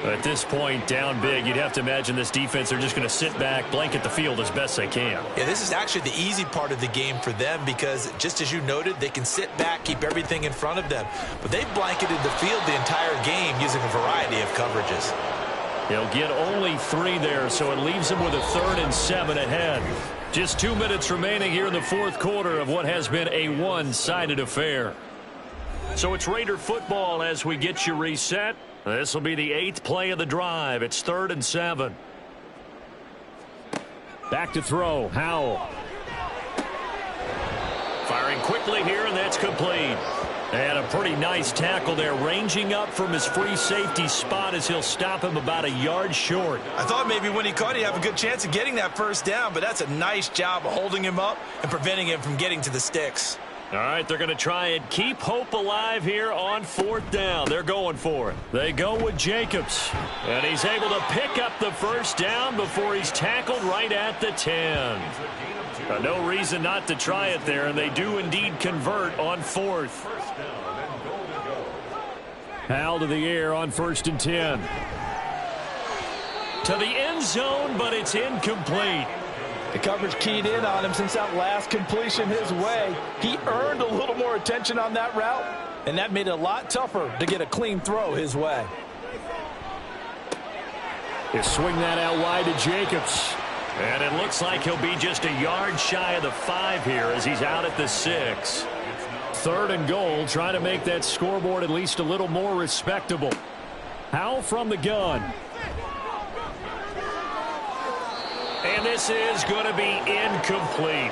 At this point, down big, you'd have to imagine this defense are just going to sit back, blanket the field as best they can. Yeah, this is actually the easy part of the game for them because, just as you noted, they can sit back, keep everything in front of them. But they've blanketed the field the entire game using a variety of coverages. He'll get only 3 there, so it leaves him with a 3rd and 7 ahead. Just 2 minutes remaining here in the 4th quarter of what has been a one-sided affair. So it's Raider football as we get you reset. This will be the 8th play of the drive. It's 3rd and 7. Back to throw. Howell. Firing quickly here, and that's complete. And a pretty nice tackle there, ranging up from his free safety spot as he'll stop him about a yard short. I thought maybe when he caught, he'd have a good chance of getting that first down, but that's a nice job of holding him up and preventing him from getting to the sticks. All right, they're going to try and keep hope alive here on 4th down. They're going for it. They go with Jacobs, and he's able to pick up the first down before he's tackled right at the 10. No reason not to try it there, and they do indeed convert on 4th. Hal to the air on 1st and 10. To the end zone, but it's incomplete. The coverage keyed in on him since that last completion his way. He earned a little more attention on that route, and that made it a lot tougher to get a clean throw his way. They swing that out wide to Jacobs. And it looks like he'll be just a yard shy of the 5 here as he's out at the 6. 3rd and goal, trying to make that scoreboard at least a little more respectable. Howell from the gun. And this is going to be incomplete.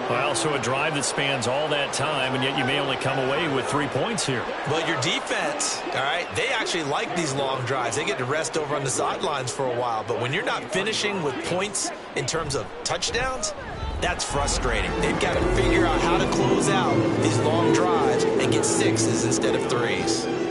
Well, so a drive that spans all that time, and yet you may only come away with 3 points here. Well, your defense, all right, they actually like these long drives. They get to rest over on the sidelines for a while. But when you're not finishing with points in terms of touchdowns, that's frustrating. They've got to figure out how to close out these long drives and get 6s instead of 3s.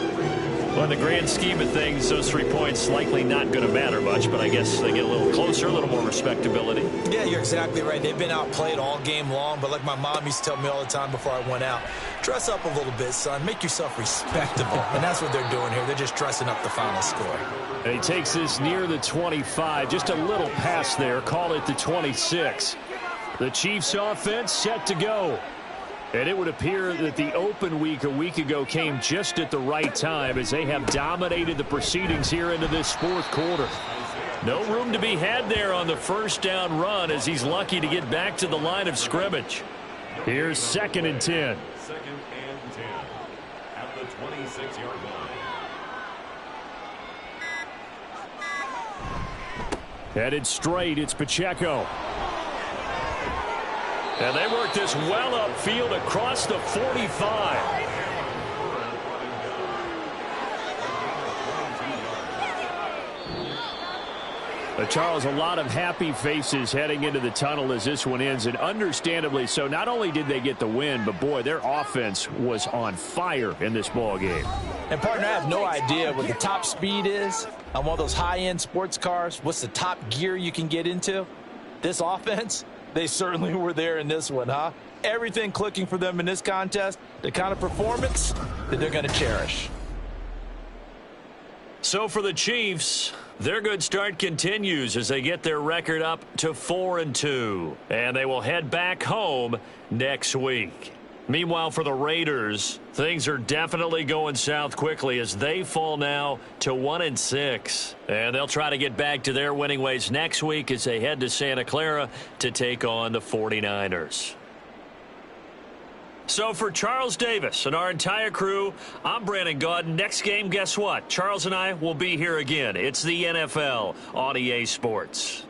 Well, in the grand scheme of things, those 3 points likely not going to matter much, but I guess they get a little closer, a little more respectability. Yeah, you're exactly right. They've been outplayed all game long, but like my mom used to tell me all the time before I went out, dress up a little bit, son. Make yourself respectable. And that's what they're doing here. They're just dressing up the final score. And he takes this near the 25, just a little pass there, call it the 26. The Chiefs offense set to go. And it would appear that the open week a week ago came just at the right time as they have dominated the proceedings here into this 4th quarter. No room to be had there on the first down run as he's lucky to get back to the line of scrimmage. Here's 2nd and 10. 2nd and 10 at the 26-yard line. Headed straight, it's Pacheco. And they work this well upfield across the 45. Charles, a lot of happy faces heading into the tunnel as this one ends, and understandably so. Not only did they get the win, but boy, their offense was on fire in this ball game. And partner, I have no idea what the top speed is on one of those high-end sports cars. What's the top gear you can get into? This offense, they certainly were there in this one, huh? Everything clicking for them in this contest, the kind of performance that they're going to cherish. So for the Chiefs, their good start continues as they get their record up to 4-2. And they will head back home next week. Meanwhile, for the Raiders, things are definitely going south quickly as they fall now to 1-6. And they'll try to get back to their winning ways next week as they head to Santa Clara to take on the 49ers. So for Charles Davis and our entire crew, I'm Brandon Gaudin. Next game, guess what? Charles and I will be here again. It's the NFL on EA Sports.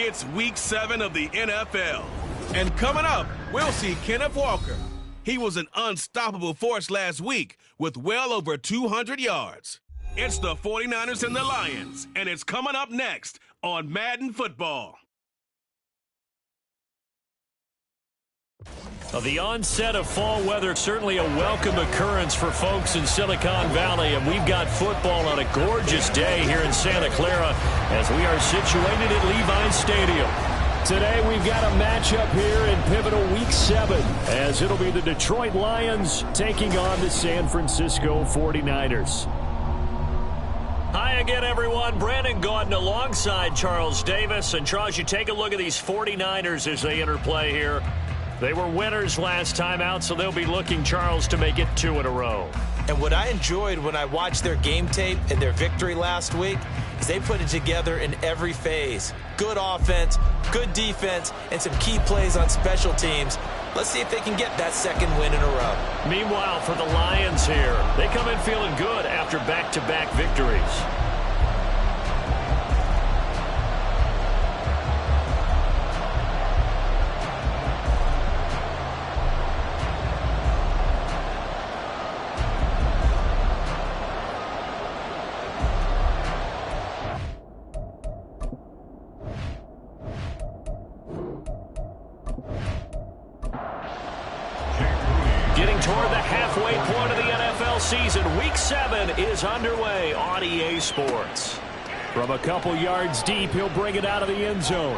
It's week 7 of the NFL. And coming up, we'll see Kenneth Walker. He was an unstoppable force last week with well over 200 yards. It's the 49ers and the Lions, and it's coming up next on Madden Football. The onset of fall weather, certainly a welcome occurrence for folks in Silicon Valley, and we've got football on a gorgeous day here in Santa Clara as we are situated at Levi's Stadium. Today we've got a matchup here in pivotal week 7 as it'll be the Detroit Lions taking on the San Francisco 49ers. Hi again, everyone. Brandon Gaudin alongside Charles Davis. And Charles, you take a look at these 49ers as they interplay here. They were winners last time out, so they'll be looking, Charles, to make it 2 in a row. And what I enjoyed when I watched their game tape and their victory last week is they put it together in every phase. Good offense, good defense, and some key plays on special teams. Let's see if they can get that second win in a row. Meanwhile, for the Lions here, they come in feeling good after back-to-back victories. Getting toward the halfway point of the NFL season, Week 7 is underway on EA Sports. From a couple yards deep, he'll bring it out of the end zone.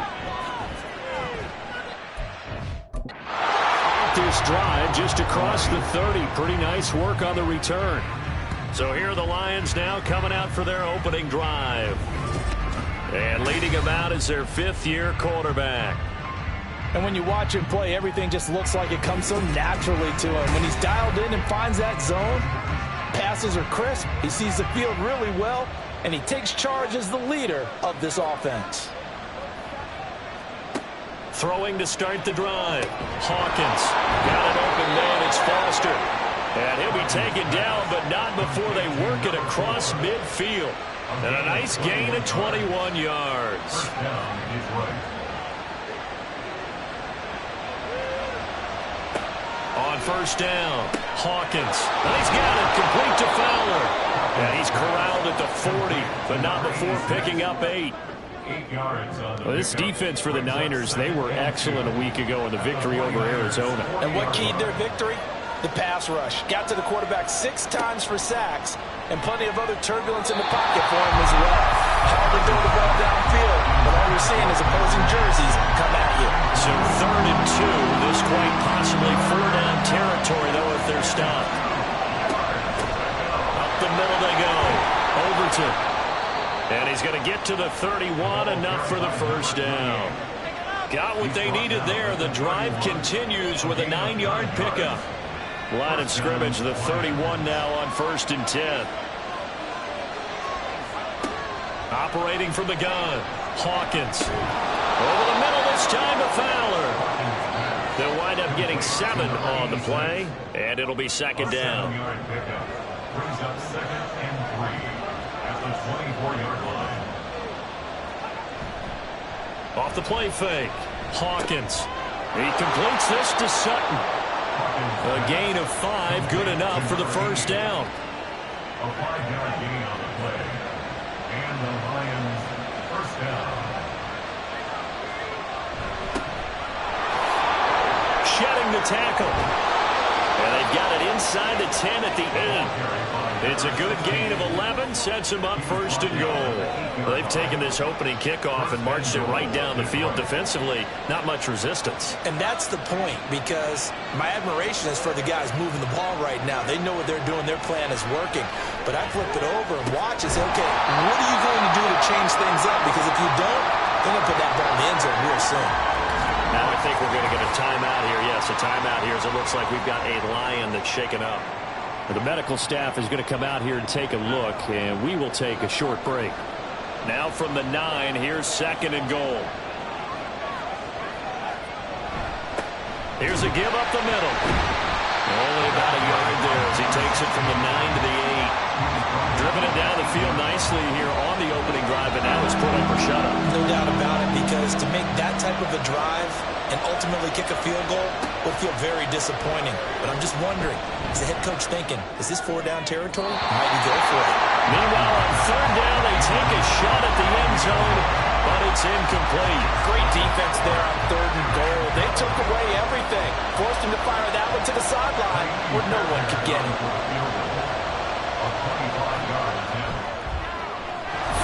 This drive just across the 30. Pretty nice work on the return. So here are the Lions now coming out for their opening drive. And leading them out is their 5th-year quarterback. And when you watch him play, everything just looks like it comes so naturally to him. When he's dialed in and finds that zone, passes are crisp, he sees the field really well, and he takes charge as the leader of this offense. Throwing to start the drive. Hawkins got an open man. It's Foster. And he'll be taken down, but not before they work it across midfield. And a nice gain of 21 yards. On first down, Hawkins. And he's got it complete to Fowler. And he's corralled at the 40, but not before picking up 8. Well, this defense for the Niners, they were excellent a week ago in the victory over Arizona. And what keyed their victory? The pass rush. Got to the quarterback 6 times for sacks, and plenty of other turbulence in the pocket for him as well. Hard to throw the ball downfield, but all you're seeing is opposing jerseys come at you. So 3rd and 2, this quite possibly 4-down territory, though, if they're stopped. Up the middle they go. Overton. And he's going to get to the 31, enough for the first down. Got what they needed there. The drive continues with a 9-yard pickup. Line of scrimmage, the 31 now on 1st and 10. Operating from the gun, Hawkins. Over the middle this time to Fowler. They'll wind up getting 7 on the play, and it'll be 2nd down. Brings up 2nd and 3 at the 24-yard line. Off the play fake. Hawkins. He completes this to Sutton. A gain of 5, good enough for the first down. A 5-yard gain on the play. And the Lions first down. Shedding the tackle. And they've got it inside the 10 at the 8. It's a good gain of 11, sets them up first and goal. They've taken this opening kickoff and marched it right down the field defensively. Not much resistance. And that's the point, because my admiration is for the guys moving the ball right now. They know what they're doing. Their plan is working. But I flip it over and watch and say, okay, what are you going to do to change things up? Because if you don't, they're going to put that ball in the end zone real soon. Now I think we're going to get a timeout here. Yes, a timeout here as it looks like we've got a Lion that's shaken up. The medical staff is going to come out here and take a look, and we will take a short break. Now from the 9, here's second and goal. Here's a give up the middle. Only about a yard there as he takes it from the 9 to the 8. Driven it down the field nicely here on the opening drive, and now it's put up or shut up. No doubt about it, because to make that type of a drive and ultimately kick a field goal would feel very disappointing. But I'm just wondering, is the head coach thinking, is this 4-down territory? Might he go for it? Meanwhile, on third down, they take a shot at the end zone, but it's incomplete. Great defense there on third and goal. They took away everything, forced him to fire that one to the sideline where no one could get him.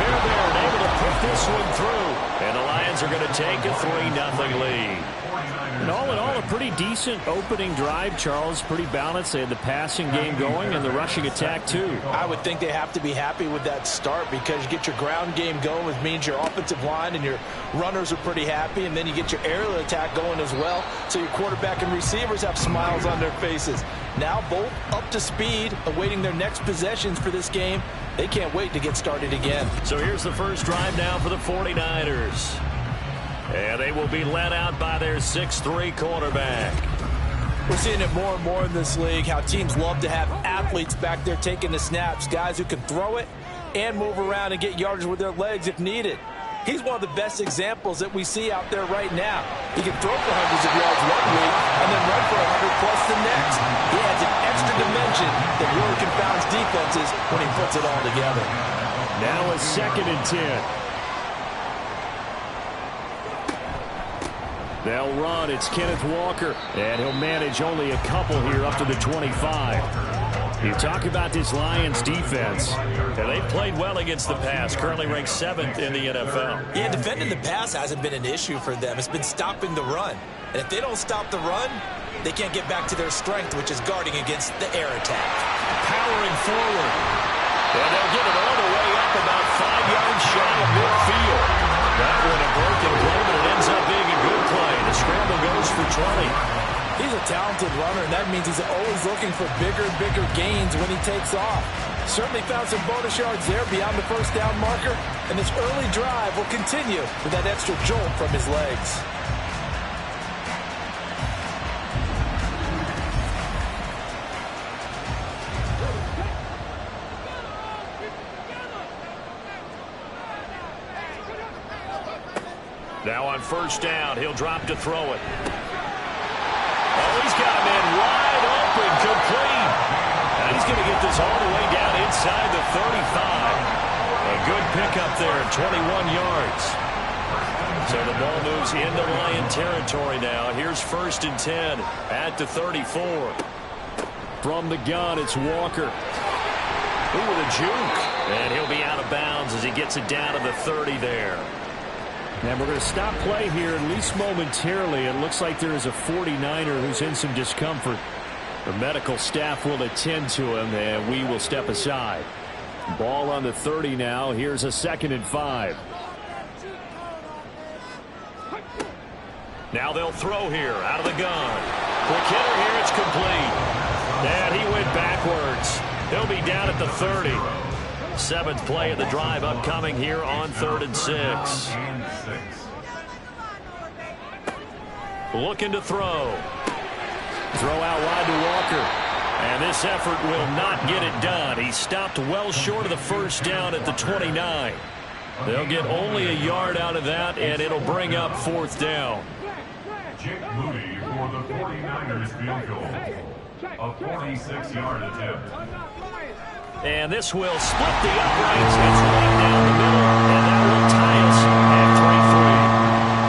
Fairbairn able to put this one through, and the Lions are going to take a 3-0 lead. And all in all, a pretty decent opening drive, Charles. Pretty balanced. They had the passing game going and the rushing attack, too. I would think they have to be happy with that start, because you get your ground game going, which means your offensive line and your runners are pretty happy, and then you get your aerial attack going as well, so your quarterback and receivers have smiles on their faces. Now both up to speed, awaiting their next possessions for this game. They can't wait to get started again. So here's the first drive now for the 49ers. And they will be led out by their 6'3" quarterback. We're seeing it more and more in this league, how teams love to have athletes back there taking the snaps, guys who can throw it and move around and get yardage with their legs if needed. He's one of the best examples that we see out there right now. He can throw for hundreds of yards one week and then run for 100 plus the next. He adds an extra dimension that really confounds defenses when he puts it all together. Now a 2nd and 10. They'll run. It's Kenneth Walker, and he'll manage only a couple here up to the 25. You talk about this Lions defense, and they've played well against the pass, currently ranked 7th in the NFL. Yeah, defending the pass hasn't been an issue for them. It's been stopping the run. And if they don't stop the run, they can't get back to their strength, which is guarding against the air attack. Powering forward. And they'll get it all the way up about 5 yards shy of midfield. That one a broken play, but it ends up being a good play. The scramble goes for 20. He's a talented runner, and that means he's always looking for bigger and bigger gains when he takes off. Certainly found some bonus yards there beyond the first down marker, and this early drive will continue with that extra jolt from his legs. Now on first down, he'll drop to throw it. Oh, he's got a man wide open, complete. And he's going to get this all the way down inside the 35. A good pickup there, 21 yards. So the ball moves into Lion territory now. Here's 1st and 10 at the 34. From the gun, it's Walker. Ooh, with a juke. And he'll be out of bounds as he gets it down to the 30 there. And we're going to stop play here, at least momentarily. It looks like there is a 49er who's in some discomfort. The medical staff will attend to him, and we will step aside. Ball on the 30 now. Here's a 2nd and 5. Now they'll throw here out of the gun. Quick hitter here, it's complete. And he went backwards. He'll be down at the 30. 7th play of the drive upcoming here on 3rd and 6. Looking to throw. Throw out wide to Walker. And this effort will not get it done. He stopped well short of the first down at the 29. They'll get only a yard out of that, and it'll bring up 4th down. Jake Moody for the 49ers field goal. A 46-yard attempt. And this will split the uprights. It's right down the middle, and that will tie us at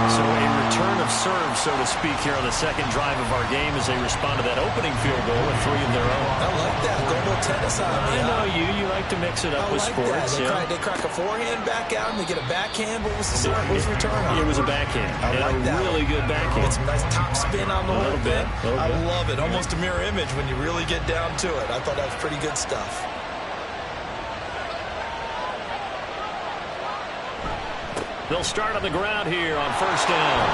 3-3. So a return of serve, so to speak, here on the second drive of our game as they respond to that opening field goal with 3 of their own. I like that. Go a little tennis on me. I know you. You like to mix it up with sports. They crack a forehand back out, and they get a backhand. What was the return on? It was a backhand. I like that. Really good backhand. Get some nice top spin on the whole thing. I love it. Almost a mirror image when you really get down to it. I thought that was pretty good stuff. They'll start on the ground here on 1st down.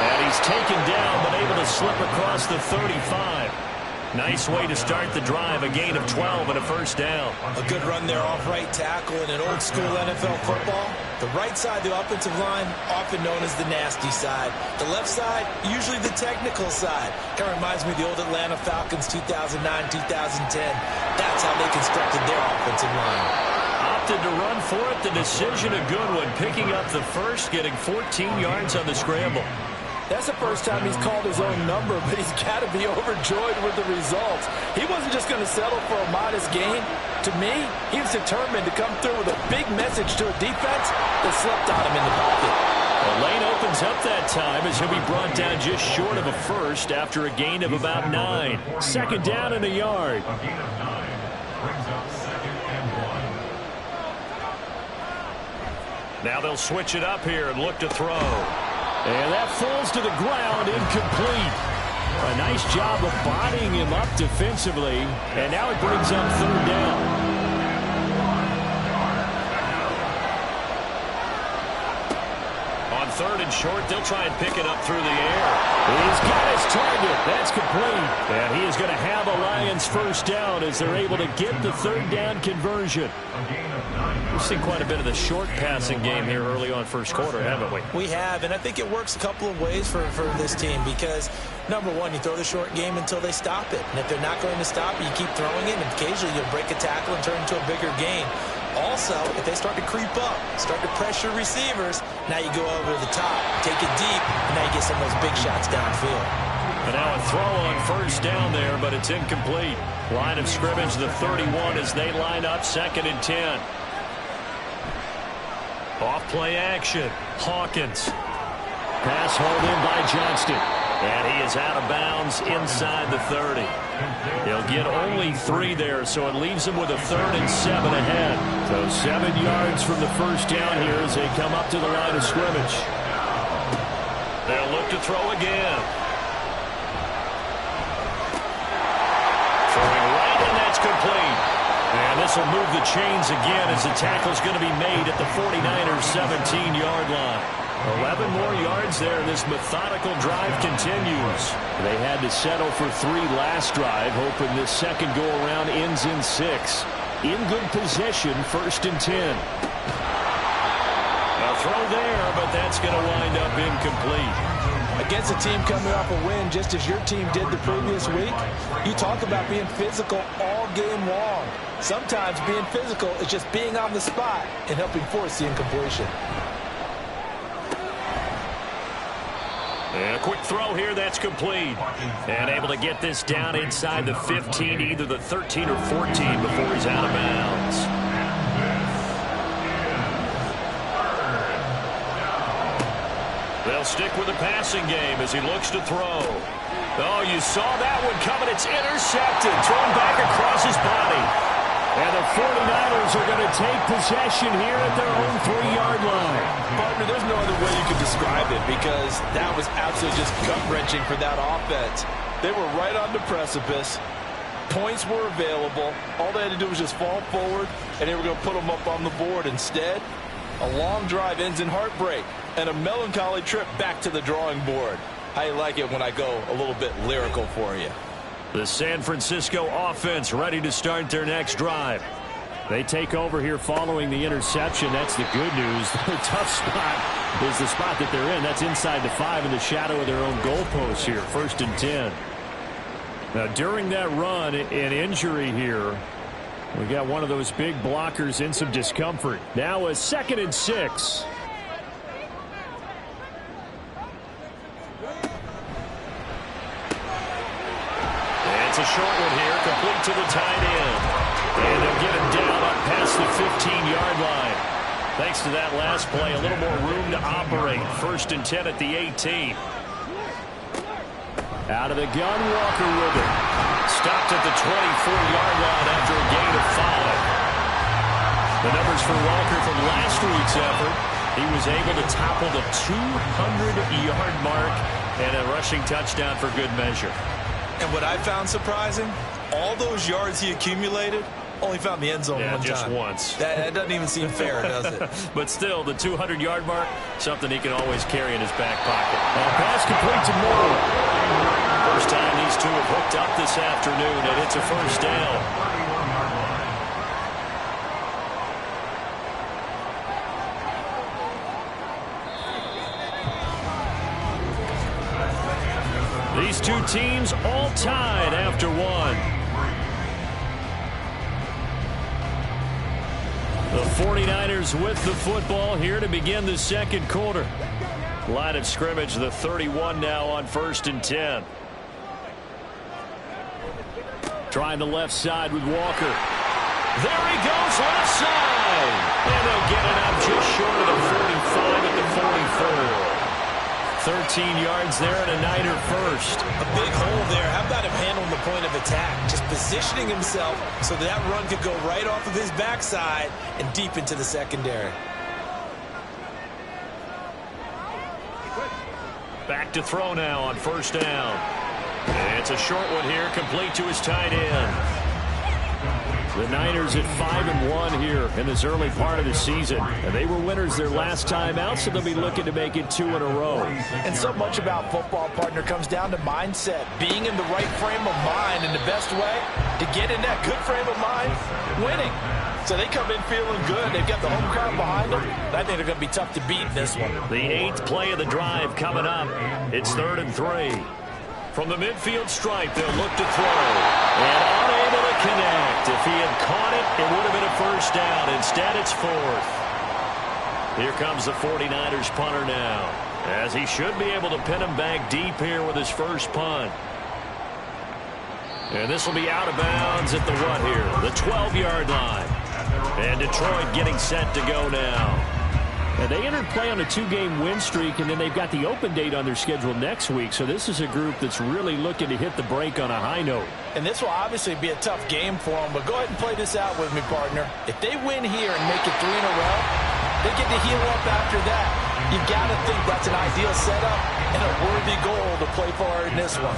And he's taken down, but able to slip across the 35. Nice way to start the drive. A gain of 12 and a 1st down. A good run there off right tackle in an old school NFL football. The right side, the offensive line, often known as the nasty side. The left side, usually the technical side. Kind of reminds me of the old Atlanta Falcons 2009, 2010. That's how they constructed their offensive line. Opted to run for it. The decision a good one. Picking up the first, getting 14 yards on the scramble. That's the first time he's called his own number, but he's got to be overjoyed with the results. He wasn't just going to settle for a modest gain. To me, he was determined to come through with a big message to a defense that slept on him in the pocket. The lane opens up that time as he'll be brought down just short of a first after a gain of about 9. 2nd down and a yard. A gain of 9 brings up 2nd and 1. Now they'll switch it up here and look to throw. And that falls to the ground, incomplete. A nice job of bodying him up defensively. And now it brings up 3rd down. On 3rd and short, they'll try and pick it up through the air. He's got his target. That's complete. And he is going to have a Lions 1st down as they're able to get the 3rd down conversion. We've seen quite a bit of the short passing game here early on 1st quarter, haven't we? We have, and I think it works a couple of ways for this team because, number one, you throw the short game until they stop it. And if they're not going to stop it, you keep throwing it, and occasionally you'll break a tackle and turn it into a bigger gain. Also, if they start to creep up, start to pressure receivers, now you go over the top, take it deep, and now you get some of those big shots downfield. And now a throw on 1st down there, but it's incomplete. Line of scrimmage, the 31 as they line up 2nd and 10. Off play action. Hawkins. Pass hauled in by Johnston. And he is out of bounds inside the 30. He'll get only 3 there, so it leaves him with a 3rd and 7 ahead. So 7 yards from the 1st down here as they come up to the line of scrimmage. They'll look to throw again. Throwing right, and that's complete. And this will move the chains again as the tackle's going to be made at the 49ers' 17-yard line. 11 more yards there, and this methodical drive continues. They had to settle for 3 last drive, hoping this second go-around ends in 6. In good possession, 1st and 10. A throw there, but that's going to wind up incomplete. Against a team coming off a win just as your team did the previous week, you talk about being physical all game long. Sometimes being physical is just being on the spot and helping force the incompletion. And a quick throw here, that's complete. And able to get this down inside the 15, either the 13 or 14 before he's out of bounds. They'll stick with the passing game as he looks to throw. Oh, you saw that one coming. It's intercepted. Thrown back across his body. And the 49ers are going to take possession here at their own 3-yard line. Partner, there's no other way you could describe it because that was absolutely just gut-wrenching for that offense. They were right on the precipice. Points were available. All they had to do was just fall forward, and they were going to put them up on the board. Instead, a long drive ends in heartbreak and a melancholy trip back to the drawing board. I like it when I go a little bit lyrical for you. The San Francisco offense ready to start their next drive. They take over here following the interception. That's the good news. The tough spot is the spot that they're in. That's inside the 5 in the shadow of their own goalpost here. 1st and 10. Now, during that run, an injury here We got one of those big blockers in some discomfort. Now a 2nd and 6. It's a short one here, complete to the tight end. And they'll get him down up past the 15-yard line. Thanks to that last play, a little more room to operate. 1st and 10 at the 18. Out of the gun, Walker with it. Stopped at the 24-yard line after a gain of 5. The numbers for Walker from last week's effort. He was able to topple the 200-yard mark and a rushing touchdown for good measure. And what I found surprising, all those yards he accumulated, only found the end zone one just time. once. That doesn't even seem fair, does it? But still, the 200-yard mark, something he can always carry in his back pocket. Pass complete to Moore. First time these two have hooked up this afternoon, and it's a 1st down. These two teams all tied after one. The 49ers with the football here to begin the 2nd quarter. Line of scrimmage, the 31 now on 1st and 10. Trying the left side with Walker. There he goes, left side. And they'll get it up just short of the 45 at the 44. 13 yards there and a Niner first. A big hole there. How about him handling the point of attack? Just positioning himself so that run could go right off of his backside and deep into the secondary. Back to throw now on 1st down. And it's a short one here, complete to his tight end. The Niners at 5-1 here in this early part of the season. And they were winners their last time out, so they'll be looking to make it 2 in a row. And so much about football, partner, comes down to mindset. Being in the right frame of mind, and the best way to get in that good frame of mind, winning. So they come in feeling good. They've got the home crowd behind them. I think they're going to be tough to beat in this one. The 8th play of the drive coming up. It's 3rd and 3. From the midfield stripe, they'll look to throw. And unable to connect. If he had caught it, it would have been a 1st down. Instead, it's 4th. Here comes the 49ers punter now, as he should be able to pin him back deep here with his first punt. And this will be out of bounds at the what here? The 12-yard line. And Detroit getting set to go now. And they entered play on a 2-game win streak, and then they've got the open date on their schedule next week. So this is a group that's really looking to hit the break on a high note. And this will obviously be a tough game for them, but go ahead and play this out with me, partner. If they win here and make it 3 in a row, they get to heal up after that. You got to think that's an ideal setup and a worthy goal to play for in this one.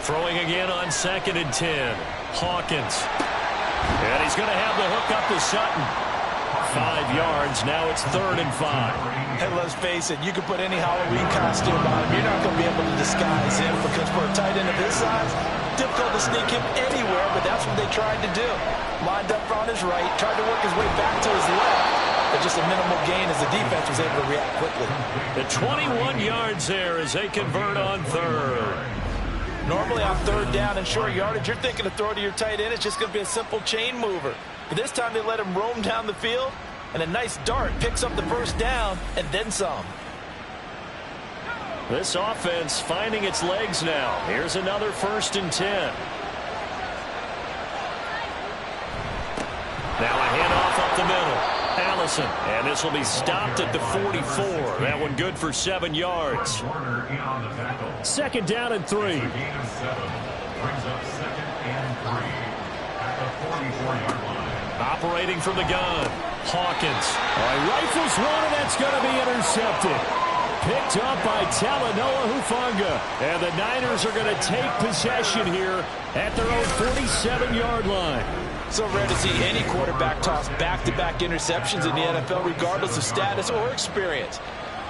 Throwing again on 2nd and 10. Hawkins. And he's going to have the hook up to Sutton. 5 yards. Now it's 3rd and 5. And let's face it, you can put any Halloween costume on him. You're not going to be able to disguise him, because for a tight end of his size, difficult to sneak him anywhere, but that's what they tried to do. Lined up on his right, tried to work his way back to his left, but just a minimal gain as the defense was able to react quickly. The 21 yards there as they convert on 3rd. Normally on 3rd down and short yardage, you're thinking to throw to your tight end. It's just going to be a simple chain mover. But this time they let him roam down the field, and a nice dart picks up the 1st down and then some. This offense finding its legs now. Here's another 1st and 10. Now a handoff up the middle. Allison, and this will be stopped at the 44. That one good for 7 yards. 2nd down and 3. Brings up 2nd and 3 at the 44-yard line. Operating from the gun, Hawkins. Rifles one, and that's going to be intercepted. Picked up by Talanoa Hufanga. And the Niners are going to take possession here at their own 47-yard line. So rare to see any quarterback toss back-to-back interceptions in the NFL, regardless of status or experience.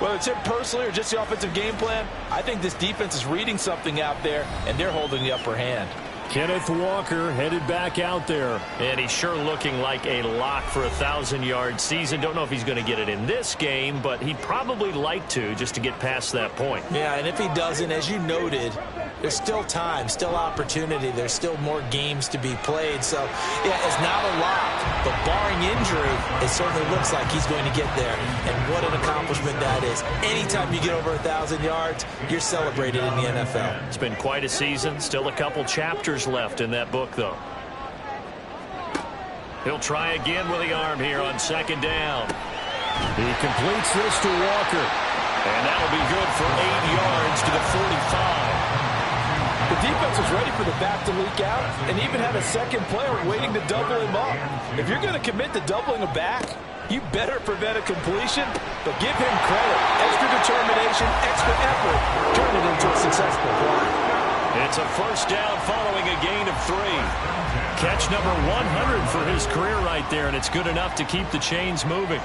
Whether it's him personally or just the offensive game plan, I think this defense is reading something out there, and they're holding the upper hand. Kenneth Walker headed back out there. And he's sure looking like a lock for a 1,000-yard season. Don't know if he's going to get it in this game, but he'd probably like to just to get past that point. Yeah, and if he doesn't, as you noted, there's still time, still opportunity. There's still more games to be played. So, yeah, it's not a lock, but barring injury, it certainly looks like he's going to get there. And what an accomplishment that is. Anytime you get over 1,000 yards, you're celebrated in the NFL. It's been quite a season. Still a couple chapters left in that book, though. He'll try again with the arm here on second down. He completes this to Walker. And that'll be good for 8 yards to the 45. The defense was ready for the back to leak out and even had a second player waiting to double him up. If you're going to commit to doubling a back, you better prevent a completion, but give him credit. Extra determination, extra effort, turn it into a successful play. It's a first down following a gain of 3. Catch number 100 for his career right there, and it's good enough to keep the chains moving.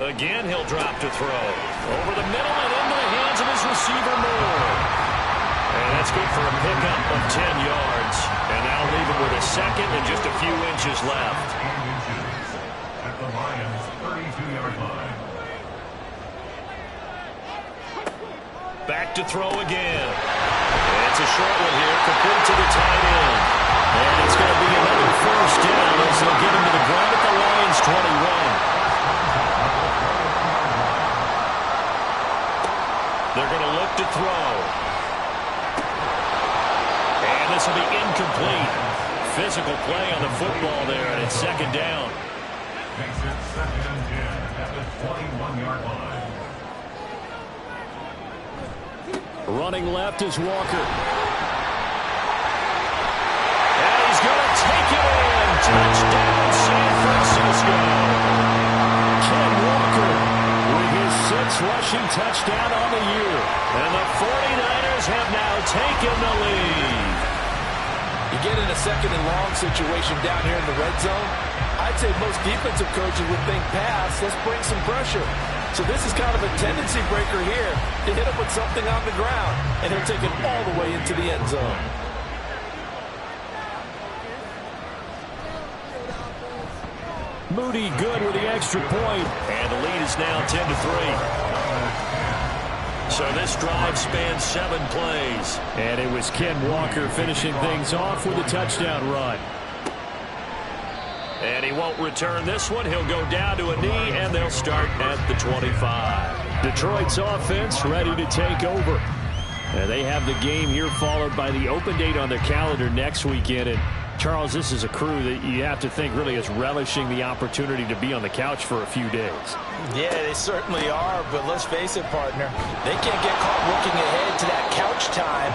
Again, he'll drop to throw. Over the middle and into the hands of his receiver, Moore. And that's good for a pickup of 10 yards. And that'll leave him with a second and just a few inches left. At the Lions' 32-yard line. Back to throw again. And it's a short one here, complete to the tight end. And it's going to be another first down as they'll get him to the ground at the Lions' 21. They're going to look to throw. And this will be incomplete. Physical play on the football there, and it's second down. Makes it 2nd and 10 at the 21-yard line. Running left is Walker. And he's going to take it in. Touchdown, San Francisco. Ken Walker with his 6th rushing touchdown on the year. And the 49ers have now taken the lead. You get in a second and long situation down here in the red zone, I'd say most defensive coaches would think pass, let's bring some pressure. So this is kind of a tendency breaker here to hit him with something on the ground, and he'll take it all the way into the end zone. Moody good with the extra point. And the lead is now 10-3. So this drive spans 7 plays. And it was Ken Walker finishing things off with a touchdown run. And he won't return this one. He'll go down to a knee, and they'll start at the 25. Detroit's offense ready to take over. And they have the game here followed by the open date on their calendar next weekend. And Charles, this is a crew that you have to think really is relishing the opportunity to be on the couch for a few days. Yeah, they certainly are, but let's face it, partner, they can't get caught looking ahead to that couch time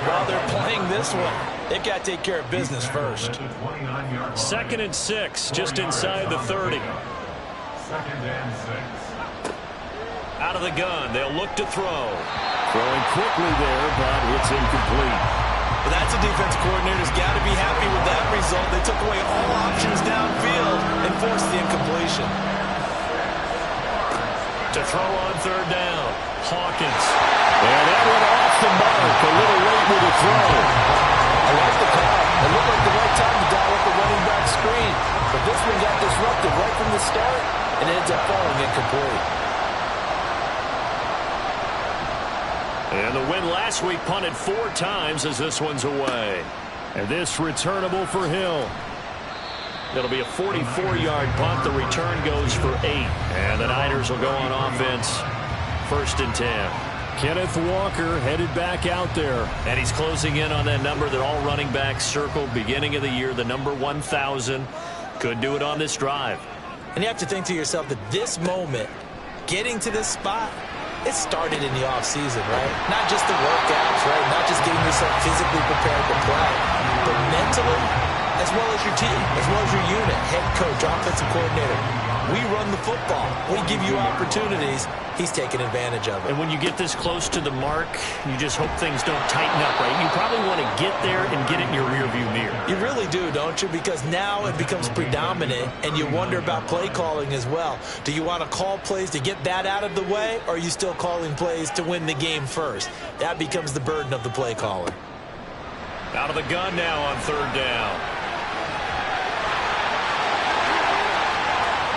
while they're playing this one. They've got to take care of business first. 2nd and 6, just inside the 30. 2nd and 6. Out of the gun, they'll look to throw. Throwing quickly there, but it's incomplete. But that's a defense coordinator's got to be happy with that result. They took away all options downfield and forced the incompletion. To throw on 3rd down, Hawkins. And that went off the mark. A little late with the throw. I like the call. It looked like the right time to dial up the running back screen. But this one got disrupted right from the start and ends up falling incomplete. And the win last week punted 4 times as this one's away. And this returnable for Hill. It'll be a 44-yard punt. The return goes for 8. And the Niners will go on offense. 1st and 10. Kenneth Walker headed back out there. And he's closing in on that number that all running backs circled beginning of the year, the number 1,000. Could do it on this drive. And you have to think to yourself that this moment, getting to this spot, it started in the offseason, right? Not just the workouts, right? Not just getting yourself physically prepared to play, but mentally, as well as your team, as well as your unit, head coach, offensive coordinator. We run the football. We give you opportunities. He's taking advantage of it. And when you get this close to the mark, you just hope things don't tighten up, right? You probably want to get there and get it in your rearview mirror. You really do, don't you? Because now it becomes predominant, and you wonder about play calling as well. Do you want to call plays to get that out of the way, or are you still calling plays to win the game first? That becomes the burden of the play caller. Out of the gun now on third down.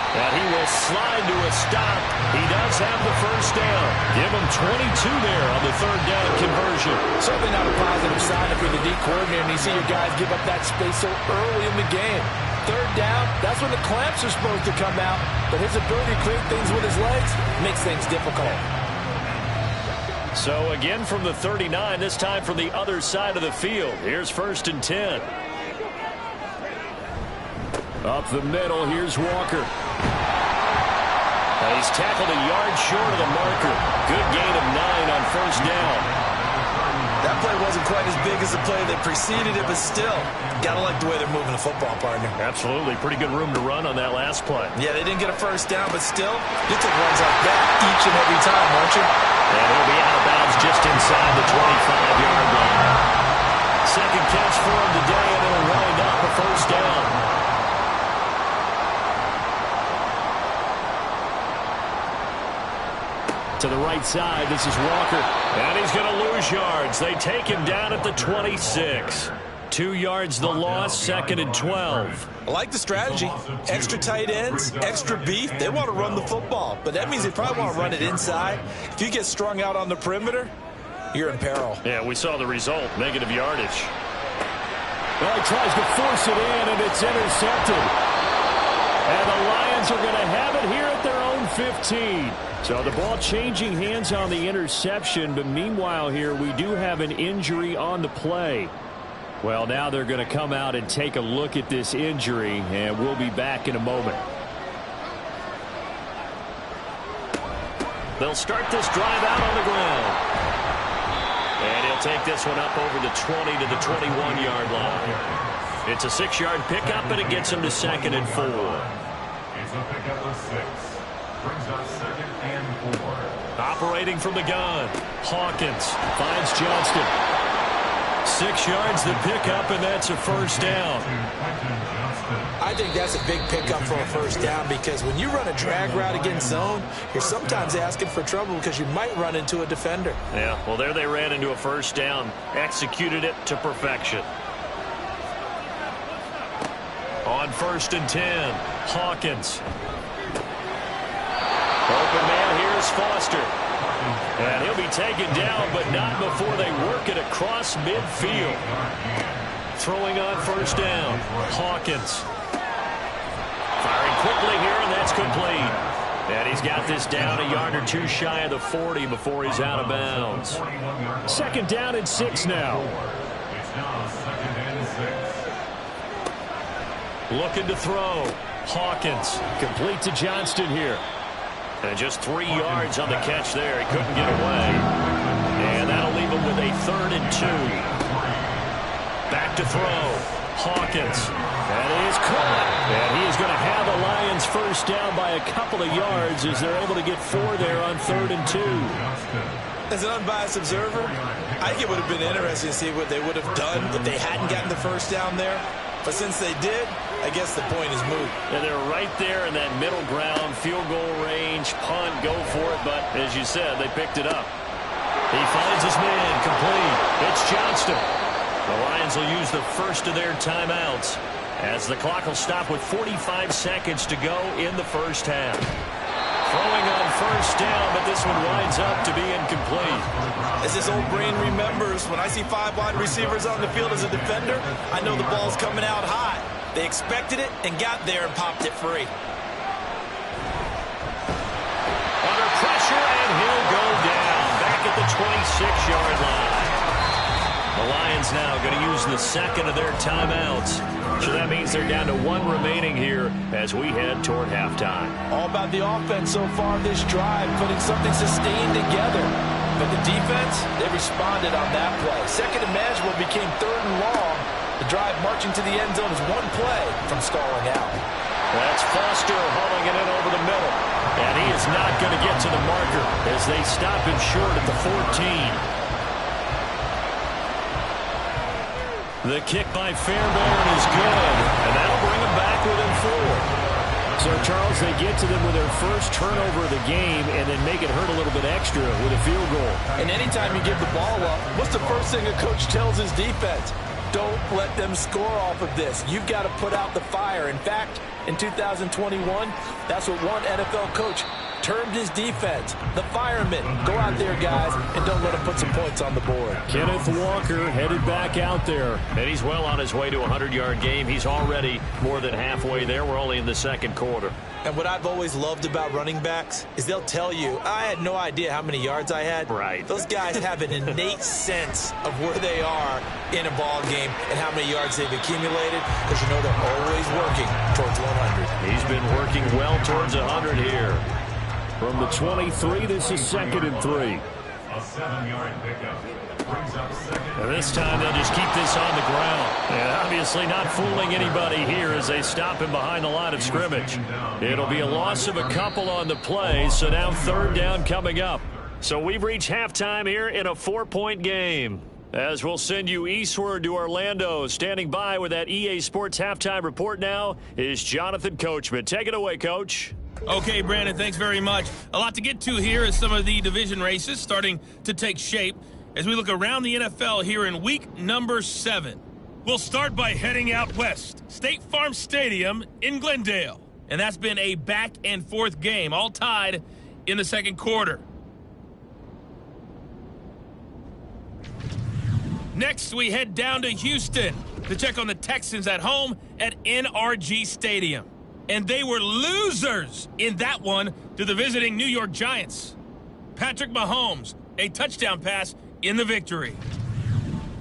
And he will slide to a stop. He does have the first down. Give him 22 there on the third down conversion. Certainly not a positive sign if you're the D coordinator and you see your guys give up that space so early in the game. Third down, that's when the clamps are supposed to come out. But his ability to create things with his legs makes things difficult. So again from the 39, this time from the other side of the field. Here's 1st and 10. Up the middle, here's Walker. He's tackled a yard short of the marker. Good gain of 9 on first down. That play wasn't quite as big as the play that preceded it, but still, gotta like the way they're moving the football, partner. Absolutely. Pretty good room to run on that last play. Yeah, they didn't get a first down, but still, you take runs like that each and every time, won't you? And he'll be out of bounds just inside the 25-yard line. Second catch for him today, and it'll wind up a first down. To the right side, this is Walker. And he's going to lose yards. They take him down at the 26. 2 yards the loss, 2nd and 12. I like the strategy. Extra tight ends, extra beef. They want to run the football, but that means they probably want to run it inside. If you get strung out on the perimeter, you're in peril. Yeah, we saw the result, negative yardage. Well, he tries to force it in, and it's intercepted. And the Lions are going to have it here at their own 15. So the ball changing hands on the interception, but meanwhile here we do have an injury on the play. Well, now they're going to come out and take a look at this injury, and we'll be back in a moment. They'll start this drive out on the ground. And he'll take this one up over the 20 to the 21-yard line. It's a 6-yard pickup, and it gets him to 2nd and 4. It's a pickup of 6. Brings up 2nd and 4. Operating from the gun, Hawkins finds Johnston. 6 yards the pickup, and that's a first down. I think that's a big pickup for a first down because when you run a drag route against zone, you're sometimes asking for trouble because you might run into a defender. Yeah, well, there they ran into a first down, executed it to perfection. On 1st and 10, Hawkins. Open man here is Foster. And he'll be taken down, but not before they work it across midfield. Throwing on first down, Hawkins. Firing quickly here, and that's complete. And he's got this down a yard or two shy of the 40 before he's out of bounds. 2nd down and 6 now. It's now 2nd and 6. Looking to throw. Hawkins complete to Johnston here. And just 3 yards on the catch there. He couldn't get away. And that'll leave him with a 3rd and 2. Back to throw. Hawkins. And he is caught. And he is going to have the Lions first down by a couple of yards as they're able to get 4 there on 3rd and 2. As an unbiased observer, I think it would have been interesting to see what they would have done if they hadn't gotten the first down there. But since they did, I guess the point is moot. And they're right there in that middle ground, field goal range, punt, go for it. But as you said, they picked it up. He finds his man, complete. It's Johnston. The Lions will use the first of their timeouts as the clock will stop with 45 seconds to go in the first half. Throwing on first down, but this one winds up to be incomplete. As this old brain remembers, when I see 5 wide receivers on the field as a defender, I know the ball's coming out high. They expected it and got there and popped it free. Under pressure, and he'll go down back at the 26-yard line. The Lions now going to use the second of their timeouts. So that means they're down to 1 remaining here as we head toward halftime. All about the offense so far this drive, putting something sustained together. But the defense, they responded on that play. Second and manageable became 3rd and long. The drive marching to the end zone is 1 play from stalling out. That's Foster hauling it in over the middle. And he is not going to get to the marker as they stop him short at the 14. The kick by Fairbairn is good, and that'll bring him back within 4. So, Charles, they get to them with their first turnover of the game and then make it hurt a little bit extra with a field goal. And anytime you give the ball up, what's the first thing a coach tells his defense? Don't let them score off of this. You've got to put out the fire. In fact, in 2021, that's what one NFL coach termed his defense, the firemen. Go out there, guys, and don't let them put some points on the board. Kenneth Walker headed back out there. And he's well on his way to a 100-yard game. He's already more than halfway there. We're only in the second quarter. And what I've always loved about running backs is they'll tell you, I had no idea how many yards I had. Right. Those guys have an innate sense of where they are in a ball game and how many yards they've accumulated, because you know they're always working towards 100. He's been working well towards 100 here. From the 23, this is 2nd and 3. A 7-yard pickup. Brings up second. And this time they'll just keep this on the ground. And obviously not fooling anybody here as they stop him behind the line of scrimmage. It'll be a loss of a couple on the play, so now 3rd down coming up. So we've reached halftime here in a 4-point game. As we'll send you eastward to Orlando. Standing by with that EA Sports halftime report now is Jonathan Coachman. Take it away, Coach. Okay, Brandon, thanks very much. A lot to get to here as some of the division races starting to take shape as we look around the NFL here in week number 7. We'll start by heading out west, State Farm Stadium in Glendale. And that's been a back-and-forth game, all tied in the second quarter. Next, we head down to Houston to check on the Texans at home at NRG Stadium. And they were losers in that one to the visiting New York Giants. Patrick Mahomes, a touchdown pass in the victory.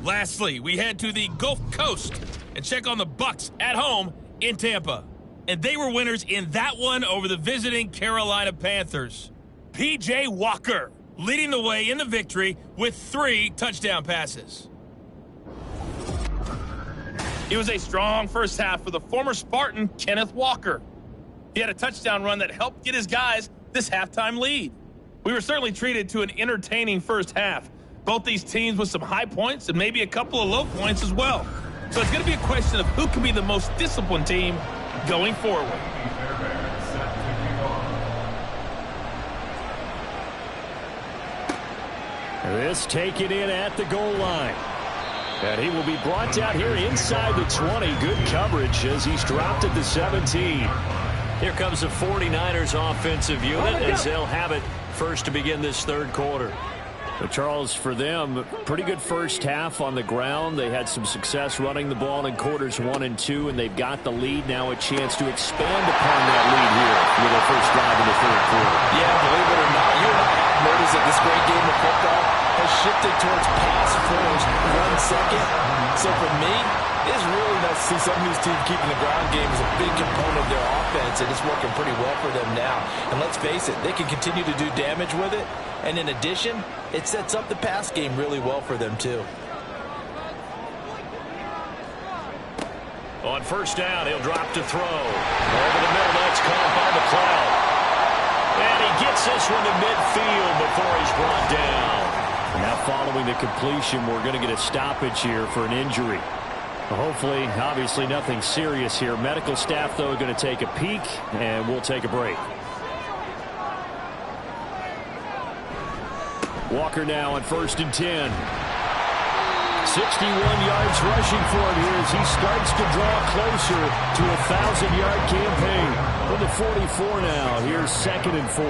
Lastly, we head to the Gulf Coast and check on the Bucs at home in Tampa. And they were winners in that one over the visiting Carolina Panthers. P.J. Walker leading the way in the victory with 3 touchdown passes. It was a strong first half for the former Spartan, Kenneth Walker. He had a touchdown run that helped get his guys this halftime lead. We were certainly treated to an entertaining first half. Both these teams with some high points and maybe a couple of low points as well. So it's going to be a question of who can be the most disciplined team going forward. This taken in at the goal line. And he will be brought down here inside the 20. Good coverage as he's dropped at the 17. Here comes the 49ers offensive unit as they'll have it first to begin this third quarter. But Charles, for them, pretty good first half on the ground. They had some success running the ball in quarters 1 and 2, and they've got the lead. Now a chance to expand upon that lead here with their first drive in the third quarter. Yeah, believe it or not, you and I have noticed that this great game of football has shifted towards pass first, run second. So for me, it's really nice to see some of these teams keeping the ground game as a big component of their offense, and it's working pretty well for them now. And let's face it, they can continue to do damage with it. And in addition, it sets up the pass game really well for them too. On first down, he'll drop to throw. Over the middle, that's caught by McLeod. And he gets this one to midfield before he's brought down. Now following the completion, we're going to get a stoppage here for an injury. Hopefully, obviously nothing serious here. Medical staff, though, are going to take a peek, and we'll take a break. Walker now on 1st and 10. 61 yards rushing for him here as he starts to draw closer to a 1,000-yard campaign. From the 44 now, here's 2nd and 4.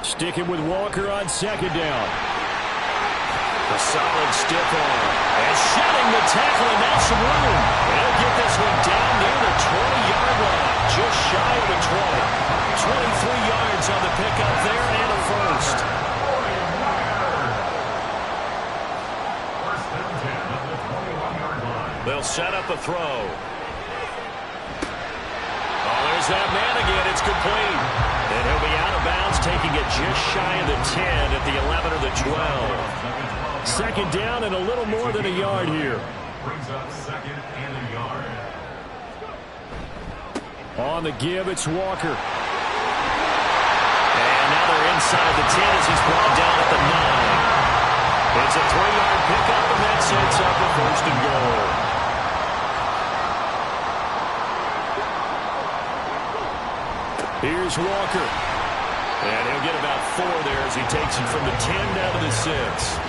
Sticking with Walker on 2nd down. A solid stiff arm. And shedding the tackle, and now some room. And he'll get this one down near the 20-yard line, just shy of the 20. 23 yards on the pickup there and a first. They'll set up a throw. Oh, there's that man again. It's complete. And he'll be out of bounds, taking it just shy of the 10 at the 11 or the 12. 2nd down and a little more than a yard here. Brings up 2nd and a yard. On the give, it's Walker. And now they're inside the 10 as he's brought down at the 9. It's a 3-yard pickup, and that sets up a 1st and goal. Here's Walker. And he'll get about 4 there as he takes it from the 10 down to the 6.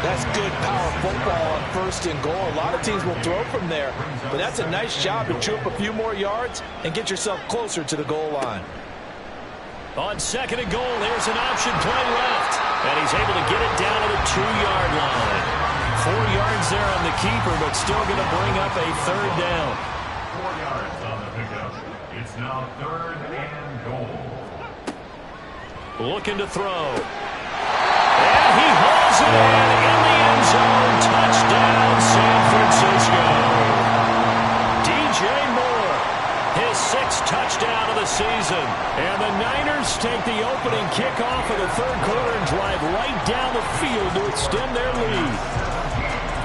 That's good power football on 1st and goal. A lot of teams will throw from there, but that's a nice job to chew up a few more yards and get yourself closer to the goal line. On 2nd and goal, here's an option play left. And he's able to get it down to the 2-yard line. 4 yards there on the keeper, but still going to bring up a 3rd down. 4 yards on the pickup. It's now 3rd and goal. Looking to throw. And he hauls it in the end zone. Touchdown, San Francisco. DJ Moore, his 6th touchdown of the season. And the Niners take the opening kickoff of the 3rd quarter and drive right down the field to extend their lead.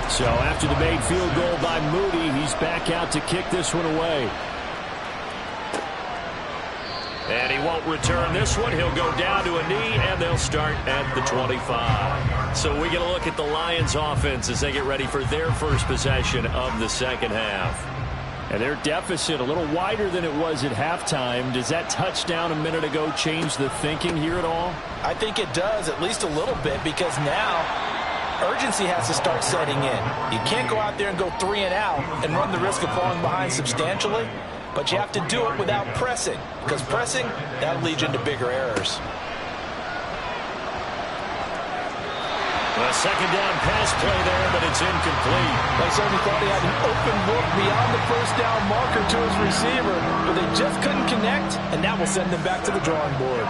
So after the made field goal by Moody, he's back out to kick this one away. And he won't return this one. He'll go down to a knee, and they'll start at the 25. So we get a look at the Lions offense as they get ready for their first possession of the 2nd half. And their deficit a little wider than it was at halftime. Does that touchdown a minute ago change the thinking here at all? I think it does, at least a little bit, because now urgency has to start setting in. You can't go out there and go 3 and out and run the risk of falling behind substantially, but you have to do it without pressing, because pressing, that'll lead you into bigger errors. A 2nd down pass play there, but it's incomplete. They certainly thought he had an open look beyond the 1st down marker to his receiver, but they just couldn't connect, and that will send them back to the drawing board.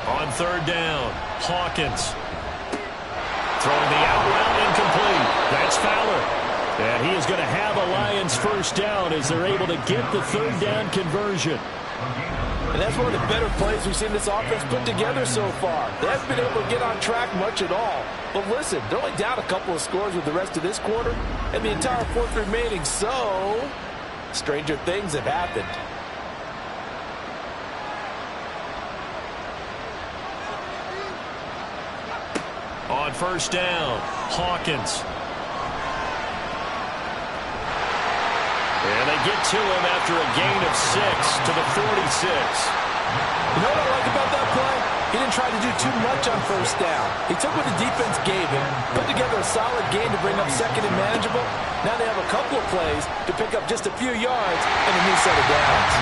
On 3rd down, Hawkins. Throwing the out route, incomplete. That's Fowler. And he is going to have a Lions 1st down as they're able to get the 3rd down conversion. And that's one of the better plays we've seen this offense put together so far. They haven't been able to get on track much at all. But listen, they're only down a couple of scores with the rest of this quarter and the entire 4th remaining. So, stranger things have happened. On 1st down, Hawkins. And they get to him after a gain of 6 to the 46. You know what I like about that play? He didn't try to do too much on 1st down. He took what the defense gave him, put together a solid game to bring up 2nd and manageable. Now they have a couple of plays to pick up just a few yards and a new set of downs.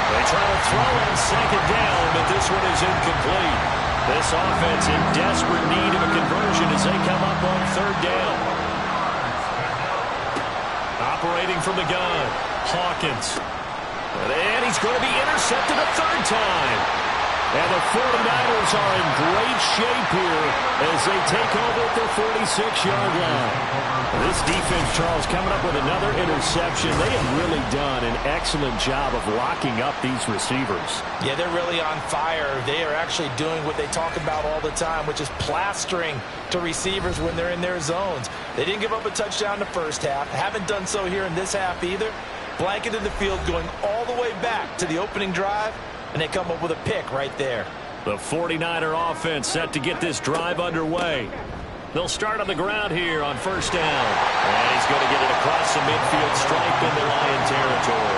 They try to throw on 2nd down, but this one is incomplete. This offense in desperate need of a conversion as they come up on 3rd down. Operating from the gun, Hawkins. And he's going to be intercepted a 3rd time. And the 49ers are in great shape here as they take over at the 46-yard line. This defense, Charles, coming up with another interception. They have really done an excellent job of locking up these receivers. Yeah, they're really on fire. They are actually doing what they talk about all the time, which is plastering to receivers when they're in their zones. They didn't give up a touchdown in the 1st half. Haven't done so here in this half either. Blanketed the field going all the way back to the opening drive, and they come up with a pick right there. The 49er offense set to get this drive underway. They'll start on the ground here on 1st down. And he's going to get it across the midfield stripe into Lion territory.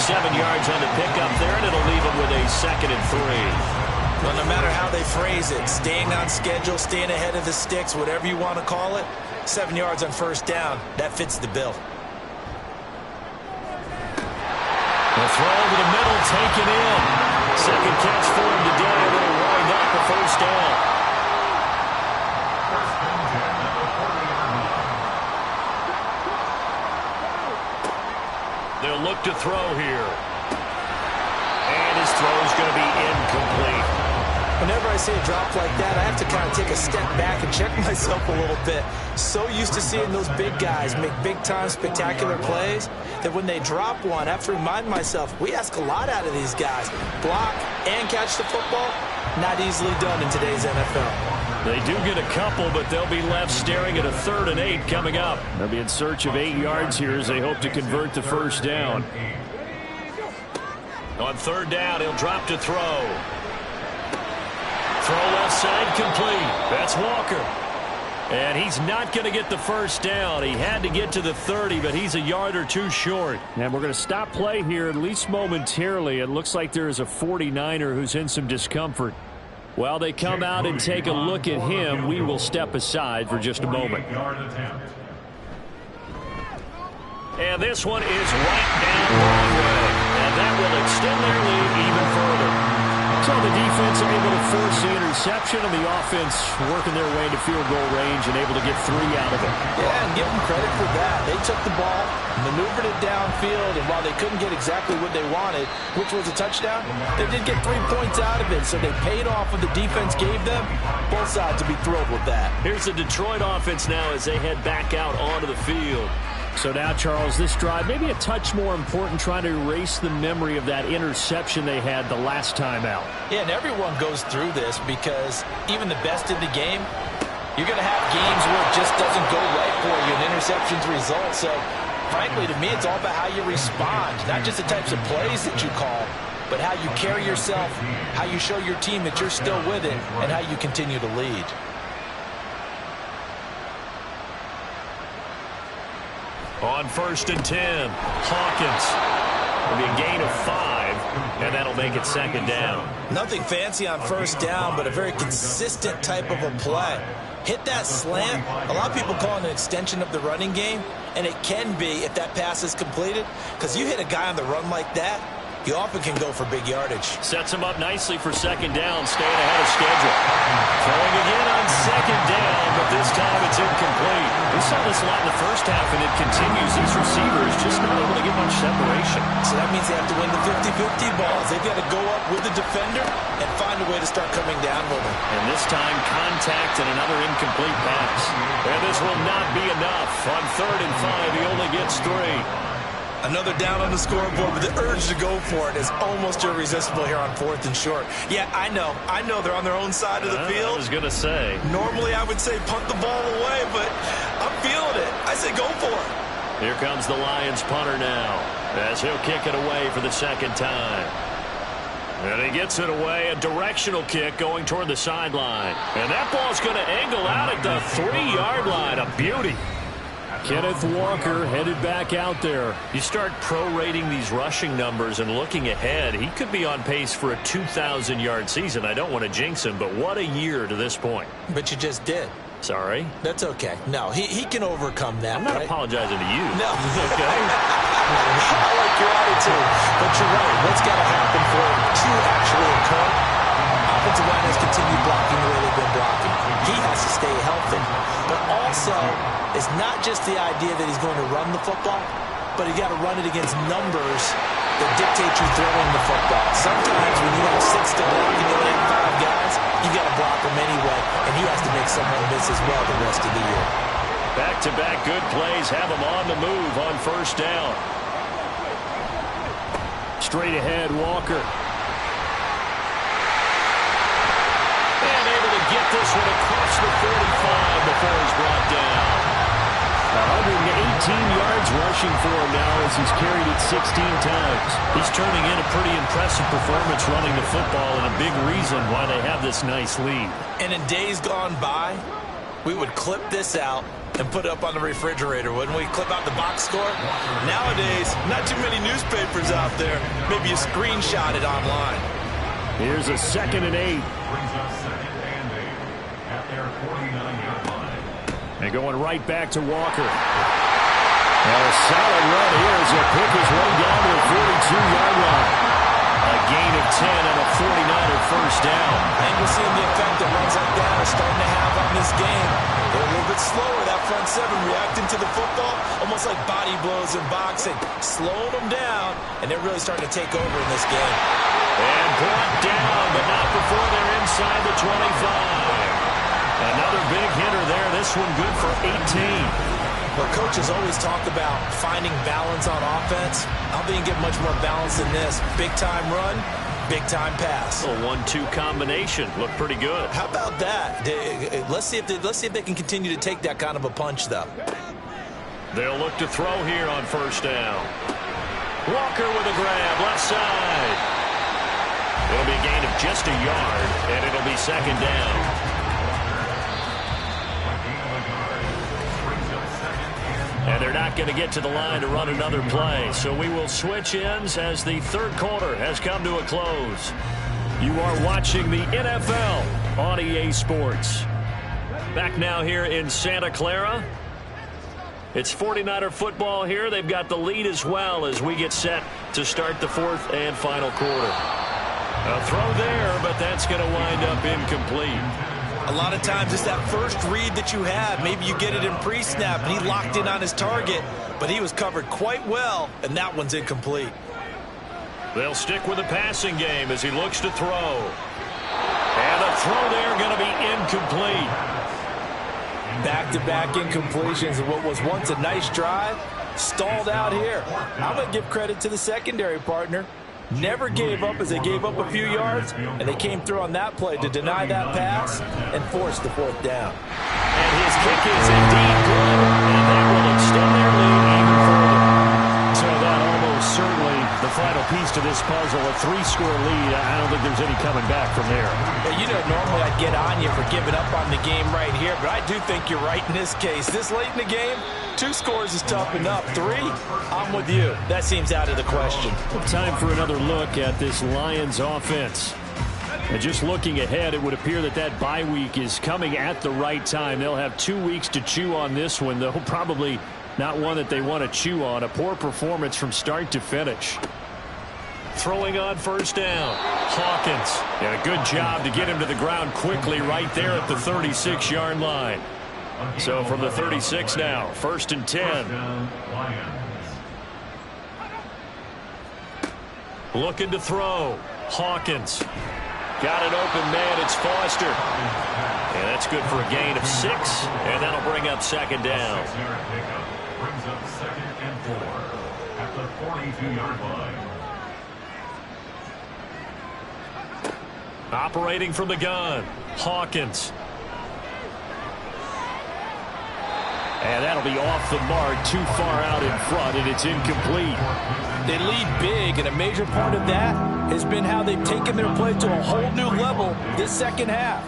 7 yards on the pickup there, and it'll leave him with a 2nd and 3. Well, no matter how they phrase it, staying on schedule, staying ahead of the sticks, whatever you want to call it, 7 yards on 1st down, that fits the bill. The throw to the middle, taken in. 2nd catch for him today, and they'll wind up a 1st down. They'll look to throw here. And his throw is going to be incomplete. Whenever I see a drop like that, I have to kind of take a step back and check myself a little bit. So used to seeing those big guys make big-time spectacular plays that when they drop one, I have to remind myself, we ask a lot out of these guys. Block and catch the football, not easily done in today's NFL. They do get a couple, but they'll be left staring at a 3rd and 8 coming up. They'll be in search of 8 yards here as they hope to convert the 1st down. On third down, he'll drop to throw. Throw left side complete. That's Walker. And he's not going to get the first down. He had to get to the 30, but he's a yard or two short. And we're going to stop play here, at least momentarily. It looks like there is a 49er who's in some discomfort. While they come out and take a look at him, we will step aside for just a moment. And this one is right down Broadway. And that will extend their lead even further. So the defense able to force the interception, and the offense working their way into field goal range and able to get 3 out of it. Yeah, and give them credit for that. They took the ball, maneuvered it downfield, and while they couldn't get exactly what they wanted, which was a touchdown, they did get 3 points out of it, so they paid off what the defense gave them. Both sides will be thrilled with that. Here's the Detroit offense now as they head back out onto the field. So now, Charles, this drive maybe a touch more important, trying to erase the memory of that interception they had the last time out. Yeah, and everyone goes through this because even the best in the game, you're going to have games where it just doesn't go right for you, and interceptions result. So, frankly, to me, it's all about how you respond, not just the types of plays that you call, but how you carry yourself, how you show your team that you're still with it, and how you continue to lead. On 1st and 10, Hawkins. It'll be a gain of 5, and that'll make it 2nd down. Nothing fancy on 1st down, but a very consistent type of a play. Hit that slant. A lot of people call it an extension of the running game, and it can be if that pass is completed, because you hit a guy on the run like that, you often can go for big yardage. Sets him up nicely for 2nd down, staying ahead of schedule. Throwing again on 2nd down, but this time it's incomplete. We saw this a lot in the first half, and it continues. These receivers just not able to get much separation. So that means they have to win the 50-50 balls. They've got to go up with the defender and find a way to start coming down with him. And this time, contact and another incomplete pass. And this will not be enough. On 3rd and 5, he only gets 3. Another down on the scoreboard, but the urge to go for it is almost irresistible here on 4th and short. Yeah, I know they're on their own side of the field. I was going to say. Normally I would say punt the ball away, but I'm feeling it. I say go for it. Here comes the Lions punter now, as he'll kick it away for the 2nd time. And he gets it away, a directional kick going toward the sideline. And that ball's going to angle out at the 3-yard line, a beauty. Kenneth Walker headed back out there. You start prorating these rushing numbers and looking ahead, he could be on pace for a 2,000-yard season. I don't want to jinx him, but what a year to this point. But you just did. Sorry? That's okay. No, he can overcome that. I'm not apologizing to you. No. Okay. I like your attitude. But you're right. What's got to happen for it to actually occur? Offensive line has continued blocking the way they've been blocking. He has to stay healthy. But also, it's not just the idea that he's going to run the football, but he's got to run it against numbers that dictate you throwing the football. Sometimes when you have 6 to block and you only have 5 guys, you got to block them anyway, and he has to make someone miss as well the rest of the year. Back-to-back good plays have him on the move on 1st down. Straight ahead, Walker. And able to get this one across the 45 before he's brought down. 118 yards rushing for him now as he's carried it 16 times. He's turning in a pretty impressive performance running the football, and a big reason why they have this nice lead. And in days gone by, we would clip this out and put it up on the refrigerator, wouldn't we? Clip out the box score. Nowadays, not too many newspapers out there. Maybe you screenshot it online. Here's a 2nd and 8. Brings up 2nd and 8 at their 49-yard line. And going right back to Walker. And a solid run here as he'll pick his way down to the 42-yard line. A gain of 10 and a 49er 1st down. And we're seeing the effect that runs like that are starting to have on this game. They're a little bit slower, that front 7, reacting to the football, almost like body blows in boxing. Slowing them down, and they're really starting to take over in this game. And brought down, but not before they're inside the 25. Another big hitter there. This one good for 18. Well, coaches always talk about finding balance on offense. I don't think you get much more balance than this. Big-time run, big-time pass. A 1-2 combination. Looked pretty good. How about that? Let's see if they can continue to take that kind of a punch, though. They'll look to throw here on 1st down. Walker with a grab, left side. It'll be a gain of just a yard, and it'll be second down. And they're not going to get to the line to run another play. So we will switch ends as the third quarter has come to a close. You are watching the NFL on EA Sports. Back now here in Santa Clara. It's 49er football here. They've got the lead as well as we get set to start the fourth and final quarter. A throw there, but that's going to wind up incomplete. A lot of times it's that first read that you have. Maybe you get it in pre-snap, and he locked in on his target, but he was covered quite well, and that one's incomplete. They'll stick with the passing game as he looks to throw. And a throw there going to be incomplete. Back-to-back incompletions of what was once a nice drive, stalled out here. I'm going to give credit to the secondary partner. Never gave up as they gave up a few yards, and they came through on that play to deny that pass and force the fourth down. And his kick is indeed good, and that will extend their lead even further. So that almost certainly the final piece to this puzzle, a 3-score lead. I don't think there's any coming back from there. Yeah, you know, normally I'd get on you for giving up on the game right here, but I do think you're right in this case. This late in the game, 2 scores is tough enough. 3, I'm with you. That seems out of the question. Time for another look at this Lions offense. And just looking ahead, it would appear that that bye week is coming at the right time. They'll have 2 weeks to chew on this one, though probably not one that they want to chew on. A poor performance from start to finish. Throwing on first down. Hawkins. And a good job to get him to the ground quickly right there at the 36-yard line. So from the 36 now, 1st and 10. Looking to throw. Hawkins. Got an open man. It's Foster. And that's good for a gain of 6. And that'll bring up second down. Brings up 2nd and 4 at the 42-yard line. Operating from the gun. Hawkins. And that'll be off the mark, too far out in front, and it's incomplete. They lead big, and a major part of that has been how they've taken their play to a whole new level this second half.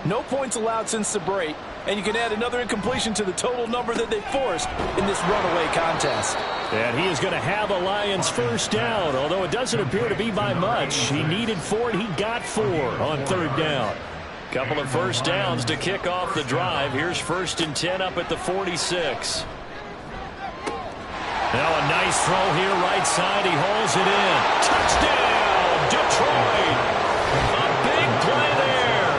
No points allowed since the break, and you can add another incompletion to the total number that they forced in this runaway contest. And he is going to have a Lions first down, although it doesn't appear to be by much. He needed 4, and he got 4 on 3rd down. Couple of first downs to kick off the drive. Here's 1st and 10 up at the 46. Now a nice throw here, right side. He hauls it in. Touchdown, Detroit. A big play there.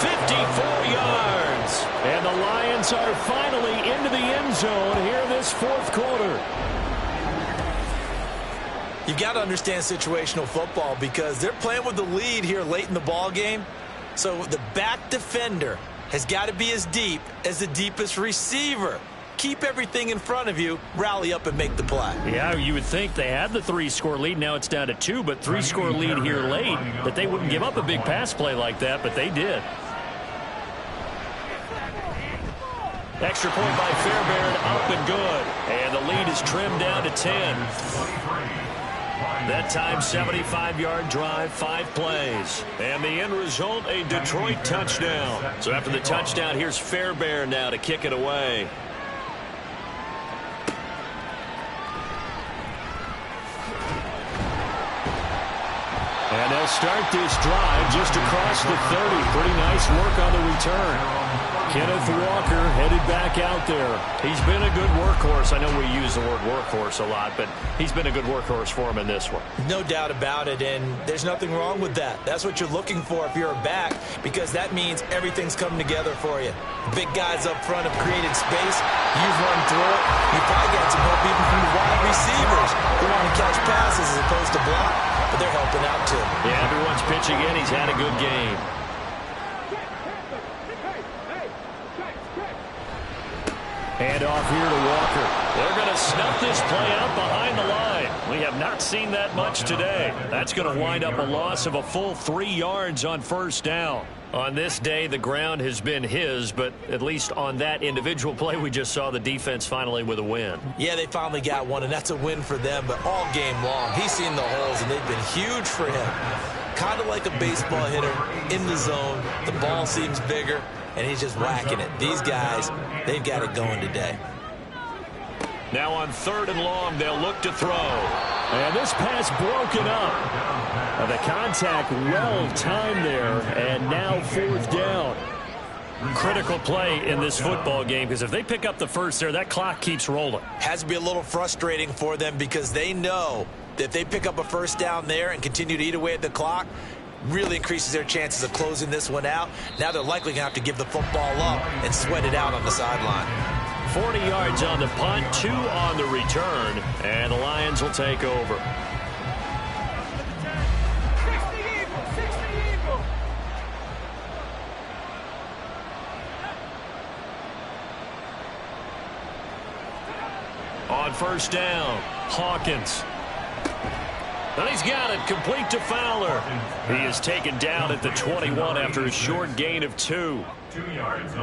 54 yards. And the Lions are finally into the end zone here in this 4th quarter. You've got to understand situational football because they're playing with the lead here late in the ball game. So the back defender has got to be as deep as the deepest receiver. Keep everything in front of you, rally up and make the play. Yeah, you would think they had the 3-score lead. Now it's down to 2, but 3-score lead here late, that they wouldn't give up a big pass play like that, but they did. Extra point by Fairbairn, up and good. And the lead is trimmed down to 10. That time, 75-yard drive, 5 plays. And the end result, a Detroit touchdown. So after the touchdown, here's Fairbairn now to kick it away. And they'll start this drive just across the 30. Pretty nice work on the return. Kenneth Walker headed back out there. He's been a good workhorse. I know we use the word workhorse a lot, but he's been a good workhorse for him in this one. No doubt about it, and there's nothing wrong with that. That's what you're looking for if you're a back, because that means everything's coming together for you. Big guys up front have created space. You've run through it. You probably got some help even from the wide receivers who want to catch passes as opposed to block, but they're helping out too. Yeah, everyone's pitching in. He's had a good game. Hand off here to Walker. They're going to snuff this play out behind the line. We have not seen that much today. That's going to wind up a loss of a full 3 yards on 1st down. On this day, the ground has been his, but at least on that individual play, we just saw the defense finally with a win. Yeah, they finally got one, and that's a win for them, but all game long, he's seen the holes, and they've been huge for him. kind of like a baseball hitter in the zone. The ball seems bigger, and he's just whacking it. These guys, they've got it going today. Now on 3rd and long, they'll look to throw. And this pass broken up. The contact well timed there, and now 4th down. Critical play in this football game, because if they pick up the first there, that clock keeps rolling. Has to be a little frustrating for them because they know that if they pick up a first down there and continue to eat away at the clock, really increases their chances of closing this one out. Now they're likely going to have to give the football up and sweat it out on the sideline. 40 yards on the punt, 2 on the return, and the Lions will take over. On 1st down, Hawkins. And he's got it, complete to Fowler. He is taken down at the 21 after a short gain of 2.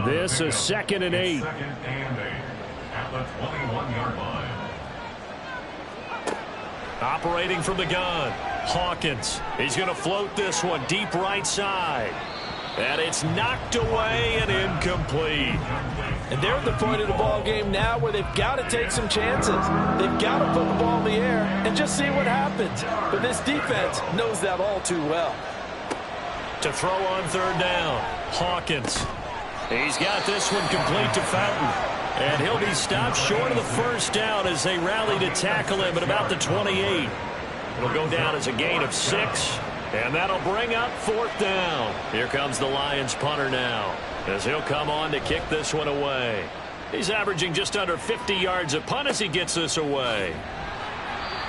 This is 2nd and 8. At the 21-yard line. Operating from the gun, Hawkins. He's going to float this one deep right side. And it's knocked away and incomplete. And they're at the point of the ball game now where they've got to take some chances. They've got to put the ball in the air and just see what happens. But this defense knows that all too well. To throw on 3rd down, Hawkins. He's got this one complete to Fountain. And he'll be stopped short of the first down as they rally to tackle him at about the 28. It'll go down as a gain of 6. And that'll bring up 4th down. Here comes the Lions punter now, as he'll come on to kick this one away. He's averaging just under 50 yards a punt as he gets this away.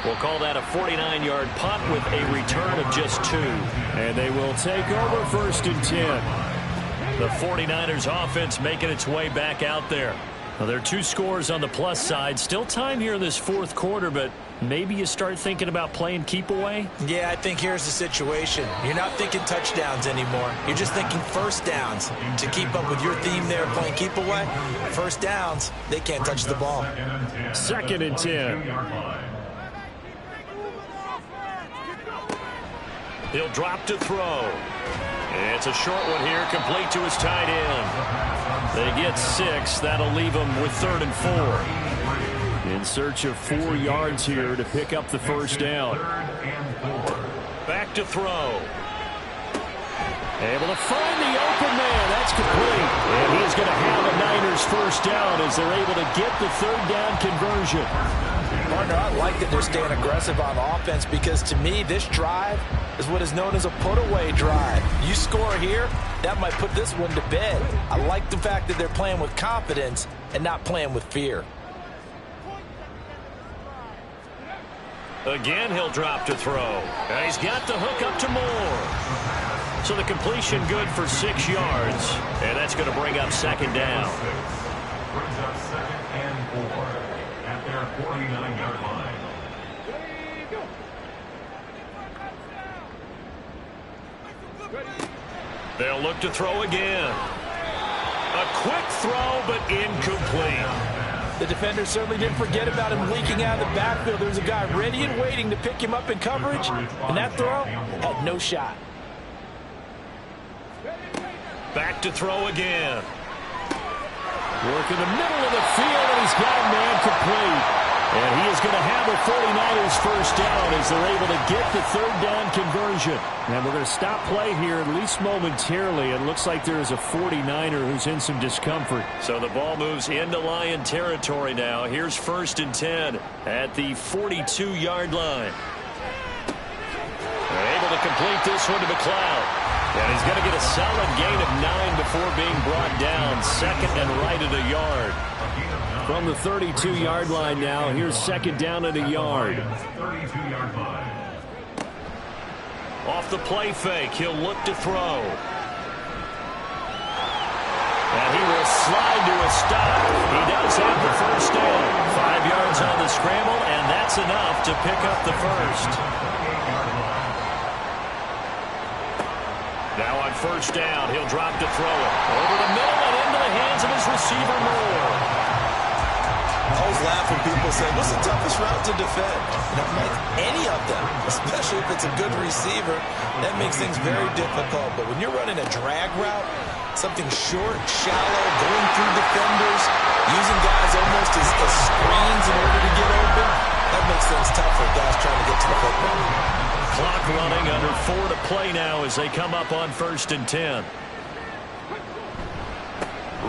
We'll call that a 49-yard punt with a return of just 2. And they will take over 1st and 10. The 49ers offense making its way back out there. Now, there are 2 scores on the plus side. Still time here in this 4th quarter, but maybe you start thinking about playing keep away? Yeah, I think here's the situation. You're not thinking touchdowns anymore. You're just thinking first downs. To keep up with your theme there, playing keep away, first downs, they can't touch the ball. 2nd and 10. He'll drop to throw. It's a short one here, complete to his tight end. They get 6. That'll leave them with 3rd and 4. In search of 4 yards here to pick up the first down. Back to throw. Able to find the open man. That's complete. And he is going to have a Niners first down as they're able to get the 3rd down conversion. Partner, I like that they're staying aggressive on offense because to me, this drive is what is known as a put-away drive. You score here, that might put this one to bed. I like the fact that they're playing with confidence and not playing with fear. Again, he'll drop to throw. And he's got the hook up to Moore. So the completion good for 6 yards. And that's going to bring up 2nd down. Brings up 2nd and 4 at their 49-yard line. They'll look to throw again. A quick throw, but incomplete. The defender certainly didn't forget about him leaking out of the backfield. There's a guy ready and waiting to pick him up in coverage, and that throw had no shot. Back to throw again. Work in the middle of the field, and he's got a man complete. And he is going to have a 49ers first down as they're able to get the 3rd down conversion. And we're going to stop play here, at least momentarily. It looks like there is a 49er who's in some discomfort. So the ball moves into Lion territory now. Here's 1st and 10 at the 42-yard line. They're able to complete this one to McLeod. And he's going to get a solid gain of 9 before being brought down. 2nd and right at a yard. From the 32-yard line now, here's 2nd down at a yard. 32-yard line. Off the play fake, he'll look to throw. And he will slide to a stop. He does have the first down. 5 yards on the scramble, and that's enough to pick up the first. Now on 1st down, he'll drop to throw it. Over the middle and into the hands of his receiver, Moore. I always laugh when people say, what's the toughest route to defend? And I'm like, any of them, especially if it's a good receiver. That makes things very difficult. But when you're running a drag route, something short, shallow, going through defenders, using guys almost as screens in order to get open, that makes things tough for guys trying to get to the football. Clock running, under 4 to play now as they come up on 1st and 10.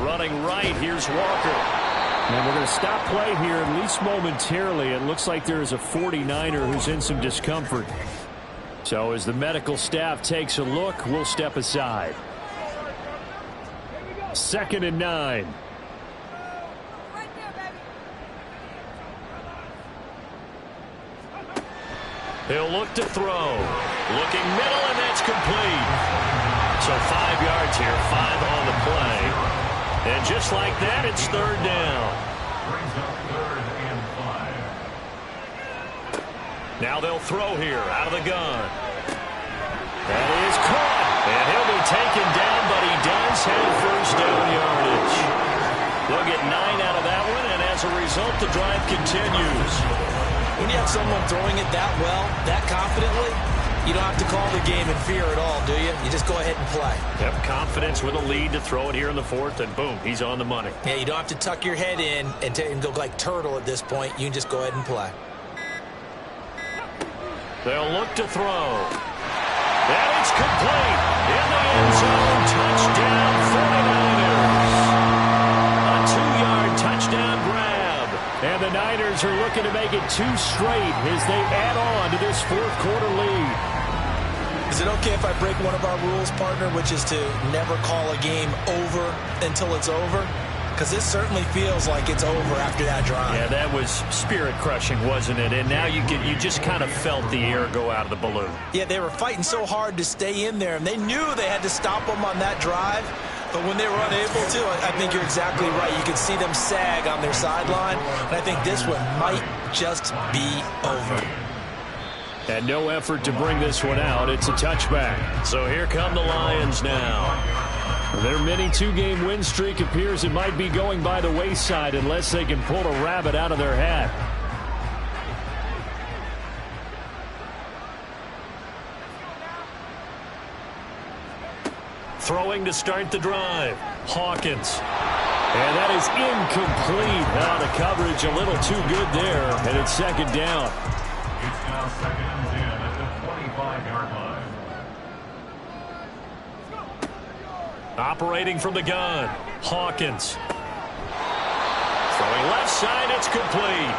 Running right, here's Walker. And we're going to stop play here, at least momentarily. It looks like there is a 49er who's in some discomfort. So as the medical staff takes a look, we'll step aside. 2nd and 9. He'll look to throw. Looking middle, and that's complete. So 5 yards here, 5 on the play. And just like that, it's 3rd down. Brings up 3rd and 5. Now they'll throw here out of the gun. That is caught. And he'll be taken down, but he does have 1st down yardage. They'll get 9 out of that one, and as a result, the drive continues. When you have someone throwing it that well, that confidently, you don't have to call the game in fear at all, do you? You just go ahead and play. Yep, confidence with a lead to throw it here in the 4th, and boom, he's on the money. Yeah, you don't have to tuck your head in and go like turtle at this point. You can just go ahead and play. They'll look to throw. And it's complete. In the end zone, touchdown 49ers. A 2-yard touchdown grab. And the Niners are looking to make it 2 straight as they add on to this 4th quarter lead. Is it okay if I break one of our rules, partner, which is to never call a game over until it's over? Because this certainly feels like it's over after that drive. Yeah, that was spirit-crushing, wasn't it? And now you just kind of felt the air go out of the balloon. Yeah, they were fighting so hard to stay in there, and they knew they had to stop them on that drive. But when they were unable to, I think you're exactly right. You could see them sag on their sideline, and I think this one might just be over. And no effort to bring this one out. It's a touchback. So here come the Lions now. Their mini 2-game win streak appears it might be going by the wayside unless they can pull a rabbit out of their hat. Throwing to start the drive. Hawkins. And that is incomplete. Now the coverage a little too good there, and it's 2nd down. It's now 2nd and 10 at the 25-yard line. Operating from the gun. Hawkins. Throwing left side, it's complete.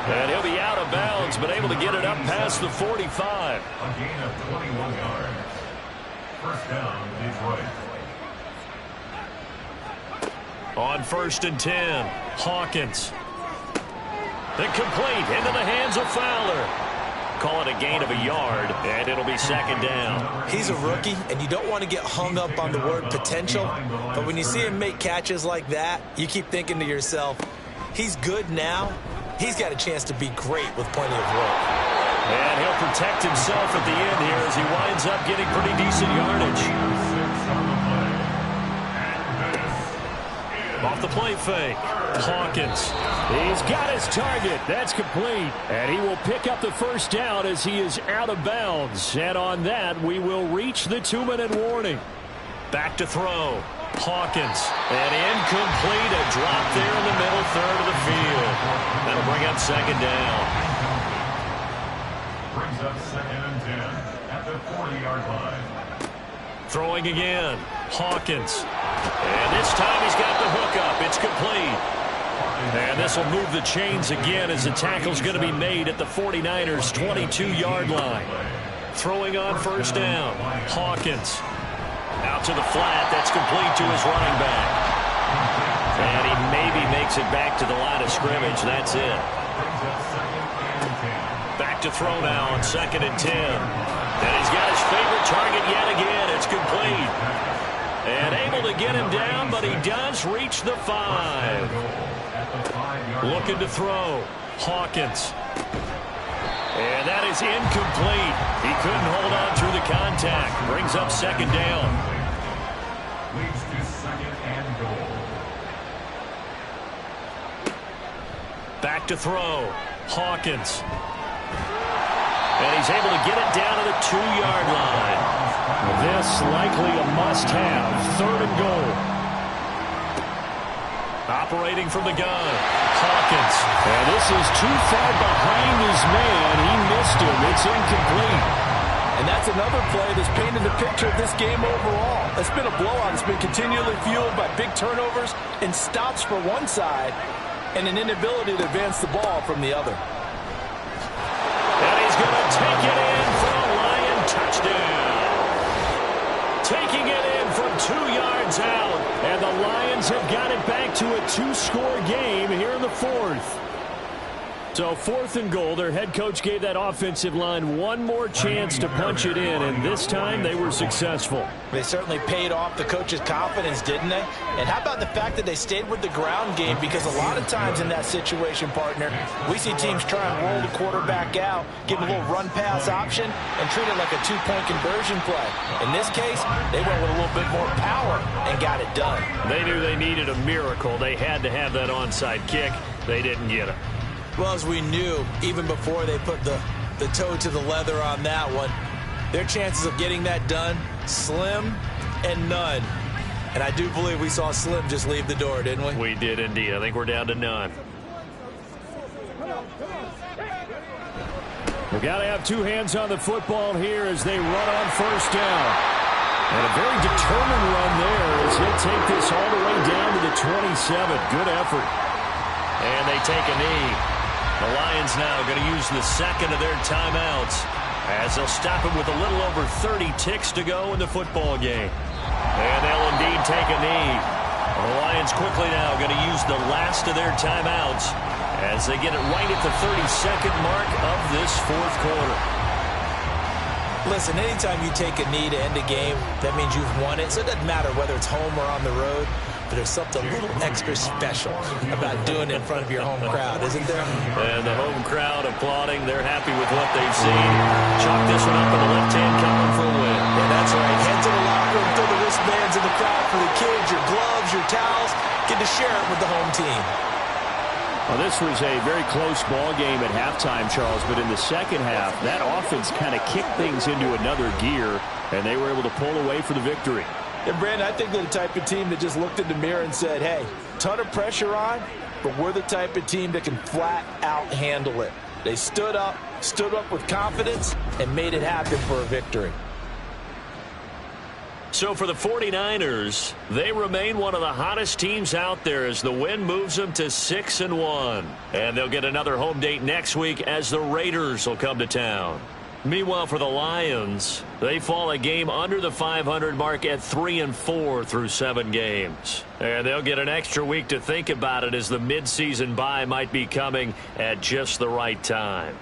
And he'll be out of bounds, but able to get it up past the 45. A gain of 21 yards. 1st down, Detroit. On 1st and 10, Hawkins. Incomplete, into the hands of Fowler. Call it a gain of a yard, and it'll be 2nd down. He's a rookie, and you don't want to get hung up on the word potential. But when you see him make catches like that, you keep thinking to yourself, he's good now. He's got a chance to be great with plenty of work. And he'll protect himself at the end here as he winds up getting pretty decent yardage. Off the play fake. Hawkins. He's got his target. That's complete. And he will pick up the 1st down as he is out of bounds. And on that, we will reach the 2-minute warning. Back to throw. Hawkins. And incomplete. A drop there in the middle 3rd of the field. That'll bring up 2nd down. Brings up 2nd and 10 at the 40-yard line. Throwing again. Hawkins. And this time he's got the hookup. It's complete. And this will move the chains again as the tackle's going to be made at the 49ers' 22-yard line. Throwing on 1st down. Hawkins. Out to the flat. That's complete to his running back. And he maybe makes it back to the line of scrimmage. That's it. Back to throw now on 2nd and 10. And he's got his favorite target yet again. It's complete. And able to get him down, but he does reach the 5. Looking to throw. Hawkins. And that is incomplete. He couldn't hold on through the contact. Brings up 2nd down. Leads to 2nd and goal. Back to throw. Hawkins. And he's able to get it down to the 2-yard line. This likely a must-have. 3rd and goal. Operating from the gun. Hawkins. And this is too far behind his man. He missed him. It's incomplete. And that's another play that's painted the picture of this game overall. It's been a blowout. It's been continually fueled by big turnovers and stops for one side and an inability to advance the ball from the other. And he's going to take it in for a Lion touchdown. Taking it in from 2 yards out. And the Lions have got it back to a 2-score game here in the 4th. So 4th and goal, their head coach gave that offensive line one more chance to punch it in, and this time they were successful. They certainly paid off the coach's confidence, didn't they? And how about the fact that they stayed with the ground game? Because a lot of times in that situation, partner, we see teams try and roll the quarterback out, give him a little run-pass option, and treat it like a 2-point conversion play. In this case, they went with a little bit more power and got it done. They knew they needed a miracle. They had to have that onside kick. They didn't get it. Well, as we knew, even before they put the toe to the leather on that one, their chances of getting that done, slim and none. And I do believe we saw Slim just leave the door, didn't we? We did indeed. I think we're down to none. We've got to have 2 hands on the football here as they run on 1st down. And a very determined run there as he'll take this all the way down to the 27. Good effort. And they take a knee. The Lions now going to use the 2nd of their timeouts as they'll stop it with a little over 30 ticks to go in the football game. And they'll indeed take a knee. The Lions quickly now going to use the last of their timeouts as they get it right at the 32nd mark of this 4th quarter. Listen, anytime you take a knee to end a game, that means you've won it. So it doesn't matter whether it's home or on the road. But there's something a little extra special about doing it in front of your home crowd, isn't there? And the home crowd applauding. They're happy with what they've seen. Chalk this one up in the left-hand column for a win. Yeah, that's right. Head to the locker room, throw the wristbands in the crowd for the kids, your gloves, your towels. Get to share it with the home team. Well, this was a very close ball game at halftime, Charles, but in the second half, that offense kind of kicked things into another gear, and they were able to pull away for the victory. And, Brandon, I think they're the type of team that just looked in the mirror and said, hey, ton of pressure on, but we're the type of team that can flat out handle it. They stood up with confidence, and made it happen for a victory. So for the 49ers, they remain one of the hottest teams out there as the win moves them to 6-1. And they'll get another home date next week as the Raiders will come to town. Meanwhile, for the Lions, they fall a game under the 500 mark at 3-4 through 7 games. And they'll get an extra week to think about it as the midseason bye might be coming at just the right time.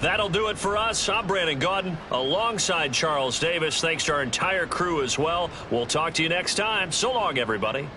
That'll do it for us. I'm Brandon Gaudin alongside Charles Davis. Thanks to our entire crew as well. We'll talk to you next time. So long, everybody.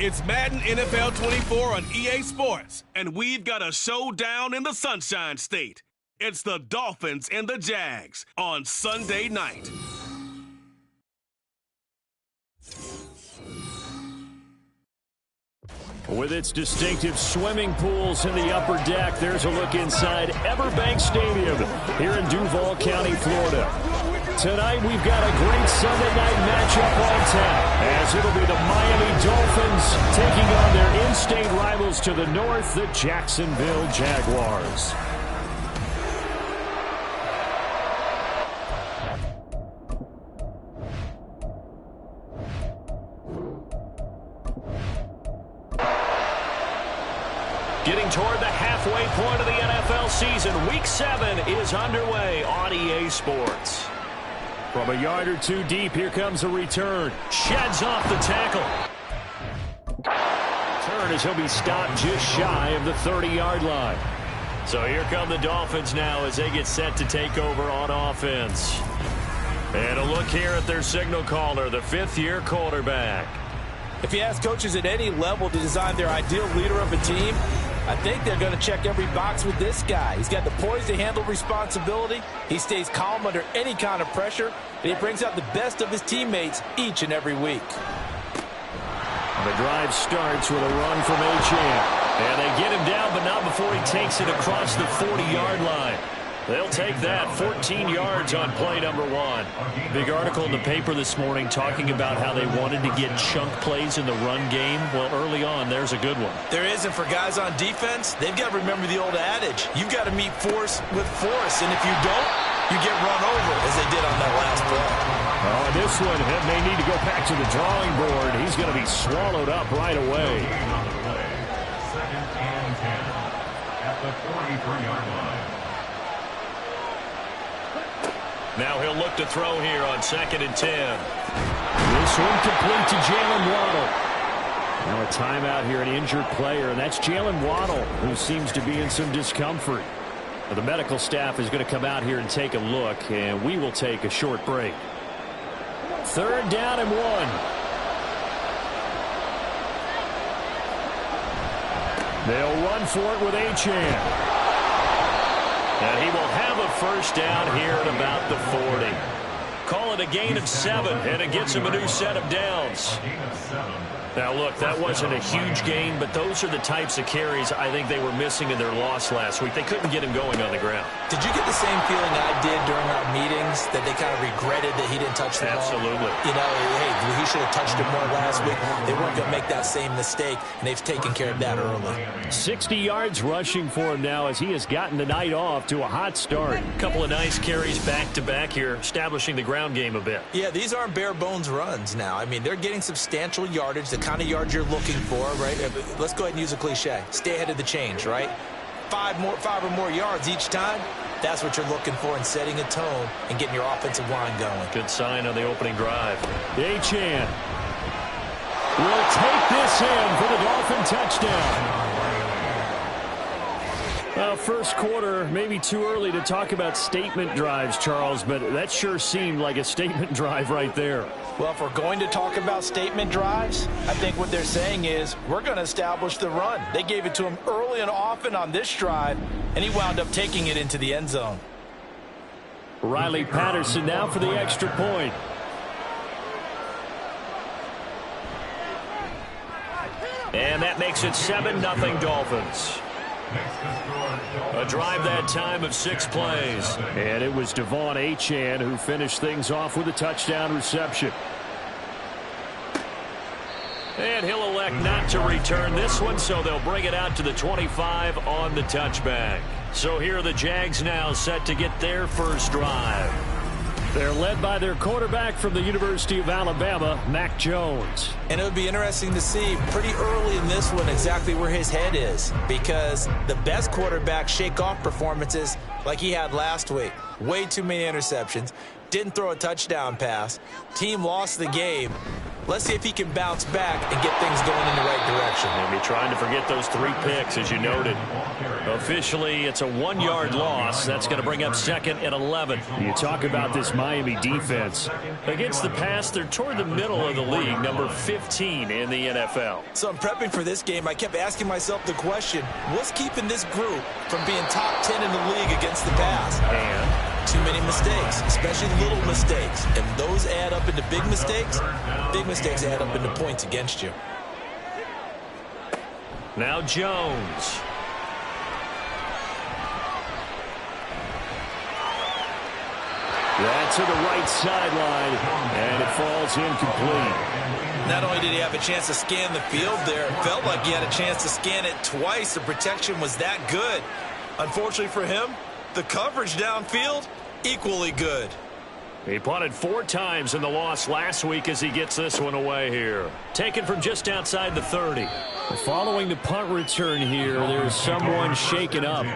It's Madden NFL 24 on EA Sports, and we've got a showdown in the Sunshine State. It's the Dolphins and the Jags on Sunday night. With its distinctive swimming pools in the upper deck, there's a look inside Everbank Stadium here in Duval County, Florida. Tonight, we've got a great Sunday night matchup on tap, as it'll be the Miami Dolphins taking on their in-state rivals to the north, the Jacksonville Jaguars. Getting toward the halfway point of the NFL season, Week 7 is underway on EA Sports. From a yard or two deep, here comes a return. Sheds off the tackle. Turn return as he'll be stopped just shy of the 30-yard line. So here come the Dolphins now as they get set to take over on offense. And a look here at their signal caller, the fifth-year quarterback. If you ask coaches at any level to design their ideal leader of a team, I think they're going to check every box with this guy. He's got the poise to handle responsibility. He stays calm under any kind of pressure, and he brings out the best of his teammates each and every week. The drive starts with a run from Achane. And they get him down, but not before he takes it across the 40-yard line. They'll take that 14 yards on play number 1. Big article in the paper this morning talking about how they wanted to get chunk plays in the run game. Well, early on, there's a good one. There is, and for guys on defense, they've got to remember the old adage. You've got to meet force with force, and if you don't, you get run over, as they did on that last play. Oh, and this one may need to go back to the drawing board. He's going to be swallowed up right away. Second and 10 at the 43-yard line. Now he'll look to throw here on 2nd and 10. This one complete to Jalen Waddle. Now a timeout here, an injured player, and that's Jalen Waddle, who seems to be in some discomfort. Well, the medical staff is going to come out here and take a look, and we will take a short break. 3rd down and 1. They'll run for it with Achane. And he will have a first down here at about the 40. Call it a gain of 7, and it gets him a new set of downs. Now, look, that wasn't a huge gain, but those are the types of carries I think they were missing in their loss last week. They couldn't get him going on the ground. Did you get the same feeling I did during our meetings, that they kind of regretted that he didn't touch the ball? Absolutely. You know, hey, he should have touched it more last week. They weren't going to make that same mistake, and they've taken care of that early. 60 yards rushing for him now as he has gotten the night off to a hot start. A couple of nice carries back-to-back here, establishing the ground game a bit. Yeah, these aren't bare-bones runs now. I mean, they're getting substantial yardage, the kind of yards you're looking for, right? Let's go ahead and use a cliche. Stay ahead of the change, right? 5 or more yards each time. That's what you're looking for in setting a tone and getting your offensive line going. Good sign on the opening drive. Achane will take this in for the Dolphin touchdown. First quarter, maybe too early to talk about statement drives, Charles, but that sure seemed like a statement drive right there. Well, if we're going to talk about statement drives, I think what they're saying is we're going to establish the run. They gave it to him early and often on this drive, and he wound up taking it into the end zone. Riley Patterson now for the extra point. And that makes it 7-0 Dolphins. A drive that time of 6 plays. And it was Devon Achane who finished things off with a touchdown reception. And he'll elect not to return this one, so they'll bring it out to the 25 on the touchback. So here are the Jags now set to get their first drive. They're led by their quarterback from the University of Alabama, Mac Jones. And it would be interesting to see pretty early in this one exactly where his head is, because the best quarterbacks shake off performances like he had last week. Way too many interceptions. Didn't throw a touchdown pass. Team lost the game. Let's see if he can bounce back and get things going in the right direction. He'll be trying to forget those 3 picks, as you noted. Officially, it's a 1-yard loss. That's going to bring up 2nd and 11. You talk about this Miami defense. Against the pass, they're toward the middle of the league, number 15 in the NFL. So I'm prepping for this game. I kept asking myself the question, what's keeping this group from being top 10 in the league against the pass? And too many mistakes, especially little mistakes. And those add up into big mistakes. Big mistakes add up into points against you. Now Jones. That's to the right sideline, and it falls incomplete. Not only did he have a chance to scan the field there, it felt like he had a chance to scan it twice. The protection was that good. Unfortunately for him, the coverage downfield, equally good. He punted 4 times in the loss last week as he gets this one away here. Taken from just outside the 30. Following the punt return here, there's someone shaken up.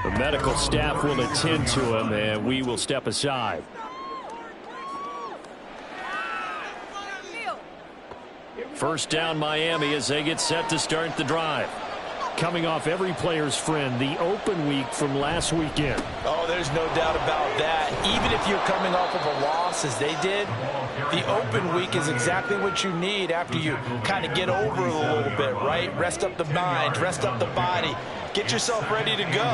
The medical staff will attend to him, and we will step aside. First down Miami as they get set to start the drive. Coming off every player's friend, the open week from last weekend. Oh, there's no doubt about that. Even if you're coming off of a loss as they did, the open week is exactly what you need after you kind of get over it a little bit, right? Rest up the mind, rest up the body, get yourself ready to go.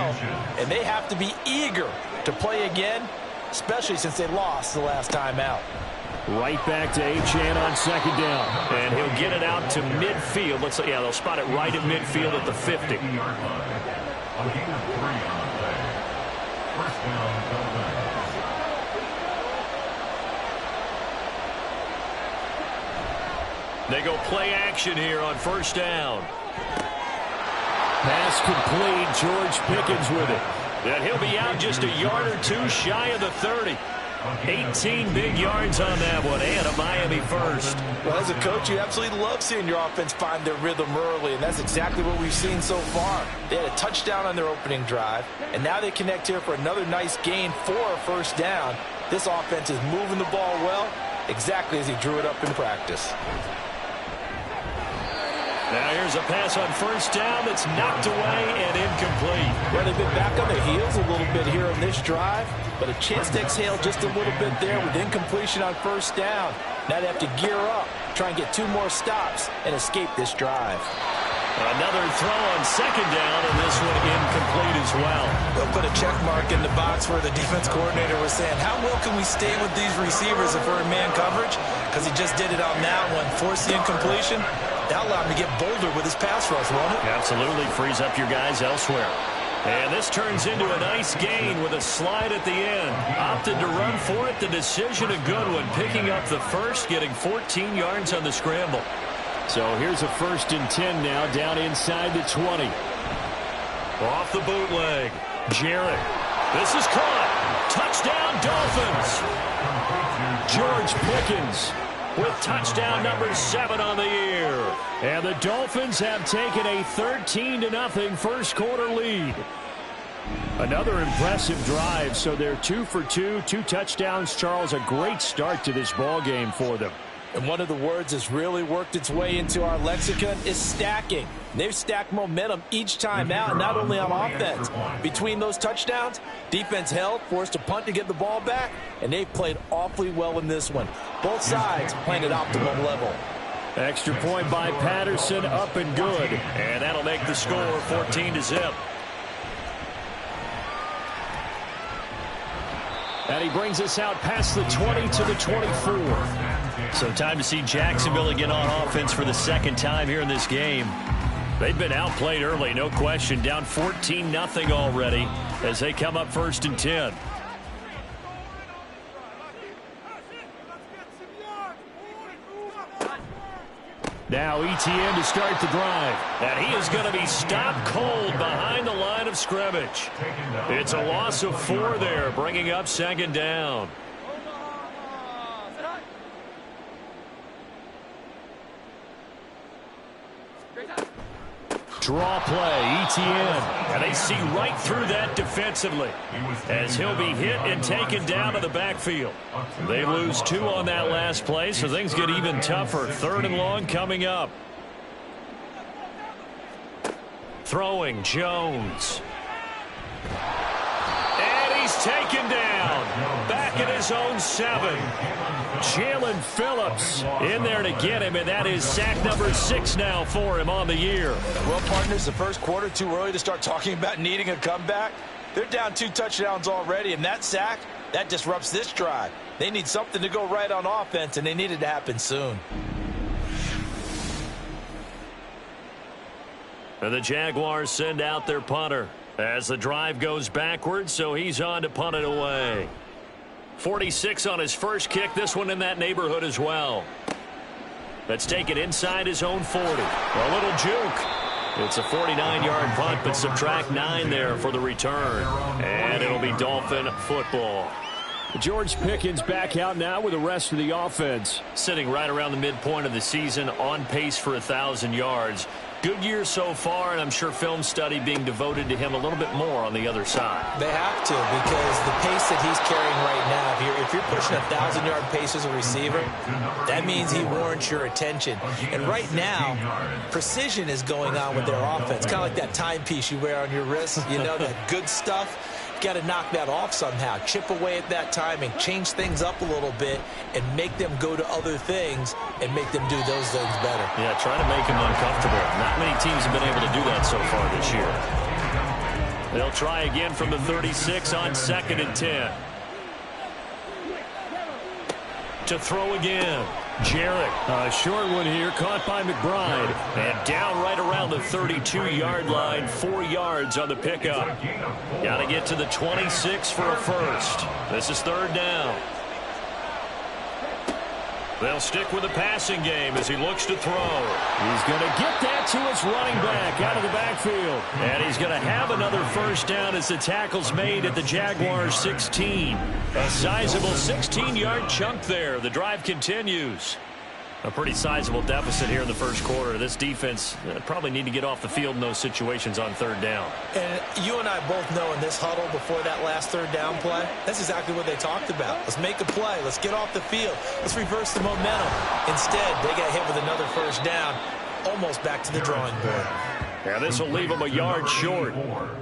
And they have to be eager to play again, especially since they lost the last time out. Right back to Achane on second down. And he'll get it out to midfield. Yeah, they'll spot it right at midfield at the 50. They go play action here on first down. Pass complete. George Pickens with it. And he'll be out just a yard or two shy of the 30. 18 big yards on that one, and a Miami first. Well, as a coach, you absolutely love seeing your offense find their rhythm early, and that's exactly what we've seen so far. They had a touchdown on their opening drive, and now they connect here for another nice gain for a first down. This offense is moving the ball well, exactly as he drew it up in practice. Now here's a pass on first down that's knocked away and incomplete. Well, they've been back on their heels a little bit here on this drive, but a chance to exhale just a little bit there with incompletion on first down. Now they have to gear up, try and get 2 more stops, and escape this drive. Another throw on second down, and this one incomplete as well. They'll put a check mark in the box where the defense coordinator was saying, how well can we stay with these receivers if we're in man coverage? Because he just did it on that one, forced the incompletion. That allowed him to get bolder with his pass rush, won't it? Absolutely frees up your guys elsewhere. And this turns into a nice gain with a slide at the end. Opted to run for it. The decision a good one. Picking up the first, getting 14 yards on the scramble. So here's a 1st and 10 now, down inside the 20. Off the bootleg. Jarrett. This is caught. Touchdown, Dolphins. George Pickens with touchdown number 7 on the year. And the Dolphins have taken a 13-0 first quarter lead. Another impressive drive, so they're 2 for 2, 2 touchdowns. Charles, a great start to this ball game for them. And one of the words that's really worked its way into our lexicon is stacking. They've stacked momentum each time out, not only on offense. Between those touchdowns, defense held, forced a punt to get the ball back, and they've played awfully well in this one. Both sides playing at optimum level. Extra point by Patterson, up and good. And that'll make the score 14-0. And he brings us out past the 20 to the 24. So time to see Jacksonville again on offense for the second time here in this game. They've been outplayed early, no question. Down 14-0 already as they come up 1st and 10. Now ETN to start the drive. And he is going to be stopped cold behind the line of scrimmage. It's a loss of 4 there, bringing up 2nd down. Draw play, ETN. And they see right through that defensively as he'll be hit and taken down to the backfield. They lose 2 on that last play, so things get even tougher. 3rd and long coming up. Throwing, Jones. And he's taken down. Back at his own 7. Jalen Phillips in there to get him, and that is sack number 6 now for him on the year. Well, partners, the first quarter, too early to start talking about needing a comeback. They're down 2 touchdowns already, and that sack, that disrupts this drive. They need something to go right on offense, and they need it to happen soon. And the Jaguars send out their punter as the drive goes backwards, so he's on to punt it away. 46 on his first kick, this one in that neighborhood as well. That's taken inside his own 40. A little juke. It's a 49-yard punt, but subtract 9 there for the return. And it'll be Dolphin football. George Pickens back out now with the rest of the offense. Sitting right around the midpoint of the season, on pace for 1,000 yards. Good year so far, and I'm sure film study being devoted to him a little bit more on the other side. They have to, because the pace that he's carrying right now, if you're pushing 1,000-yard pace as a receiver, that means he warrants your attention. And right now, precision is going on with their offense. Kind of like that timepiece you wear on your wrist, that good stuff. Got to knock that off somehow, chip away at that timing, change things up a little bit, and make them go to other things and make them do those things better. Yeah, trying to make them uncomfortable. Not many teams have been able to do that so far this year. They'll try again from the 36 on 2nd and 10. To throw again. Jarrett, a short one here, caught by McBride. And down right around the 32-yard line, 4 yards on the pickup. Got to get to the 26 for a first. This is 3rd down. They'll stick with the passing game as he looks to throw. He's going to get that to his running back out of the backfield. And he's going to have another first down as the tackle's made at the Jaguars' 16. A sizable 16-yard chunk there. The drive continues. A pretty sizable deficit here in the first quarter. This defense probably need to get off the field in those situations on 3rd down. And you and I both know in this huddle before that last 3rd down play, that's exactly what they talked about. Let's make a play. Let's get off the field. Let's reverse the momentum. Instead, they got hit with another first down, almost back to the drawing board. Yeah, this will leave them a yard short.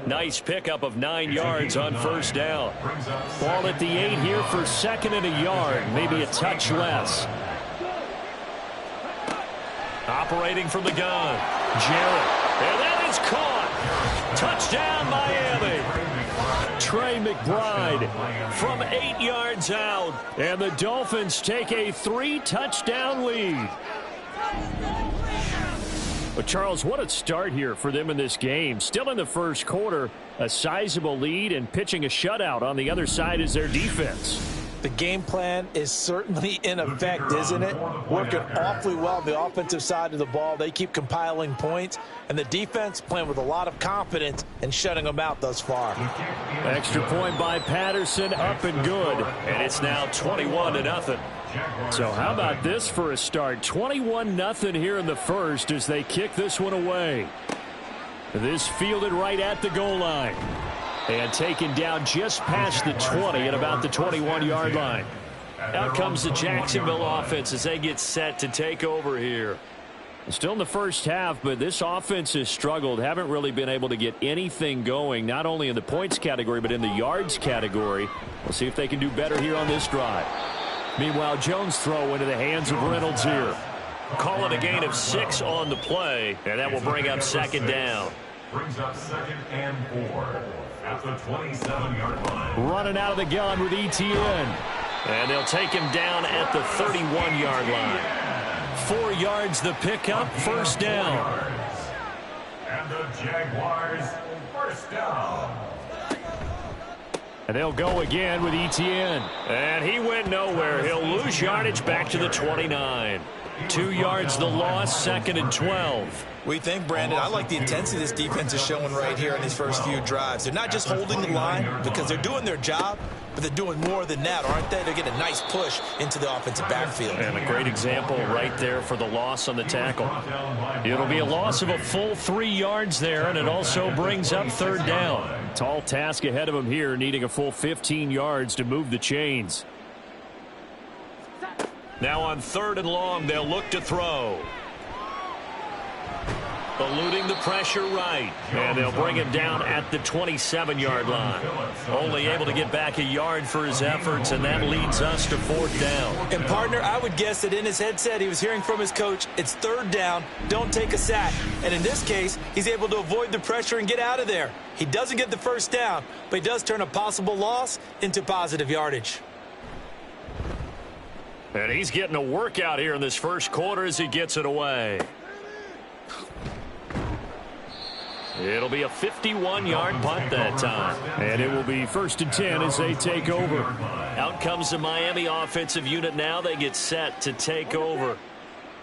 Nice pickup of 9 yards on first down. Ball at the 8 here for 2nd and a yard, maybe a touch less. Operating from the gun, Jarrett, and that is caught. Touchdown, Miami. Trey McBride from 8 yards out, and the Dolphins take a 3-touchdown lead. But Charles, what a start here for them in this game. Still in the first quarter, a sizable lead, and pitching a shutout on the other side is their defense. The game plan is certainly in effect, isn't it? Working awfully well on the offensive side of the ball. They keep compiling points, and the defense playing with a lot of confidence and shutting them out thus far. Extra point by Patterson, up and good. And it's now 21-0. So how about this for a start? 21-0 here in the first as they kick this one away. This fielded right at the goal line. And taken down just past the 20 at about the 21-yard line. Out comes the Jacksonville offense as they get set to take over here. Still in the first half, but this offense has struggled. Haven't really been able to get anything going, not only in the points category, but in the yards category. We'll see if they can do better here on this drive. Meanwhile, Jones' throw into the hands of Reynolds here. Call it a gain of 6 on the play, and that will bring up 2nd down. Brings up 2nd and 4 at the 27-yard line. Running out of the gun with Etienne. And they'll take him down at the 31-yard line. 4 yards the pickup, first down. And the Jaguars, first down. And they'll go again with Etienne. And he went nowhere. He'll lose yardage back to the 29. 2 yards the loss, 2nd and 12. We think, Brandon, I like the intensity this defense is showing right here in these first few drives. They're not just holding the line because they're doing their job, but they're doing more than that, aren't they? They're getting a nice push into the offensive backfield. And a great example right there for the loss on the tackle. It'll be a loss of a full 3 yards there, and it also brings up 3rd down. Tall task ahead of him here, needing a full 15 yards to move the chains. Now on 3rd and long, they'll look to throw. Eluding the pressure right. And they'll bring him down at the 27-yard line. Only able to get back a yard for his efforts, and that leads us to 4th down. And, partner, I would guess that in his headset he was hearing from his coach, it's 3rd down, don't take a sack. And in this case, he's able to avoid the pressure and get out of there. He doesn't get the first down, but he does turn a possible loss into positive yardage. And he's getting a workout here in this first quarter as he gets it away. It'll be a 51-yard punt that time. And it will be 1st and 10 as they take over. Out comes the Miami offensive unit now. They get set to take over.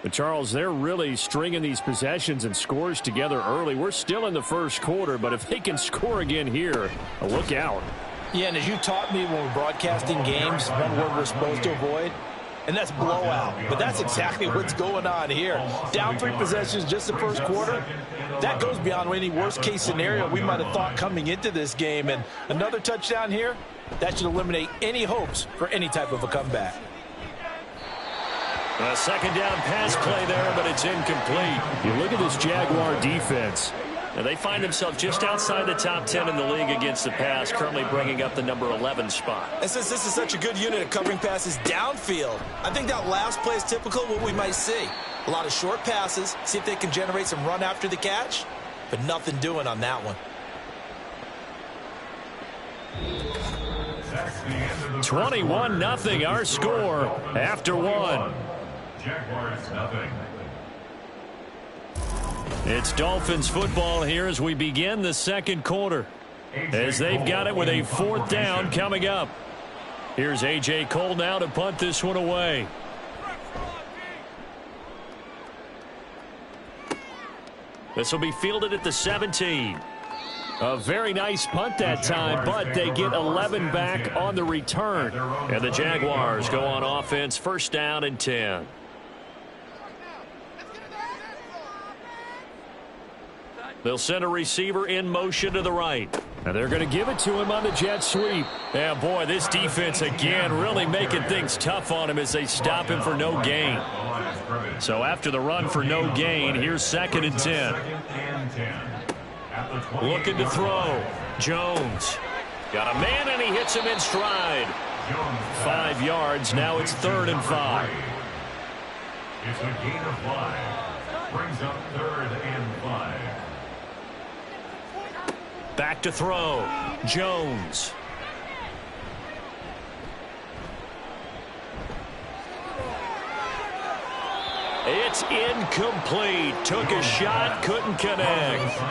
But Charles, they're really stringing these possessions and scores together early. We're still in the first quarter, but if they can score again here, look out. Yeah, and as you taught me when we're broadcasting games, one word we're supposed to avoid, and that's blowout. But that's exactly what's going on here. Down 3 possessions just the first quarter. That goes beyond any worst-case scenario we might have thought coming into this game. And another touchdown here, that should eliminate any hopes for any type of a comeback. A second down pass play there, but it's incomplete. You look at this Jaguar defense. And they find themselves just outside the top 10 in the league against the pass, currently bringing up the number 11 spot. And since this is such a good unit of covering passes downfield, I think that last play is typical of what we might see. A lot of short passes, see if they can generate some run after the catch, but nothing doing on that one. 21-0 our score after one. Jaguars nothing. It's Dolphins football here as we begin the second quarter, as they've got it with a 4th down coming up. Here's A.J. Cole now to punt this one away. This will be fielded at the 17. A very nice punt that time, but they get 11 back on the return. And the Jaguars go on offense, 1st down and 10. They'll send a receiver in motion to the right. And they're going to give it to him on the jet sweep. Yeah, boy, this defense again really making things tough on him as they stop him for no gain. So after the run for no gain, here's 2nd and 10. Looking to throw. Jones. Got a man, and he hits him in stride. 5 yards. Now it's 3rd and 5. It's a gain of 5. Brings up 3rd and 5. Back to throw. Jones. It's incomplete. Took a shot, couldn't connect.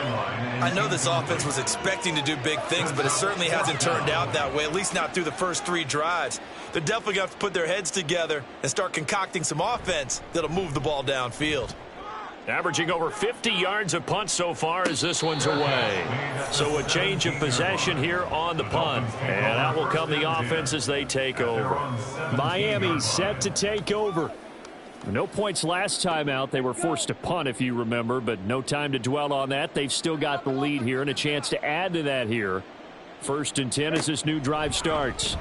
I know this offense was expecting to do big things, but it certainly hasn't turned out that way, at least not through the first 3 drives. They're definitely going to have to put their heads together and start concocting some offense that'll move the ball downfield. Averaging over 50 yards a punt so far as this one's away. So a change of possession here on the punt. And out will come the offense as they take over. Miami set to take over. No points last time out. They were forced to punt, if you remember, but no time to dwell on that. They've still got the lead here and a chance to add to that here. 1st and 10 as this new drive starts.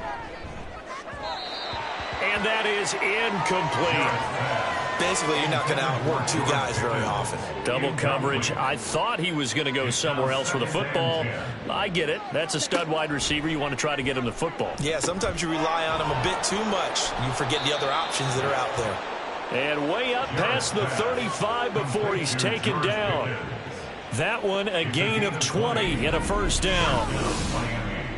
And that is incomplete. Basically, you're not going to outwork 2 guys very often. Double coverage. I thought he was going to go somewhere else for the football. I get it. That's a stud wide receiver. You want to try to get him the football. Yeah, sometimes you rely on him a bit too much. You forget the other options that are out there. And way up past the 35 before he's taken down. That one a gain of 20 and a 1st down.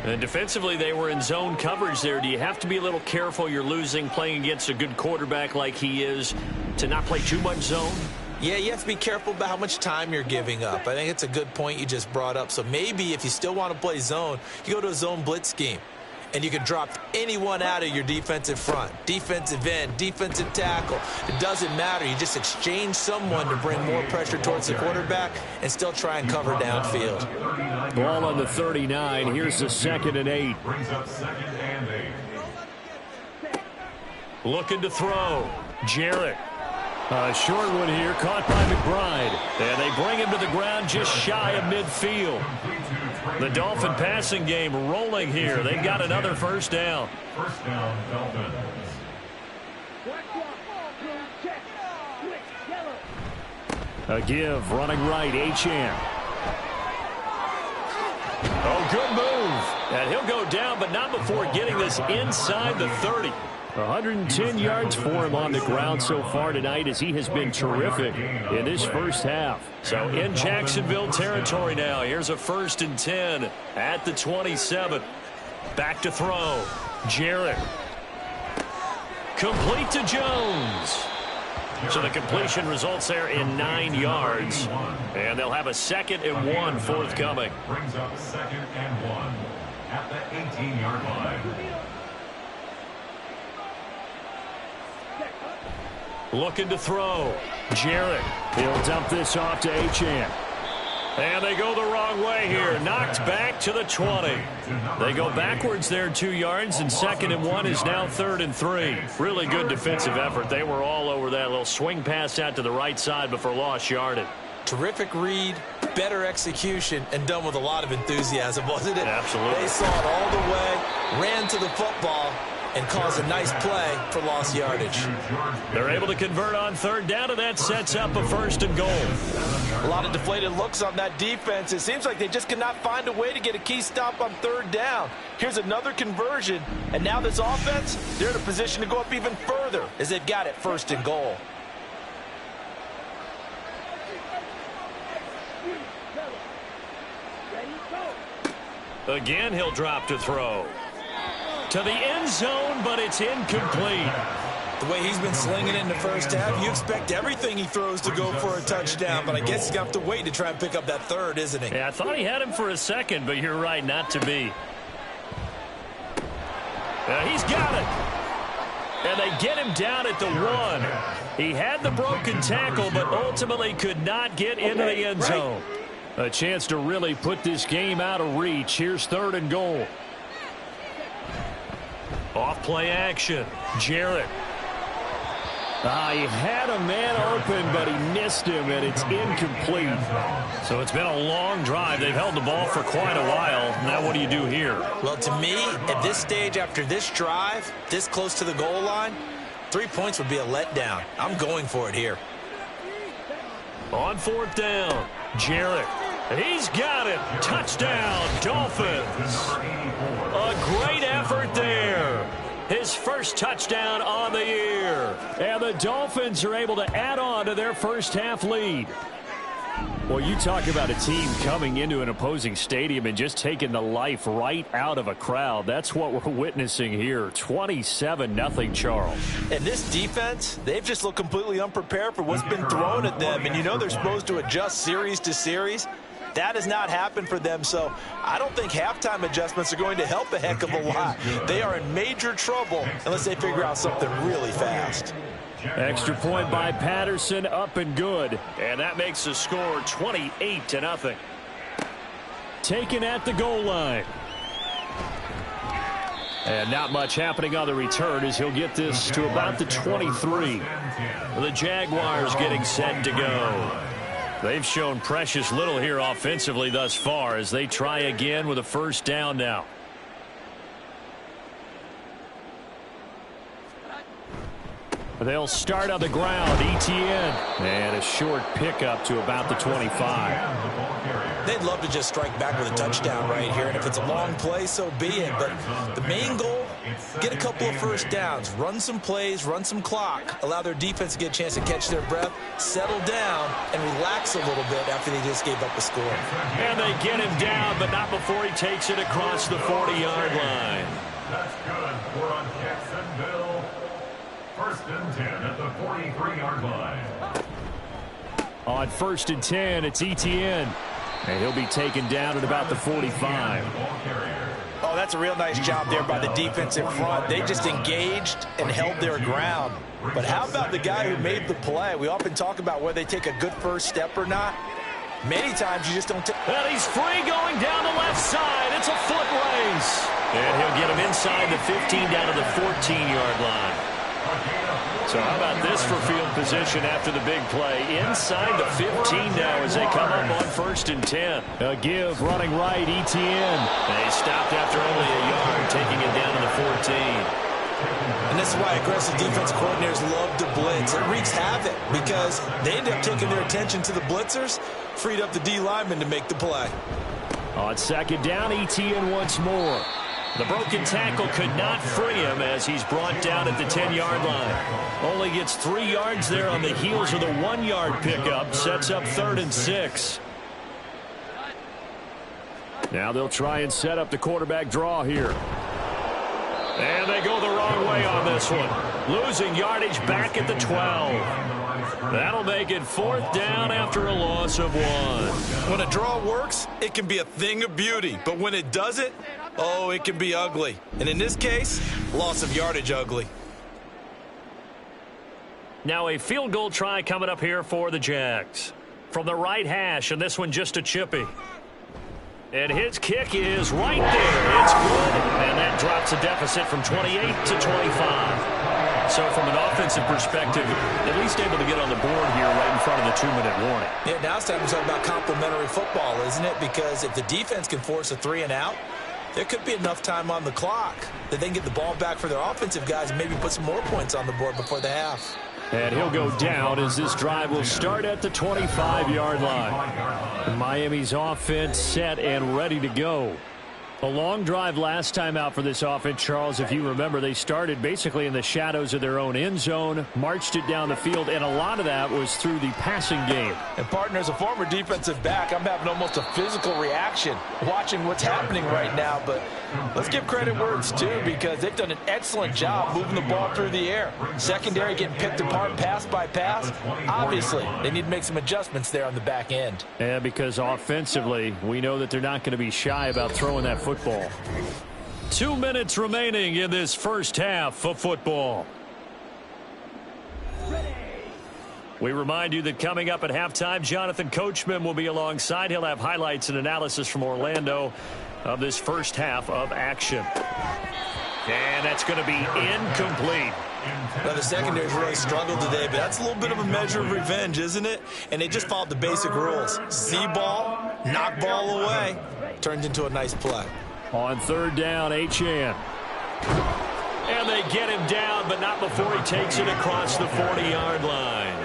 And defensively, they were in zone coverage there. Do you have to be a little careful? You're losing, playing against a good quarterback like he is, to not play too much zone? Yeah, you have to be careful about how much time you're giving up. I think it's a good point you just brought up. So maybe if you still want to play zone, you go to a zone blitz scheme. And you can drop anyone out of your defensive front, defensive end, defensive tackle. It doesn't matter. You just exchange someone to bring more pressure towards the quarterback and still try and cover downfield. Ball on the 39. Here's the 2nd and 8. Brings up 2nd and 8. Looking to throw. Jarrett. A short one here, caught by McBride. And they bring him to the ground just shy of midfield. The Dolphin passing game rolling here. They've got another 1st down. 1st down, Dolphins. A give, running right, Achane. Oh, good move. And he'll go down, but not before getting this inside the 30. 110 yards for him on the ground so far tonight as he has been terrific in this 1st half. So in Jacksonville territory now. Here's a 1st and 10 at the 27. Back to throw. Jarrett. Complete to Jones. So the completion results there in 9 yards. And they'll have a 2nd and 1 forthcoming. Brings up 2nd and 1 at the 18-yard line. Looking to throw. Jarrett. He'll dump this off to Achane. And they go the wrong way here. Knocked back to the 20. They go backwards there 2 yards, and 2nd and 1 is now 3rd and 3. Really good defensive effort. They were all over that little swing pass out to the right side before lost yardage. Terrific read, better execution, and done with a lot of enthusiasm, wasn't it? Absolutely. They saw it all the way, ran to the football, and caused a nice play for lost yardage. They're able to convert on 3rd down, and that sets up a 1st and goal. A lot of deflated looks on that defense. It seems like they just cannot find a way to get a key stop on 3rd down. Here's another conversion, and now this offense, they're in a position to go up even further as they've got it 1st and goal. Again, he'll drop to throw. To the end zone, but it's incomplete. The way he's been slinging it in the first half, you expect everything he throws to go for a touchdown, but I guess he's got to wait to try and pick up that 3rd, isn't he? Yeah, I thought he had him for a second, but you're right, not to be. He's got it. And they get him down at the 1. He had the broken tackle, but ultimately could not get into the end zone. A chance to really put this game out of reach. Here's 3rd and goal. Off play action. Jarrett. He had a man open, but he missed him, and it's incomplete. So it's been a long drive. They've held the ball for quite a while. Now what do you do here? Well, to me, at this stage after this drive, this close to the goal line, 3 points would be a letdown. I'm going for it here. On 4th down, Jarrett. He's got it. Touchdown, Dolphins. A great effort there. His first touchdown on the year. And the Dolphins are able to add on to their first half lead. Well, you talk about a team coming into an opposing stadium and just taking the life right out of a crowd. That's what we're witnessing here. 27-0, Charles. And this defense, they've just looked completely unprepared for what's been thrown at them. And you know they're supposed to adjust series to series. That has not happened for them, so I don't think halftime adjustments are going to help a heck of a lot. They are in major trouble unless they figure out something really fast. Extra point by Patterson, up and good. And that makes the score 28-0. Taken at the goal line. And not much happening on the return as he'll get this to about the 23. The Jaguars getting set to go. They've shown precious little here offensively thus far as they try again with a 1st down now. They'll start on the ground. ETN. And a short pickup to about the 25. They'd love to just strike back with a touchdown right here. And if it's a long play, so be it. But the main goal, get a couple of 1st downs. Run some plays, run some clock. Allow their defense to get a chance to catch their breath, settle down, and relax a little bit after they just gave up a score. And they get him down, but not before he takes it across the 40-yard line. That's good for on Jacksonville. 1st and 10 at the 43-yard line. On 1st and 10, it's ETN. And he'll be taken down at about the 45. Oh, that's a real nice job there by the defensive front. They just engaged and held their ground. But how about the guy who made the play? We often talk about whether they take a good first step or not. Many times you just don't take. And he's free going down the left side. It's a foot race. And he'll get him inside the 15 down to the 14-yard line. So how about this for field position after the big play? Inside the 15 now as they come up on 1st and 10. A give running right, ETN. They stopped after only a yard, taking it down to the 14. And this is why aggressive defense coordinators love to blitz. It wreaks havoc because they end up taking their attention to the blitzers, freed up the D lineman to make the play. On 2nd down, ETN once more. The broken tackle could not free him as he's brought down at the 10-yard line. Only gets 3 yards there on the heels of the 1-yard pickup. Sets up 3rd and 6. Now they'll try and set up the quarterback draw here. And they go the wrong way on this one. Losing yardage back at the 12. That'll make it 4th down after a loss of 1. When a draw works, it can be a thing of beauty. But when it doesn't, oh, it can be ugly. And in this case, loss of yardage ugly. Now a field goal try coming up here for the Jags. from the right hash, and this one just a chippy. And his kick is right there. It's good, and that drops a deficit from 28 to 25. So from an offensive perspective, at least able to get on the board here right in front of the 2-minute warning. Yeah, now it's time to talk about complementary football, isn't it? Because if the defense can force a 3-and-out, there could be enough time on the clock that they can get the ball back for their offensive guys and maybe put some more points on the board before the half. And he'll go down as this drive will start at the 25-yard line. Miami's offense set and ready to go. A long drive last time out for this offense, Charles. If you remember, they started basically in the shadows of their own end zone, marched it down the field, and a lot of that was through the passing game. And, partner, as a former defensive back, I'm having almost a physical reaction watching what's happening right now. But let's give credit where it's due, because they've done an excellent job moving the ball through the air. Secondary getting picked apart pass by pass. Obviously, they need to make some adjustments there on the back end. Yeah, because offensively, we know that they're not going to be shy about throwing that football. 2 minutes remaining in this first half of football. We remind you that coming up at halftime, Jonathan Coachman will be alongside. He'll have highlights and analysis from Orlando of this first half of action. And that's going to be incomplete. Well, the secondary's really struggled today, but that's a little bit of a measure of revenge, isn't it? And they just followed the basic rules. See ball, knock ball away. Turned into a nice play. On third down, Achane. And they get him down, but not before he takes it across the 40-yard line.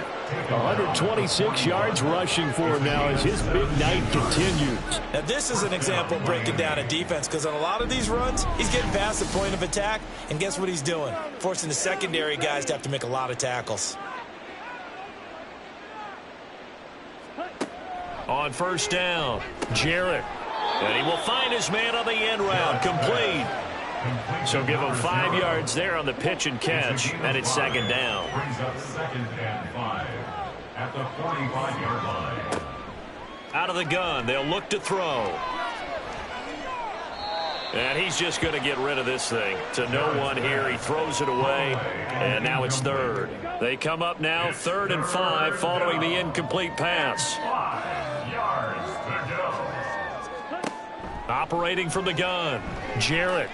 126 yards rushing for him now as his big night continues. Now, this is an example of breaking down a defense, because on a lot of these runs, he's getting past the point of attack, and guess what he's doing? Forcing the secondary guys to have to make a lot of tackles. On first down, Jarrett. And he will find his man on the end round, complete. So give him 5 yards there on the pitch and catch, and it's second down. Brings up 2nd and 5 at the 45-yard line. Out of the gun, they'll look to throw. And he's just going to get rid of this thing. To no one here, he throws it away, and now it's third. They come up now, 3rd and 5, following the incomplete pass. 5 yards to go. Operating from the gun, Jarrett.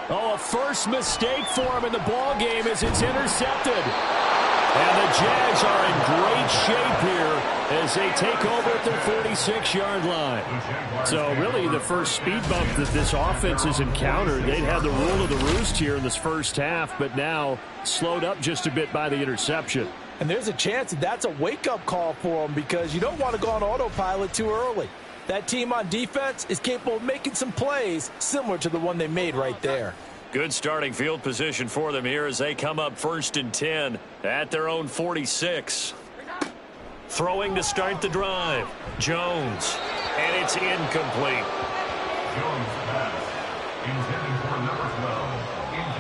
Oh, a first mistake for him in the ball game as it's intercepted. And the Jags are in great shape here as they take over at their 46-yard line. So really the first speed bump that this offense has encountered, they'd had the rule of the roost here in this first half, but now slowed up just a bit by the interception. And there's a chance that that's a wake-up call for them, because you don't want to go on autopilot too early. That team on defense is capable of making some plays similar to the one they made right there. Good starting field position for them here as they come up 1st and 10 at their own 46. Throwing to start the drive. Jones. And it's incomplete. Jones pass. Intended for number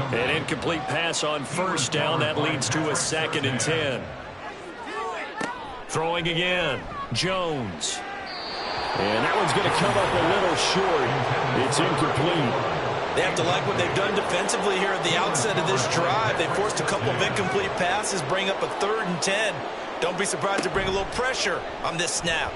12. An incomplete pass on first down. That leads to a 2nd and 10. Throwing again. Jones. And that one's going to come up a little short. It's incomplete. They have to like what they've done defensively here at the outset of this drive. They forced a couple of incomplete passes, bring up a 3rd and 10. Don't be surprised to bring a little pressure on this snap.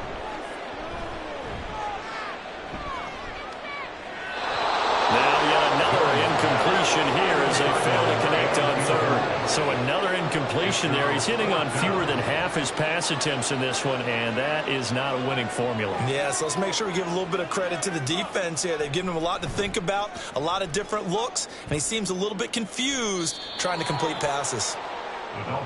Now yet another incompletion here as they fail to connect on 3rd. So another incompletion there. He's hitting on fewer than half his pass attempts in this one, and that is not a winning formula. Yeah, so let's make sure we give a little bit of credit to the defense here. They've given him a lot to think about, a lot of different looks, and he seems a little bit confused trying to complete passes.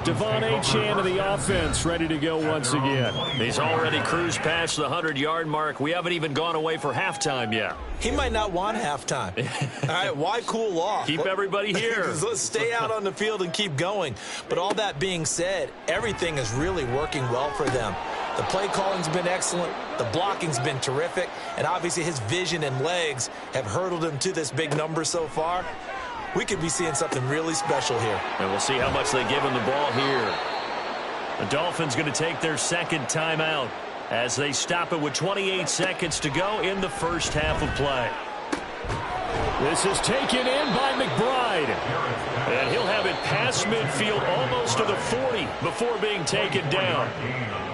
Devon Achane of the offense ready to go once again. He's already cruised past the 100-yard mark. We haven't even gone away for halftime yet. He might not want halftime. All right, why cool off? Keep everybody here. Let's stay out on the field and keep going. But all that being said, everything is really working well for them. The play calling's been excellent. The blocking's been terrific. And obviously his vision and legs have hurdled him to this big number so far. We could be seeing something really special here. And we'll see how much they give him the ball here. The Dolphins going to take their 2nd timeout as they stop it with 28 seconds to go in the first half of play. This is taken in by McBride. And he'll have it past midfield almost to the 40 before being taken down.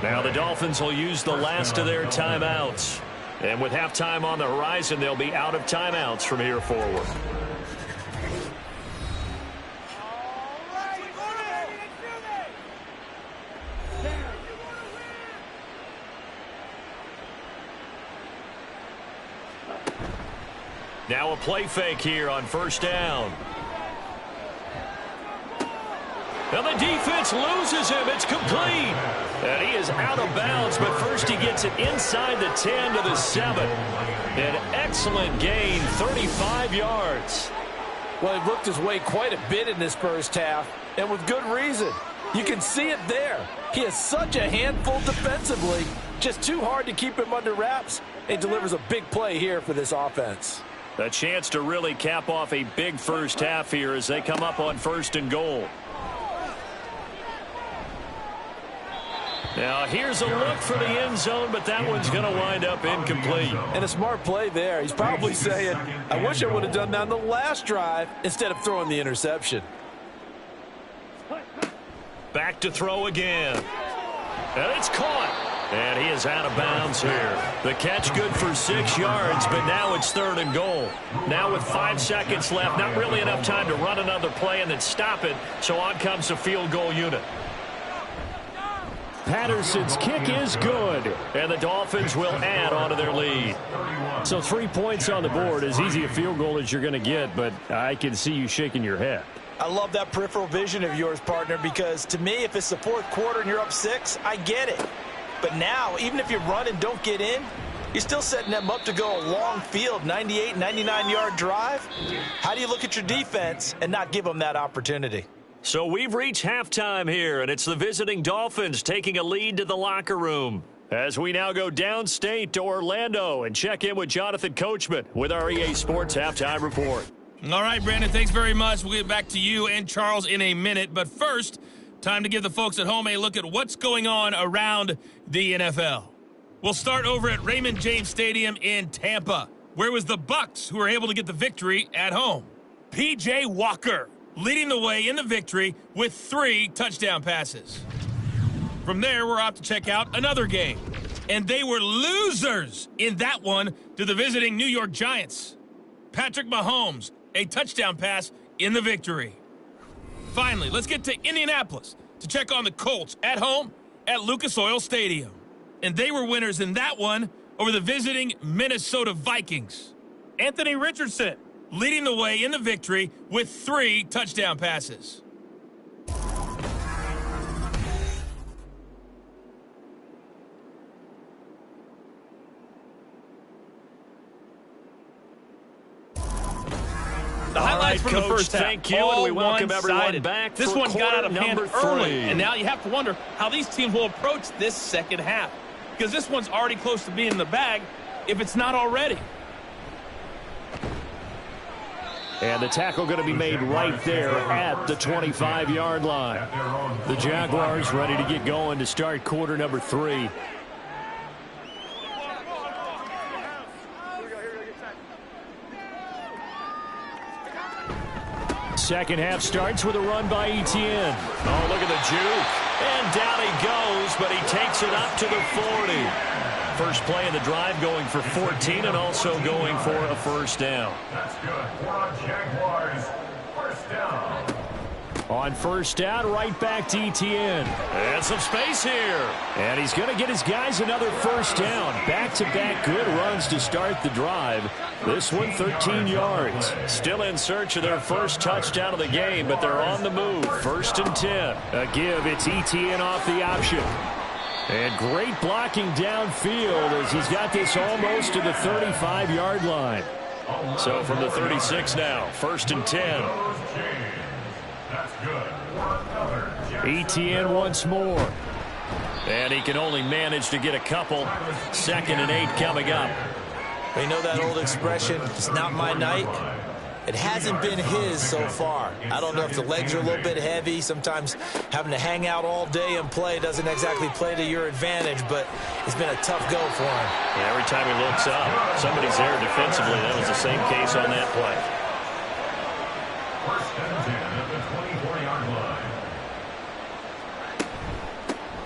Now the Dolphins will use the last of their timeouts. And with halftime on the horizon, they'll be out of timeouts from here forward. Now a play fake here on first down. And the defense loses him. It's complete. And he is out of bounds, but first he gets it inside the 10 to the 7. An excellent gain, 35 yards. Well, he looked his way quite a bit in this first half, and with good reason. You can see it there. He is such a handful defensively. Just too hard to keep him under wraps. He delivers a big play here for this offense. A chance to really cap off a big first half here as they come up on 1st and goal. Now here's a look for the end zone, but that one's going to wind up incomplete. And a smart play there. He's probably saying, I wish I would have done that on the last drive instead of throwing the interception. Back to throw again. And it's caught. And he is out of bounds here. The catch good for 6 yards, but now it's 3rd and goal. Now with 5 seconds left, not really enough time to run another play and then stop it. So on comes the field goal unit. Patterson's kick is good. And the Dolphins will add on to their lead. So 3 points on the board, as easy a field goal as you're going to get, but I can see you shaking your head. I love that peripheral vision of yours, partner, because to me, if it's the 4th quarter and you're up 6, I get it. But now, even if you run and don't get in, you're still setting them up to go a long field, 98, 99-yard drive. How do you look at your defense and not give them that opportunity? So we've reached halftime here, and it's the visiting Dolphins taking a lead to the locker room. As we now go downstate to Orlando and check in with Jonathan Coachman with our EA Sports Halftime Report. All right, Brandon, thanks very much. We'll get back to you and Charles in a minute. But first, time to give the folks at home a look at what's going on around the NFL. We'll start over at Raymond James Stadium in Tampa, where it was the Bucs who were able to get the victory at home. P.J. Walker leading the way in the victory with 3 touchdown passes. From there, we're off to check out another game. And they were losers in that one to the visiting New York Giants. Patrick Mahomes, a touchdown pass in the victory. Finally, let's get to Indianapolis to check on the Colts at home at Lucas Oil Stadium. And they were winners in that one over the visiting Minnesota Vikings. Anthony Richardson leading the way in the victory with 3 touchdown passes. The highlights from the first half. Thank you, and we welcome everyone back. This one got out of hand early, and now you have to wonder how these teams will approach this second half, because this one's already close to being in the bag, if it's not already. And the tackle going to be made right there at the 25-yard line. The Jaguars ready to get going to start quarter number 3. Second half starts with a run by Etienne. Oh, look at the juke. And down he goes, but he takes it up to the 40. First play of the drive going for 14 and also going for a first down. That's good. For Jaguars, first down. On first down, right back to Etienne. And some space here. And he's going to get his guys another first down. Back-to-back good runs to start the drive. This one 13 yards. Still in search of their first touchdown of the game, but they're on the move. 1st and 10. A give, it's Etienne off the option. And great blocking downfield as he's got this almost to the 35-yard line. So from the 36 now, 1st and 10. That's good. Etienne once more. And he can only manage to get a couple. 2nd and 8 coming up. You know that old expression, it's not my night? It hasn't been his so far. I don't know if the legs are a little bit heavy. Sometimes having to hang out all day and play doesn't exactly play to your advantage, but it's been a tough go for him. Yeah, every time he looks up, somebody's there defensively. That was the Same case on that play. First and 10 at the 24-yard line.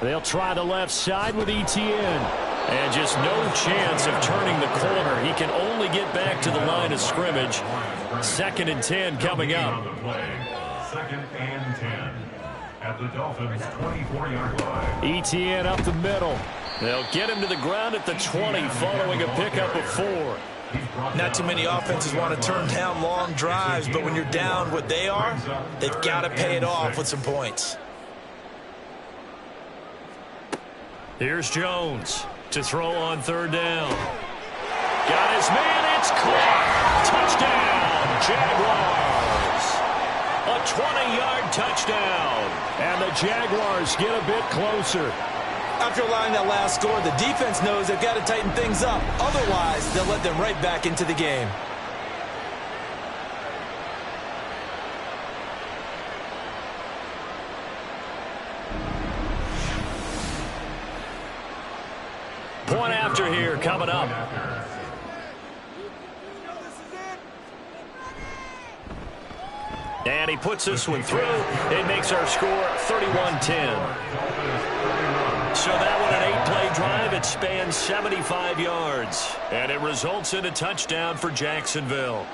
They'll try the left side with Etienne. And just no chance of turning the corner. He can only get back to the line of scrimmage. 2nd and 10 coming up. Second and 10 at the Dolphins' 24-yard line. Etienne up the middle. They'll get him to the ground at the 20 following a pickup of 4. Not too many offenses want to turn down long drives, but when you're down what they are, they've got to pay it off with some points. Here's Jones to throw on 3rd down. Got his man. It's caught. Touchdown, Jaguars. A 20-yard touchdown. And the Jaguars get a bit closer. After allowing that last score, the defense knows they've got to tighten things up. Otherwise, they'll let them right back into the game. Point after here coming up. And he puts this one through. It makes our score 31-10. So that one, an 8-play drive. It spans 75 yards. And it results in a touchdown for Jacksonville.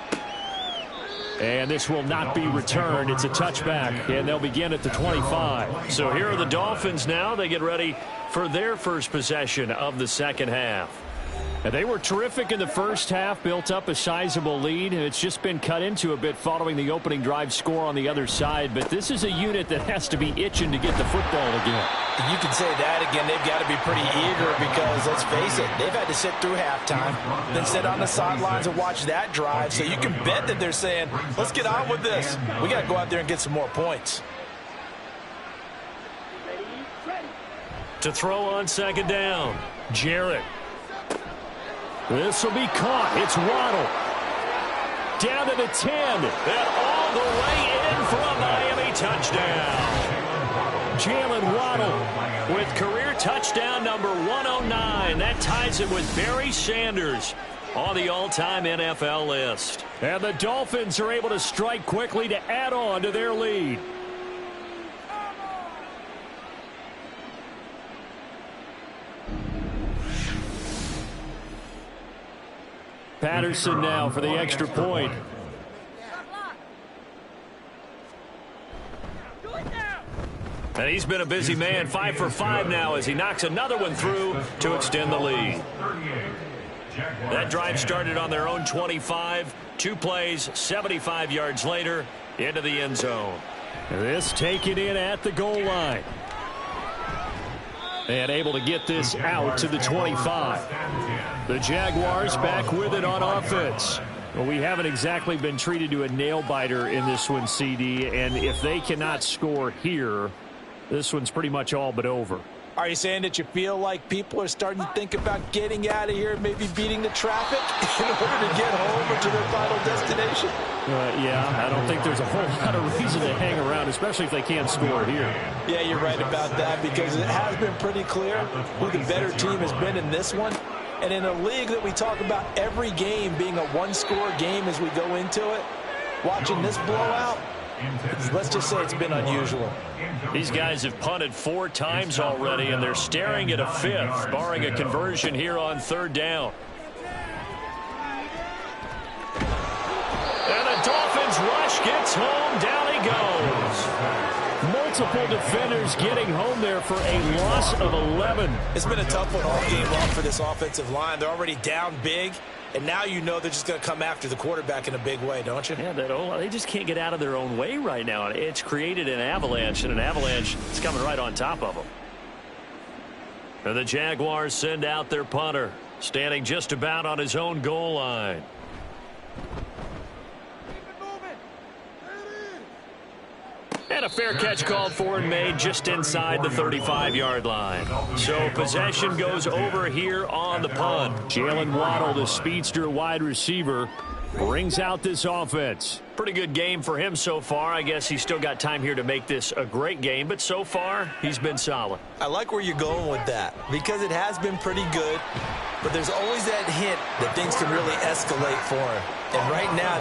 And this will not be returned. It's a touchback, and they'll begin at the 25. So here are the Dolphins now. They get ready for their first possession of the second half. And they were terrific in the first half, built up a sizable lead, and it's just been cut into a bit following the opening drive score on the other side. But this is a unit that has to be itching to get the football again. You can say that again. They've got to be pretty eager because, let's face it, they've had to sit through halftime, then sit on the sidelines and watch that drive. So you can bet that they're saying, let's get on with this. We got to go out there and get some more points. To throw on 2nd down, Jarrett. This will be caught. It's Waddle. Down to the 10. And all the way in for a Miami touchdown. Jalen Waddle with career touchdown number 109. That ties it with Barry Sanders on the all-time NFL list. And the Dolphins are able to strike quickly to add on to their lead. Patterson now for the extra point. And he's been a busy man, 5 for 5 now as he knocks another one through to extend the lead. That drive started on their own 25. 2 plays, 75 yards later, into the end zone. This taken in at the goal line. And able to get this out to the 25. The Jaguars back with it on offense. Well, we haven't exactly been treated to a nail-biter in this one, CD. And if they cannot score here, this one's pretty much all but over. Are you saying that you feel like people are starting to think about getting out of here and maybe beating the traffic in order to get home or to their final destination? Yeah, I don't think there's a whole lot of reason to hang around, especially if they can't score here. Yeah, you're right about that because it has been pretty clear who the better team has been in this one. And in a league that we talk about every game being a one-score game as we go into it, watching this blowout, let's just say it's been unusual. These guys have punted 4 times already, and they're staring at a 5th, barring a conversion here on 3rd down. And the Dolphins rush gets home. Down he goes. Multiple defenders getting home there for a loss of 11. It's been a tough one all game long for this offensive line. They're already down big. And now you know they're just going to come after the quarterback in a big way, don't you? Yeah, they just can't get out of their own way right now. It's created an avalanche, and an avalanche is coming right on top of them. And the Jaguars send out their punter, standing just about on his own goal line. And a fair catch called for and made just inside the 35-yard line. So possession goes over here on the punt. Jalen Waddle, the speedster wide receiver, brings out this offense. Pretty good game for him so far. I guess he's still got time here to make this a great game, but so far he's been solid. I like where you're going with that because it has been pretty good. but there's always that hint that things can really escalate for him. And right now,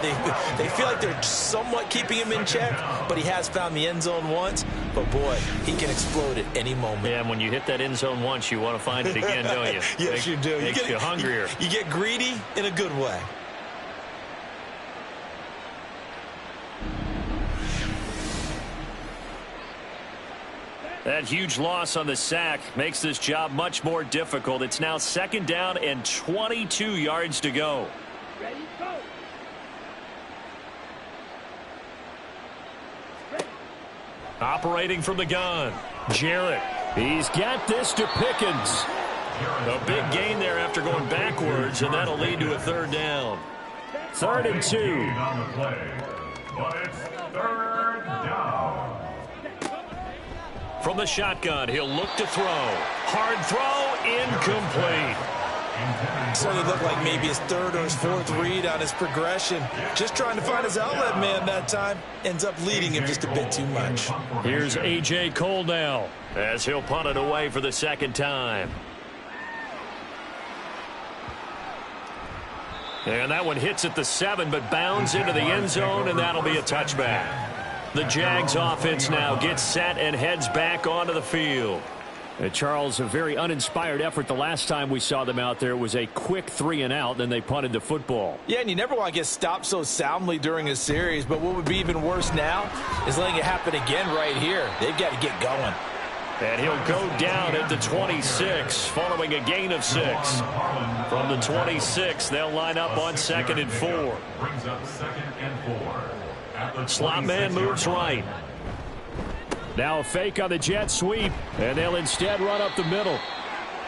they feel like they're somewhat keeping him in check, but he has found the end zone once. But, boy, he can explode at any moment. Yeah, and when you hit that end zone once, you want to find it again, don't you? Yes, you do. Makes you hungrier. You get greedy in a good way. That huge loss on the sack makes this job much more difficult. It's now 2nd down and 22 yards to go. Ready, go. Operating from the gun, Jarrett. He's got this to Pickens. A big gain there after going backwards, and that'll lead to a 3rd down. 3rd and 2. On the play, but it's 3rd down. From the shotgun, he'll look to throw. Hard throw, incomplete. Certainly looked like maybe his 3rd or his 4th read on his progression. Just trying to find his outlet man that time. Ends up leading him just a bit too much. Here's A.J. Cole now as he'll punt it away for the 2nd time. And that one hits at the 7, but bounds into the end zone, and that'll be a touchback. The Jags offense now gets set and heads back onto the field. Charles, a very uninspired effort the last time we saw them out there. It was a quick 3 and out, then they punted the football. Yeah, and you never want to get stopped so soundly during a series, but what would be even worse now is letting it happen again right here. They've got to get going. And he'll go down at the 26 following a gain of 6. From the 26, they'll line up on 2nd and 4. Brings up 2nd and 4. Slot man moves right. Now a fake on the jet sweep, and they'll instead run up the middle.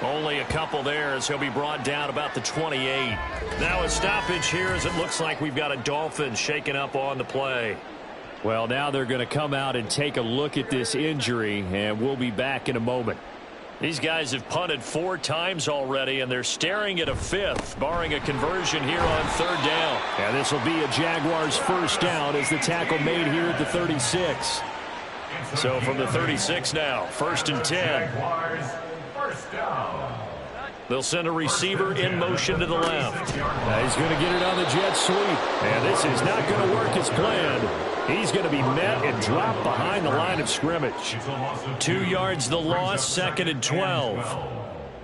Only a couple there as he'll be brought down about the 28. Now a stoppage here as it looks like we've got a Dolphin shaken up on the play. Well, now they're going to come out and take a look at this injury, and we'll be back in a moment. These guys have punted 4 times already, and they're staring at a 5th, barring a conversion here on 3rd down. And this will be a Jaguars 1st down as the tackle made here at the 36. So from the 36 now, 1st and 10. First down. They'll send a receiver in motion to the left. He's going to get it on the jet sweep. And this is not going to work as planned. He's going to be met and dropped behind the line of scrimmage. 2 yards the loss, 2nd and 12.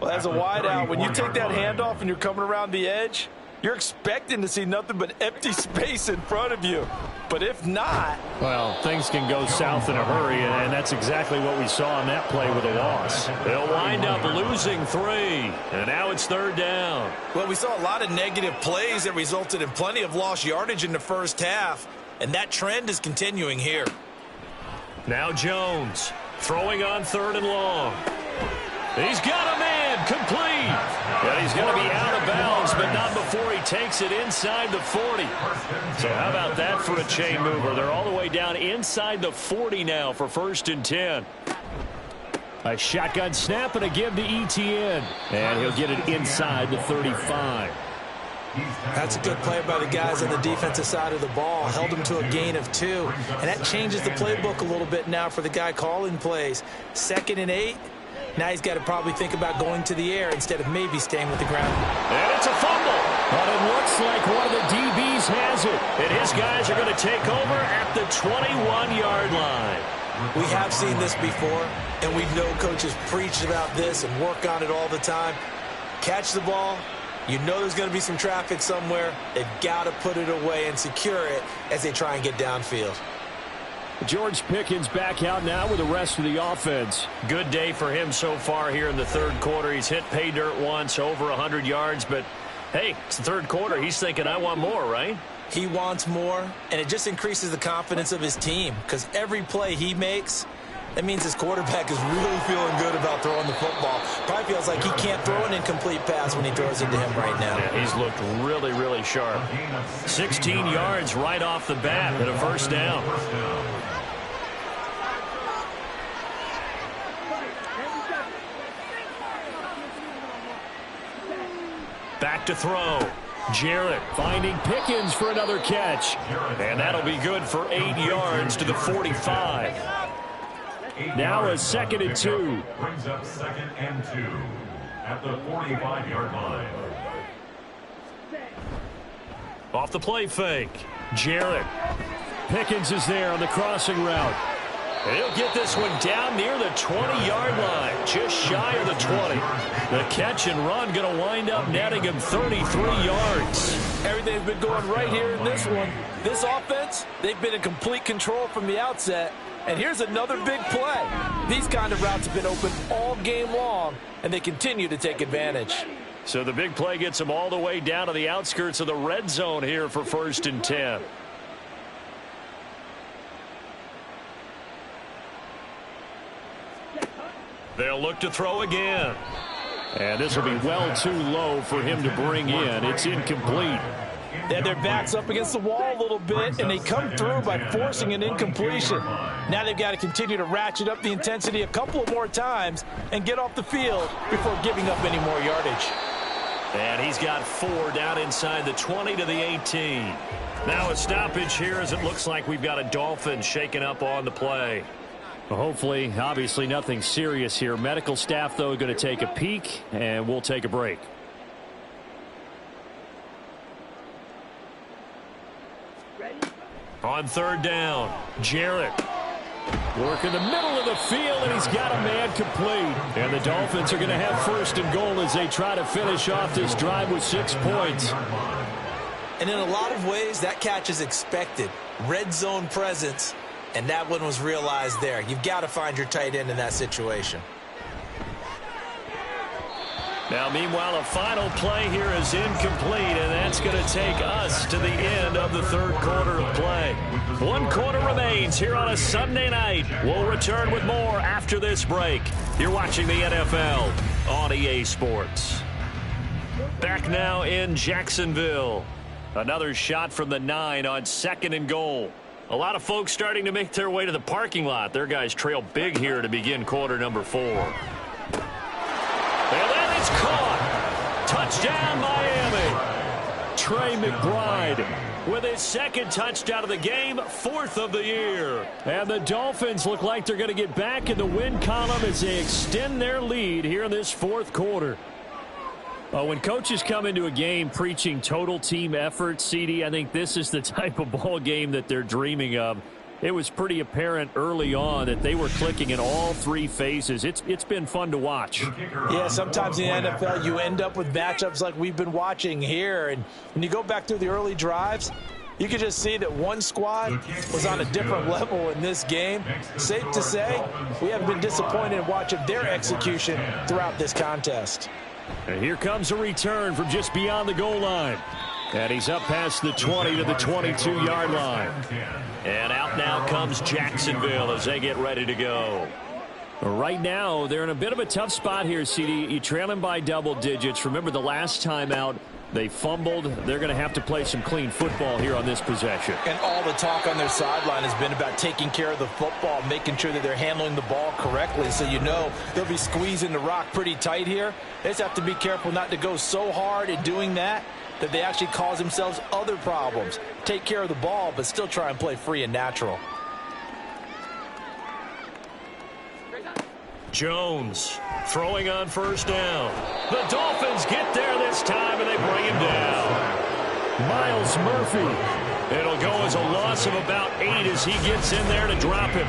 Well, as a wideout, when you take that handoff and you're coming around the edge, you're expecting to see nothing but empty space in front of you. But if not... Well, things can go south in a hurry, and that's exactly what we saw on that play with a loss. They'll wind up losing 3, and now it's 3rd down. Well, we saw a lot of negative plays that resulted in plenty of lost yardage in the first half, and that trend is continuing here. Now Jones throwing on 3rd and long. He's got a man complete. And he's going to be out of bounds, but not before he takes it inside the 40. So how about that for a chain mover? They're all the way down inside the 40 now for 1st and 10. A shotgun snap and a give to Etienne. And he'll get it inside the 35. That's a good play by the guys on the defensive side of the ball. Held him to a gain of 2. And that changes the playbook a little bit now for the guy calling plays. 2nd and 8. Now he's got to probably think about going to the air instead of maybe staying with the ground. And it's a fumble. But it looks like one of the DBs has it. And his guys are going to take over at the 21-yard line. We have seen this before, and we know coaches preach about this and work on it all the time. Catch the ball. You know there's going to be some traffic somewhere. They've got to put it away and secure it as they try and get downfield. George Pickens back out now with the rest of the offense. Good day for him so far here in the 3rd quarter. He's hit pay dirt once, over 100 yards. But, hey, it's the 3rd quarter. He's thinking, I want more, right? He wants more, and it just increases the confidence of his team because every play he makes, that means his quarterback is really feeling good about throwing the football. Probably feels like he can't throw an incomplete pass when he throws it to him right now. Yeah, he's looked really, really sharp. 16 yards right off the bat and a 1st down. Back to throw. Jarrett finding Pickens for another catch. And that'll be good for 8 yards to the 45. Now a 2nd and 2. Brings up 2nd and 2. at the 45-yard line. Off the play fake. Jarrett. Pickens is there on the crossing route. He'll get this one down near the 20-yard line, just shy of the 20. The catch and run going to wind up netting him 33 yards. Everything's been going right here in this one. This offense, they've been in complete control from the outset. And here's another big play. These kind of routes have been open all game long, and they continue to take advantage. So the big play gets them all the way down to the outskirts of the red zone here for 1st and 10. They'll look to throw again. And this will be well too low for him to bring in. It's incomplete. They had their backs up against the wall a little bit, and they come through by forcing an incompletion. Now they've got to continue to ratchet up the intensity a couple of more times and get off the field before giving up any more yardage. And he's got 4 down inside the 20 to the 18. Now a stoppage here as it looks like we've got a Dolphin shaken up on the play. Well, hopefully, obviously nothing serious here. Medical staff, though, going to take a peek, and we'll take a break. On 3rd down, Jarrett. Work in the middle of the field, and he's got a man complete. And the Dolphins are going to have 1st and goal as they try to finish off this drive with 6 points. And in a lot of ways, that catch is expected. Red zone presence, and that one was realized there. You've got to find your tight end in that situation. Now, meanwhile, a final play here is incomplete, and that's going to take us to the end of the 3rd quarter of play. 1 quarter remains here on a Sunday night. We'll return with more after this break. You're watching the NFL on EA Sports. Back now in Jacksonville. Another shot from the 9 on 2nd and goal. A lot of folks starting to make their way to the parking lot. Their guys trail big here to begin quarter number 4. And that is caught. Touchdown, Miami. Trey McBride with his 2nd touchdown of the game, 4th of the year. And the Dolphins look like they're going to get back in the win column as they extend their lead here in this 4th quarter. When coaches come into a game preaching total team effort, CD, I think this is the type of ball game that they're dreaming of. It was pretty apparent early on that they were clicking in all 3 phases. It's been fun to watch. Yeah, sometimes in the NFL you end up with matchups like we've been watching here. And when you go back through the early drives, you can just see that one squad was on a different level in this game. Safe to say, we haven't been disappointed in watching their execution throughout this contest. And here comes a return from just beyond the goal line. And he's up past the 20 to the 22-yard line. And out now comes Jacksonville as they get ready to go. Right now, they're in a bit of a tough spot here, CD. You trail them by double digits. Remember the last time out, they fumbled. They're going to have to play some clean football here on this possession. And all the talk on their sideline has been about taking care of the football, making sure that they're handling the ball correctly. So you know they'll be squeezing the rock pretty tight here. They just have to be careful not to go so hard at doing that they actually cause themselves other problems. Take care of the ball, but still try and play free and natural. Jones throwing on 1st down. The Dolphins get there this time, and they bring him down. Miles Murphy. It'll go as a loss of about 8 as he gets in there to drop him.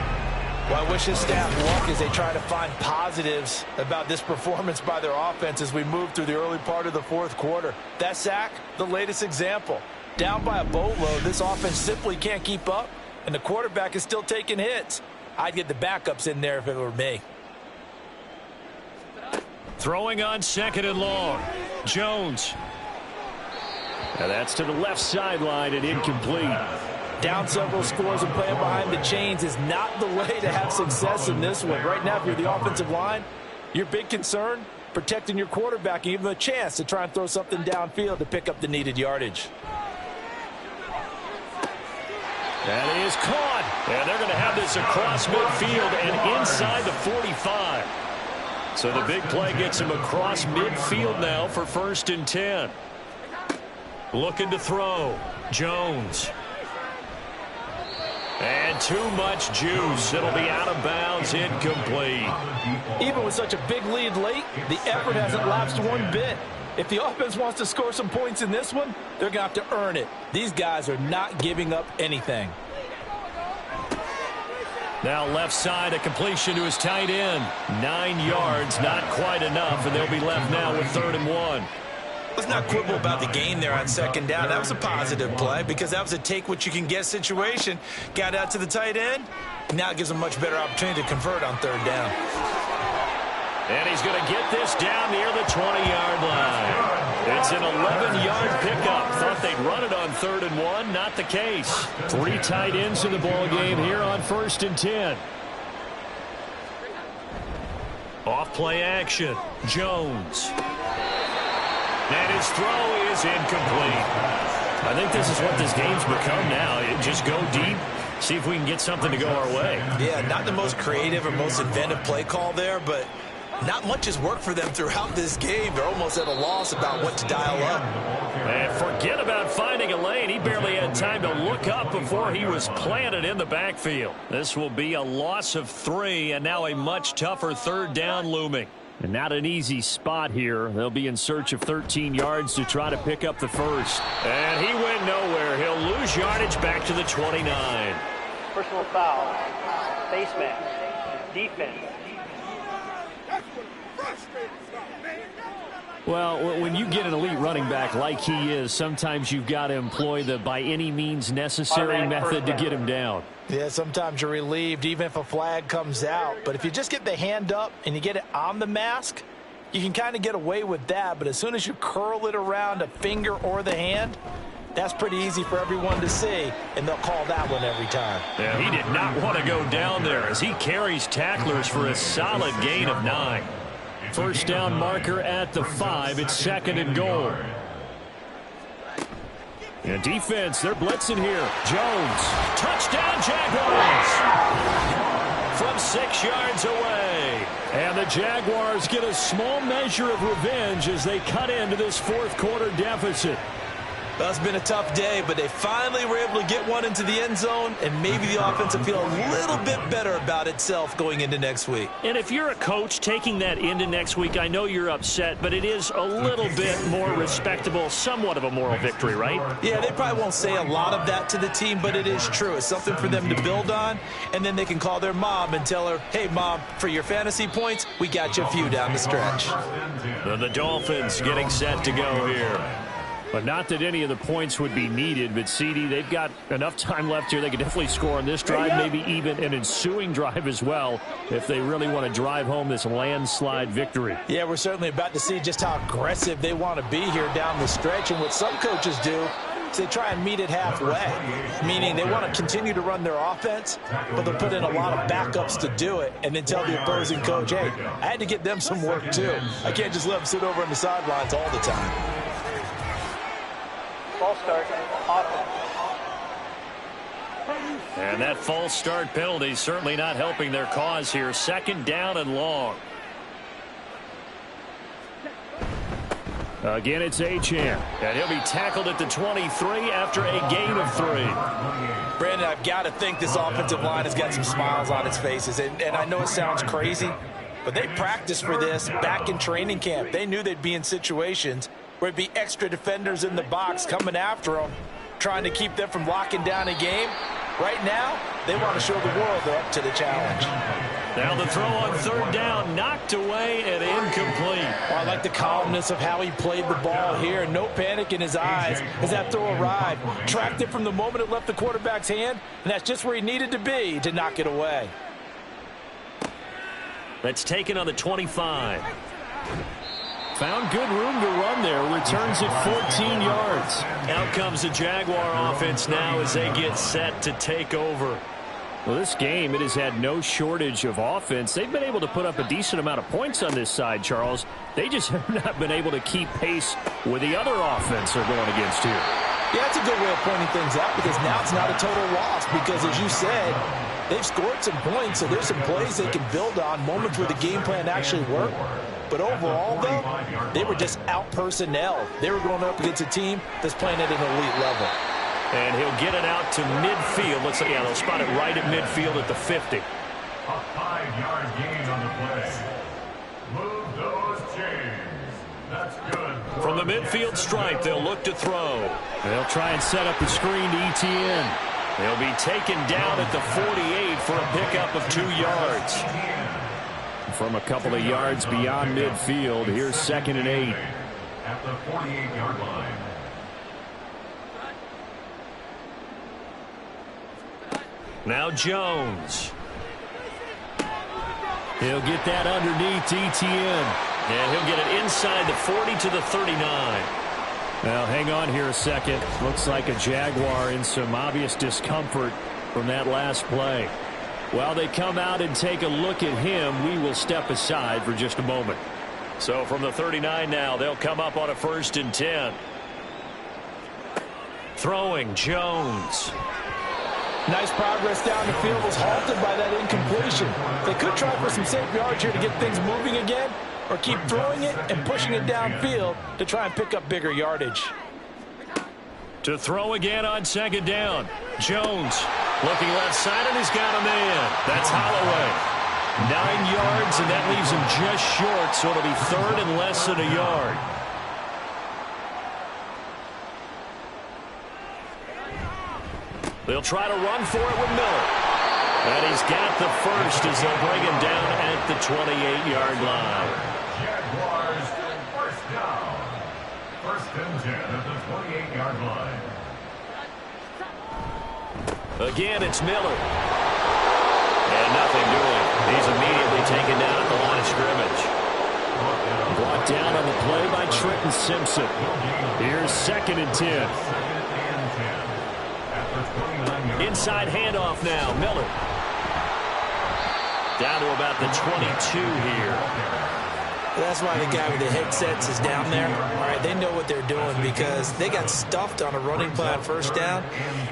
Well, I wish his staff luck as they try to find positives about this performance by their offense as we move through the early part of the 4th quarter. That sack, the latest example. Down by a boatload, this offense simply can't keep up, and the quarterback is still taking hits. I'd get the backups in there if it were me. Throwing on 2nd and long. Jones. And that's to the left sideline and incomplete. Down several scores and playing behind the chains is not the way to have success in this one. Right now, if you're the offensive line, your big concern, protecting your quarterback and give him a chance to try and throw something downfield to pick up the needed yardage. That is caught. And they're going to have this across midfield and inside the 45. So the big play gets him across midfield now for 1st and 10. Looking to throw. Jones. And too much juice. It'll be out of bounds, incomplete. Even with such a big lead late, the effort hasn't lapsed one bit. If the offense wants to score some points in this one, they're going to have to earn it. These guys are not giving up anything. Now left side, a completion to his tight end. 9 yards, not quite enough, and they'll be left now with 3rd and 1. Let's not quibble about the gain there on 2nd down. That was a positive play because that was a take-what-you-can-get situation. Got out to the tight end. Now it gives them a much better opportunity to convert on 3rd down. And he's going to get this down near the 20-yard line. It's an 11-yard pickup. Thought they'd run it on 3rd and 1. Not the case. 3 tight ends in the ball game here on 1st and 10. Off play action. Jones. And his throw is incomplete. I think this is what this game's become now. Just go deep, see if we can get something to go our way. Yeah, not the most creative or most inventive play call there, but not much has worked for them throughout this game. They're almost at a loss about what to dial up. And forget about finding a lane. He barely had time to look up before he was planted in the backfield. This will be a loss of 3, and now a much tougher 3rd down looming. And not an easy spot here. They'll be in search of 13 yards to try to pick up the first. And he went nowhere. He'll lose yardage back to the 29. Personal foul. Face mask. Defense. Well, when you get an elite running back like he is, sometimes you've got to employ the by any means necessary method to get him down. Yeah, sometimes you're relieved even if a flag comes out. But if you just get the hand up and you get it on the mask, you can kind of get away with that. But as soon as you curl it around a finger or the hand, that's pretty easy for everyone to see, and they'll call that one every time. Yeah, he did not want to go down there as he carries tacklers for a solid gain of 9. 1st down marker at the 5. It's 2nd and goal. And defense, they're blitzing here. Jones. Touchdown, Jaguars! From 6 yards away. And the Jaguars get a small measure of revenge as they cut into this 4th quarter deficit. Well, it's been a tough day, but they finally were able to get one into the end zone, and maybe the offense will feel a little bit better about itself going into next week. And if you're a coach taking that into next week, I know you're upset, but it is a little bit more respectable, somewhat of a moral victory, right? Yeah, they probably won't say a lot of that to the team, but it is true. It's something for them to build on, and then they can call their mom and tell her, hey, Mom, for your fantasy points, we got you a few down the stretch. The Dolphins getting set to go here. But not that any of the points would be needed, but CD, they've got enough time left here. They could definitely score on this drive, maybe even an ensuing drive as well, if they really want to drive home this landslide victory. Yeah, we're certainly about to see just how aggressive they want to be here down the stretch. And what some coaches do is they try and meet it halfway, meaning they want to continue to run their offense, but they'll put in a lot of backups to do it and then tell the opposing coach, hey, I had to get them some work too. I can't just let them sit over on the sidelines all the time. False start. Offense. And that false start penalty certainly not helping their cause here. 2nd down and long. Again, it's Achane. And he'll be tackled at the 23 after a gain of 3. Brandon, I've got to think this offensive line has got some smiles on its faces. And I know it sounds crazy, but they practiced for this back in training camp. They knew they'd be in situations where it'd be extra defenders in the box coming after them, trying to keep them from locking down a game. Right now, they want to show the world they're up to the challenge. Now the throw on 3rd down, knocked away and incomplete. Well, I like the calmness of how he played the ball here. No panic in his eyes as that throw arrived. Tracked it from the moment it left the quarterback's hand, and that's just where he needed to be to knock it away. That's taken on the 25. Found good room to run there. Returns it 14 yards. Out comes the Jaguar offense now as they get set to take over. Well, this game, it has had no shortage of offense. They've been able to put up a decent amount of points on this side, Charles. They just have not been able to keep pace with the other offense they're going against here. Yeah, that's a good way of pointing things out because now it's not a total loss because, as you said, they've scored some points, so there's some plays they can build on, moments where the game plan actually worked. But overall, though, they were just out-personnel. They were going up against a team that's playing at an elite level. And he'll get it out to midfield. Let's see, yeah, they'll spot it right at midfield at the 50. A 5-yard gain on the play. Move those chains. That's good. From the midfield stripe, they'll look to throw. They'll try and set up the screen to ETN. He'll be taken down at the 48 for a pickup of 2 yards. From a couple of yards beyond midfield, here's 2nd and 8. At the 48-yard line. Now Jones. He'll get that underneath ETN. And he'll get it inside the 40 to the 39. Now, hang on here a second. Looks like a Jaguar in some obvious discomfort from that last play. While they come out and take a look at him, we will step aside for just a moment. So from the 39 now, they'll come up on a 1st and 10. Throwing Jones. Nice progress down the field, was halted by that incompletion. They could try for some safe yards here to get things moving again, or keep throwing it and pushing it downfield to try and pick up bigger yardage. To throw again on 2nd down. Jones looking left side, and he's got a man. That's Holloway. 9 yards, and that leaves him just short, so it'll be 3rd and less than a yard. They'll try to run for it with Miller. And he's got the first as they'll bring him down at the 28-yard line. Jaguars, 1st down. 1st and 10 at the 28-yard line. Again, it's Miller. And nothing doing. He's immediately taken down at the line of scrimmage. Brought down on the play by Trenton Simpson. Here's 2nd and 10. Inside handoff now. Miller. Down to about the 22 here. That's why the guy with the headsets is down there. All right, they know what they're doing because they got stuffed on a running play on 1st down.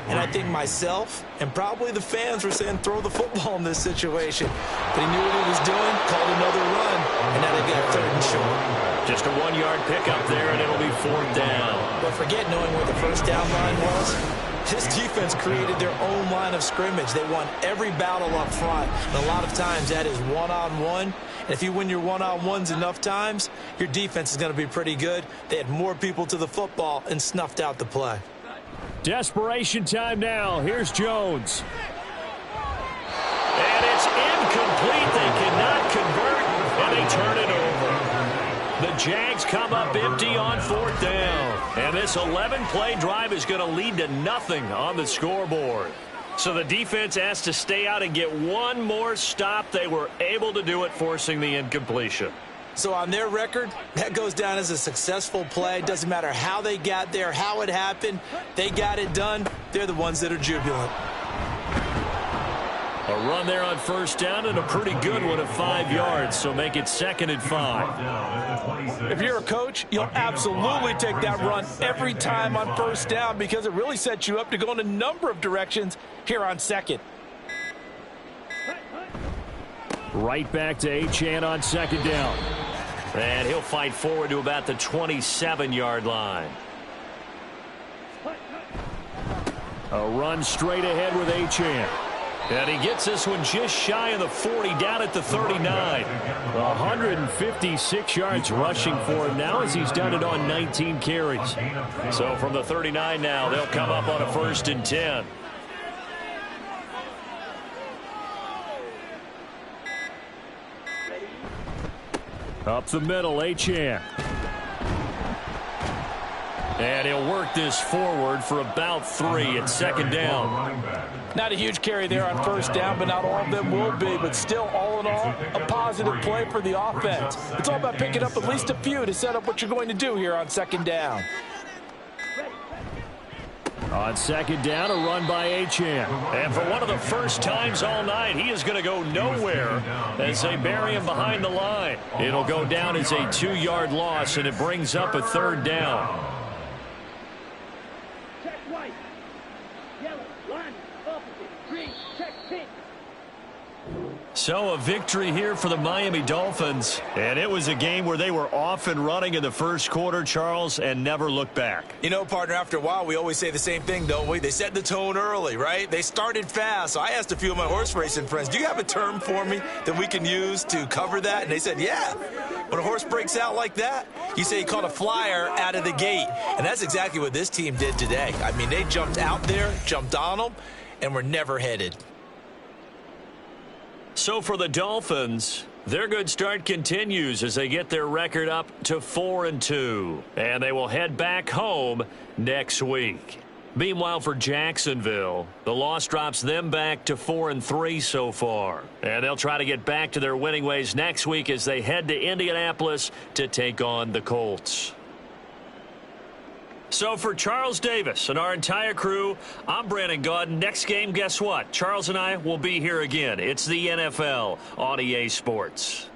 And I think myself and probably the fans were saying throw the football in this situation. But he knew what he was doing, called another run, and now they've got 3rd and short. Just a 1-yard pickup there, and it'll be 4th down. But forget knowing where the 1st down line was. This defense created their own line of scrimmage. They won every battle up front. And a lot of times that is one-on-one. And if you win your one-on-ones enough times, your defense is going to be pretty good. They had more people to the football and snuffed out the play. Desperation time now. Here's Jones. And it's incomplete. They cannot convert, and they turn it over. The Jags come up empty on 4th down. And this 11-play drive is going to lead to nothing on the scoreboard. So the defense has to stay out and get one more stop. They were able to do it, forcing the incompletion. So on their record, that goes down as a successful play. Doesn't matter how they got there, how it happened. They got it done. They're the ones that are jubilant. A run there on 1st down and a pretty good one of 5 yards, so make it 2nd and 5. If you're a coach, you'll absolutely take that run every time on 1st down because it really sets you up to go in a number of directions here on 2nd. Right back to Achane on 2nd down. And he'll fight forward to about the 27-yard line. A run straight ahead with Achane. And he gets this one just shy of the 40, down at the 39. 156 yards rushing for him now as he's done it on 19 carries. So from the 39 now, they'll come up on a 1st and 10. Up the middle, Achane. And he'll work this forward for about 3 at 2nd down. Not a huge carry there on 1st down, but not all of them will be. But still, all in all, a positive play for the offense. It's all about picking up at least a few to set up what you're going to do here on 2nd down. On 2nd down, a run by Achane. And for one of the first times all night, he is going to go nowhere as they bury him behind the line. It'll go down as a 2-yard loss, and it brings up a 3rd down. So a victory here for the Miami Dolphins. And it was a game where they were off and running in the first quarter, Charles, and never looked back. You know, partner, after a while, we always say the same thing, don't we? They set the tone early, right? They started fast. So I asked a few of my horse racing friends, do you have a term for me that we can use to cover that? And they said, yeah. When a horse breaks out like that, you say he caught a flyer out of the gate. And that's exactly what this team did today. I mean, they jumped out there, jumped on them, and were never headed. So for the Dolphins, their good start continues as they get their record up to 4-2. And they will head back home next week. Meanwhile, for Jacksonville, the loss drops them back to 4-3 so far. And they'll try to get back to their winning ways next week as they head to Indianapolis to take on the Colts. So for Charles Davis and our entire crew, I'm Brandon Gaudin. Next game, guess what? Charles and I will be here again. It's the NFL on EA Sports.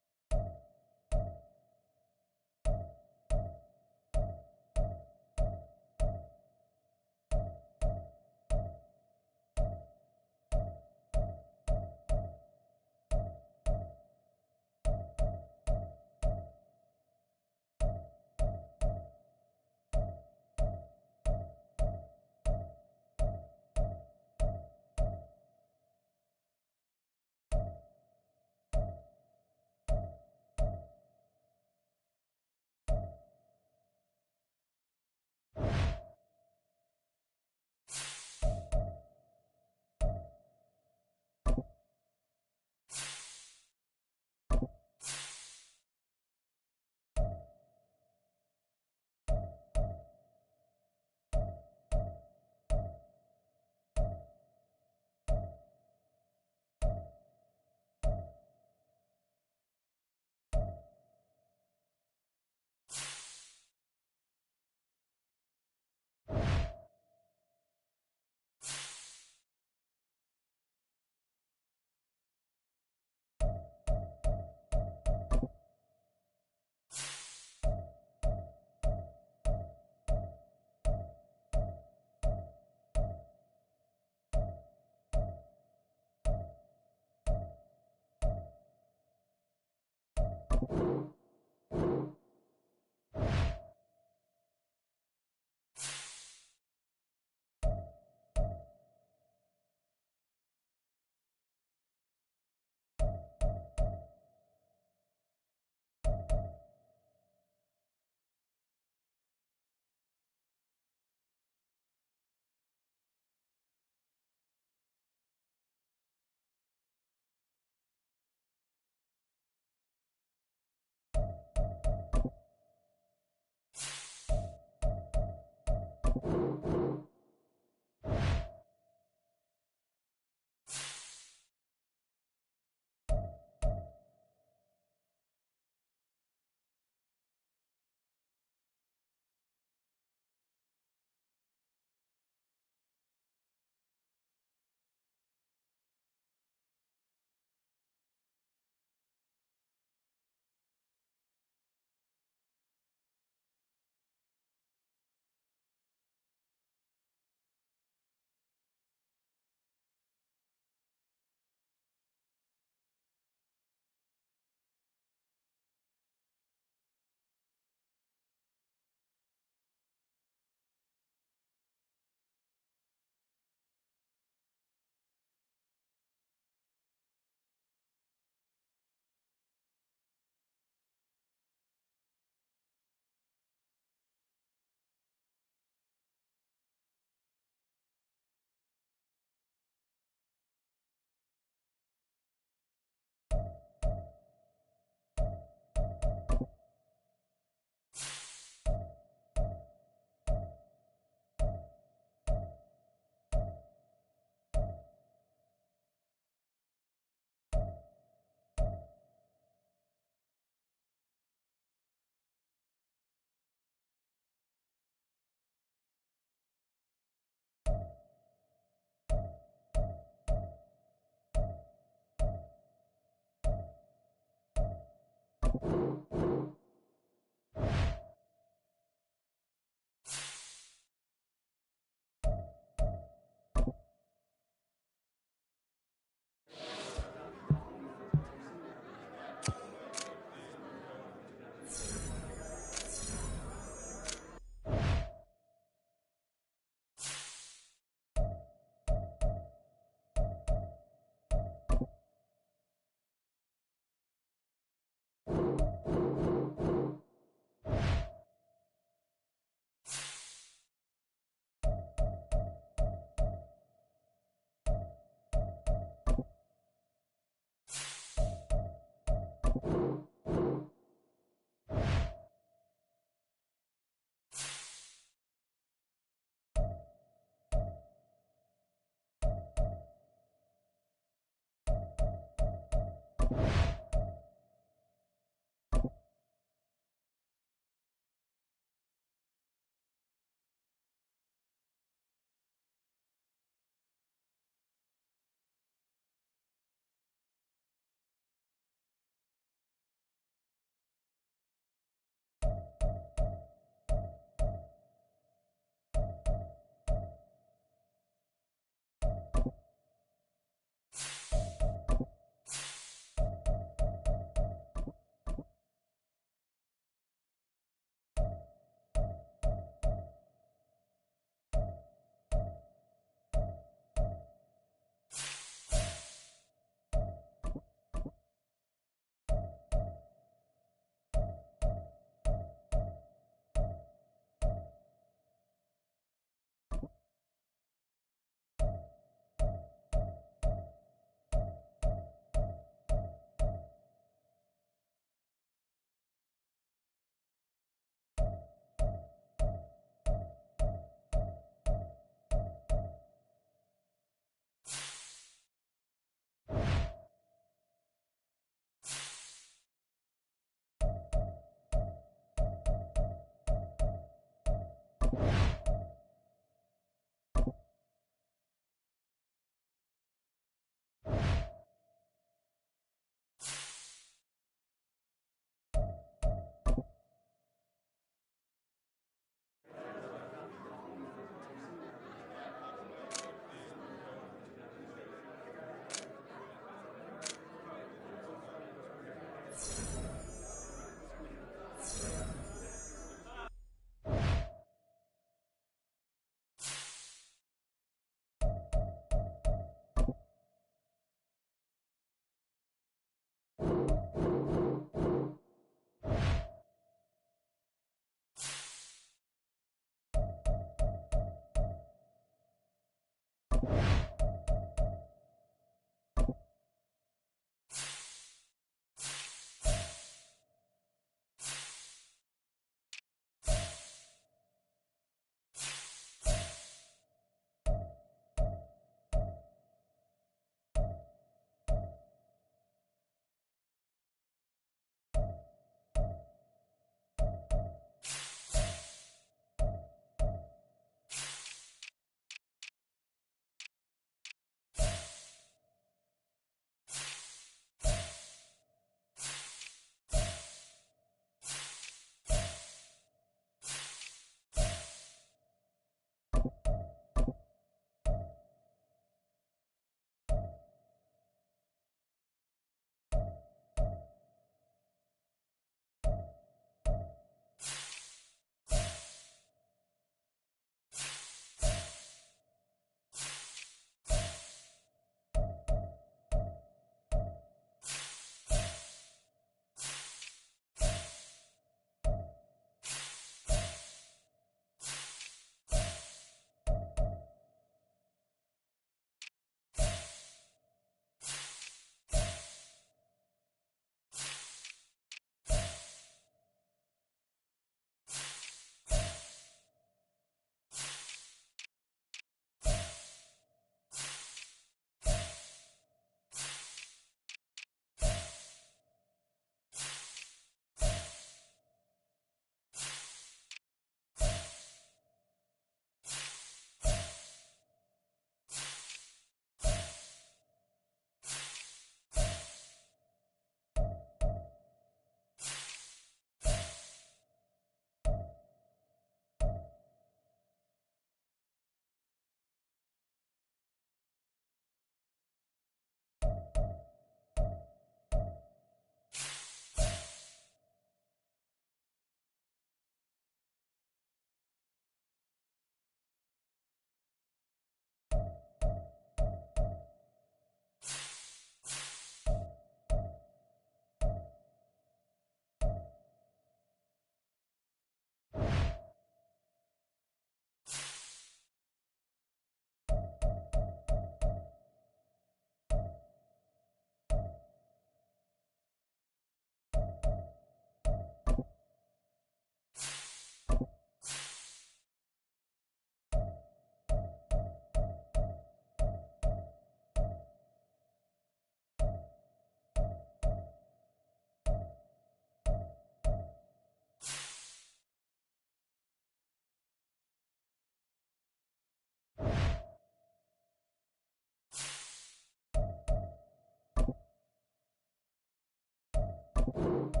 Bye.